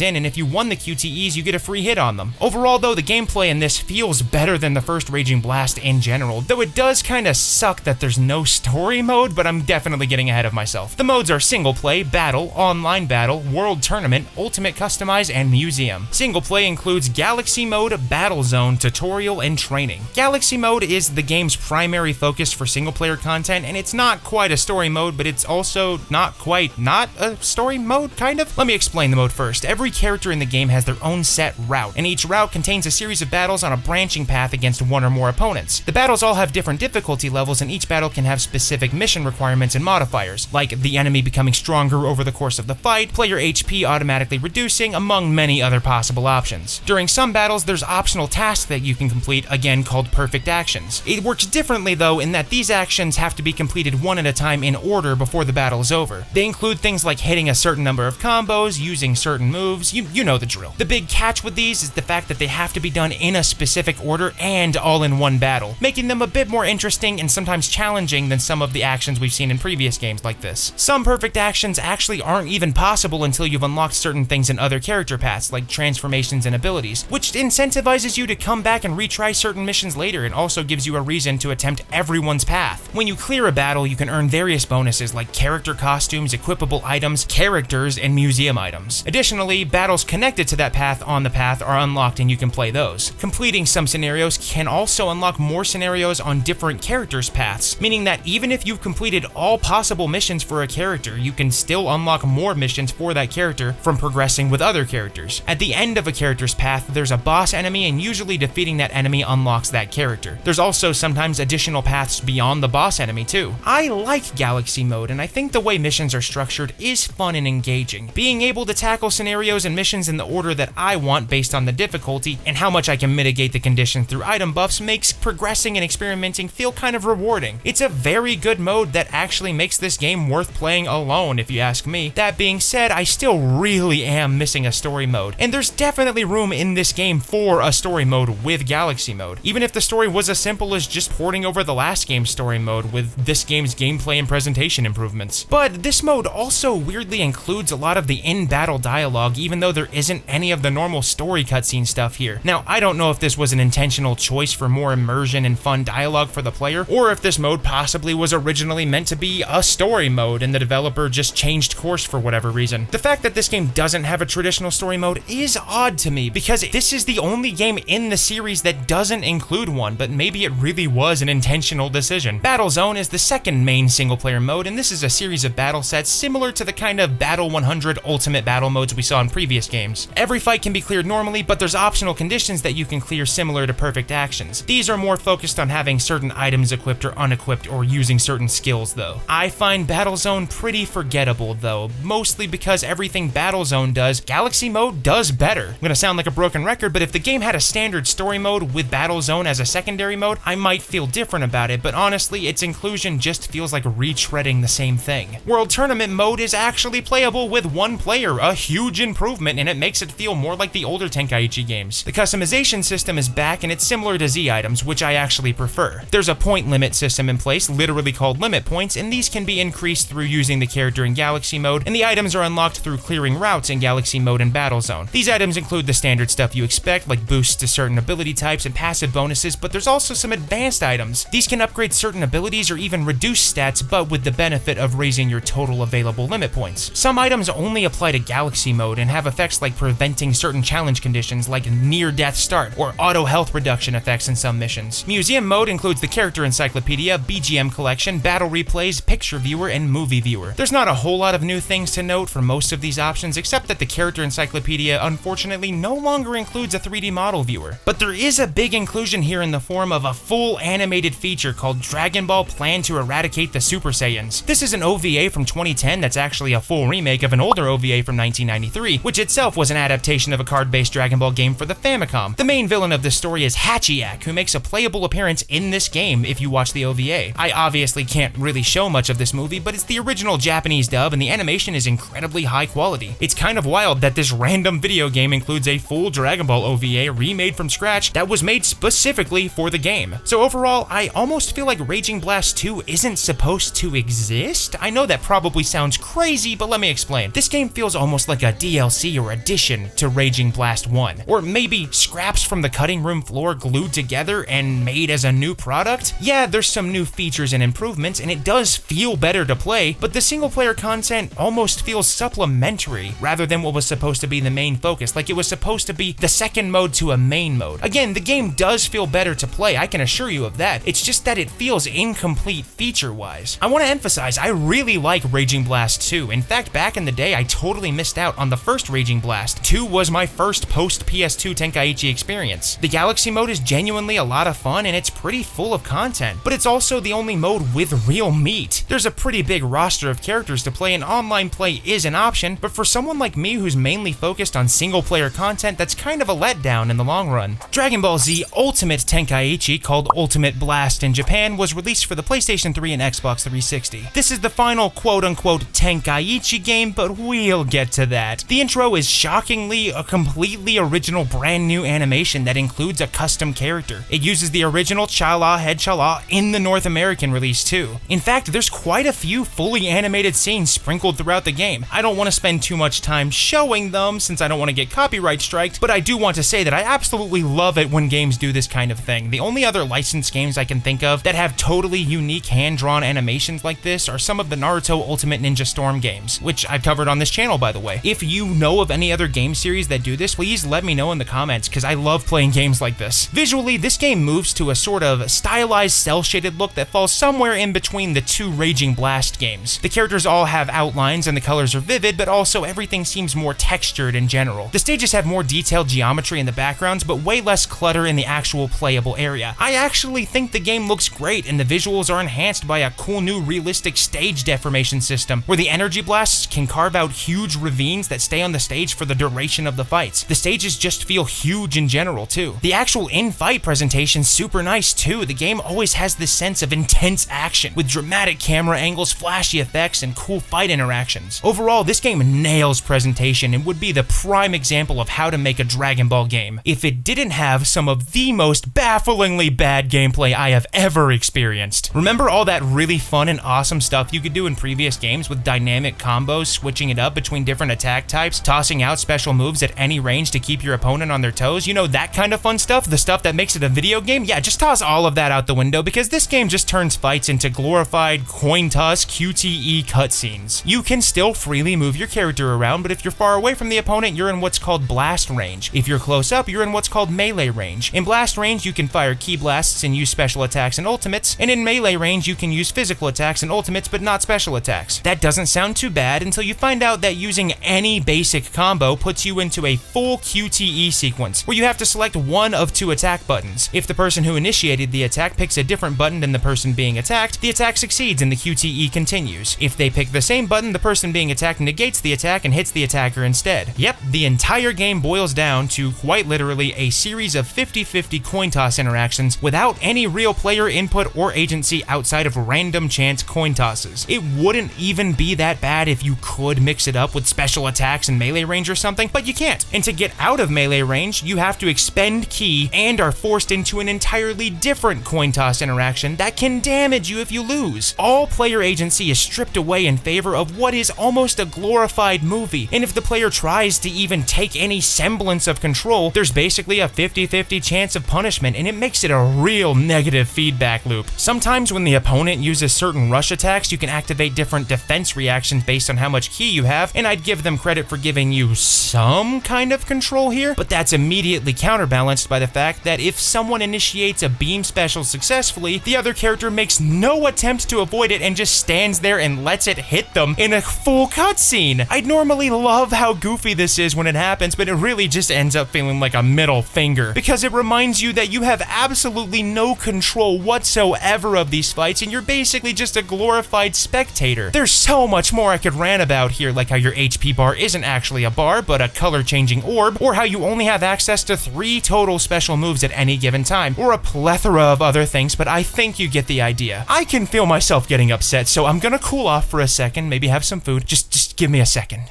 in, and if you won the QTEs, you get a free hit on them. Overall though, the gameplay in this feels better than the first Raging Blast in general, though it does kinda suck that there's no story mode, but I'm definitely getting ahead of myself. The modes are single play, battle, online battle, world tournament, ultimate customize, and museum. Single play includes Galaxy Mode, Battle Zone, Tutorial, and Training. Galaxy Mode is the game's primary focus for single player content, and it's not quite a story mode, but it's also not quite not a story mode, kind of? Let me explain the mode first. Every character in the game has their own set route, and each route contains a series of battles on a branching path against one or more opponents. The battles all have different difficulty levels, and each battle can have specific mission requirements and modifiers, like the enemy becoming stronger over the course of the fight, player HP automatically reducing, among many other possible options. During some battles, there's optional tasks that you can complete, again called perfect actions. It works differently though in that these actions have to be completed one at a time in order before the battle is over. They include things like hitting a certain number of combos, using certain moves, you know the drill. The big catch with these is the fact that they have to be done in a specific order and all in one battle, making them a bit more interesting and sometimes challenging than some of the actions we've seen in previous games like this. Some perfect actions actually aren't even possible until you've unlocked certain things in other character paths, like transformations and abilities, which incentivizes you to come back and retry certain missions later and also gives you a reason to attempt everyone's path. When you clear a battle, you can earn various bonuses like character costumes, equipable items, characters, and museum items. Additionally, battles connected to that path on the path are unlocked and you can play those. Completing some scenarios can also unlock more scenarios on different characters' paths, meaning that even if you've completed all possible missions for a character, you can still unlock more missions for that character from progressing with other characters. At the end of a character's path, there's a boss enemy, and usually defeating that enemy unlocks that character. There's also sometimes additional paths beyond the boss enemy too. I like Galaxy Mode, and I think the way missions are structured is fun and engaging. Being able to tackle scenarios and missions in the order that I want based on the difficulty and how much I can mitigate the conditions through item buffs makes progressing and experimenting feel kind of rewarding. It's a very good mode that actually makes this game worth playing alone, if you ask me. That being said, I still really am missing a story mode, and there's definitely room in this game for a story mode with Galaxy Mode, even if the story was as simple as just porting over the last game's story mode with this game's gameplay and presentation improvements. But this mode also weirdly includes a lot of the in-battle dialogue, even though there isn't any of the normal story cutscene stuff here. Now, I don't know if this was an intentional choice for more immersion and fun dialogue for the player, or if this mode possibly was originally meant to be a story mode and the developer just changed course for whatever reason. The fact that this game doesn't have a traditional story mode is odd to me, because this is the only game in the series that doesn't include one, but maybe it really was an intentional decision. Battle Zone is the second main single-player mode, and this is a series of battle sets similar to the kind of Battle 100 Ultimate Battle modes we saw in previous games. Every fight can be cleared normally, but there's optional conditions that you can clear similar to perfect actions. These are more focused on having certain items equipped or unequipped or using certain skills though. I find Battle Zone pretty forgettable though, mostly because everything Battle Zone does, Galaxy Mode does better. I'm gonna sound like a broken record, but if the game had a standard story mode with Battle Zone as a secondary mode, I might feel different about it, but honestly, its inclusion just feels like retreading the same thing. World Tournament Mode is actually playable with one player, a huge improvement, and it makes it feel more like the older Tenkaichi games. The customization system is back, and it's similar to Z items, which I actually prefer. better. There's a point limit system in place, literally called limit points, and these can be increased through using the character in Galaxy Mode, and the items are unlocked through clearing routes in Galaxy Mode and Battle Zone. These items include the standard stuff you expect, like boosts to certain ability types and passive bonuses, but there's also some advanced items. These can upgrade certain abilities or even reduce stats, but with the benefit of raising your total available limit points. Some items only apply to Galaxy Mode and have effects like preventing certain challenge conditions like near-death start or auto health reduction effects in some missions. Museum Mode includes the character encyclopedia, BGM collection, battle replays, picture viewer, and movie viewer. There's not a whole lot of new things to note for most of these options, except that the character encyclopedia unfortunately no longer includes a 3D model viewer. But there is a big inclusion here in the form of a full animated feature called Dragon Ball Plan to Eradicate the Super Saiyans. This is an OVA from 2010 that's actually a full remake of an older OVA from 1993, which itself was an adaptation of a card-based Dragon Ball game for the Famicom. The main villain of this story is Hachiyak, who makes a playable appearance in this game if you watch the OVA. I obviously can't really show much of this movie, but it's the original Japanese dub and the animation is incredibly high quality. It's kind of wild that this random video game includes a full Dragon Ball OVA remade from scratch that was made specifically for the game. So overall, I almost feel like Raging Blast 2 isn't supposed to exist? I know that probably sounds crazy, but let me explain. This game feels almost like a DLC or addition to Raging Blast 1. Or maybe scraps from the cutting room floor glued together and made as a new product? Yeah, there's some new features and improvements, and it does feel better to play, but the single player content almost feels supplementary rather than what was supposed to be the main focus, like it was supposed to be the second mode to a main mode. Again, the game does feel better to play, I can assure you of that. It's just that it feels incomplete feature-wise. I want to emphasize, I really like Raging Blast 2. In fact, back in the day, I totally missed out on the first Raging Blast. 2 was my first post-PS2 Tenkaichi experience. The Galaxy mode is genuinely a lot of fun, and it's pretty full of content, but it's also the only mode with real meat. There's a pretty big roster of characters to play, and online play is an option, but for someone like me who's mainly focused on single-player content, that's kind of a letdown in the long run. Dragon Ball Z Ultimate Tenkaichi, called Ultimate Blast in Japan, was released for the PlayStation 3 and Xbox 360. This is the final quote-unquote Tenkaichi game, but we'll get to that. The intro is shockingly a completely original brand new animation that includes a custom character. It uses the original Chala Head Chala in the North American release too. In fact, there's quite a few fully animated scenes sprinkled throughout the game. I don't want to spend too much time showing them since I don't want to get copyright striked, but I do want to say that I absolutely love it when games do this kind of thing. The only other licensed games I can think of that have totally unique hand-drawn animations like this are some of the Naruto Ultimate Ninja Storm games, which I've covered on this channel by the way. If you know of any other game series that do this, please let me know in the comments because I love playing games like this. Visually, this game moves to a sort of stylized cel-shaded look that falls somewhere in between the two Raging Blast games. The characters all have outlines and the colors are vivid, but also everything seems more textured in general. The stages have more detailed geometry in the backgrounds, but way less clutter in the actual playable area. I actually think the game looks great, and the visuals are enhanced by a cool new realistic stage deformation system, where the energy blasts can carve out huge ravines that stay on the stage for the duration of the fights. The stages just feel huge in general too. The actual in-fight presentation's super nice too. The game always has this sense of intense action, with dramatic camera angles, flashy effects, and cool fight interactions. Overall, this game nails presentation and would be the prime example of how to make a Dragon Ball game if it didn't have some of the most bafflingly bad gameplay I have ever experienced. Remember all that really fun and awesome stuff you could do in previous games with dynamic combos, switching it up between different attack types, tossing out special moves at any range to keep your opponent on their toes? You know, that kind of fun stuff? The stuff that makes it a video game? Yeah, just toss all of that out the window because this game just turns fights into glorified coin toss QTE cutscenes. You can still freely move your character around, but if you're far away from the opponent, you're in what's called blast range. If you're close up, you're in what's called melee range. In blast range, you can fire ki blasts and use special attacks and ultimates, and in melee range, you can use physical attacks and ultimates, but not special attacks. That doesn't sound too bad until you find out that using any basic combo puts you into a full QTE sequence, where you have to select one of two attack buttons. If the person who initiated the attack picks a different button than the person being attacked, the attack succeeds and the QTE continues. If they pick the same button, the person being attacked negates the attack and hits the attacker instead. Yep, the entire game boils down to quite literally a series of 50-50 coin toss interactions without any real player input or agency outside of random chance coin tosses. It wouldn't even be that bad if you could mix it up with special attacks and melee range or something, but you can't. And to get out of melee range, you have to expend ki and are forced into an entirely different different coin toss interaction that can damage you if you lose. All player agency is stripped away in favor of what is almost a glorified movie, and if the player tries to even take any semblance of control, there's basically a 50-50 chance of punishment, and it makes it a real negative feedback loop. Sometimes when the opponent uses certain rush attacks, you can activate different defense reactions based on how much ki you have, and I'd give them credit for giving you some kind of control here, but that's immediately counterbalanced by the fact that if someone initiates a beam special successfully, the other character makes no attempt to avoid it and just stands there and lets it hit them in a full cutscene. I'd normally love how goofy this is when it happens, but it really just ends up feeling like a middle finger, because it reminds you that you have absolutely no control whatsoever of these fights, and you're basically just a glorified spectator. There's so much more I could rant about here, like how your HP bar isn't actually a bar, but a color-changing orb, or how you only have access to 3 total special moves at any given time, or a plethora of other things, but I think you get the idea. I can feel myself getting upset, so I'm gonna cool off for a second, maybe have some food. Just give me a second.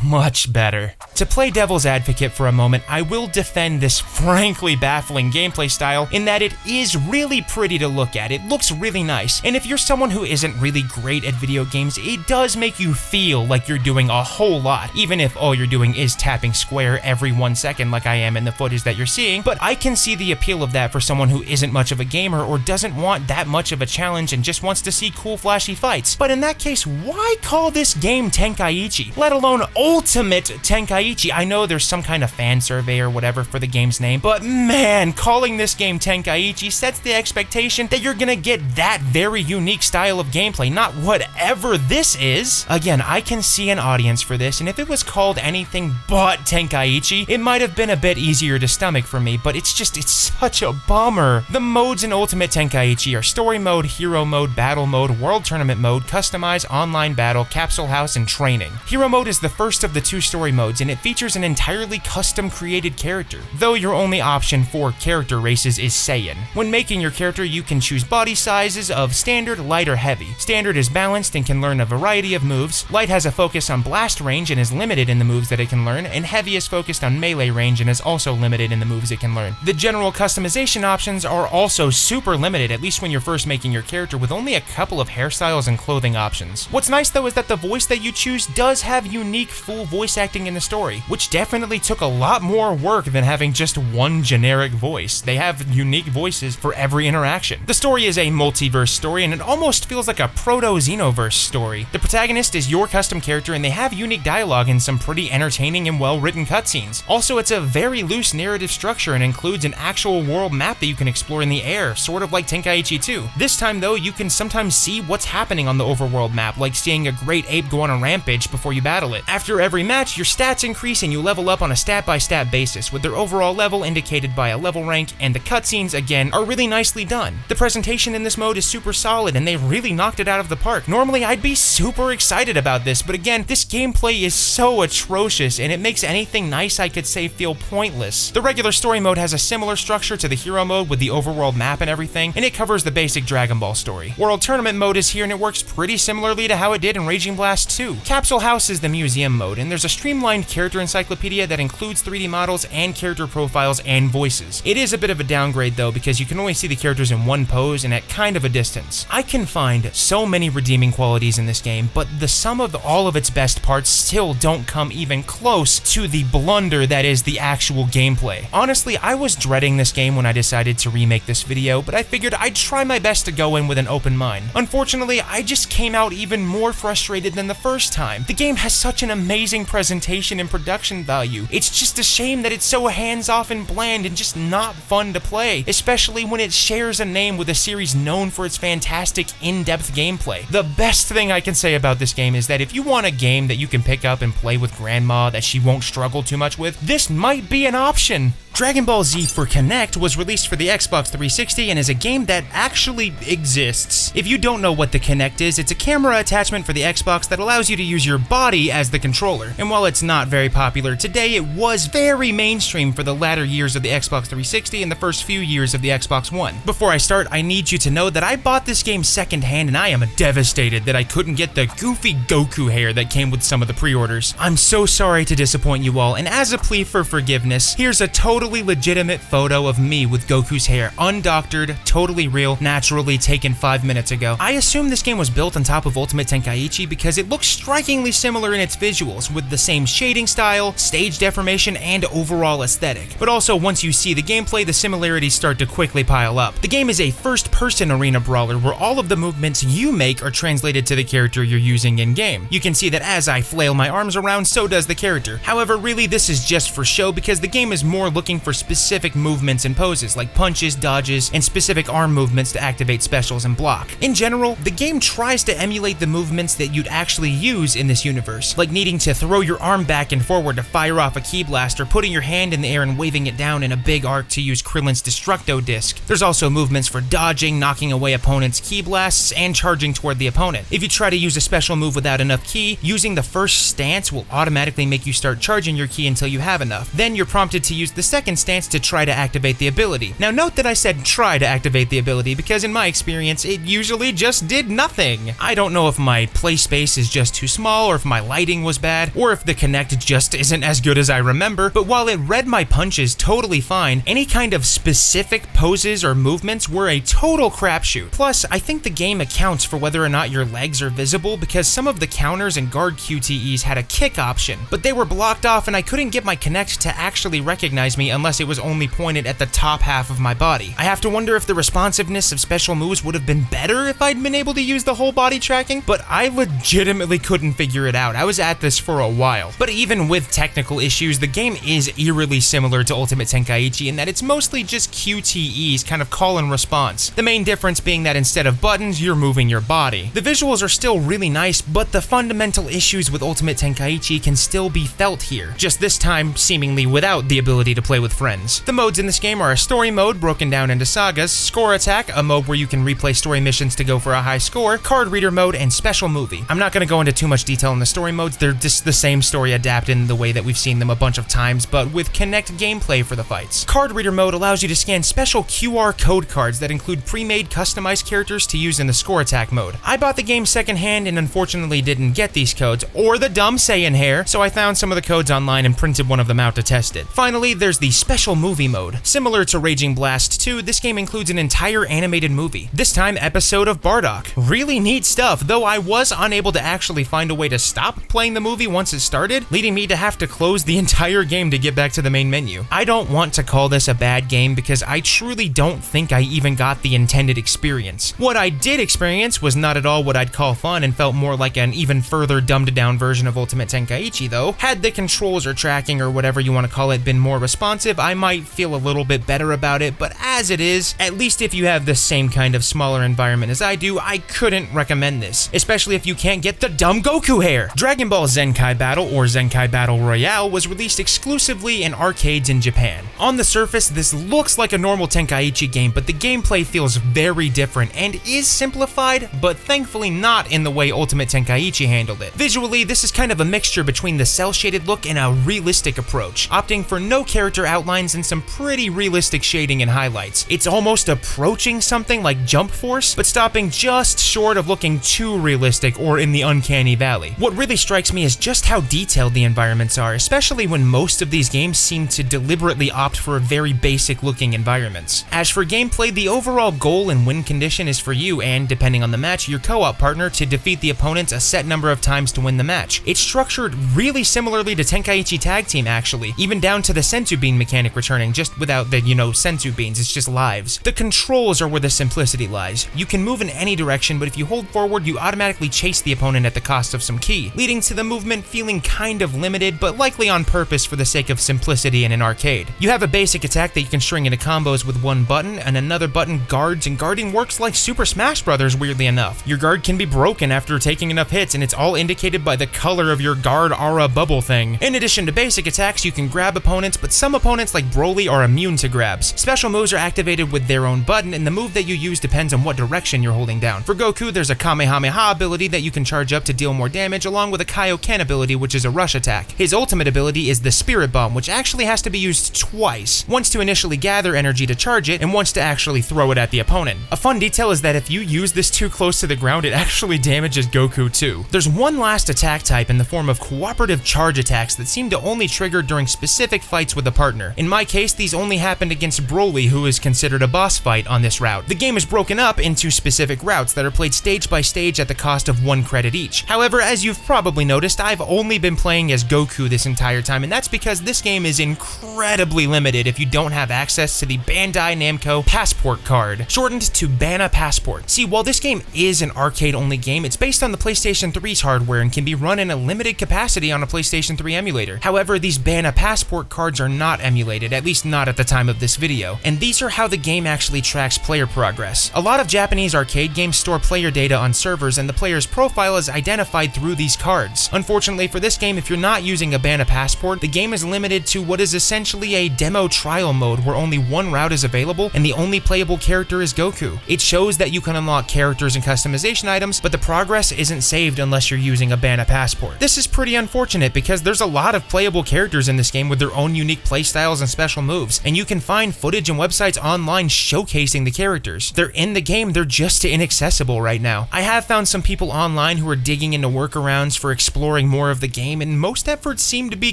Much better. To play devil's advocate for a moment, I will defend this frankly baffling gameplay style in that it is really pretty to look at. It looks really nice, and if you're someone who isn't really great at video games, it does make you feel like you're doing a whole lot, even if all you're doing is tapping square every 1 second like I am in the footage that you're seeing. But I can see the appeal of that for someone who isn't much of a gamer or doesn't want that much of a challenge and just wants to see cool flashy fights. But in that case, why call this game Tenkaichi, let alone Ultimate Tenkaichi? I know there's some kind of fan survey or whatever for the game's name, but man, calling this game Tenkaichi sets the expectation that you're gonna get that very unique style of gameplay, not whatever this is. Again, I can see an audience for this, and if it was called anything but Tenkaichi, it might have been a bit easier to stomach for me, but it's such a bummer. The modes in Ultimate Tenkaichi are Story Mode, Hero Mode, Battle Mode, World Tournament Mode, Customize, Online Battle, Capsule House, and Training. Hero Mode is the first of the 2 story modes, and it features an entirely custom-created character, though your only option for character races is Saiyan. When making your character, you can choose body sizes of Standard, Light, or Heavy. Standard is balanced and can learn a variety of moves, Light has a focus on blast range and is limited in the moves that it can learn, and Heavy is focused on melee range and is also limited in the moves it can learn. The general customization options are also super limited, at least when you're first making your character, with only a couple of hairstyles and clothing options. What's nice though is that the voice that you choose does have unique full voice acting in the story, which definitely took a lot more work than having just one generic voice. They have unique voices for every interaction. The story is a multiverse story, and it almost feels like a proto-Xenoverse story. The protagonist is your custom character, and they have unique dialogue and some pretty entertaining and well-written cutscenes. Also, it's a very loose narrative structure and includes an actual world map that you can explore in the air, sort of like Tenkaichi 2. This time though, you can sometimes see what's happening on the overworld map, like seeing a great ape go on a rampage before you battle it. After every match, your stats increase and you level up on a stat-by-stat basis, with their overall level indicated by a level rank, and the cutscenes, again, are really nicely done. The presentation in this mode is super solid, and they really knocked it out of the park. Normally, I'd be super excited about this, but again, this gameplay is so atrocious, and it makes anything nice I could say feel pointless. The regular story mode has a similar structure to the hero mode with the overworld map and everything, and it covers the basic Dragon Ball story. World Tournament mode is here, and it works pretty similarly to how it did in Raging Blast 2. Capsule House is the museum mode, and there's a streamlined character encyclopedia that includes 3D models and character profiles and voices. It is a bit of a downgrade though, because you can only see the characters in one pose and at kind of a distance. I can find so many redeeming qualities in this game, but the sum of all of its best parts still don't come even close to the blunder that is the actual gameplay. Honestly, I was dreading this game when I decided to remake this video, but I figured I'd try my best to go in with an open mind. Unfortunately, I just came out even more frustrated than the first time. The game has such an amazing presentation and production value. It's just a shame that it's so hands-off and bland and just not fun to play, especially when it shares a name with a series known for its fantastic in-depth gameplay. The best thing I can say about this game is that if you want a game that you can pick up and play with grandma that she won't struggle too much with, this might be an option. Dragon Ball Z for Kinect was released for the Xbox 360 and is a game that actually exists. If you don't know what the Kinect is, it's a camera attachment for the Xbox that allows you to use your body as the controller controller. And while it's not very popular today, it was very mainstream for the latter years of the Xbox 360 and the first few years of the Xbox One. Before I start, I need you to know that I bought this game secondhand and I am devastated that I couldn't get the goofy Goku hair that came with some of the pre-orders. I'm so sorry to disappoint you all, and as a plea for forgiveness, here's a totally legitimate photo of me with Goku's hair, undoctored, totally real, naturally taken 5 minutes ago. I assume this game was built on top of Ultimate Tenkaichi because it looks strikingly similar in its visuals, with the same shading style, stage deformation, and overall aesthetic. But also, once you see the gameplay, the similarities start to quickly pile up. The game is a first-person arena brawler where all of the movements you make are translated to the character you're using in-game. You can see that as I flail my arms around, so does the character. However, really this is just for show because the game is more looking for specific movements and poses, like punches, dodges, and specific arm movements to activate specials and block. In general, the game tries to emulate the movements that you'd actually use in this universe, like needing to throw your arm back and forward to fire off a ki blast, or putting your hand in the air and waving it down in a big arc to use Krillin's Destructo Disc. There's also movements for dodging, knocking away opponents' ki blasts, and charging toward the opponent. If you try to use a special move without enough ki, using the first stance will automatically make you start charging your ki until you have enough. Then you're prompted to use the second stance to try to activate the ability. Now note that I said try to activate the ability because in my experience, it usually just did nothing. I don't know if my play space is just too small, or if my lighting was bad, or if the Kinect just isn't as good as I remember, but while it read my punches totally fine, any kind of specific poses or movements were a total crapshoot. Plus, I think the game accounts for whether or not your legs are visible because some of the counters and guard QTEs had a kick option, but they were blocked off and I couldn't get my Kinect to actually recognize me unless it was only pointed at the top half of my body. I have to wonder if the responsiveness of special moves would have been better if I'd been able to use the whole body tracking, but I legitimately couldn't figure it out. I was at this for a while. But even with technical issues, the game is eerily similar to Ultimate Tenkaichi in that it's mostly just QTEs, kind of call and response. The main difference being that instead of buttons, you're moving your body. The visuals are still really nice, but the fundamental issues with Ultimate Tenkaichi can still be felt here, just this time seemingly without the ability to play with friends. The modes in this game are a story mode broken down into sagas, score attack, a mode where you can replay story missions to go for a high score, card reader mode, and special movie. I'm not going to go into too much detail in the story modes, they're just the same story adapted in the way that we've seen them a bunch of times, but with Kinect gameplay for the fights. Card reader mode allows you to scan special QR code cards that include pre-made customized characters to use in the score attack mode. I bought the game secondhand and unfortunately didn't get these codes, or the dumb Saiyan hair, so I found some of the codes online and printed one of them out to test it. Finally, there's the special movie mode. Similar to Raging Blast 2, this game includes an entire animated movie, this time episode of Bardock. Really neat stuff, though I was unable to actually find a way to stop playing the movie once it started, leading me to have to close the entire game to get back to the main menu. I don't want to call this a bad game because I truly don't think I even got the intended experience. What I did experience was not at all what I'd call fun and felt more like an even further dumbed down version of Ultimate Tenkaichi though. Had the controls or tracking or whatever you want to call it been more responsive, I might feel a little bit better about it, but as it is, at least if you have the same kind of smaller environment as I do, I couldn't recommend this, especially if you can't get the dumb Goku hair. Dragon Ball Zenkai Battle, or Zenkai Battle Royale, was released exclusively in arcades in Japan. On the surface, this looks like a normal Tenkaichi game, but the gameplay feels very different and is simplified, but thankfully not in the way Ultimate Tenkaichi handled it. Visually, this is kind of a mixture between the cel-shaded look and a realistic approach, opting for no character outlines and some pretty realistic shading and highlights. It's almost approaching something like Jump Force, but stopping just short of looking too realistic or in the uncanny valley. What really strikes me is just how detailed the environments are, especially when most of these games seem to deliberately opt for very basic looking environments. As for gameplay, the overall goal and win condition is for you and, depending on the match, your co-op partner to defeat the opponent a set number of times to win the match. It's structured really similarly to Tenkaichi Tag Team actually, even down to the Senzu Bean mechanic returning, just without the, Senzu Beans, it's just lives. The controls are where the simplicity lies. You can move in any direction, but if you hold forward, you automatically chase the opponent at the cost of some ki, leading to the movement feeling kind of limited, but likely on purpose for the sake of simplicity in an arcade. You have a basic attack that you can string into combos with one button, and another button guards, and guarding works like Super Smash Bros. Weirdly enough. Your guard can be broken after taking enough hits, and it's all indicated by the color of your guard aura bubble thing. In addition to basic attacks, you can grab opponents, but some opponents like Broly are immune to grabs. Special moves are activated with their own button, and the move that you use depends on what direction you're holding down. For Goku, there's a Kamehameha ability that you can charge up to deal more damage, along with a Kaioken Can ability, which is a rush attack. His ultimate ability is the Spirit Bomb, which actually has to be used twice, once to initially gather energy to charge it, and once to actually throw it at the opponent. A fun detail is that if you use this too close to the ground, it actually damages Goku too. There's one last attack type in the form of cooperative charge attacks that seem to only trigger during specific fights with a partner. In my case, these only happened against Broly, who is considered a boss fight on this route. The game is broken up into specific routes that are played stage by stage at the cost of 1 credit each. However, as you've probably noticed, I've only been playing as Goku this entire time, and that's because this game is incredibly limited if you don't have access to the Bandai Namco Passport card, shortened to Bana Passport. See, while this game is an arcade-only game, it's based on the PlayStation 3's hardware and can be run in a limited capacity on a PlayStation 3 emulator. However, these Bana Passport cards are not emulated, at least not at the time of this video, and these are how the game actually tracks player progress. A lot of Japanese arcade games store player data on servers, and the player's profile is identified through these cards. Unfortunately for this game, if you're not using a Bana Passport, the game is limited to what is essentially a demo trial mode where only one route is available and the only playable character is Goku. It shows that you can unlock characters and customization items, but the progress isn't saved unless you're using a Bana Passport. This is pretty unfortunate because there's a lot of playable characters in this game with their own unique playstyles and special moves, and you can find footage and websites online showcasing the characters. They're in the game, they're just inaccessible right now. I have found some people online who are digging into workarounds for exploring more of the game, and most efforts seem to be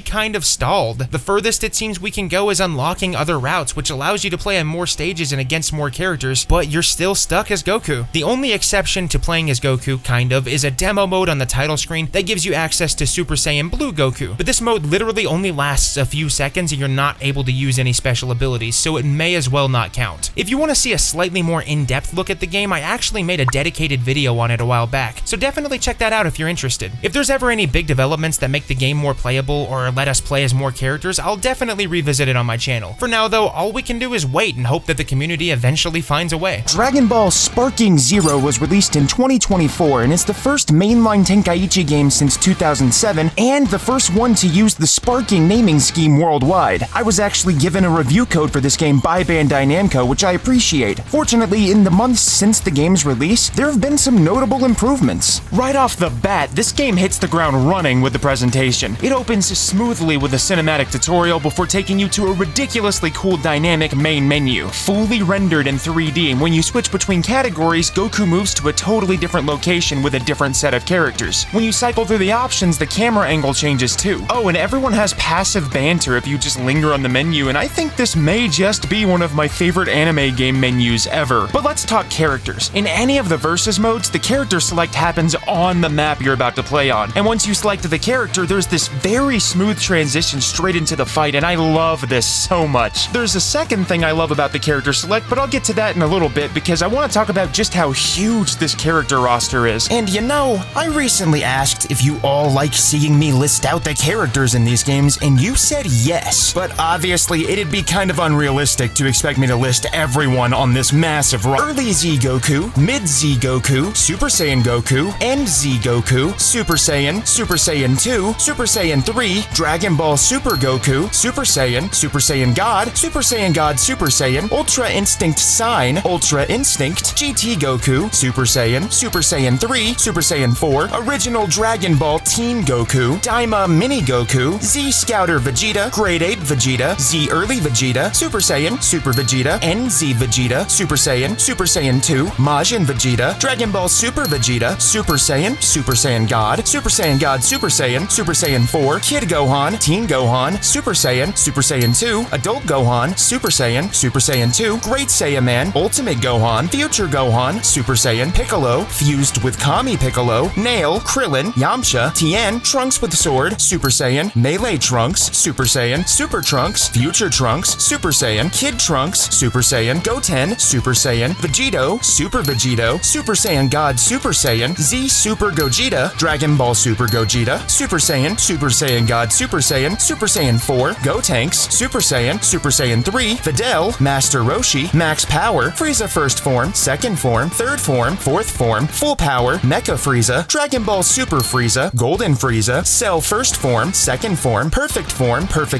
kind of stalled. The furthest it seems we can go is unlocking other routes, which allows you to play on more stages and against more characters, but you're still stuck as Goku. The only exception to playing as Goku, kind of, is a demo mode on the title screen that gives you access to Super Saiyan Blue Goku, but this mode literally only lasts a few seconds and you're not able to use any special abilities, so it may as well not count. If you want to see a slightly more in-depth look at the game, I actually made a dedicated video on it a while back, so definitely check that out if you're interested. If there's ever any big developments that make the game more playable or let us play as more characters, I'll definitely revisit it on my channel. For now though, all we can do is wait and hope that the community eventually finds a way. Dragon Ball Sparking Zero was released in 2024 and is the first mainline Tenkaichi game since 2007 and the first one to use the Sparking naming scheme worldwide. I was actually given a review code for this game by Bandai Namco, which I appreciate. Fortunately, in the months since the game's release, there have been some notable improvements. Right off the bat, this game hits the ground running with the presentation. It opens smoothly with a cinematic tutorial before taking you to a ridiculously cool dynamic main menu, fully rendered in 3D, and when you switch between categories, Goku moves to a totally different location with a different set of characters. When you cycle through the options, the camera angle changes too. Oh, and everyone has passive banter if you just linger on the menu, and I think this may just be one of my favorite anime game menus ever. But let's talk characters. In any of the versus modes, the character select happens on the map you're about to play on, and once you select the character, there's this very smooth transition straight into the fight, and I love this so much. There's a second thing I love about the character select, but I'll get to that in a little bit because I want to talk about just how huge this character roster is. And you know, I recently asked if you all like seeing me list out the characters in these games, and you said yes. But obviously, it'd be kind of unrealistic to expect me to list everyone on this massive roster. Early Z Goku, Mid Z Goku, Super Saiyan Goku, End Z Goku, Super Saiyan 2, Super Saiyan 3, Dragon Ball Super Goku, Super Saiyan God, Super Saiyan, Ultra Instinct Sign, Ultra Instinct, GT Goku, Super Saiyan 3, Super Saiyan 4, Original Dragon Ball Team Goku, Daima Mini Goku, Z Scouter Vegeta, Great Ape Vegeta, Z Early Vegeta, Super Saiyan, Super Vegeta, NZ Vegeta, Super Saiyan 2, Majin Vegeta, Dragon Ball Super Vegeta, Super Saiyan God, Super Saiyan 4, Kid Gohan, Teen Gohan, Super Saiyan 2, Adult Gohan, Super Saiyan 2, Great Saiyaman, Ultimate Gohan, Future Gohan, Super Saiyan, Piccolo, fused with Kami Piccolo, Nail, Krillin, Yamcha, Tien, Trunks with Sword, Super Saiyan, Melee Trunks, Super Saiyan, Super Trunks, Future Trunks, Super Saiyan, Kid Trunks, Super Saiyan, Goten, Super Saiyan, Vegito, Super Saiyan God, Super Saiyan, Z Super Gogeta, Dragon Ball Super Gogeta, Super Saiyan God, Super Saiyan 4, Gotenks, Super Saiyan 3, Videl, Master Roshi, Max Power, Frieza First Form, Second Form, Third Form, Fourth Form, Full Power, Mecha Frieza, Dragon Ball Super Frieza, Golden Frieza, Cell First Form, Second Form, Perfect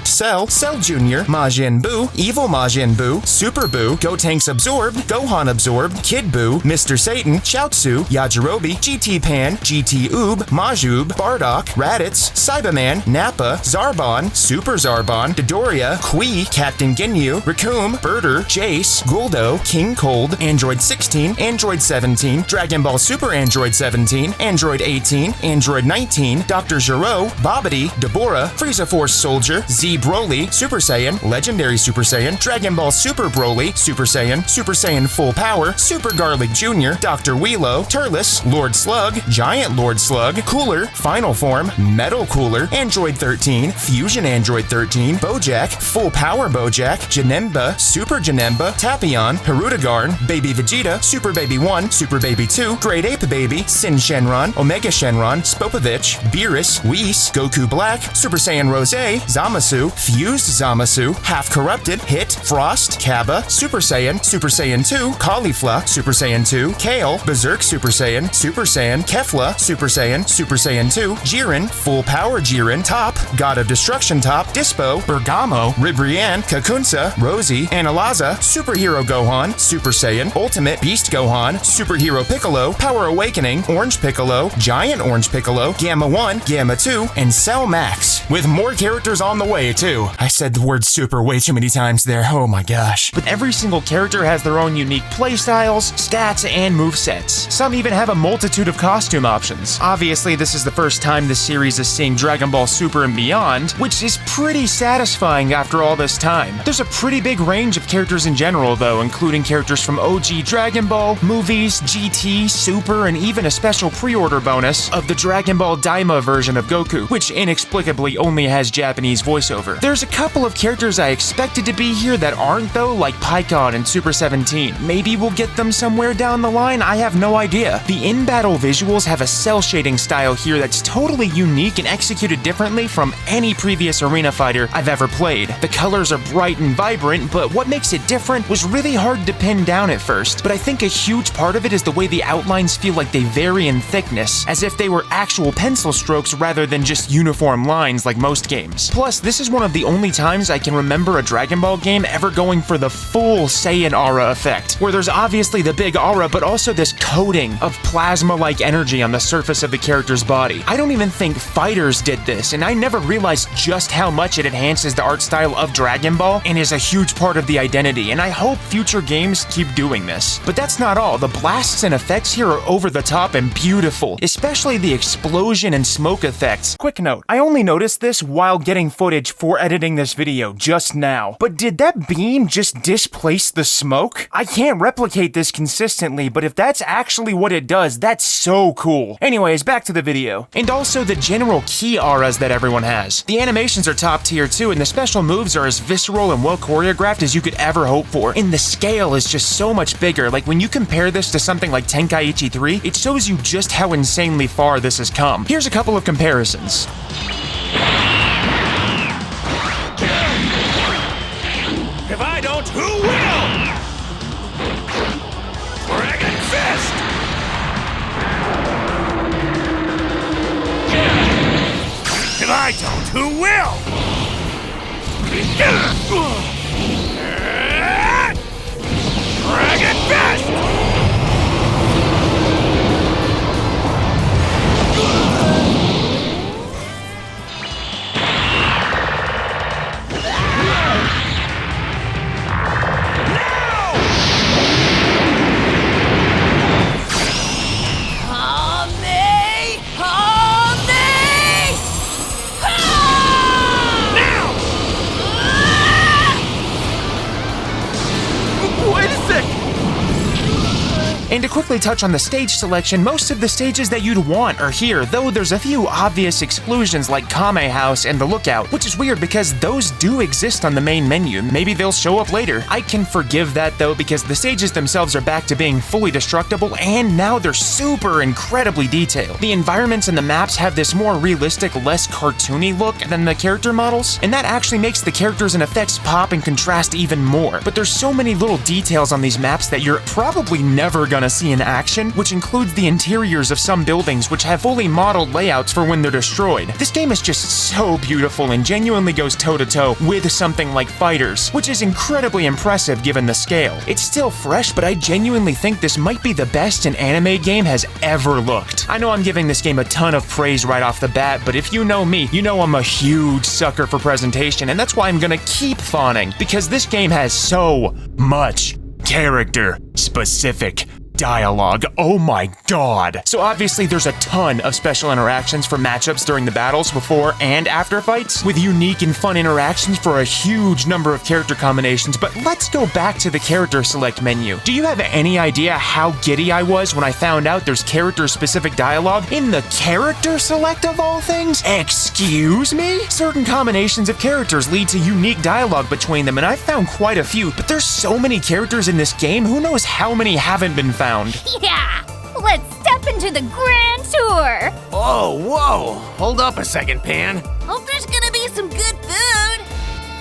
Cell, Cell Jr., Majin Buu, Evil Majin Buu, Super Buu, Gotenks Absorbed, Gohan Absorbed, Kid Buu, Mr. Satan, Chaozu, Yajirobe, GT Pan, GT Oob, Majoob, Bardock, Raditz, Cyberman, Nappa, Zarbon, Super Zarbon, Dodoria, Kui, Captain Ginyu, Raccoon, Birder, Jace, Guldo, King Cold, Android 16, Android 17, Dragon Ball Super Android 17, Android 18, Android 19, Dr. Gero, Bobbity, Deborah, Frieza Force Soldier, Z Broly, Super Saiyan, Legendary Super Saiyan, Dragon Ball Super Broly, Super Saiyan Full Power, Super Garlic Jr., Dr. Wheelo, Turles, Lord Slug, Giant Lord Slug, Cooler, Final Form, Metal Cooler, Android 13, Fusion Android 13, Bojack, Full Power Bojack, Janemba, Super Janemba, Tapion, Hirudegarn, Baby Vegeta, Super Baby 1, Super Baby 2, Great Ape Baby, Sin Shenron, Omega Shenron, Spopovich, Beerus, Whis, Goku Black, Super Saiyan Rose, Zamasu, Fused Zamasu, Half Corrupted, Hit, Frost, Kaba, Super Saiyan 2, Caulifla, Super Saiyan 2, Kale, Berserk Super Saiyan, Kefla, Super Saiyan 2, Jiren, Full Power Jiren, Top, God of Destruction Top, Dispo, Bergamo, Ribrianne, Kakunsa, Rosie, Analaza, Superhero Gohan, Super Saiyan, Ultimate Beast Gohan, Superhero Piccolo, Power Awakening, Orange Piccolo, Giant Orange Piccolo, Gamma 1, Gamma 2, and Cell Max, with more characters on the way too. I said the word super way too many times there, oh my gosh. But every single character has their own unique playstyles, stats, and movesets. Some even have a multitude of costume options. Obviously, this is the first time this series is seeing Dragon Ball Super and beyond, which is pretty satisfying after all this time. There's a pretty big range of characters in general though, including characters from OG Dragon Ball, movies, GT, Super, and even a special pre-order bonus of the Dragon Ball Daima version of Goku, which inexplicably only has Japanese voiceover. There's a couple of characters I expected to be here that aren't though, like Pikkon and Super 17. Maybe we'll get them somewhere down the line, I have no idea. The in-battle visuals have a cell shading style here that's totally unique and executed differently from any previous arena fighter I've ever played. The colors are bright and vibrant, but what makes it different was really hard to pin down at first, but I think a huge part of it is the way the outlines feel like they vary in thickness, as if they were actual pencil strokes rather than just uniform lines like most games. Plus, this is one of the only times I can remember a Dragon Ball game ever going for the full Saiyan aura effect, where there's obviously the big aura, but also this coating of plasma-like energy on the surface of the character's body. I don't even think FighterZ did this, and I never realized just how much it enhances the art style of Dragon Ball and is a huge part of the identity, and I hope future games keep doing this. But that's not all. The blasts and effects here are over the top and beautiful, especially the explosion and smoke effects. Quick note, I only noticed this while getting footage for editing this video just now, but did that beam just displace the smoke? I can't replicate this consistently, but if that's actually what it does, that's so cool. Anyways, back to the video. And also the general key auras that everyone has. The animations are top tier too, and the special moves are as visceral and well choreographed as you could ever hope for. And the scale is just so much bigger. Like when you compare this to something like Tenkaichi 3, it shows you just how insanely far this has come. Here's a couple of comparisons. If I don't, who will? Dragon Fist! If I don't, who will? Dragon Fist! And to quickly touch on the stage selection, most of the stages that you'd want are here, though there's a few obvious exclusions like Kame House and the Lookout, which is weird because those do exist on the main menu. Maybe they'll show up later. I can forgive that though because the stages themselves are back to being fully destructible and now they're super incredibly detailed. The environments and the maps have this more realistic, less cartoony look than the character models, and that actually makes the characters and effects pop and contrast even more. But there's so many little details on these maps that you're probably never gonna want to see in action, which includes the interiors of some buildings which have fully modeled layouts for when they're destroyed. This game is just so beautiful and genuinely goes toe-to-toe with something like FighterZ, which is incredibly impressive given the scale. It's still fresh, but I genuinely think this might be the best an anime game has ever looked. I know I'm giving this game a ton of praise right off the bat, but if you know me, you know I'm a huge sucker for presentation, and that's why I'm gonna keep fawning, because this game has so much character-specific dialogue. Oh my god. So obviously there's a ton of special interactions for matchups during the battles before and after fights, with unique and fun interactions for a huge number of character combinations, but let's go back to the character select menu. Do you have any idea how giddy I was when I found out there's character-specific dialogue in the character select of all things? Excuse me? Certain combinations of characters lead to unique dialogue between them, and I've found quite a few, but there's so many characters in this game, who knows how many haven't been found. Yeah! Let's step into the grand tour! Oh, whoa! Hold up a second, Pan. Hope there's gonna be some good food!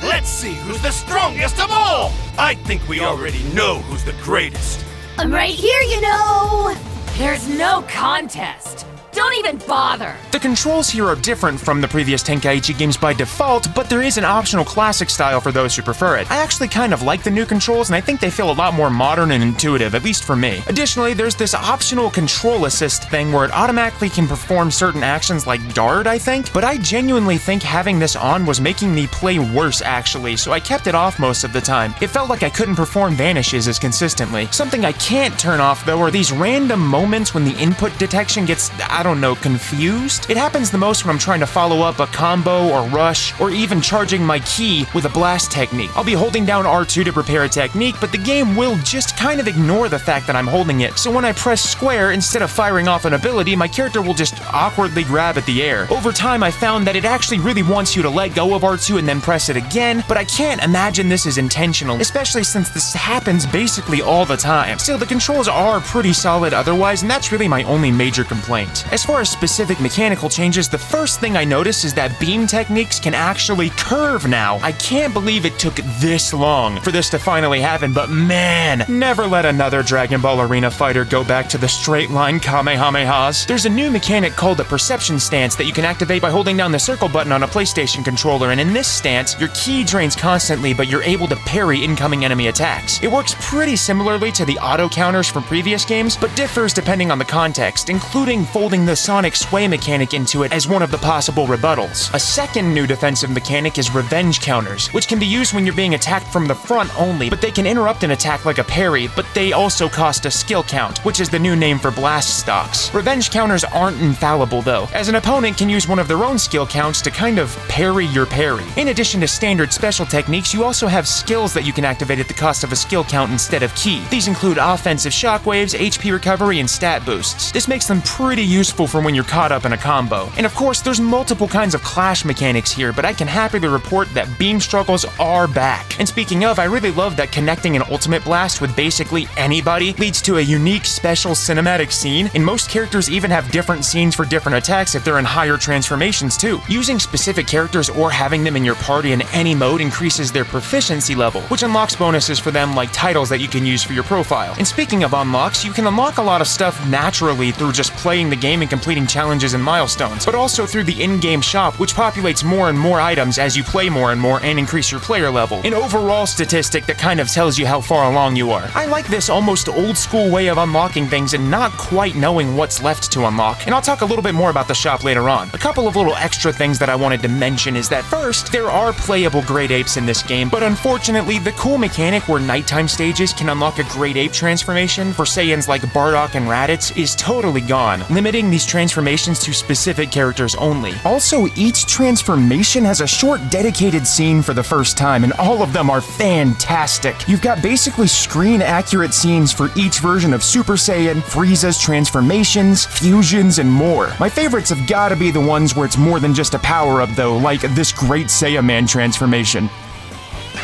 Let's see who's the strongest of all! I think we already know who's the greatest. I'm right here, you know! There's no contest! Don't even bother! The controls here are different from the previous Tenkaichi games by default, but there is an optional classic style for those who prefer it. I actually kind of like the new controls, and I think they feel a lot more modern and intuitive, at least for me. Additionally, there's this optional control assist thing where it automatically can perform certain actions like guard, I think, but I genuinely think having this on was making me play worse actually, so I kept it off most of the time. It felt like I couldn't perform vanishes as consistently. Something I can't turn off though are these random moments when the input detection gets, I don't know, confused? It happens the most when I'm trying to follow up a combo or rush, or even charging my ki with a blast technique. I'll be holding down R2 to prepare a technique, but the game will just kind of ignore the fact that I'm holding it, so when I press square, instead of firing off an ability, my character will just awkwardly grab at the air. Over time, I found that it actually really wants you to let go of R2 and then press it again, but I can't imagine this is intentional, especially since this happens basically all the time. Still, the controls are pretty solid otherwise, and that's really my only major complaint. As far as specific mechanical changes, the first thing I notice is that beam techniques can actually curve now. I can't believe it took this long for this to finally happen, but man, never let another Dragon Ball Arena fighter go back to the straight line Kamehamehas. There's a new mechanic called the Perception Stance that you can activate by holding down the circle button on a PlayStation controller, and in this stance, your ki drains constantly, but you're able to parry incoming enemy attacks. It works pretty similarly to the auto counters from previous games, but differs depending on the context, including folding the Sonic sway mechanic into it as one of the possible rebuttals. A second new defensive mechanic is revenge counters, which can be used when you're being attacked from the front only, but they can interrupt an attack like a parry, but they also cost a skill count, which is the new name for blast stocks. Revenge counters aren't infallible though, as an opponent can use one of their own skill counts to kind of parry your parry. In addition to standard special techniques, you also have skills that you can activate at the cost of a skill count instead of ki. These include offensive shockwaves, HP recovery, and stat boosts. This makes them pretty useful for when you're caught up in a combo. And of course, there's multiple kinds of clash mechanics here, but I can happily report that beam struggles are back. And speaking of, I really love that connecting an ultimate blast with basically anybody leads to a unique special cinematic scene, and most characters even have different scenes for different attacks if they're in higher transformations too. Using specific characters or having them in your party in any mode increases their proficiency level, which unlocks bonuses for them like titles that you can use for your profile. And speaking of unlocks, you can unlock a lot of stuff naturally through just playing the game and completing challenges and milestones, but also through the in-game shop, which populates more and more items as you play more and more and increase your player level. An overall statistic that kind of tells you how far along you are. I like this almost old school way of unlocking things and not quite knowing what's left to unlock, and I'll talk a little bit more about the shop later on. A couple of little extra things that I wanted to mention is that first, there are playable Great Apes in this game, but unfortunately, the cool mechanic where nighttime stages can unlock a Great Ape transformation for Saiyans like Bardock and Raditz is totally gone, limiting these transformations to specific characters only. Also, each transformation has a short dedicated scene for the first time, and all of them are fantastic. You've got basically screen-accurate scenes for each version of Super Saiyan, Frieza's transformations, fusions, and more. My favorites have gotta be the ones where it's more than just a power-up though, like this Great Saiyaman transformation.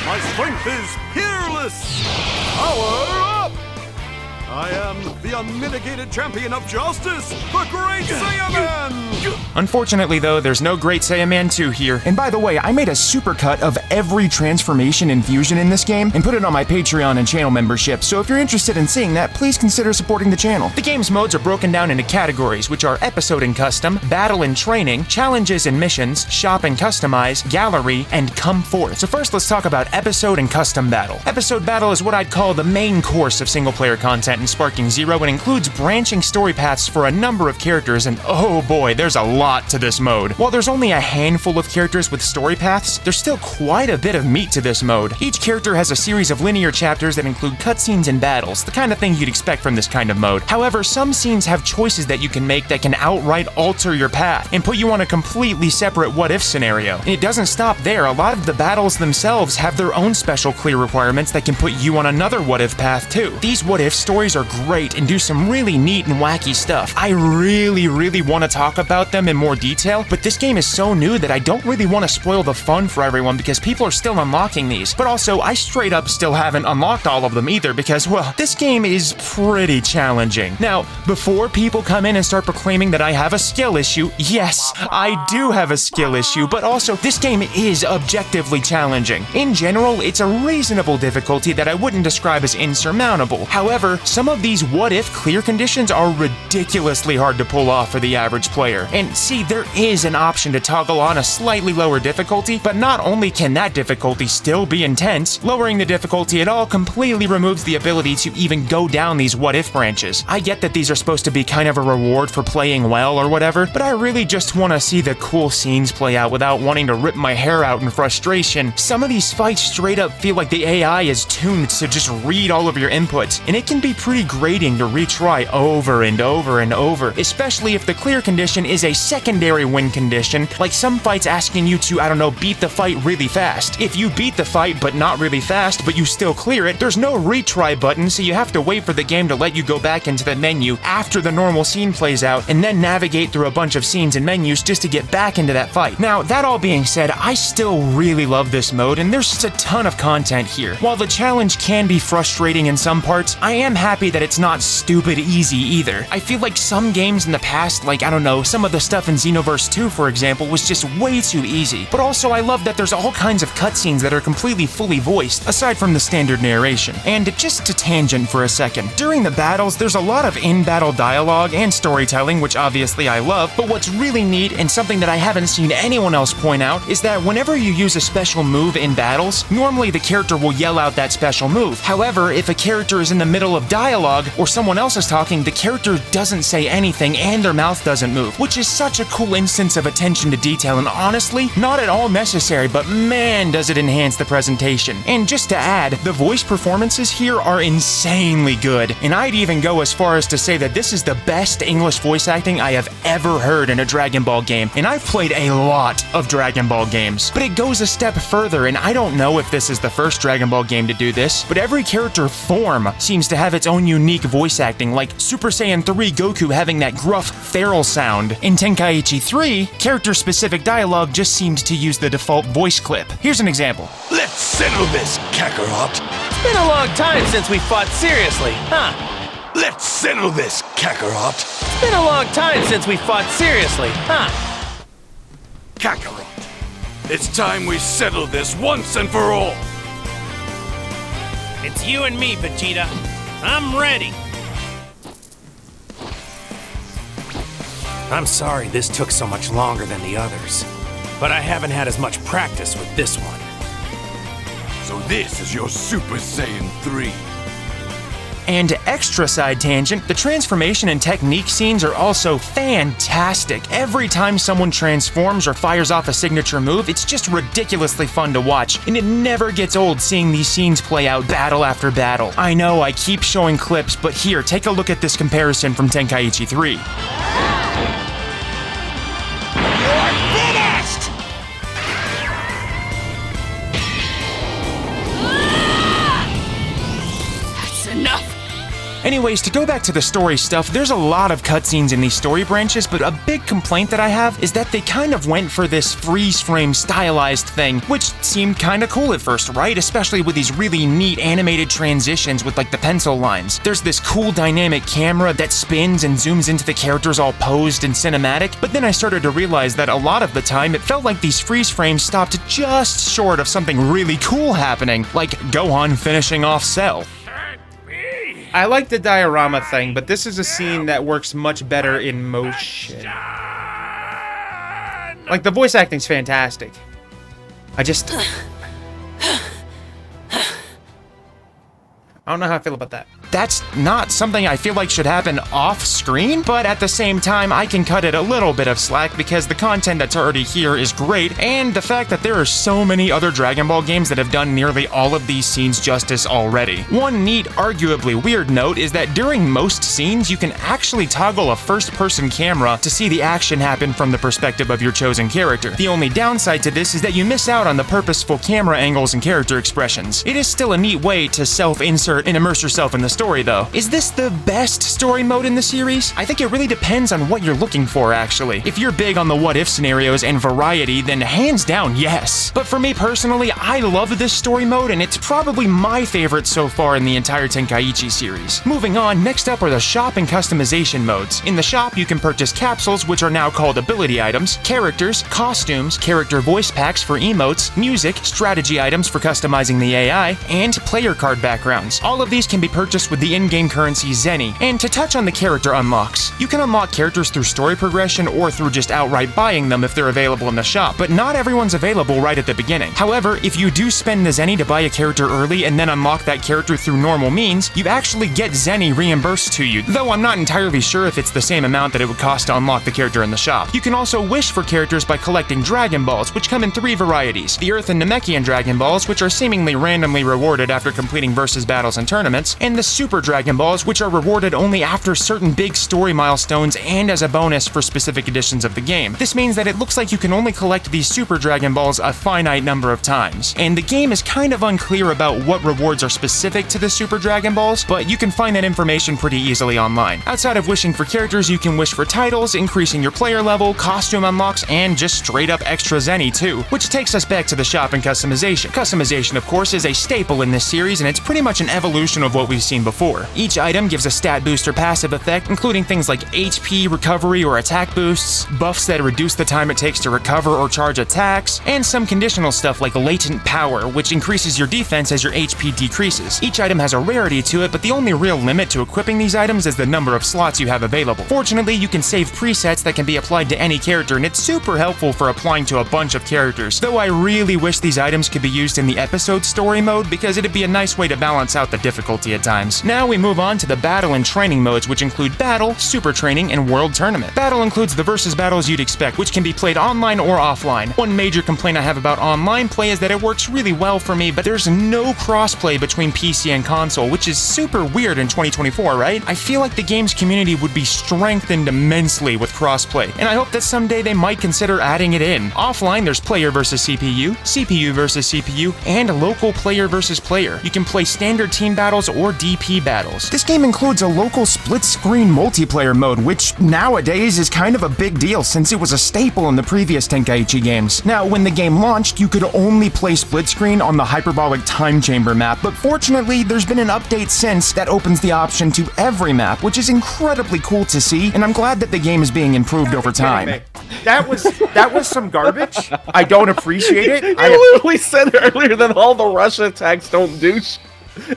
My strength is peerless! Power up! I am the unmitigated champion of justice, the Great Saiyaman! Unfortunately though, there's no Great Saiyan Man 2 here. And by the way, I made a supercut of every transformation and fusion in this game and put it on my Patreon and channel membership, so if you're interested in seeing that, please consider supporting the channel. The game's modes are broken down into categories, which are Episode and Custom, Battle and Training, Challenges and Missions, Shop and Customize, Gallery, and Come Forth. So first let's talk about Episode and Custom Battle. Episode Battle is what I'd call the main course of single-player content in Sparking Zero and includes branching story paths for a number of characters, and oh boy, there's a lot to this mode. While there's only a handful of characters with story paths, there's still quite a bit of meat to this mode. Each character has a series of linear chapters that include cutscenes and battles, the kind of thing you'd expect from this kind of mode. However, some scenes have choices that you can make that can outright alter your path and put you on a completely separate what-if scenario. And it doesn't stop there. A lot of the battles themselves have their own special clear requirements that can put you on another what-if path too. These what-if stories are great and do some really neat and wacky stuff. I really want to talk about them in more detail, but this game is so new that I don't really want to spoil the fun for everyone because people are still unlocking these. But also, I straight up still haven't unlocked all of them either because, well, this game is pretty challenging. Now, before people come in and start proclaiming that I have a skill issue, yes, I do have a skill issue, but also, this game is objectively challenging. In general, it's a reasonable difficulty that I wouldn't describe as insurmountable. However, some of these what-if clear conditions are ridiculously hard to pull off for the average player. And see, there is an option to toggle on a slightly lower difficulty, but not only can that difficulty still be intense, lowering the difficulty at all completely removes the ability to even go down these what-if branches. I get that these are supposed to be kind of a reward for playing well or whatever, but I really just want to see the cool scenes play out without wanting to rip my hair out in frustration. Some of these fights straight up feel like the AI is tuned to just read all of your inputs, and it can be pretty grating to retry over and over and over, especially if the clear condition is a secondary win condition, like some fights asking you to, I don't know, beat the fight really fast. If you beat the fight but not really fast, but you still clear it, there's no retry button, so you have to wait for the game to let you go back into the menu after the normal scene plays out, and then navigate through a bunch of scenes and menus just to get back into that fight. Now, that all being said, I still really love this mode, and there's just a ton of content here. While the challenge can be frustrating in some parts, I am happy that it's not stupid easy either. I feel like some games in the past, like, I don't know, some of the stuff in Xenoverse 2, for example, was just way too easy. But also, I love that there's all kinds of cutscenes that are completely fully voiced, aside from the standard narration. And just to tangent for a second, during the battles, there's a lot of in-battle dialogue and storytelling, which obviously I love, but what's really neat, and something that I haven't seen anyone else point out, is that whenever you use a special move in battles, normally the character will yell out that special move. However, if a character is in the middle of dialogue, or someone else is talking, the character doesn't say anything and their mouth doesn't move, which is such a cool instance of attention to detail, and honestly, not at all necessary, but man does it enhance the presentation. And just to add, the voice performances here are insanely good, and I'd even go as far as to say that this is the best English voice acting I have ever heard in a Dragon Ball game, and I've played a lot of Dragon Ball games. But it goes a step further, and I don't know if this is the first Dragon Ball game to do this, but every character form seems to have its own unique voice acting, like Super Saiyan 3 Goku having that gruff, feral sound. In Tenkaichi 3, character-specific dialogue just seemed to use the default voice clip. Here's an example. Let's settle this, Kakarot. It's been a long time since we fought seriously, huh? Let's settle this, Kakarot. It's been a long time since we fought seriously, huh? Kakarot, it's time we settle this once and for all. It's you and me, Vegeta. I'm ready. I'm sorry this took so much longer than the others, but I haven't had as much practice with this one. So this is your Super Saiyan 3. And extra side tangent, the transformation and technique scenes are also fantastic. Every time someone transforms or fires off a signature move, it's just ridiculously fun to watch, and it never gets old seeing these scenes play out battle after battle. I know I keep showing clips, but here, take a look at this comparison from Tenkaichi 3. Anyways, to go back to the story stuff, there's a lot of cutscenes in these story branches, but a big complaint that I have is that they kind of went for this freeze frame stylized thing, which seemed kind of cool at first, right? Especially with these really neat animated transitions with like the pencil lines. There's this cool dynamic camera that spins and zooms into the characters all posed and cinematic, but then I started to realize that a lot of the time it felt like these freeze frames stopped just short of something really cool happening, like Gohan finishing off Cell. I like the diorama thing, but this is a scene that works much better in motion. Like, the voice acting's fantastic. I don't know how I feel about that. That's not something I feel like should happen off screen, but at the same time, I can cut it a little bit of slack because the content that's already here is great, and the fact that there are so many other Dragon Ball games that have done nearly all of these scenes justice already. One neat, arguably weird note is that during most scenes, you can actually toggle a first-person camera to see the action happen from the perspective of your chosen character. The only downside to this is that you miss out on the purposeful camera angles and character expressions. It is still a neat way to self-insert and immerse yourself in the story, though. Is this the best story mode in the series? I think it really depends on what you're looking for, actually. If you're big on the what-if scenarios and variety, then hands down, yes. But for me personally, I love this story mode, and it's probably my favorite so far in the entire Tenkaichi series. Moving on, next up are the shop and customization modes. In the shop, you can purchase capsules, which are now called ability items, characters, costumes, character voice packs for emotes, music, strategy items for customizing the AI, and player card backgrounds. All of these can be purchased with the in-game currency Zenny. And to touch on the character unlocks, you can unlock characters through story progression or through just outright buying them if they're available in the shop, but not everyone's available right at the beginning. However, if you do spend the Zenny to buy a character early and then unlock that character through normal means, you actually get Zenny reimbursed to you, though I'm not entirely sure if it's the same amount that it would cost to unlock the character in the shop. You can also wish for characters by collecting Dragon Balls, which come in 3 varieties: the Earth and Namekian Dragon Balls, which are seemingly randomly rewarded after completing versus battles and tournaments, and the Super Dragon Balls, which are rewarded only after certain big story milestones and as a bonus for specific editions of the game. This means that it looks like you can only collect these Super Dragon Balls a finite number of times, and the game is kind of unclear about what rewards are specific to the Super Dragon Balls, but you can find that information pretty easily online. Outside of wishing for characters, you can wish for titles, increasing your player level, costume unlocks, and just straight up extra Zenny too, which takes us back to the shop and customization. Customization, of course, is a staple in this series, and it's pretty much an evolution of what we've seen before. Each item gives a stat boost or passive effect, including things like HP, recovery, or attack boosts, buffs that reduce the time it takes to recover or charge attacks, and some conditional stuff like latent power, which increases your defense as your HP decreases. Each item has a rarity to it, but the only real limit to equipping these items is the number of slots you have available. Fortunately, you can save presets that can be applied to any character, and it's super helpful for applying to a bunch of characters, though I really wish these items could be used in the episode story mode because it'd be a nice way to balance out the difficulty at times. Now we move on to the battle and training modes, which include Battle, Super Training, and World Tournament. Battle includes the versus battles you'd expect, which can be played online or offline. One major complaint I have about online play is that it works really well for me, but there's no crossplay between PC and console, which is super weird in 2024, right? I feel like the game's community would be strengthened immensely with crossplay, and I hope that someday they might consider adding it in. Offline, there's player versus CPU, CPU versus CPU, and local player versus player. You can play standard team battles or DP battles. This game includes a local split-screen multiplayer mode, which nowadays is kind of a big deal since it was a staple in the previous Tenkaichi games. Now, when the game launched, you could only play split-screen on the hyperbolic time chamber map, but fortunately, there's been an update since that opens the option to every map, which is incredibly cool to see, and I'm glad that the game is being improved over time. That was some garbage. I don't appreciate it. I literally said earlier that all the Russia attacks don't do shit.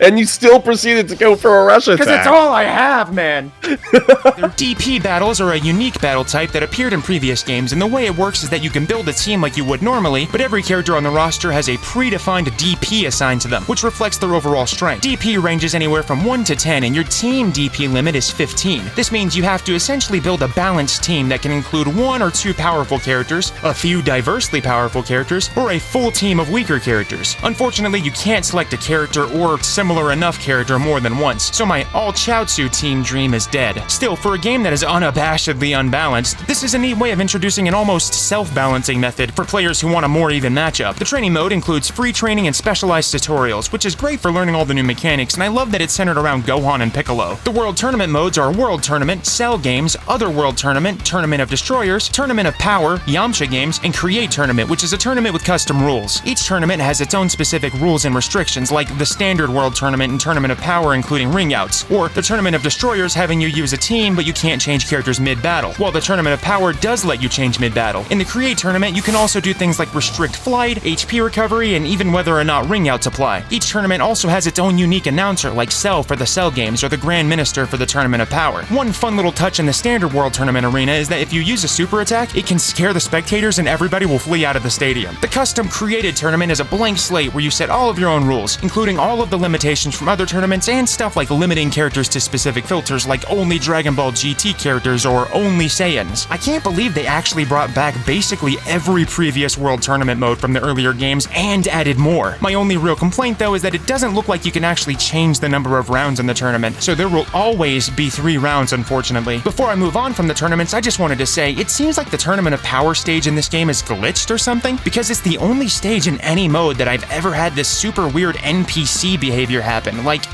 And you still proceeded to go for a rush attack. Because it's all I have, man. DP battles are a unique battle type that appeared in previous games, and the way it works is that you can build a team like you would normally, but every character on the roster has a predefined DP assigned to them, which reflects their overall strength. DP ranges anywhere from 1 to 10, and your team DP limit is 15. This means you have to essentially build a balanced team that can include 1 or 2 powerful characters, a few diversely powerful characters, or a full team of weaker characters. Unfortunately, you can't select a character or looked similar enough character more than once, so my all-Chaozu team dream is dead. Still, for a game that is unabashedly unbalanced, this is a neat way of introducing an almost self-balancing method for players who want a more even matchup. The training mode includes free training and specialized tutorials, which is great for learning all the new mechanics, and I love that it's centered around Gohan and Piccolo. The World Tournament modes are World Tournament, Cell Games, Other World Tournament, Tournament of Destroyers, Tournament of Power, Yamcha Games, and Create Tournament, which is a tournament with custom rules. Each tournament has its own specific rules and restrictions, like the Standard World Tournament and Tournament of Power including ring outs, or the Tournament of Destroyers having you use a team but you can't change characters mid-battle, while the Tournament of Power does let you change mid-battle. In the Create Tournament, you can also do things like restrict flight, HP recovery, and even whether or not ring outs apply. Each tournament also has its own unique announcer, like Cell for the Cell Games or the Grand Minister for the Tournament of Power. One fun little touch in the Standard World Tournament arena is that if you use a super attack, it can scare the spectators and everybody will flee out of the stadium. The custom created tournament is a blank slate where you set all of your own rules, including all of the limitations from other tournaments and stuff like limiting characters to specific filters like only Dragon Ball GT characters or only Saiyans. I can't believe they actually brought back basically every previous World Tournament mode from the earlier games and added more. My only real complaint though is that it doesn't look like you can actually change the number of rounds in the tournament, so there will always be 3 rounds unfortunately. Before I move on from the tournaments, I just wanted to say, it seems like the Tournament of Power stage in this game is glitched or something, because it's the only stage in any mode that I've ever had this super weird NPC behavior happen, like,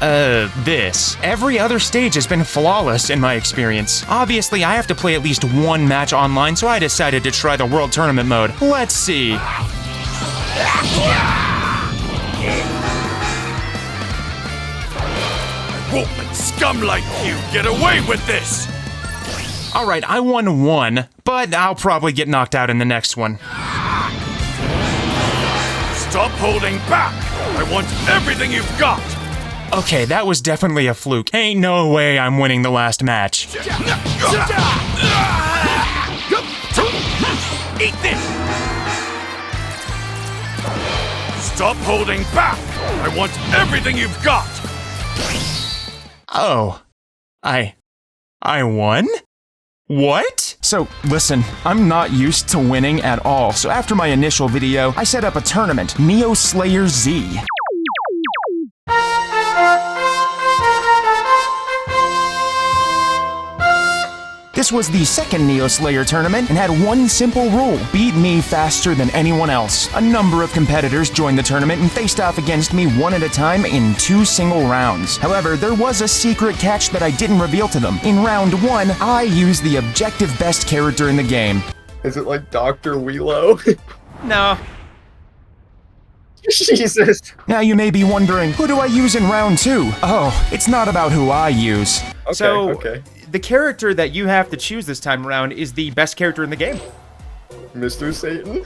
this. Every other stage has been flawless in my experience. Obviously, I have to play at least one match online, so I decided to try the World Tournament mode. Let's see. Won't let scum like you get away with this! Alright, I won one, but I'll probably get knocked out in the next one. Stop holding back! I want everything you've got! Okay, that was definitely a fluke. Ain't no way I'm winning the last match. Eat this! Stop holding back! I want everything you've got! Oh. I won? What? So, listen, I'm not used to winning at all, so after my initial video, I set up a tournament, Neo Slayer Z. This was the second Neo Slayer tournament and had one simple rule: beat me faster than anyone else. A number of competitors joined the tournament and faced off against me one at a time in 2 single rounds. However, there was a secret catch that I didn't reveal to them. In round 1, I used the objective best character in the game. Is it like Dr. Wheelo? No. Jesus. Now you may be wondering, who do I use in round 2? Oh, it's not about who I use. Okay. The character that you have to choose this time around is the best character in the game. Mr. Satan?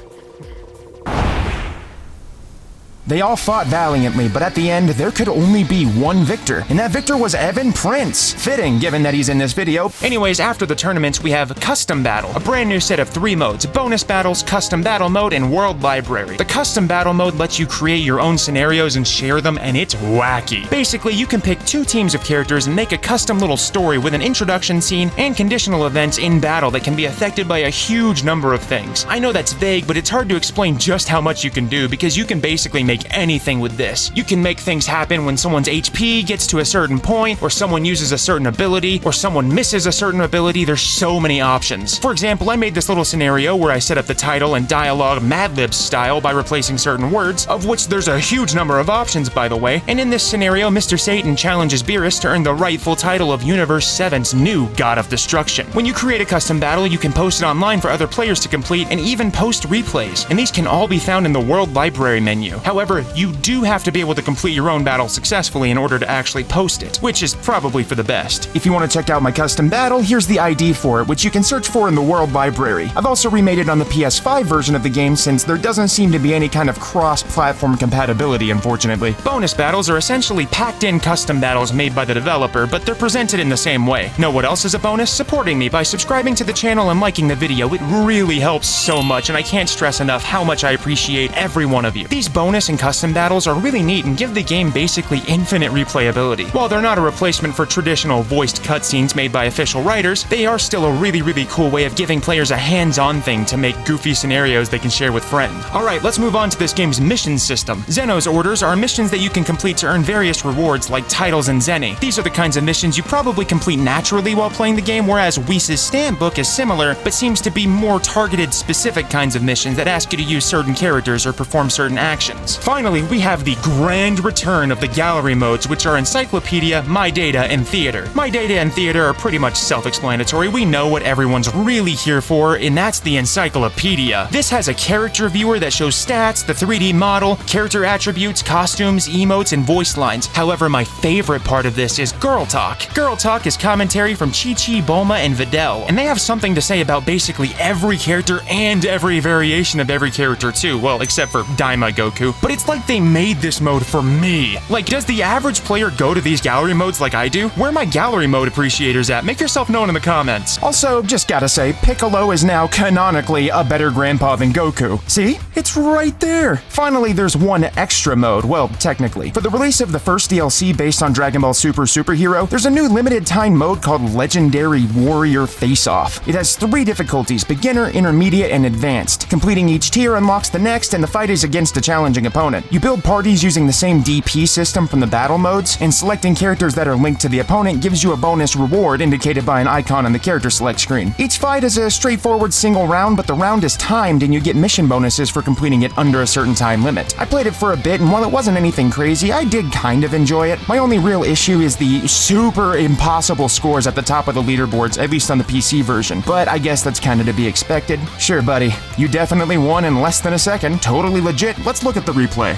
They all fought valiantly, but at the end, there could only be one victor, and that victor was Evan Prince. Fitting, given that he's in this video. Anyways, after the tournaments, we have Custom Battle, a brand new set of 3 modes: Bonus Battles, Custom Battle Mode, and World Library. The Custom Battle Mode lets you create your own scenarios and share them, and it's wacky. Basically, you can pick 2 teams of characters and make a custom little story with an introduction scene and conditional events in battle that can be affected by a huge number of things. I know that's vague, but it's hard to explain just how much you can do, because you can basically make anything with this. You can make things happen when someone's HP gets to a certain point, or someone uses a certain ability, or someone misses a certain ability. There's so many options. For example, I made this little scenario where I set up the title and dialogue Mad Libs style by replacing certain words, of which there's a huge number of options, by the way. And in this scenario, Mr. Satan challenges Beerus to earn the rightful title of Universe 7's new God of Destruction. When you create a custom battle, you can post it online for other players to complete and even post replays, and these can all be found in the World Library menu. However, you do have to be able to complete your own battle successfully in order to actually post it, which is probably for the best. If you want to check out my custom battle, here's the ID for it, which you can search for in the World Library. I've also remade it on the PS5 version of the game since there doesn't seem to be any kind of cross-platform compatibility, unfortunately. Bonus battles are essentially packed-in custom battles made by the developer, but they're presented in the same way. Know what else is a bonus? Supporting me by subscribing to the channel and liking the video. It really helps so much, and I can't stress enough how much I appreciate every one of you. These bonus and and custom battles are really neat and give the game basically infinite replayability. While they're not a replacement for traditional voiced cutscenes made by official writers, they are still a really cool way of giving players a hands-on thing to make goofy scenarios they can share with friends. Alright, let's move on to this game's mission system. Zeno's Orders are missions that you can complete to earn various rewards like titles and Zenny. These are the kinds of missions you probably complete naturally while playing the game, whereas Whis' stamp book is similar, but seems to be more targeted specific kinds of missions that ask you to use certain characters or perform certain actions. Finally, we have the grand return of the gallery modes, which are Encyclopedia, My Data, and Theater. My Data and Theater are pretty much self-explanatory. We know what everyone's really here for, and that's the Encyclopedia. This has a character viewer that shows stats, the 3D model, character attributes, costumes, emotes, and voice lines. However, my favorite part of this is Girl Talk. Girl Talk is commentary from Chi-Chi, Bulma, and Videl, and they have something to say about basically every character and every variation of every character too, well, except for Daima Goku. But it's like they made this mode for me. Like, does the average player go to these gallery modes like I do? Where are my gallery mode appreciators at? Make yourself known in the comments. Also, just gotta say, Piccolo is now canonically a better grandpa than Goku. See? It's right there! Finally, there's one extra mode, well, technically. For the release of the first DLC based on Dragon Ball Super Superhero, there's a new limited time mode called Legendary Warrior Face-Off. It has 3 difficulties, beginner, intermediate, and advanced. Completing each tier unlocks the next, and the fight is against a challenging opponent. You build parties using the same DP system from the battle modes, and selecting characters that are linked to the opponent gives you a bonus reward indicated by an icon on the character select screen. Each fight is a straightforward single round, but the round is timed and you get mission bonuses for completing it under a certain time limit. I played it for a bit, and while it wasn't anything crazy, I did kind of enjoy it. My only real issue is the super impossible scores at the top of the leaderboards, at least on the PC version, but I guess that's kind of to be expected. Sure, buddy, you definitely won in less than a second. Totally legit. Let's look at the replay.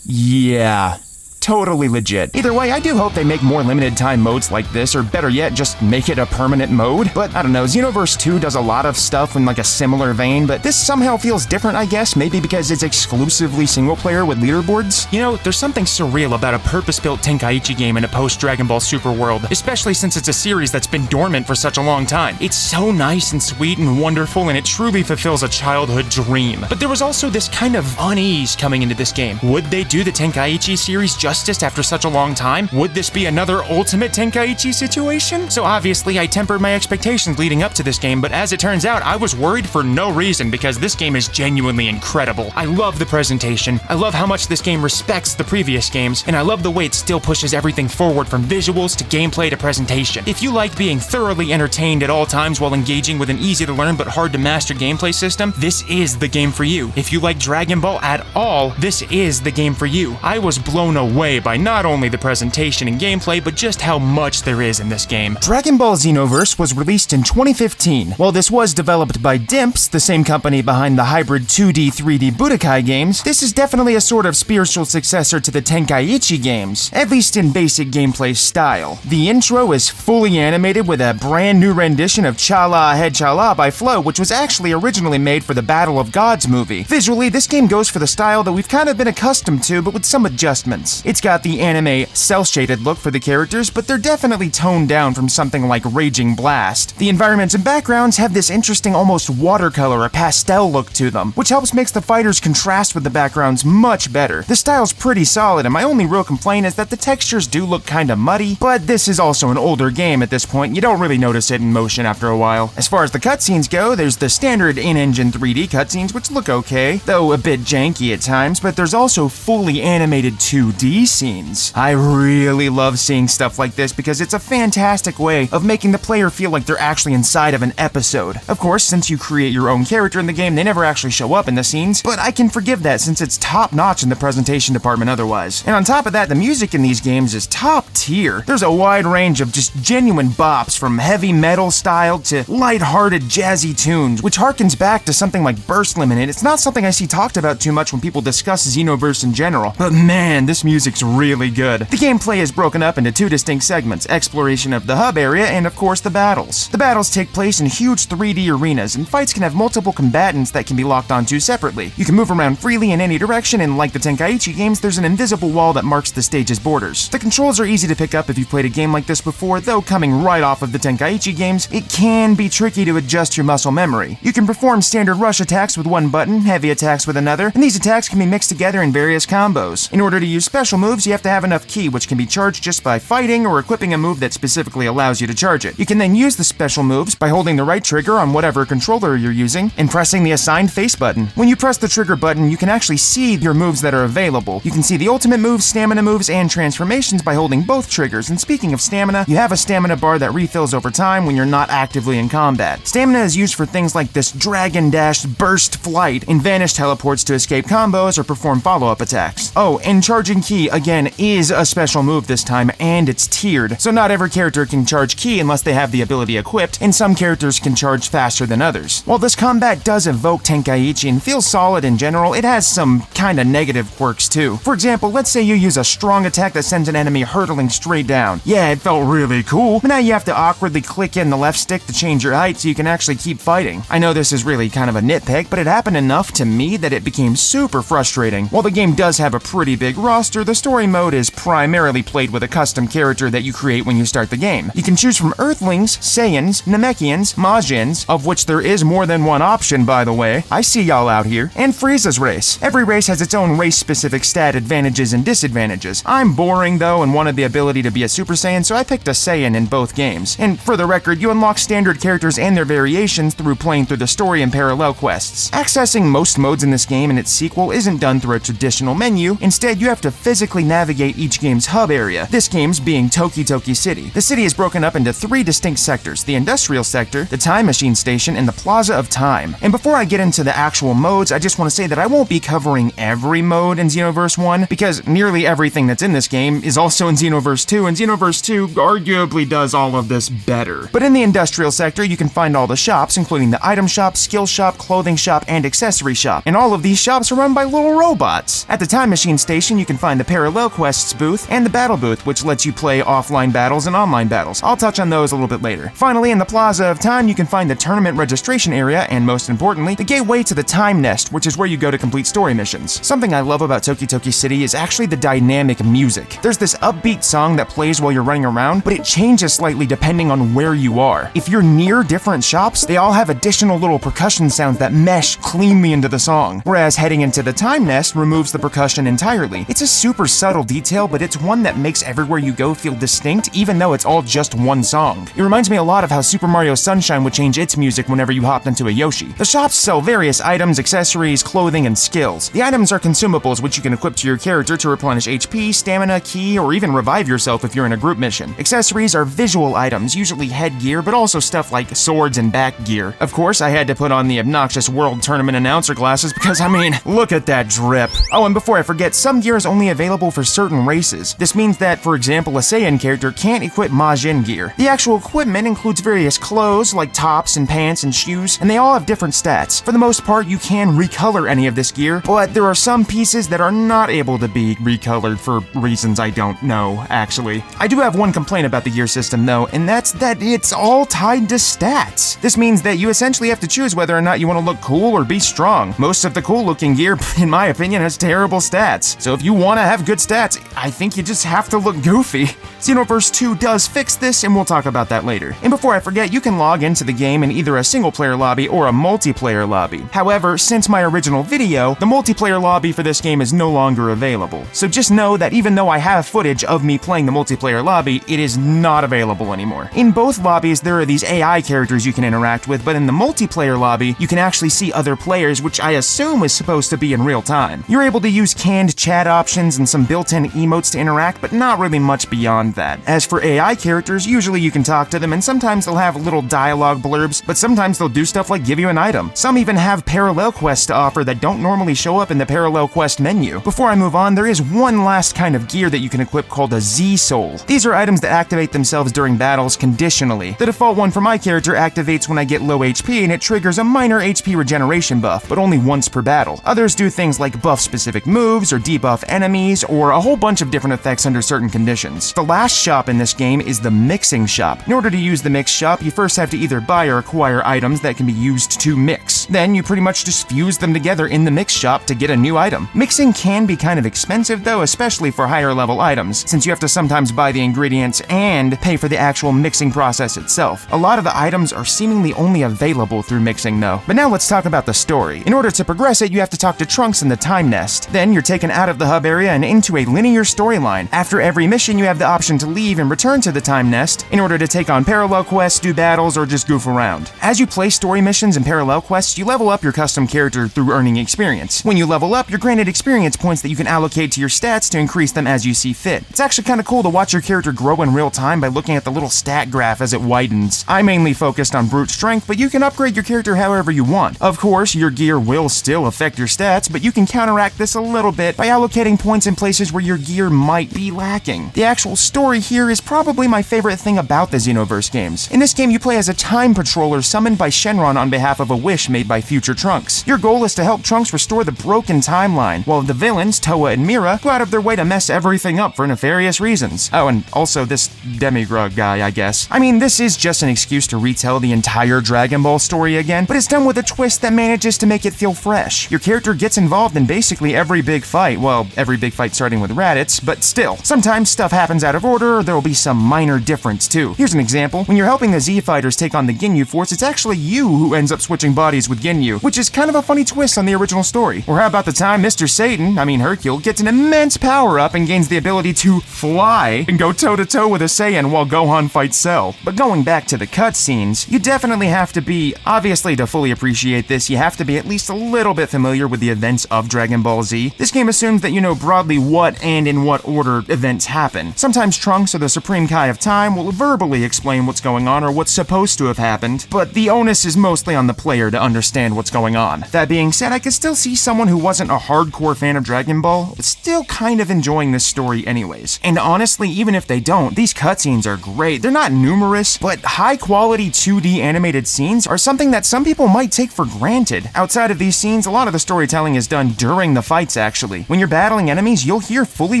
Yeah. Totally legit. Either way, I do hope they make more limited time modes like this, or better yet, just make it a permanent mode. But I don't know, Xenoverse 2 does a lot of stuff in like a similar vein, but this somehow feels different, I guess, maybe because it's exclusively single player with leaderboards. You know, there's something surreal about a purpose-built Tenkaichi game in a post-Dragon Ball Super world, especially since it's a series that's been dormant for such a long time. It's so nice and sweet and wonderful, and it truly fulfills a childhood dream. But there was also this kind of unease coming into this game. Would they do the Tenkaichi series justice after such a long time? Would this be another ultimate Tenkaichi situation? So obviously I tempered my expectations leading up to this game, but as it turns out, I was worried for no reason because this game is genuinely incredible. I love the presentation, I love how much this game respects the previous games, and I love the way it still pushes everything forward from visuals to gameplay to presentation. If you like being thoroughly entertained at all times while engaging with an easy to learn but hard to master gameplay system, this is the game for you. If you like Dragon Ball at all, this is the game for you. I was blown away by not only the presentation and gameplay, but just how much there is in this game. Dragon Ball Xenoverse was released in 2015. While this was developed by Dimps, the same company behind the hybrid 2D, 3D Budokai games, this is definitely a sort of spiritual successor to the Tenkaichi games, at least in basic gameplay style. The intro is fully animated with a brand new rendition of Chala Ahead Chala by Flow, which was actually originally made for the Battle of Gods movie. Visually, this game goes for the style that we've kind of been accustomed to, but with some adjustments. It's got the anime cel-shaded look for the characters, but they're definitely toned down from something like Raging Blast. The environments and backgrounds have this interesting almost watercolor or pastel look to them, which helps make the fighters contrast with the backgrounds much better. The style's pretty solid, and my only real complaint is that the textures do look kinda muddy, but this is also an older game at this point, you don't really notice it in motion after a while. As far as the cutscenes go, there's the standard in-engine 3D cutscenes, which look okay, though a bit janky at times, but there's also fully animated 2D scenes. I really love seeing stuff like this because it's a fantastic way of making the player feel like they're actually inside of an episode. Of course, since you create your own character in the game, they never actually show up in the scenes, but I can forgive that since it's top-notch in the presentation department otherwise. And on top of that, the music in these games is top tier. There's a wide range of just genuine bops from heavy metal style to light-hearted jazzy tunes, which harkens back to something like Burst Limit, and it's not something I see talked about too much when people discuss Xenoverse in general. But man, this music music's really good. The gameplay is broken up into two distinct segments, exploration of the hub area and of course the battles. The battles take place in huge 3D arenas, and fights can have multiple combatants that can be locked onto separately. You can move around freely in any direction, and like the Tenkaichi games, there's an invisible wall that marks the stage's borders. The controls are easy to pick up if you've played a game like this before, though coming right off of the Tenkaichi games, it can be tricky to adjust your muscle memory. You can perform standard rush attacks with one button, heavy attacks with another, and these attacks can be mixed together in various combos. In order to use special moves, you have to have enough ki, which can be charged just by fighting or equipping a move that specifically allows you to charge it. You can then use the special moves by holding the right trigger on whatever controller you're using and pressing the assigned face button. When you press the trigger button, you can actually see your moves that are available. You can see the ultimate moves, stamina moves, and transformations by holding both triggers. And speaking of stamina, you have a stamina bar that refills over time when you're not actively in combat. Stamina is used for things like this Dragon Dash burst flight and vanish teleports to escape combos or perform follow-up attacks. Oh, and charging ki, again, is a special move this time, and it's tiered, so not every character can charge ki unless they have the ability equipped, and some characters can charge faster than others. While this combat does evoke Tenkaichi and feels solid in general, it has some kinda negative quirks too. For example, let's say you use a strong attack that sends an enemy hurtling straight down. Yeah, it felt really cool, but now you have to awkwardly click in the left stick to change your height so you can actually keep fighting. I know this is really kind of a nitpick, but it happened enough to me that it became super frustrating. While the game does have a pretty big roster, the story mode is primarily played with a custom character that you create when you start the game. You can choose from Earthlings, Saiyans, Namekians, Majins, of which there is more than one option by the way, I see y'all out here, and Frieza's race. Every race has its own race-specific stat advantages and disadvantages. I'm boring though and wanted the ability to be a Super Saiyan, so I picked a Saiyan in both games. And for the record, you unlock standard characters and their variations through playing through the story and parallel quests. Accessing most modes in this game and its sequel isn't done through a traditional menu, instead you have to physically navigate each game's hub area, this game's being Toki Toki City. The city is broken up into three distinct sectors, the Industrial Sector, the Time Machine Station, and the Plaza of Time. And before I get into the actual modes, I just want to say that I won't be covering every mode in Xenoverse 1, because nearly everything that's in this game is also in Xenoverse 2, and Xenoverse 2 arguably does all of this better. But in the Industrial Sector, you can find all the shops, including the item shop, skill shop, clothing shop, and accessory shop. And all of these shops are run by little robots. At the Time Machine Station, you can find the Parallel Quests booth and the Battle booth, which lets you play offline battles and online battles. I'll touch on those a little bit later. Finally, in the Plaza of Time, you can find the tournament registration area, and most importantly, the gateway to the Time Nest, which is where you go to complete story missions. Something I love about Toki Toki City is actually the dynamic music. There's this upbeat song that plays while you're running around, but it changes slightly depending on where you are. If you're near different shops, they all have additional little percussion sounds that mesh cleanly into the song, whereas heading into the Time Nest removes the percussion entirely. It's a super subtle detail, but it's one that makes everywhere you go feel distinct, even though it's all just one song. It reminds me a lot of how Super Mario Sunshine would change its music whenever you hopped into a Yoshi. The shops sell various items, accessories, clothing, and skills. The items are consumables which you can equip to your character to replenish HP, stamina, ki, or even revive yourself if you're in a group mission. Accessories are visual items, usually headgear, but also stuff like swords and back gear. Of course, I had to put on the obnoxious World Tournament announcer glasses because, I mean, look at that drip. Oh, and before I forget, some gear is only available for certain races. This means that, for example, a Saiyan character can't equip Majin gear. The actual equipment includes various clothes, like tops and pants and shoes, and they all have different stats. For the most part, you can recolor any of this gear, but there are some pieces that are not able to be recolored for reasons I don't know, actually. I do have one complaint about the gear system, though, and that's that it's all tied to stats. This means that you essentially have to choose whether or not you want to look cool or be strong. Most of the cool-looking gear, in my opinion, has terrible stats. So if you want to have good stats, I think you just have to look goofy. Xenoverse 2 does fix this, and we'll talk about that later. And before I forget, you can log into the game in either a single-player lobby or a multiplayer lobby. However, since my original video, the multiplayer lobby for this game is no longer available. So just know that even though I have footage of me playing the multiplayer lobby, it is not available anymore. In both lobbies, there are these AI characters you can interact with, but in the multiplayer lobby, you can actually see other players, which I assume is supposed to be in real time. You're able to use canned chat options and some built-in emotes to interact, but not really much beyond that. As for AI characters, usually you can talk to them, and sometimes they'll have little dialogue blurbs, but sometimes they'll do stuff like give you an item. Some even have parallel quests to offer that don't normally show up in the parallel quest menu. Before I move on, there is one last kind of gear that you can equip called a Z-Soul. These are items that activate themselves during battles conditionally. The default one for my character activates when I get low HP, and it triggers a minor HP regeneration buff, but only once per battle. Others do things like buff specific moves or debuff enemies, enemies, or a whole bunch of different effects under certain conditions. The last shop in this game is the mixing shop. In order to use the mix shop, you first have to either buy or acquire items that can be used to mix. Then you pretty much just fuse them together in the mix shop to get a new item. Mixing can be kind of expensive though, especially for higher level items, since you have to sometimes buy the ingredients and pay for the actual mixing process itself. A lot of the items are seemingly only available through mixing though. But now let's talk about the story. In order to progress it, you have to talk to Trunks in the Time Nest. Then you're taken out of the hub area and into a linear storyline. After every mission, you have the option to leave and return to the Time Nest in order to take on parallel quests, do battles, or just goof around. As you play story missions and parallel quests, you level up your custom character through earning experience. When you level up, you're granted experience points that you can allocate to your stats to increase them as you see fit. It's actually kind of cool to watch your character grow in real time by looking at the little stat graph as it widens. I mainly focused on brute strength, but you can upgrade your character however you want. Of course, your gear will still affect your stats, but you can counteract this a little bit by allocating points in places where your gear might be lacking. The actual story here is probably my favorite thing about the Xenoverse games. In this game, you play as a time patroller summoned by Shenron on behalf of a wish made by future Trunks. Your goal is to help Trunks restore the broken timeline, while the villains, Toa and Mira, go out of their way to mess everything up for nefarious reasons. Oh, and also this Demigrug guy, I guess. I mean, this is just an excuse to retell the entire Dragon Ball story again, but it's done with a twist that manages to make it feel fresh. Your character gets involved in basically every big fight, well, every big fight starting with Raditz, but still. Sometimes stuff happens out of order, or there will be some minor difference too. Here's an example. When you're helping the Z Fighters take on the Ginyu Force, it's actually you who ends up switching bodies with Ginyu, which is kind of a funny twist on the original story. Or how about the time Mr. Satan, Hercule, gets an immense power-up and gains the ability to fly and go toe-to-toe with a Saiyan while Gohan fights Cell. But going back to the cutscenes, you definitely have to be, obviously to fully appreciate this, you have to be at least a little bit familiar with the events of Dragon Ball Z. This game assumes that you know broadly what and in what order events happen. Sometimes Trunks or the Supreme Kai of Time will verbally explain what's going on or what's supposed to have happened, but the onus is mostly on the player to understand what's going on. That being said, I could still see someone who wasn't a hardcore fan of Dragon Ball still kind of enjoying this story anyways. And honestly, even if they don't, these cutscenes are great. They're not numerous, but high-quality 2D animated scenes are something that some people might take for granted. Outside of these scenes, a lot of the storytelling is done during the fights actually. When you're battling enemies, you'll hear fully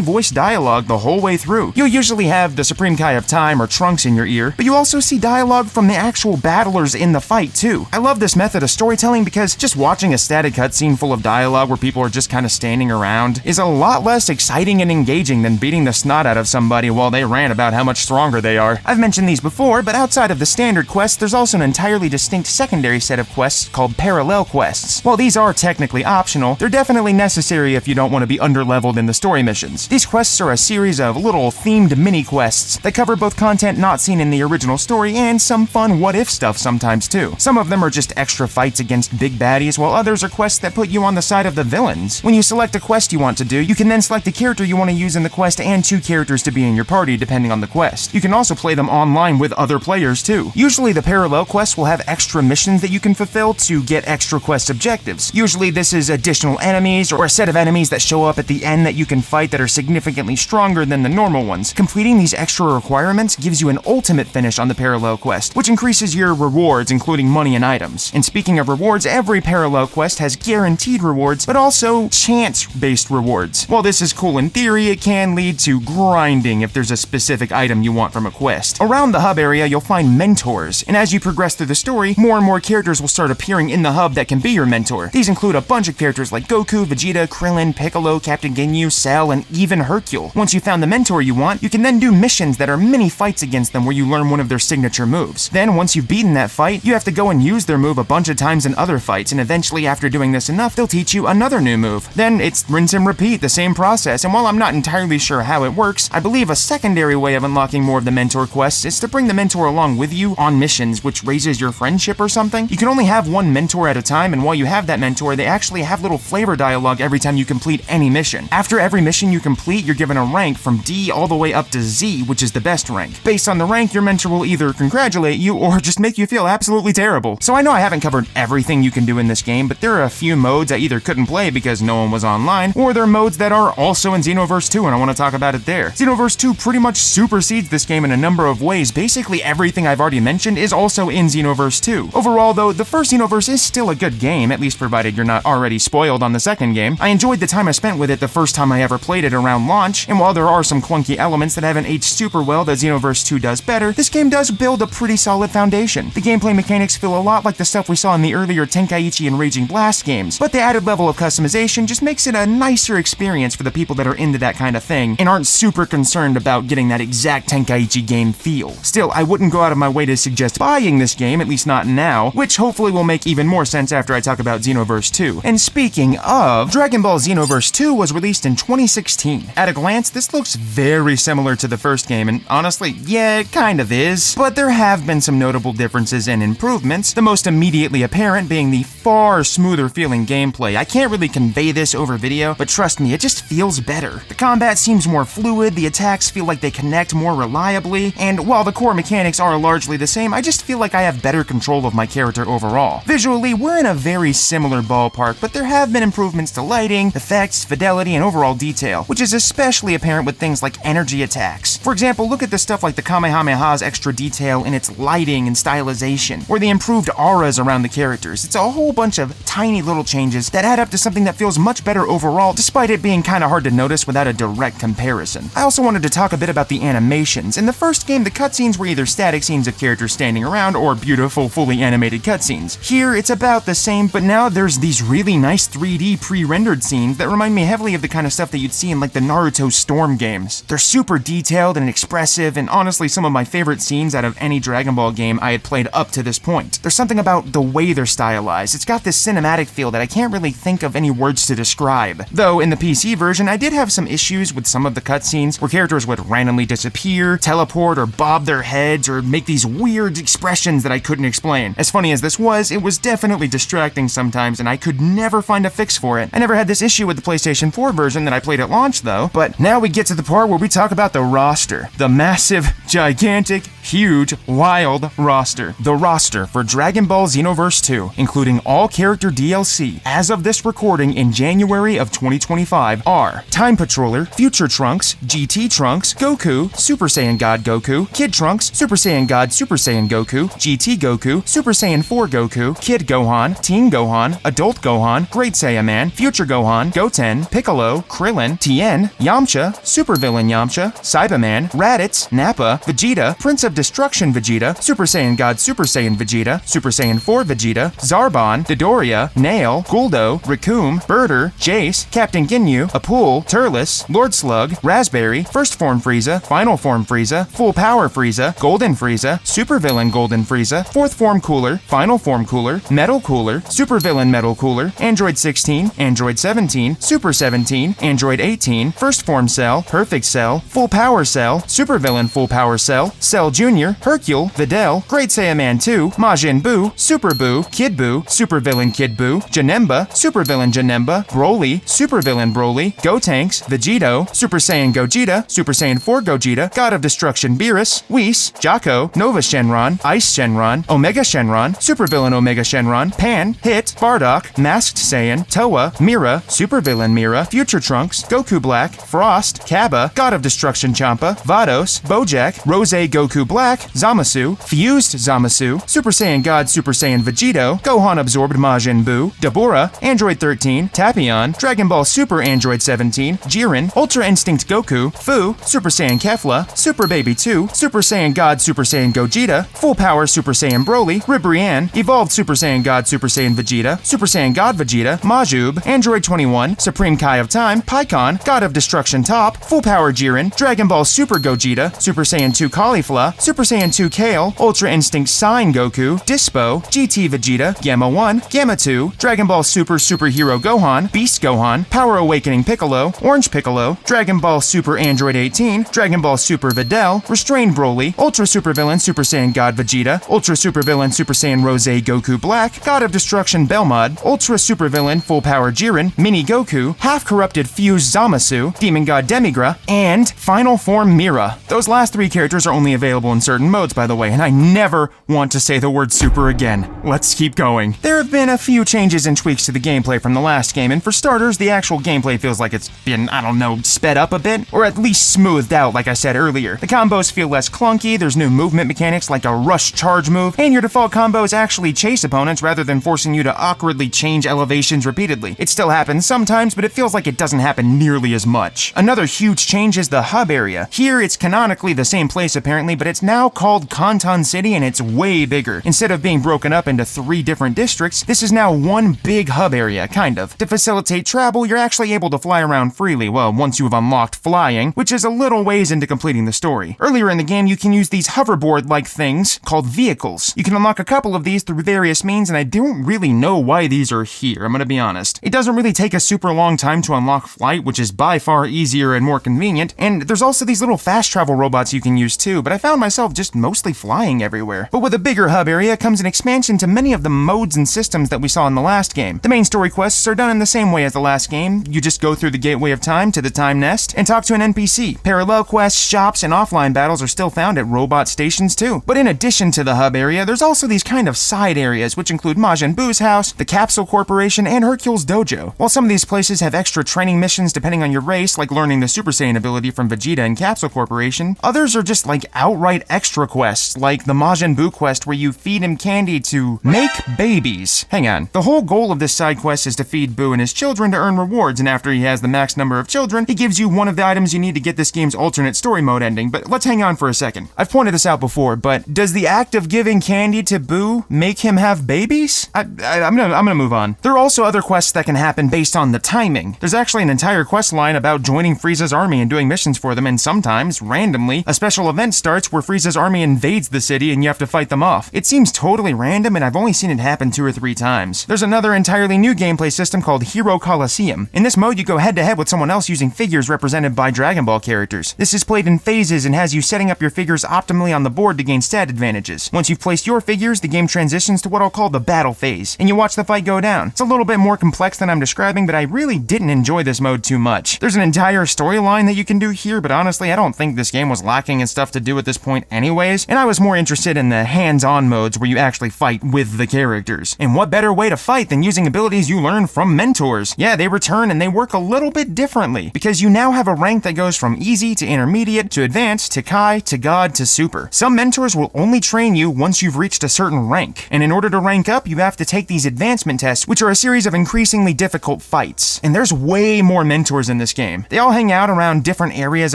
voiced dialogue the whole way through. You'll usually have the Supreme Kai of Time or Trunks in your ear, but you also see dialogue from the actual battlers in the fight too. I love this method of storytelling because just watching a static cutscene full of dialogue where people are just kind of standing around is a lot less exciting and engaging than beating the snot out of somebody while they rant about how much stronger they are. I've mentioned these before, but outside of the standard quests, there's also an entirely distinct secondary set of quests called parallel quests. While these are technically optional, they're definitely necessary if you don't want to be underleveled in the story missions. These quests are a series of little themed mini-quests that cover both content not seen in the original story and some fun what-if stuff sometimes too. Some of them are just extra fights against big baddies, while others are quests that put you on the side of the villains. When you select a quest you want to do, you can then select a character you want to use in the quest and 2 characters to be in your party depending on the quest. You can also play them online with other players too. Usually the parallel quests will have extra missions that you can fulfill to get extra quest objectives. Usually this is additional enemies or a set of enemies that show up at the end that you can fight that are significantly stronger than the normal ones. Completing these extra requirements gives you an ultimate finish on the parallel quest, which increases your rewards including money and items. And speaking of rewards, every parallel quest has guaranteed rewards, but also chance-based rewards. While this is cool in theory, it can lead to grinding if there's a specific item you want from a quest. Around the hub area, you'll find mentors, and as you progress through the story, more and more characters will start appearing in the hub that can be your mentor. These include a bunch of characters like Goku, Vegeta, Krillin, Piccolo, Captain Ginyu, Cell, and even Hercule. Once you found the mentor you want, you can then do missions that are mini fights against them where you learn one of their signature moves. Then, once you've beaten that fight, you have to go and use their move a bunch of times in other fights, and eventually after doing this enough, they'll teach you another new move. Then it's rinse and repeat, the same process, and while I'm not entirely sure how it works, I believe a secondary way of unlocking more of the mentor quests is to bring the mentor along with you on missions, which raises your friendship or something. You can only have one mentor at a time, and while you have that mentor, they actually have little flavor dialogue every time you complete any mission. After every mission you complete, you're given a rank from D all the way up to Z, which is the best rank. Based on the rank, your mentor will either congratulate you or just make you feel absolutely terrible. So I know I haven't covered everything you can do in this game, but there are a few modes I either couldn't play because no one was online, or there are modes that are also in Xenoverse 2 and I want to talk about it there. Xenoverse 2 pretty much supersedes this game in a number of ways. Basically everything I've already mentioned is also in Xenoverse 2. Overall though, the first Xenoverse is still a good game, at least provided you're not already spoiled on the second game. I enjoyed the time I spent with it the first time time I ever played it around launch, and while there are some clunky elements that haven't aged super well that Xenoverse 2 does better, this game does build a pretty solid foundation. The gameplay mechanics feel a lot like the stuff we saw in the earlier Tenkaichi and Raging Blast games, but the added level of customization just makes it a nicer experience for the people that are into that kind of thing and aren't super concerned about getting that exact Tenkaichi game feel. Still, I wouldn't go out of my way to suggest buying this game, at least not now, which hopefully will make even more sense after I talk about Xenoverse 2. And speaking of, Dragon Ball Xenoverse 2 was released in 2016. At a glance, this looks very similar to the first game, and honestly, yeah, it kind of is. But there have been some notable differences and improvements, the most immediately apparent being the far smoother feeling gameplay. I can't really convey this over video, but trust me, it just feels better. The combat seems more fluid, the attacks feel like they connect more reliably, and while the core mechanics are largely the same, I just feel like I have better control of my character overall. Visually, we're in a very similar ballpark, but there have been improvements to lighting, effects, fidelity, and overall detail, which is especially apparent with things like energy attacks. For example, look at the stuff like the Kamehameha's extra detail in its lighting and stylization, or the improved auras around the characters. It's a whole bunch of tiny little changes that add up to something that feels much better overall, despite it being kinda hard to notice without a direct comparison. I also wanted to talk a bit about the animations. In the first game, the cutscenes were either static scenes of characters standing around or beautiful, fully animated cutscenes. Here, it's about the same, but now there's these really nice 3D pre-rendered scenes that remind me heavily of the kind of stuff that you'd see in like the Naruto Storm games. They're super detailed and expressive, and honestly some of my favorite scenes out of any Dragon Ball game I had played up to this point. There's something about the way they're stylized. It's got this cinematic feel that I can't really think of any words to describe. Though in the PC version, I did have some issues with some of the cutscenes where characters would randomly disappear, teleport, or bob their heads, or make these weird expressions that I couldn't explain. As funny as this was, it was definitely distracting sometimes, and I could never find a fix for it. I never had this issue with the PlayStation 4 version that I played at launch though, but now we get to the part where we talk about the roster. The massive, gigantic, huge, wild roster. The roster for Dragon Ball Xenoverse 2, including all character DLC, as of this recording in January of 2025, are Time Patroller, Future Trunks, GT Trunks, Goku, Super Saiyan God Goku, Kid Trunks, Super Saiyan God Super Saiyan Goku, GT Goku, Super Saiyan 4 Goku, Kid Gohan, Teen Gohan, Adult Gohan, Great Saiyaman, Future Gohan, Goten, Piccolo, Krillin, Tien, Yamcha, Supervillain Yamcha, Cyberman, Raditz, Nappa, Vegeta, Prince of Destruction Vegeta, Super Saiyan God Super Saiyan Vegeta, Super Saiyan 4 Vegeta, Zarbon, Dodoria, Nail, Guldo, Raccoon, Birder, Jace, Captain Ginyu, Apul, Turles, Lord Slug, Raspberry, First Form Frieza, Final Form Frieza, Full Power Frieza, Golden Frieza, Supervillain Golden Frieza, Fourth Form Cooler, Final Form Cooler, Metal Cooler, Supervillain Metal Cooler, Android 16, Android 17, Super 17, Android 18, First Form Cell, Perfect Cell, Full Power Cell, Supervillain Full Power Cell, Cell Jr., Hercule, Videl, Great Saiyaman 2, Majin Buu, Super Buu, Kid Buu, Supervillain Kid Buu, Janemba, Supervillain Janemba, Broly, Supervillain Broly, Gotenks, Vegito, Super Saiyan Gogeta, Super Saiyan 4 Gogeta, God of Destruction Beerus, Whis, Jaco, Nova Shenron, Ice Shenron, Omega Shenron, Supervillain Omega Shenron, Pan, Hit, Bardock, Masked Saiyan, Toa, Mira, Supervillain Mira, Future Trunks, Goku Black, Frost, Kaba, God of Destruction Champa, Vados, Bojack, Rose Goku Black, Zamasu, Fused Zamasu, Super Saiyan God Super Saiyan Vegito, Gohan Absorbed Majin Buu, Dabura, Android 13, Tapion, Dragon Ball Super Android 17, Jiren, Ultra Instinct Goku, Fu, Super Saiyan Kefla, Super Baby 2, Super Saiyan God Super Saiyan Gogeta, Full Power Super Saiyan Broly, Ribrianne, Evolved Super Saiyan God Super Saiyan Vegeta, Super Saiyan God Vegeta, Majub, Android 21, Supreme Kai of Time, Pikkon, God of Destruction Top, Full Power Jiren, Dragon Ball Super Gogeta, Super Saiyan 2 Caulifla, Super Saiyan 2 Kale, Ultra Instinct Sign Goku, Dispo, GT Vegeta, Gamma 1, Gamma 2, Dragon Ball Super Superhero Gohan, Beast Gohan, Power Awakening Piccolo, Orange Piccolo, Dragon Ball Super Android 18, Dragon Ball Super Videl, Restrained Broly, Ultra Supervillain Super Saiyan God Vegeta, Ultra Supervillain Super Saiyan Rose Goku Black, God of Destruction Belmod, Ultra Supervillain Full Power Jiren, Mini Goku, Half Corrupted Fused Zamasu, Demon God Demigra, and Final Form Mira. Those last three characters are only available in certain modes, by the way, and I never want to say the word super again. Let's keep going. There have been a few changes and tweaks to the gameplay from the last game, and for starters, the actual gameplay feels like it's been, I don't know, sped up a bit, or at least smoothed out like I said earlier. The combos feel less clunky, there's new movement mechanics like a rush charge move, and your default combos actually chase opponents rather than forcing you to awkwardly change elevations repeatedly. It still happens sometimes, but it feels like it doesn't doesn't happen nearly as much. Another huge change is the hub area. Here, it's canonically the same place apparently, but it's now called Kanton City and it's way bigger. Instead of being broken up into 3 different districts, this is now one big hub area, kind of. To facilitate travel, you're actually able to fly around freely, well, once you have unlocked flying, which is a little ways into completing the story. Earlier in the game, you can use these hoverboard-like things called vehicles. You can unlock a couple of these through various means, and I don't really know why these are here, I'm gonna be honest. It doesn't really take a super long time to unlock flight, which is by far easier and more convenient, and there's also these little fast travel robots you can use too, but I found myself just mostly flying everywhere. But with a bigger hub area comes an expansion to many of the modes and systems that we saw in the last game. The main story quests are done in the same way as the last game. You just go through the Gateway of Time to the Time Nest and talk to an NPC. Parallel quests, shops, and offline battles are still found at robot stations too. But in addition to the hub area, there's also these kind of side areas, which include Majin Buu's house, the Capsule Corporation, and Hercule's dojo. While some of these places have extra training missions depending on your race, like learning the Super Saiyan ability from Vegeta and Capsule Corporation, others are just like outright extra quests, like the Majin Buu quest where you feed him candy to make babies. Hang on. The whole goal of this side quest is to feed Buu and his children to earn rewards, and after he has the max number of children, he gives you one of the items you need to get this game's alternate story mode ending. But let's hang on for a second. I've pointed this out before, but does the act of giving candy to Buu make him have babies? I'm gonna move on. There are also other quests that can happen based on the timing. There's actually an entire quest line about joining Frieza's army and doing missions for them, and sometimes, randomly, a special event starts where Frieza's army invades the city and you have to fight them off. It seems totally random, and I've only seen it happen 2 or 3 times. There's another entirely new gameplay system called Hero Coliseum. In this mode, you go head-to-head with someone else using figures represented by Dragon Ball characters. This is played in phases and has you setting up your figures optimally on the board to gain stat advantages. Once you've placed your figures, the game transitions to what I'll call the battle phase, and you watch the fight go down. It's a little bit more complex than I'm describing, but I really didn't enjoy this mode too much. There's an entire storyline that you can do here, but honestly, I don't think this game was lacking in stuff to do at this point anyways, and I was more interested in the hands-on modes where you actually fight with the characters. And what better way to fight than using abilities you learn from mentors? Yeah, they return and they work a little bit differently, because you now have a rank that goes from easy to intermediate to advanced to Kai to God to super. Some mentors will only train you once you've reached a certain rank, and in order to rank up, you have to take these advancement tests, which are a series of increasingly difficult fights. And there's way more mentors in this game. They all hang out around different areas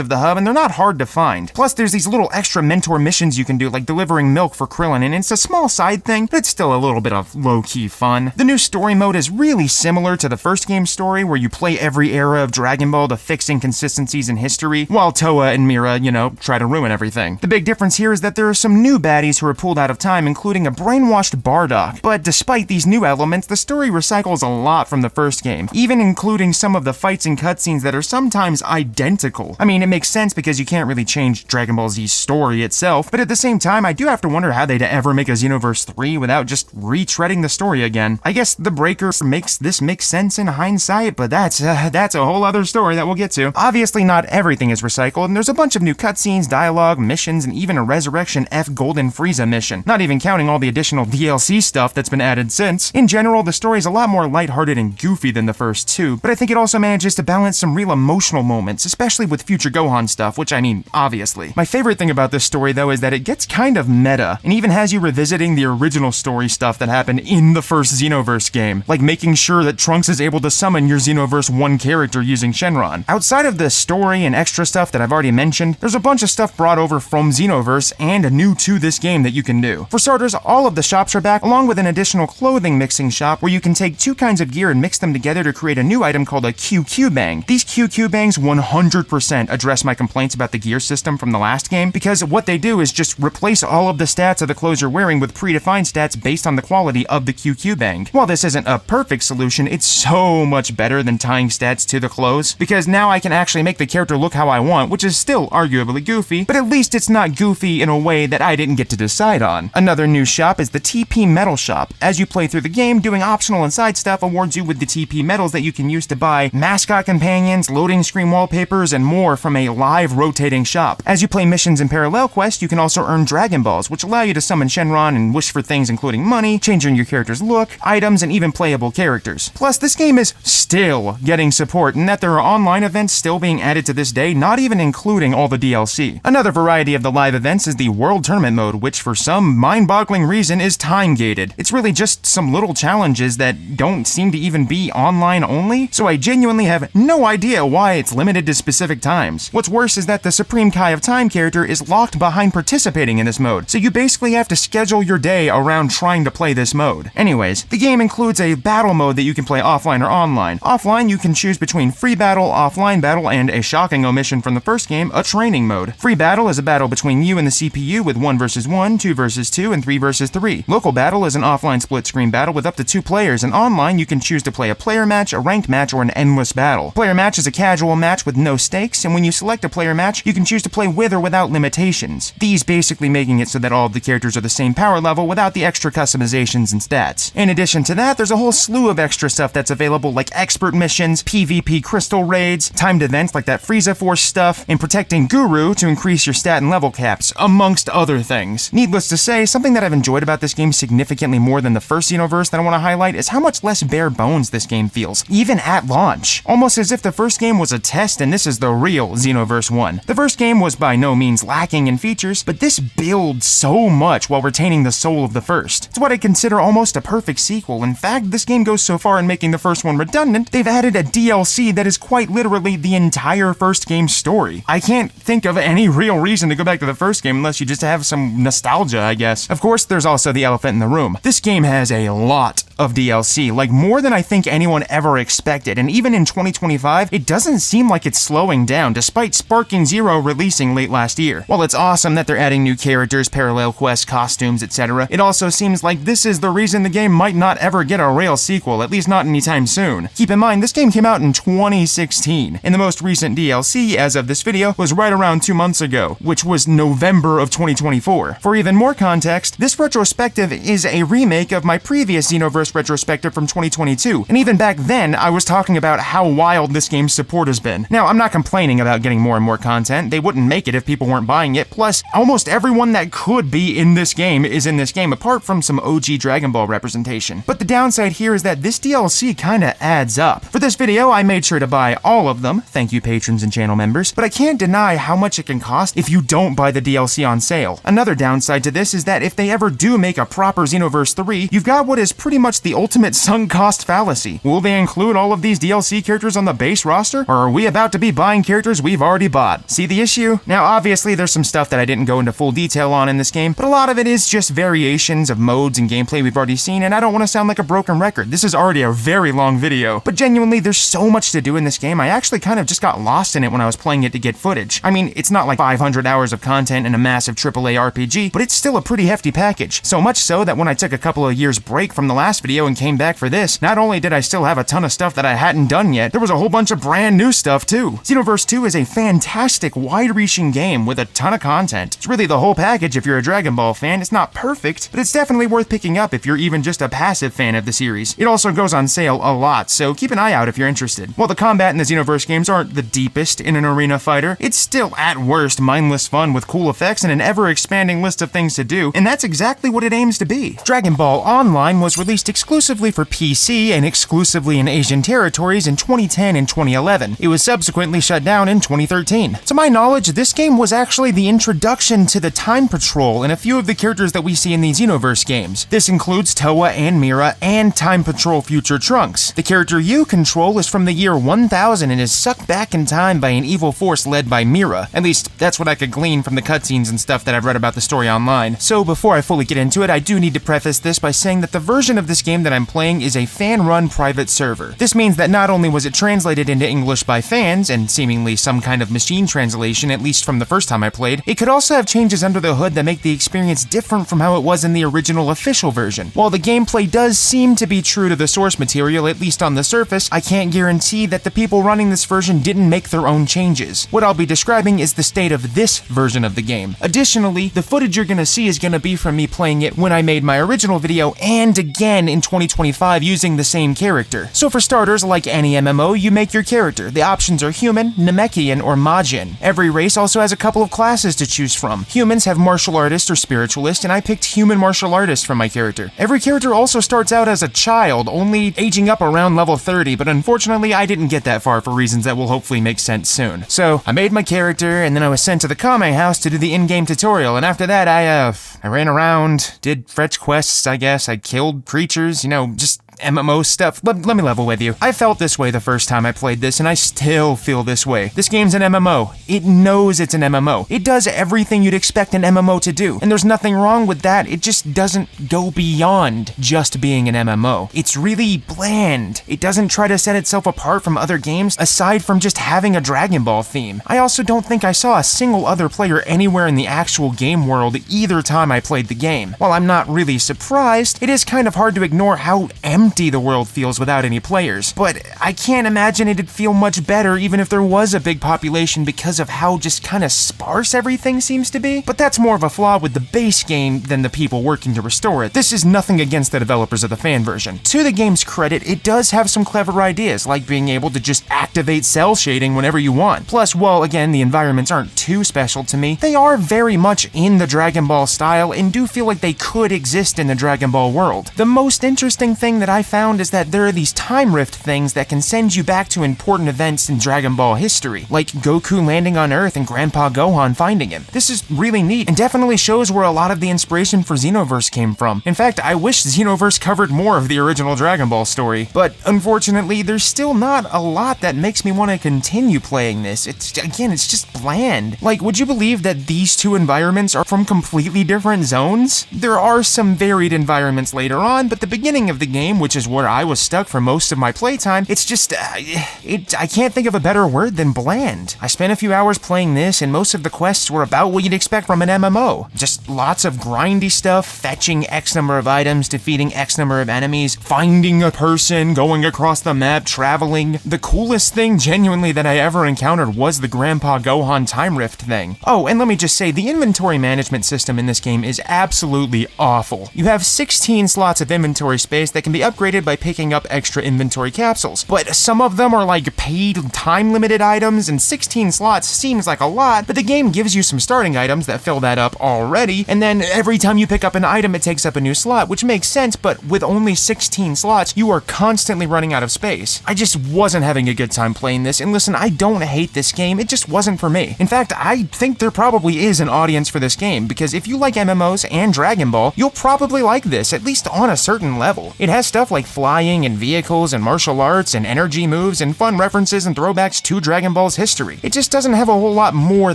of the hub, and they're not hard to find. Plus, there's these little extra mentor missions you can do, like delivering milk for Krillin, and it's a small side thing, but it's still a little bit of low-key fun. The new story mode is really similar to the first game's story, where you play every era of Dragon Ball to fix inconsistencies in history, while Toa and Mira, try to ruin everything. The big difference here is that there are some new baddies who are pulled out of time, including a brainwashed Bardock. But despite these new elements, the story recycles a lot from the first game, even including some of the fights and cutscenes that are sometimes identical. I mean, it makes sense because you can't really change Dragon Ball Z's story itself, but at the same time, I do have to wonder how they'd ever make a Xenoverse 3 without just retreading the story again. I guess the breaker makes this make sense in hindsight, but that's a whole other story that we'll get to. Obviously, not everything is recycled, and there's a bunch of new cutscenes, dialogue, missions, and even a Resurrection F Golden Frieza mission, not even counting all the additional DLC stuff that's been added since. In general, the story is a lot more lighthearted and goofy than the first two, but I think it also manages to balance some real emotional moments, especially with future Gohan stuff, which I mean, obviously. My favorite thing about this story, though, is that it gets kind of meta, and even has you revisiting the original story stuff that happened in the first Xenoverse game, like making sure that Trunks is able to summon your Xenoverse 1 character using Shenron. Outside of the story and extra stuff that I've already mentioned, there's a bunch of stuff brought over from Xenoverse and new to this game that you can do. For starters, all of the shops are back, along with an additional clothing mixing shop where you can take 2 kinds of gear and mix them together to create a new item called a QQ Bang. These QQ Bangs 100% address my complaints about the gear system from the last game, because what they do is just replace all of the stats of the clothes you're wearing with predefined stats based on the quality of the QQ Bang. While this isn't a perfect solution, it's so much better than tying stats to the clothes, because now I can actually make the character look how I want, which is still arguably goofy, but at least it's not goofy in a way that I didn't get to decide on. Another new shop is the TP Metal Shop. As you play through the game, doing optional and side stuff awards you with the TP medals that you can use to buy mascot companions, loading screen wallpapers, and more from a live rotating shop. As you play missions in Parallel Quest, you can also earn Dragon Balls, which allow you to summon Shenron and wish for things including money, changing your character's look, items, and even playable characters. Plus, this game is still getting support, in that there are online events still being added to this day, not even including all the DLC. Another variety of the live events is the World Tournament mode, which for some mind-boggling reason is time-gated. It's really just some little challenges that don't seem to even be online only, so I genuinely genuinely have no idea why it's limited to specific times. What's worse is that the Supreme Kai of Time character is locked behind participating in this mode, so you basically have to schedule your day around trying to play this mode. Anyways, the game includes a battle mode that you can play offline or online. Offline, you can choose between free battle, offline battle, and a shocking omission from the first game, a training mode. Free battle is a battle between you and the CPU with 1 versus 1, 2 versus 2, and 3 versus 3. Local battle is an offline split-screen battle with up to 2 players, and online you can choose to play a player match, a ranked match, or an endless battle. Player match is a casual match with no stakes, and when you select a player match, you can choose to play with or without limitations. These basically making it so that all of the characters are the same power level without the extra customizations and stats. In addition to that, there's a whole slew of extra stuff that's available, like expert missions, PvP crystal raids, timed events like that Frieza Force stuff, and protecting Guru to increase your stat and level caps, amongst other things. Needless to say, something that I've enjoyed about this game significantly more than the first Xenoverse that I want to highlight is how much less bare bones this game feels, even at launch. Almost as if the first game was a test and this is the real Xenoverse 1. The first game was by no means lacking in features, but this builds so much while retaining the soul of the first. It's what I consider almost a perfect sequel. In fact, this game goes so far in making the first one redundant, they've added a DLC that is quite literally the entire first game's story. I can't think of any real reason to go back to the first game unless you just have some nostalgia, I guess. Of course, there's also the elephant in the room. This game has a lot of DLC, like more than I think anyone ever expected, and even in 2025, it doesn't seem like it's slowing down, despite Sparking Zero releasing late last year. While it's awesome that they're adding new characters, parallel quests, costumes, etc., it also seems like this is the reason the game might not ever get a real sequel, at least not anytime soon. Keep in mind, this game came out in 2016, and the most recent DLC, as of this video, was right around 2 months ago, which was November of 2024. For even more context, this retrospective is a remake of my previous Xenoverse retrospective from 2022, and even back then, I was talking about how wild this game's support has been. Now, I'm not complaining about getting more and more content. They wouldn't make it if people weren't buying it, plus, almost everyone that could be in this game is in this game, apart from some OG Dragon Ball representation. But the downside here is that this DLC kinda adds up. For this video, I made sure to buy all of them, thank you patrons and channel members, but I can't deny how much it can cost if you don't buy the DLC on sale. Another downside to this is that if they ever do make a proper Xenoverse 3, you've got what is pretty much the ultimate sunk cost fallacy. Will they include all of these DLC characters on the base roster, or are we about to be buying characters we've already bought? See the issue? Now obviously there's some stuff that I didn't go into full detail on in this game, but a lot of it is just variations of modes and gameplay we've already seen, and I don't want to sound like a broken record. This is already a very long video, but genuinely there's so much to do in this game, I actually kind of just got lost in it when I was playing it to get footage. I mean, it's not like 500 hours of content and a massive AAA RPG, but it's still a pretty hefty package. So much so that when I took a couple of years break from the last video and came back for this, not only did I still have a ton of stuff that I hadn't done yet, there was a whole bunch of brand new stuff too. Xenoverse 2 is a fantastic, wide-reaching game with a ton of content. It's really the whole package if you're a Dragon Ball fan. It's not perfect, but it's definitely worth picking up if you're even just a passive fan of the series. It also goes on sale a lot, so keep an eye out if you're interested. While the combat in the Xenoverse games aren't the deepest in an arena fighter, it's still at worst mindless fun with cool effects and an ever-expanding list of things to do, and that's exactly what it aims to be. Dragon Ball Online was released exclusively for PC and exclusively in Asian territories in 2010 and 2011. It was subsequently shut down in 2013. To my knowledge, this game was actually the introduction to the Time Patrol and a few of the characters that we see in the Xenoverse games. This includes Towa and Mira and Time Patrol Future Trunks. The character you control is from the year 1000 and is sucked back in time by an evil force led by Mira. At least, that's what I could glean from the cutscenes and stuff that I've read about the story online. So before I fully get into it, I do need to preface this by saying that the version of this game that I'm playing is a fan-run private server. This means that not only was it translated into English by fans, and seemingly some kind of machine translation, at least from the first time I played, it could also have changes under the hood that make the experience different from how it was in the original official version. While the gameplay does seem to be true to the source material, at least on the surface, I can't guarantee that the people running this version didn't make their own changes. What I'll be describing is the state of this version of the game. Additionally, the footage you're gonna see is gonna be from me playing it when I made my original video and again in 2025 using the same character. So for starters, like any MMO, you make your character. The options are human, Namekian, or Majin. Every race also has a couple of classes to choose from. Humans have martial artist or spiritualist, and I picked human martial artist for my character. Every character also starts out as a child, only aging up around level 30, but unfortunately I didn't get that far for reasons that will hopefully make sense soon. So I made my character, and then I was sent to the Kame house to do the in-game tutorial, and after that I ran around, did fetch quests, I guess. I killed creatures, you know, just MMO stuff. Let me level with you. I felt this way the first time I played this, and I still feel this way. This game's an MMO. It knows it's an MMO. It does everything you'd expect an MMO to do, and there's nothing wrong with that. It just doesn't go beyond just being an MMO. It's really bland. It doesn't try to set itself apart from other games, aside from just having a Dragon Ball theme. I also don't think I saw a single other player anywhere in the actual game world either time I played the game. While I'm not really surprised, it is kind of hard to ignore how empty the world feels without any players. But I can't imagine it'd feel much better even if there was a big population because of how just kind of sparse everything seems to be. But that's more of a flaw with the base game than the people working to restore it. This is nothing against the developers of the fan version. To the game's credit, it does have some clever ideas, like being able to just activate cell shading whenever you want. Plus, while again the environments aren't too special to me, they are very much in the Dragon Ball style and do feel like they could exist in the Dragon Ball world. The most interesting thing that I found is that there are these time rift things that can send you back to important events in Dragon Ball history, like Goku landing on Earth and Grandpa Gohan finding him. This is really neat and definitely shows where a lot of the inspiration for Xenoverse came from. In fact, I wish Xenoverse covered more of the original Dragon Ball story, but unfortunately there's still not a lot that makes me want to continue playing this. It's just bland. Like, would you believe that these two environments are from completely different zones? There are some varied environments later on, but the beginning of the game, which is where I was stuck for most of my playtime, it's just, I can't think of a better word than bland. I spent a few hours playing this, and most of the quests were about what you'd expect from an MMO. Just lots of grindy stuff, fetching X number of items, defeating X number of enemies, finding a person, going across the map, traveling. The coolest thing, genuinely, that I ever encountered was the Grandpa Gohan time rift thing. Oh, and let me just say, the inventory management system in this game is absolutely awful. You have 16 slots of inventory space that can be upgraded by picking up extra inventory capsules, but some of them are like paid time-limited items, and 16 slots seems like a lot, but the game gives you some starting items that fill that up already, and then every time you pick up an item it takes up a new slot, which makes sense, but with only 16 slots, you are constantly running out of space. I just wasn't having a good time playing this, and listen, I don't hate this game, it just wasn't for me. In fact, I think there probably is an audience for this game, because if you like MMOs and Dragon Ball, you'll probably like this, at least on a certain level. It has stuff like flying and vehicles and martial arts and energy moves and fun references and throwbacks to Dragon Ball's history. It just doesn't have a whole lot more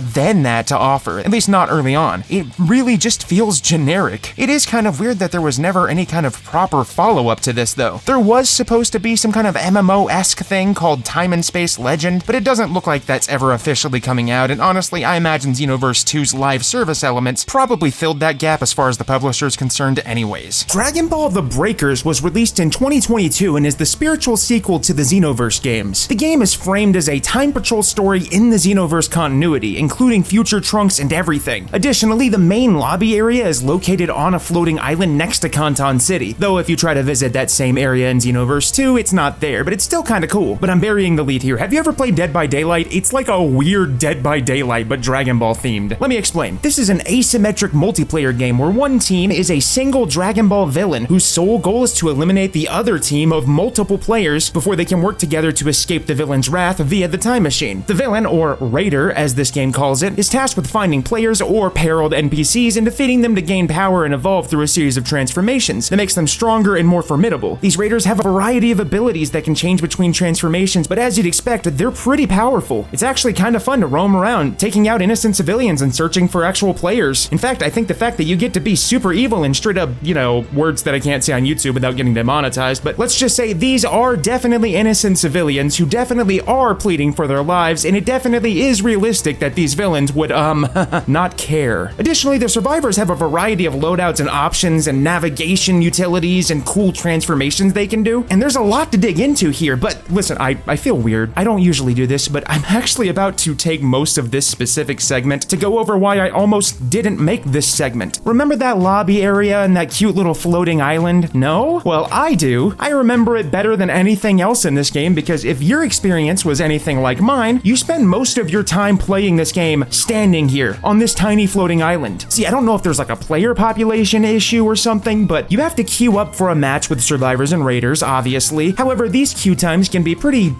than that to offer, at least not early on. It really just feels generic. It is kind of weird that there was never any kind of proper follow-up to this, though. There was supposed to be some kind of MMO-esque thing called Time and Space Legend, but it doesn't look like that's ever officially coming out, and honestly, I imagine Xenoverse 2's live service elements probably filled that gap as far as the publisher is concerned anyways. Dragon Ball The Breakers was released in 2022 and is the spiritual sequel to the Xenoverse games. The game is framed as a time patrol story in the Xenoverse continuity, including future Trunks and everything. Additionally, the main lobby area is located on a floating island next to Kanton City, though if you try to visit that same area in Xenoverse 2, it's not there, but it's still kinda cool. But I'm burying the lead here. Have you ever played Dead by Daylight? It's like a weird Dead by Daylight, but Dragon Ball themed. Let me explain. This is an asymmetric multiplayer game where one team is a single Dragon Ball villain whose sole goal is to eliminate the other team of multiple players before they can work together to escape the villain's wrath via the time machine. The villain, or Raider as this game calls it, is tasked with finding players or perilled NPCs and defeating them to gain power and evolve through a series of transformations that makes them stronger and more formidable. These Raiders have a variety of abilities that can change between transformations, but as you'd expect, they're pretty powerful. It's actually kind of fun to roam around, taking out innocent civilians and searching for actual players. In fact, I think the fact that you get to be super evil and straight up, words that I can't say on YouTube without getting demonetized, but let's just say these are definitely innocent civilians who definitely are pleading for their lives, and it definitely is realistic that these villains would, not care. Additionally, the survivors have a variety of loadouts and options and navigation utilities and cool transformations they can do, and there's a lot to dig into here, but listen, I feel weird. I don't usually do this, but I'm actually about to take most of this specific segment to go over why I almost didn't make this segment. Remember that lobby area and that cute little floating island? No? Well, I do. I remember it better than anything else in this game because if your experience was anything like mine, you spend most of your time playing this game standing here on this tiny floating island. See, I don't know if there's like a player population issue or something, but you have to queue up for a match with survivors and raiders, obviously. However, these queue times can be pretty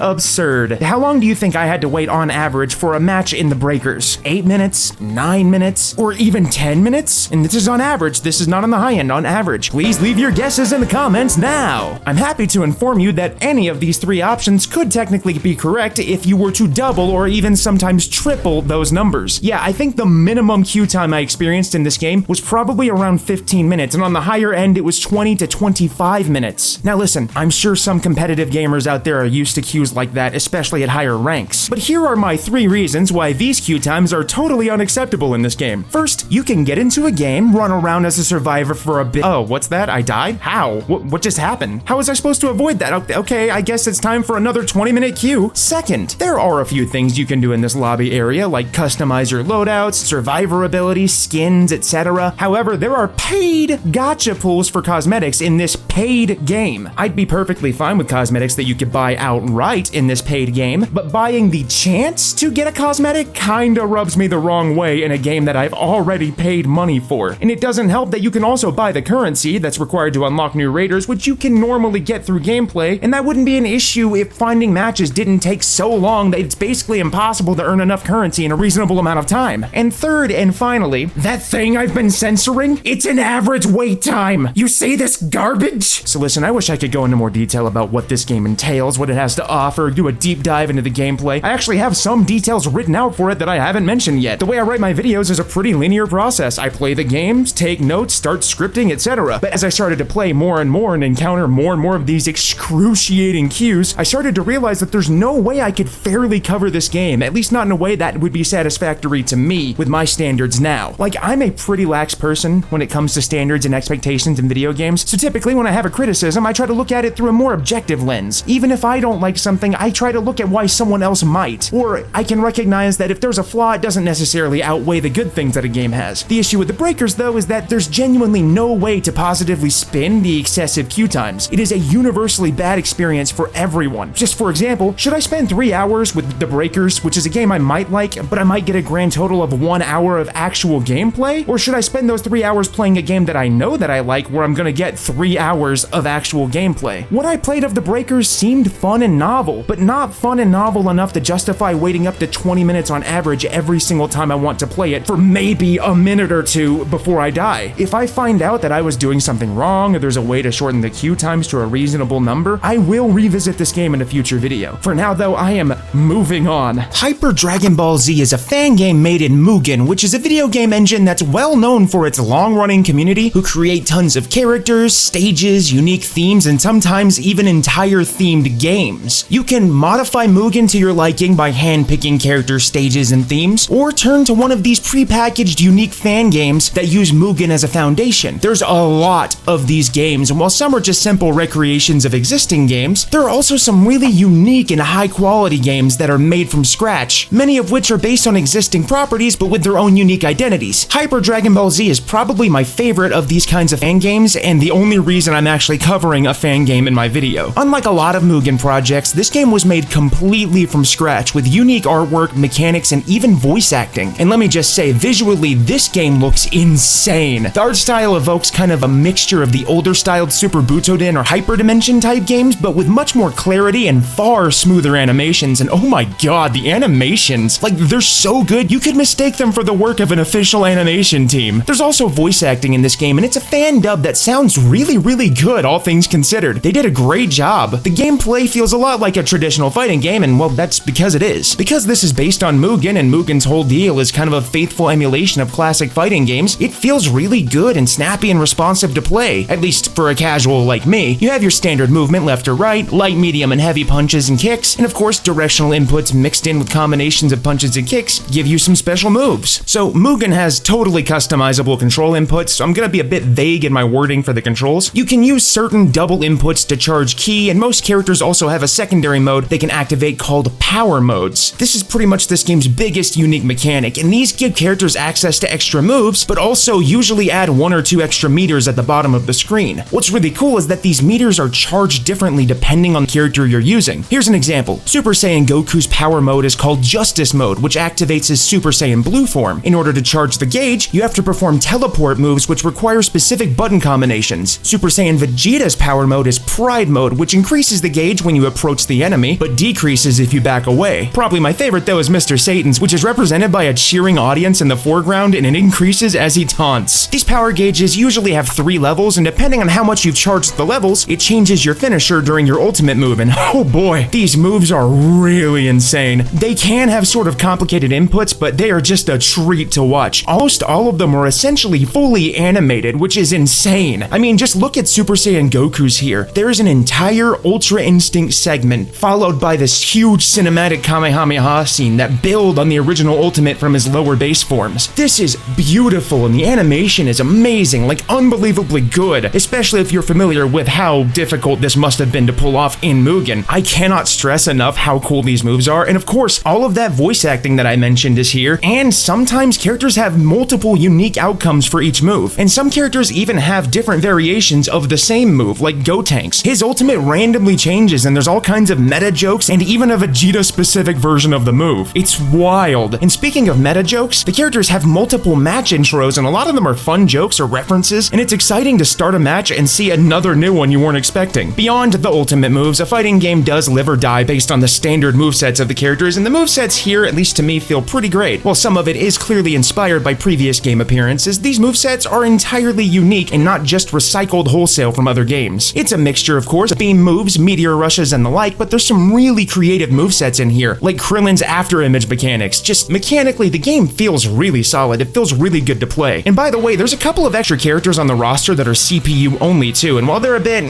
absurd. How long do you think I had to wait on average for a match in the Breakers? 8 minutes? 9 minutes? Or even 10 minutes? And this is on average. This is not on the high end, on average. Please leave your guesses in the comments now. I'm happy to inform you that any of these 3 options could technically be correct if you were to double or even sometimes triple those numbers. Yeah, I think the minimum queue time I experienced in this game was probably around 15 minutes, and on the higher end it was 20 to 25 minutes. Now listen, I'm sure some competitive gamers out there are used to queues like that, especially at higher ranks. But here are my 3 reasons why these queue times are totally unacceptable in this game. First, you can get into a game, run around as a survivor for a bit. Oh, what's that? I died? How? What just happened? How was I supposed to avoid that? Okay, I guess it's time for another 20-minute queue. Second, there are a few things you can do in this lobby area, like customize your loadouts, survivor abilities, skins, etc. However, there are paid gacha pools for cosmetics in this paid game. I'd be perfectly fine with cosmetics that you could buy outright in this paid game, but buying the chance to get a cosmetic kinda rubs me the wrong way in a game that I've already paid money for. And it doesn't help that you can also buy the currency that's required to unlock new raiders, which you can normally get through gameplay, and that wouldn't be an issue if finding matches didn't take so long that it's basically impossible to earn enough currency in a reasonable amount of time. And third and finally, that thing I've been censoring, it's an average wait time. You say this garbage? So listen, I wish I could go into more detail about what this game entails, what it has to offer, do a deep dive into the gameplay. I actually have some details written out for it that I haven't mentioned yet. The way I write my videos is a pretty linear process. I play the games, take notes, start scripting, etc. But as I started to play more and encounter more and more of these excruciating queues, I started to realize that there's no way I could fairly cover this game, at least not in a way that would be satisfactory to me with my standards now. Like, I'm a pretty lax person when it comes to standards and expectations in video games, so typically when I have a criticism, I try to look at it through a more objective lens. Even if I don't like something, I try to look at why someone else might. Or I can recognize that if there's a flaw, it doesn't necessarily outweigh the good things that a game has. The issue with the breakers, though, is that there's genuinely no way to positively spin the excessive queue times. It is a universally bad experience for everyone. Just for example, should I spend 3 hours with the breakers, which is a game I might like, but I might get a grand total of 1 hour of actual gameplay? Or should I spend those 3 hours playing a game that I know that I like, where I'm gonna get 3 hours of actual gameplay? What I played of the breakers seemed fun and novel, but not fun and novel enough to justify waiting up to 20 minutes on average every single time I want to play it for maybe a minute or two before I die. If I find out that I was doing something wrong, or there's a way to shorten the queue times to a reasonable number, I will revisit this game in a future video. For now though, I am moving on. Hyper Dragon Ball Z is a fan game made in Mugen, which is a video game engine that's well known for its long-running community who create tons of characters, stages, unique themes, and sometimes even entire themed games. You can modify Mugen to your liking by hand-picking characters, stages, and themes, or turn to one of these pre-packaged unique fan games that use Mugen as a foundation. There's a lot of these games, and while some are just simple recreations of existing games, there are also some really unique and high-quality games that are made from scratch, many of which are based on existing properties but with their own unique identities. Hyper Dragon Ball Z is probably my favorite of these kinds of fan games, and the only reason I'm actually covering a fan game in my video. Unlike a lot of Mugen projects, this game was made completely from scratch with unique artwork, mechanics, and even voice acting. And let me just say, visually, this game looks insane. The art style evokes kind of a mixture of the older styled Super Butoden or Hyperdimension type games, but with much more clarity and far smoother animations. And oh my god, the animations, like, they're so good, you could mistake them for the work of an official animation team. There's also voice acting in this game, and it's a fan dub that sounds really good, all things considered. They did a great job. The gameplay feels a lot like a traditional fighting game, and well, that's because it is. Because this is based on Mugen, and Mugen's whole deal is kind of a faithful emulation of classic fighting games, it feels really good and snappy and responsive to play, at least for a casual like me. You have your standard movement left or right, light, medium, and heavy punches and kicks, and of course directional inputs mixed in with combinations of punches and kicks give you some special moves. So Mugen has totally customizable control inputs, so I'm gonna be a bit vague in my wording for the controls. You can use certain double inputs to charge ki, and most characters also have a secondary mode they can activate called power modes. This is pretty much this game's biggest unique mechanic, and these give characters access to extra moves, but also usually add 1 or 2 extra meters at the bottom of the screen. What's really cool is that these meters are charged differently depending on the character you're using. Here's an example. Super Saiyan Goku's power mode is called Justice Mode, which activates his Super Saiyan Blue form. In order to charge the gauge, you have to perform teleport moves which require specific button combinations. Super Saiyan Vegeta's power mode is Pride Mode, which increases the gauge when you approach the enemy, but decreases if you back away. Probably my favorite though is Mr. Satan's, which is represented by a cheering audience in the foreground, and it increases as he taunts. These power gauges usually have 3 levels, and depending on how much you've charged the levels, it changes your finisher during your ultimate move, and oh boy, these moves are really insane. They can have sort of complicated inputs, but they are just a treat to watch. Almost all of them are essentially fully animated, which is insane. I mean, just look at Super Saiyan Goku's here. There is an entire Ultra Instinct segment, followed by this huge cinematic Kamehameha scene that build on the original Ultimate from his lower base forms. This is beautiful, and the animation is amazing, like unbelievably good, especially if you're familiar with how difficult this must have been to pull off in Mugen. I cannot stress enough how cool these moves are, and of course, all of that voice acting that I mentioned is here, and sometimes characters have multiple unique outcomes for each move, and some characters even have different variations of the same move, like Gotank's. His ultimate randomly changes, and there's all kinds of meta jokes, and even a Vegeta-specific version of the move. It's wild. And speaking of meta jokes, the characters have multiple match intros, and a lot of them are fun jokes or references, and it's exciting to start a match and see another new one you weren't expecting. Beyond the ultimate moves, a fighting game does live or die based on the standard movesets of the characters, and the movesets here, at least to me, feel pretty great. While some of it is clearly inspired by previous game appearances, these movesets are entirely unique and not just recycled wholesale from other games. It's a mixture, of course, beam moves, meteor rushes, and the like, but there's some really creative movesets in here, like Krillin's after image mechanics. Just mechanically, the game feels really solid. It feels really good to play. And by the way, there's a couple of extra characters on the roster that are CPU only too, and while they're a bit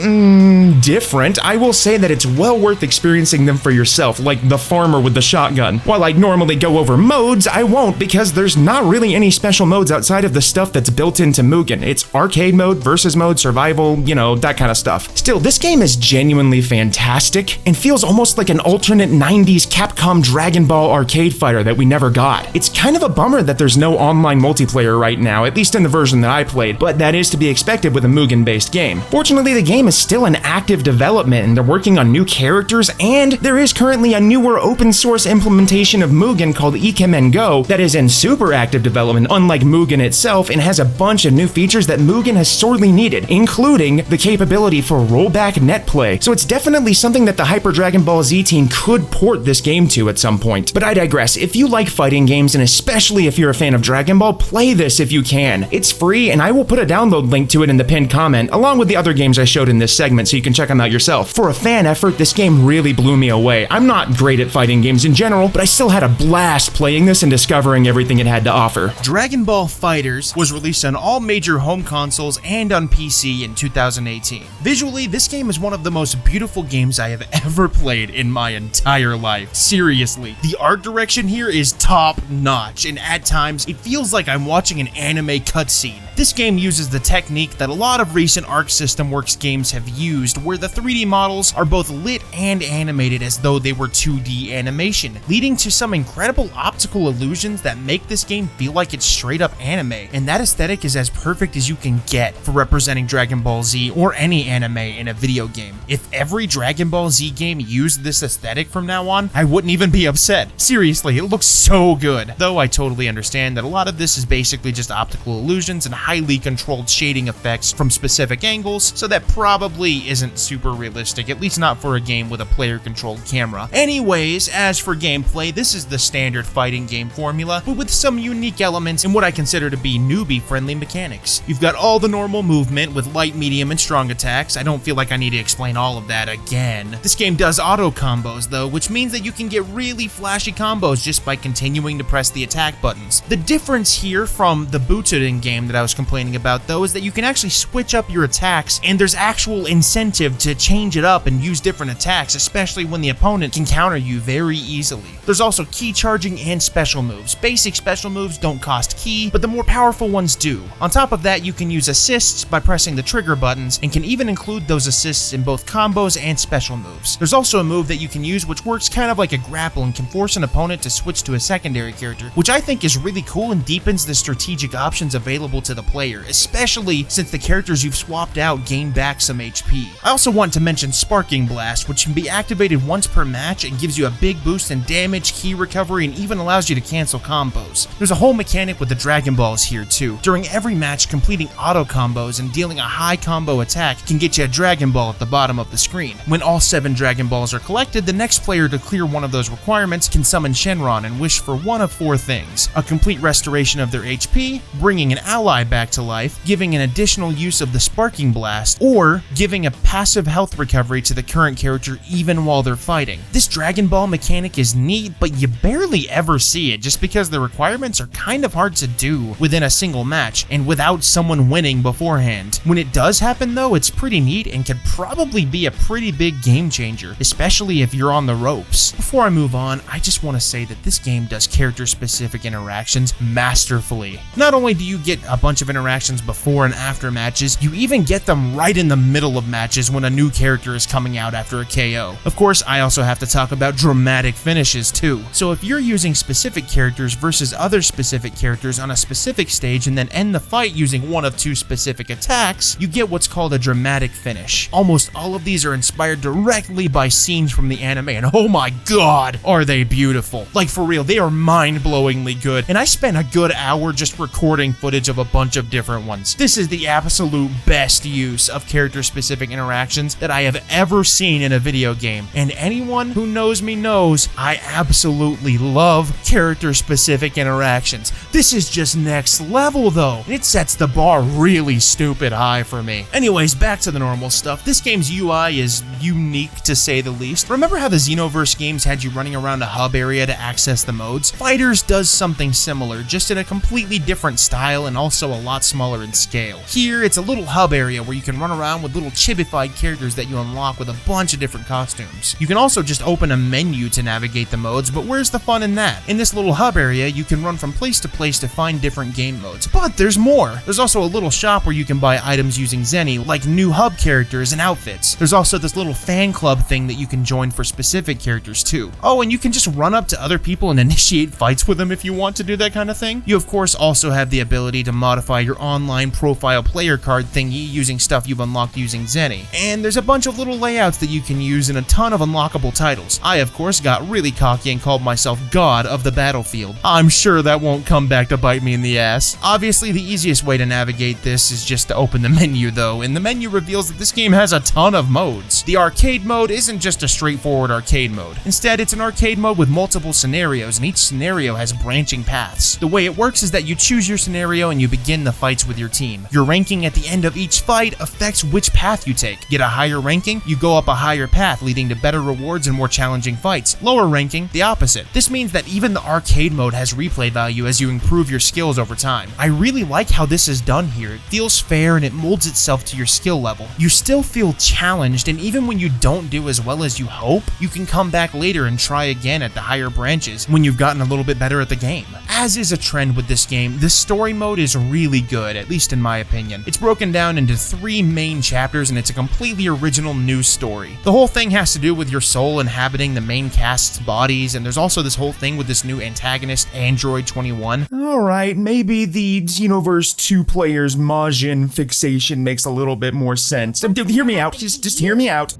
different, I will say that it's well worth experiencing them for yourself, like the farmer with the shotgun. While I'd normally go over modes, I won't, because there's not really any special modes outside of the stuff that's built into Mugen. It's arcade mode, versus mode, survival, you know, that kind of stuff. Still, this game is genuinely fantastic and feels almost like an alternate 90s Capcom Dragon Ball arcade fighter that we never got. It's kind of a bummer that there's no online multiplayer right now, at least in the version that I played, but that is to be expected with a Mugen-based game. Fortunately, the game is still in active development, and they're working on new characters, and there is currently a newer open source implementation of Mugen called Ikemen Go that is in super active development, unlike Mugen itself, and has a bunch of new features that Mugen has sorely needed, including the capability for rollback net play. So it's definitely something that the Hyper Dragon Ball Z team could port this game to at some point. But I digress. If you like fighting games, and especially if you're a fan of Dragon Ball, play this if you can. It's free, and I will put a download link to it in the pinned comment, along with the other games I showed in this segment, so you can check them out yourself. For a fan effort, this game really blew me away. I'm not great at fighting games in general, but I still had a blast playing this and discovering everything it had to offer. Dragon Ball FighterZ was released on all major home consoles and on PC in 2018. Visually, this game is one of the most beautiful games I have ever played in my entire life. Seriously, the art direction here is top notch, and at times it feels like I'm watching an anime cutscene. This game uses the technique that a lot of recent Arc System Works games have used, where the 3D models are both lit and animated as though they were 2D animation, leading to some incredible optical illusions that make this game feel like it's straight up anime, and that aesthetic is as perfect as you can get for representing Dragon Ball Z or any anime in a video game. If every Dragon Ball Z game used this aesthetic from now on, I wouldn't even be upset. Seriously, it looks so good. Though I totally understand that a lot of this is basically just optical illusions and highly controlled shading effects from specific angles, so that probably isn't super realistic, at least not for a game with a player-controlled camera. Anyways, as for gameplay, this is the standard fighting game formula, but with some unique elements and what I consider to be newbie-friendly mechanics. You've got all the normal movement with light, medium, and strong attacks. I don't feel like I need to explain all of that again. This game does auto combos though, which means that you can get really flashy combos just by continuing to press the attack buttons. The difference here from the Butoden game that I was complaining about though is that you can actually switch up your attacks, and there's actual incentive to change it up and use different attacks, especially when the opponent can counter you very easily. There's also key charging and special moves. Basic special moves don't cost key, but the more powerful ones do. On top of that, you can use assists by pressing the trigger buttons, and can even include those assists in both combos and special moves. There's also a move that you can use which works kind of like a grapple and can force an opponent to switch to a secondary character, which I think is really cool and deepens the strategic options available to the player, especially since the characters you've swapped out gain back some HP. I also want to mention Sparking Blast, which can be activated once per match and gives you a big boost in damage, key recovery, and even allows you to cancel combos. There's a whole mechanic with the Dragon Balls here too. During every match, completing auto combos and dealing a high combo attack can get you a Dragon Ball at the bottom of the screen. When all 7 Dragon Balls are collected, the next player to clear one of those requirements can summon Shenron and wish for one of 4 things: a complete restoration of their HP, bringing an ally back to life, giving an additional use of the sparking blast, or giving a passive health recovery to the current character even while they're fighting. This Dragon Ball mechanic is neat, but you barely ever see it just because the requirements are kind of hard to do within a single match and without someone winning beforehand. When it does happen though, it's pretty neat and could probably be a pretty big game changer, especially if you're on the ropes. Before I move on, I just want to say that this game does character-specific interactions masterfully. Not only do you get a bunch of interactions before and after matches, you even get them right in the middle of matches when a new character is coming out after a KO. Of course, I also have to talk about dramatic finishes too. So if you're using specific characters versus other specific characters on a specific stage and then end the fight using one of two specific attacks, you get what's called a dramatic finish. Almost all of these are inspired directly by scenes from the anime, and oh my god, are they beautiful. Like for real, they are mind-blowingly good, and I spent a good hour just recording footage of a bunch of different ones. This is the absolute best use of character-specific interactions that I have ever seen in a video game, and anyone who knows me knows I absolutely love character-specific interactions. This is just next level though, and it sets the bar really stupid high for me. Anyways, back to the normal stuff. This game's UI is unique to say the least. Remember how the Xenoverse games had you running around a hub area to access the modes? FighterZ does something similar, just in a completely different style and also a lot smaller in scale. Here, it's a little hub area where you can run around with little chibified characters that you unlock with a bunch of different costumes. You can also just open a menu to navigate the modes, but where's the fun in that? In this little hub area, you can run from place to find different game modes. But there's more! There's also a little shop where you can buy items using Zenny, like new hub characters and outfits. There's also this little fan club thing that you can join for specific characters too. Oh, and you can just run up to other people and initiate fights with them if you want to do that kind of thing. You of course also have the ability to modify your online profile player card thingy using stuff you've unlocked using Zenny. And there's a bunch of little layouts that you can use in a ton of unlockable titles. I of course got really cocky and called myself God of the Battlefield. I'm sure that won't come back to bite me in the ass. Obviously the easiest way to navigate this is just to open the menu though, and the menu reveals that this game has a ton of modes. The arcade mode isn't just a straightforward arcade mode. Instead, it's an arcade mode with multiple scenarios, and each scenario has branching paths. The way it works is that you choose your scenario and you begin the fights with your team. Your ranking at the end of each fight affects which path you take. Get a higher ranking, you go up a higher path, leading to better rewards and more challenging fights. Lower ranking, the opposite. This means that even the arcade mode has replay value as you improve your skills over time. I really like how this is done here. It feels fair and it molds itself to your skill level. You still feel challenged, and even when you don't do as well as you hope, you can come back later and try again at the higher branches when you've gotten a little bit better at the game. As is a trend with this game, the story mode is really good, at least in my opinion. It's broken down into 3 main chapters and it's a completely original new story. The whole thing has to do with your soul inhabiting the main cast's bodies, and there's also this whole thing with this new antagonist, Android 21. Alright, maybe the Xenoverse 2 players Majin fixation makes a little bit more sense. Hear me out, just hear me out.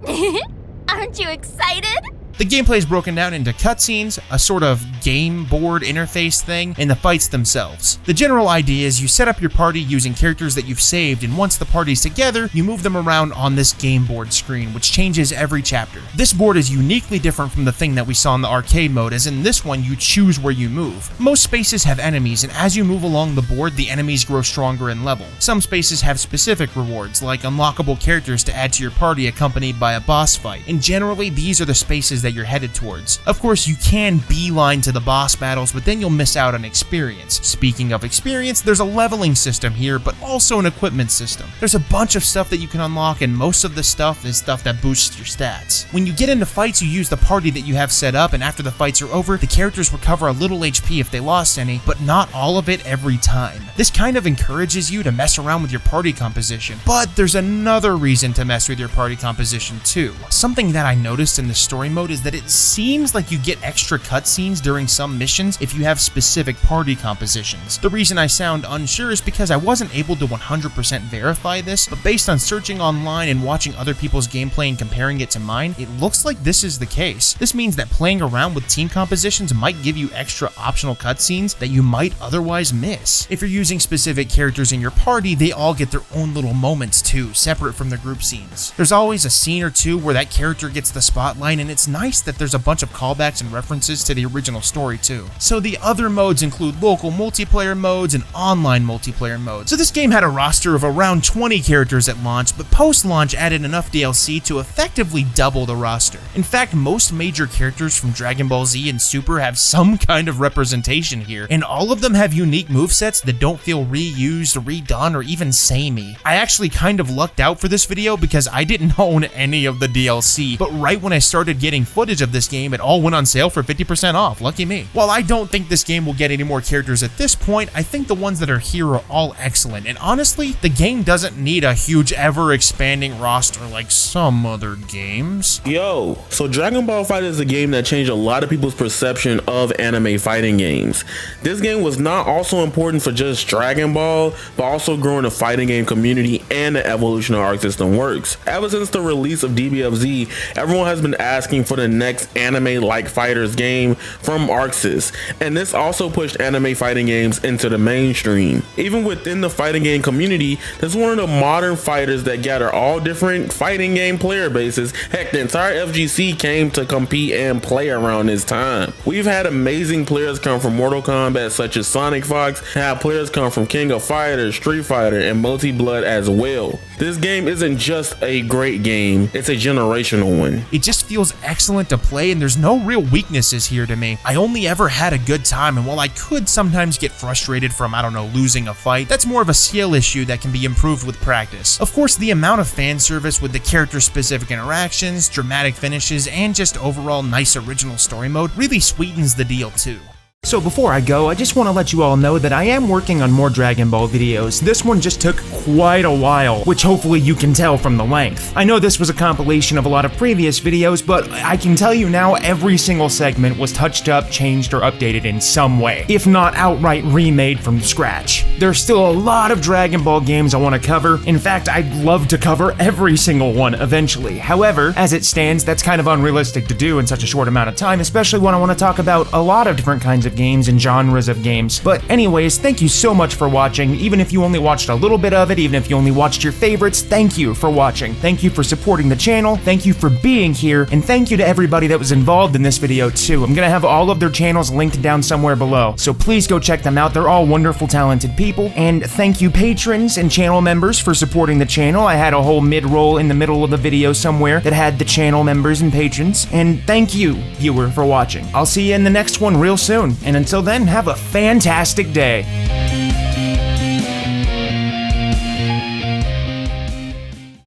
Aren't you excited? The gameplay is broken down into cutscenes, a sort of game board interface thing, and the fights themselves. The general idea is you set up your party using characters that you've saved, and once the party's together, you move them around on this game board screen, which changes every chapter. This board is uniquely different from the thing that we saw in the arcade mode, as in this one you choose where you move. Most spaces have enemies, and as you move along the board, the enemies grow stronger in level. Some spaces have specific rewards, like unlockable characters to add to your party accompanied by a boss fight, and generally these are the spaces that you're headed towards. Of course, you can beeline to the boss battles, but then you'll miss out on experience. Speaking of experience, there's a leveling system here, but also an equipment system. There's a bunch of stuff that you can unlock, and most of the stuff is stuff that boosts your stats. When you get into fights, you use the party that you have set up, and after the fights are over, the characters recover a little HP if they lost any, but not all of it every time. This kind of encourages you to mess around with your party composition, but there's another reason to mess with your party composition too. Something that I noticed in the story mode is that it seems like you get extra cutscenes during some missions if you have specific party compositions. The reason I sound unsure is because I wasn't able to 100% verify this, but based on searching online and watching other people's gameplay and comparing it to mine, it looks like this is the case. This means that playing around with team compositions might give you extra optional cutscenes that you might otherwise miss. If you're using specific characters in your party, they all get their own little moments too, separate from the group scenes. There's always a scene or two where that character gets the spotlight, and it's nice that there's a bunch of callbacks and references to the original story too. So the other modes include local multiplayer modes and online multiplayer modes. So this game had a roster of around 20 characters at launch, but post-launch added enough DLC to effectively double the roster. In fact, most major characters from Dragon Ball Z and Super have some kind of representation here, and all of them have unique movesets that don't feel reused, redone, or even samey. I actually kind of lucked out for this video because I didn't own any of the DLC, but right when I started getting footage of this game, it all went on sale for 50% off. Lucky me. While I don't think this game will get any more characters at this point, I think the ones that are here are all excellent, and honestly, the game doesn't need a huge ever-expanding roster like some other games. Yo, so Dragon Ball FighterZ is a game that changed a lot of people's perception of anime fighting games. This game was not also important for just Dragon Ball, but also growing the fighting game community and the evolution of Arc System Works. Ever since the release of DBFZ, everyone has been asking for the next anime-like fighters game from ArcSys, and this also pushed anime fighting games into the mainstream. Even within the fighting game community, there's one of the modern fighters that gather all different fighting game player bases. Heck, the entire FGC came to compete and play around this time. We've had amazing players come from Mortal Kombat such as Sonic Fox, and have players come from King of Fighters, Street Fighter, and Multi Blood as well. This game isn't just a great game, it's a generational one. It just feels excellent to play, and there's no real weaknesses here to me. I only ever had a good time, and while I could sometimes get frustrated from, I don't know, losing a fight, that's more of a skill issue that can be improved with practice. Of course, the amount of fan service with the character-specific interactions, dramatic finishes, and just overall nice original story mode really sweetens the deal too. So before I go, I just want to let you all know that I am working on more Dragon Ball videos. This one just took quite a while, which hopefully you can tell from the length. I know this was a compilation of a lot of previous videos, but I can tell you now every single segment was touched up, changed, or updated in some way, if not outright remade from scratch. There's still a lot of Dragon Ball games I want to cover. In fact, I'd love to cover every single one eventually. However, as it stands, that's kind of unrealistic to do in such a short amount of time, especially when I want to talk about a lot of different kinds of games and genres of games. But anyways, thank you so much for watching. Even if you only watched a little bit of it, even if you only watched your favorites, thank you for watching. Thank you for supporting the channel, thank you for being here, and thank you to everybody that was involved in this video too. I'm gonna have all of their channels linked down somewhere below, so please go check them out. They're all wonderful, talented people. And thank you patrons and channel members for supporting the channel. I had a whole mid-roll in the middle of the video somewhere that had the channel members and patrons. And thank you, viewer, for watching. I'll see you in the next one real soon, and until then, have a fantastic day.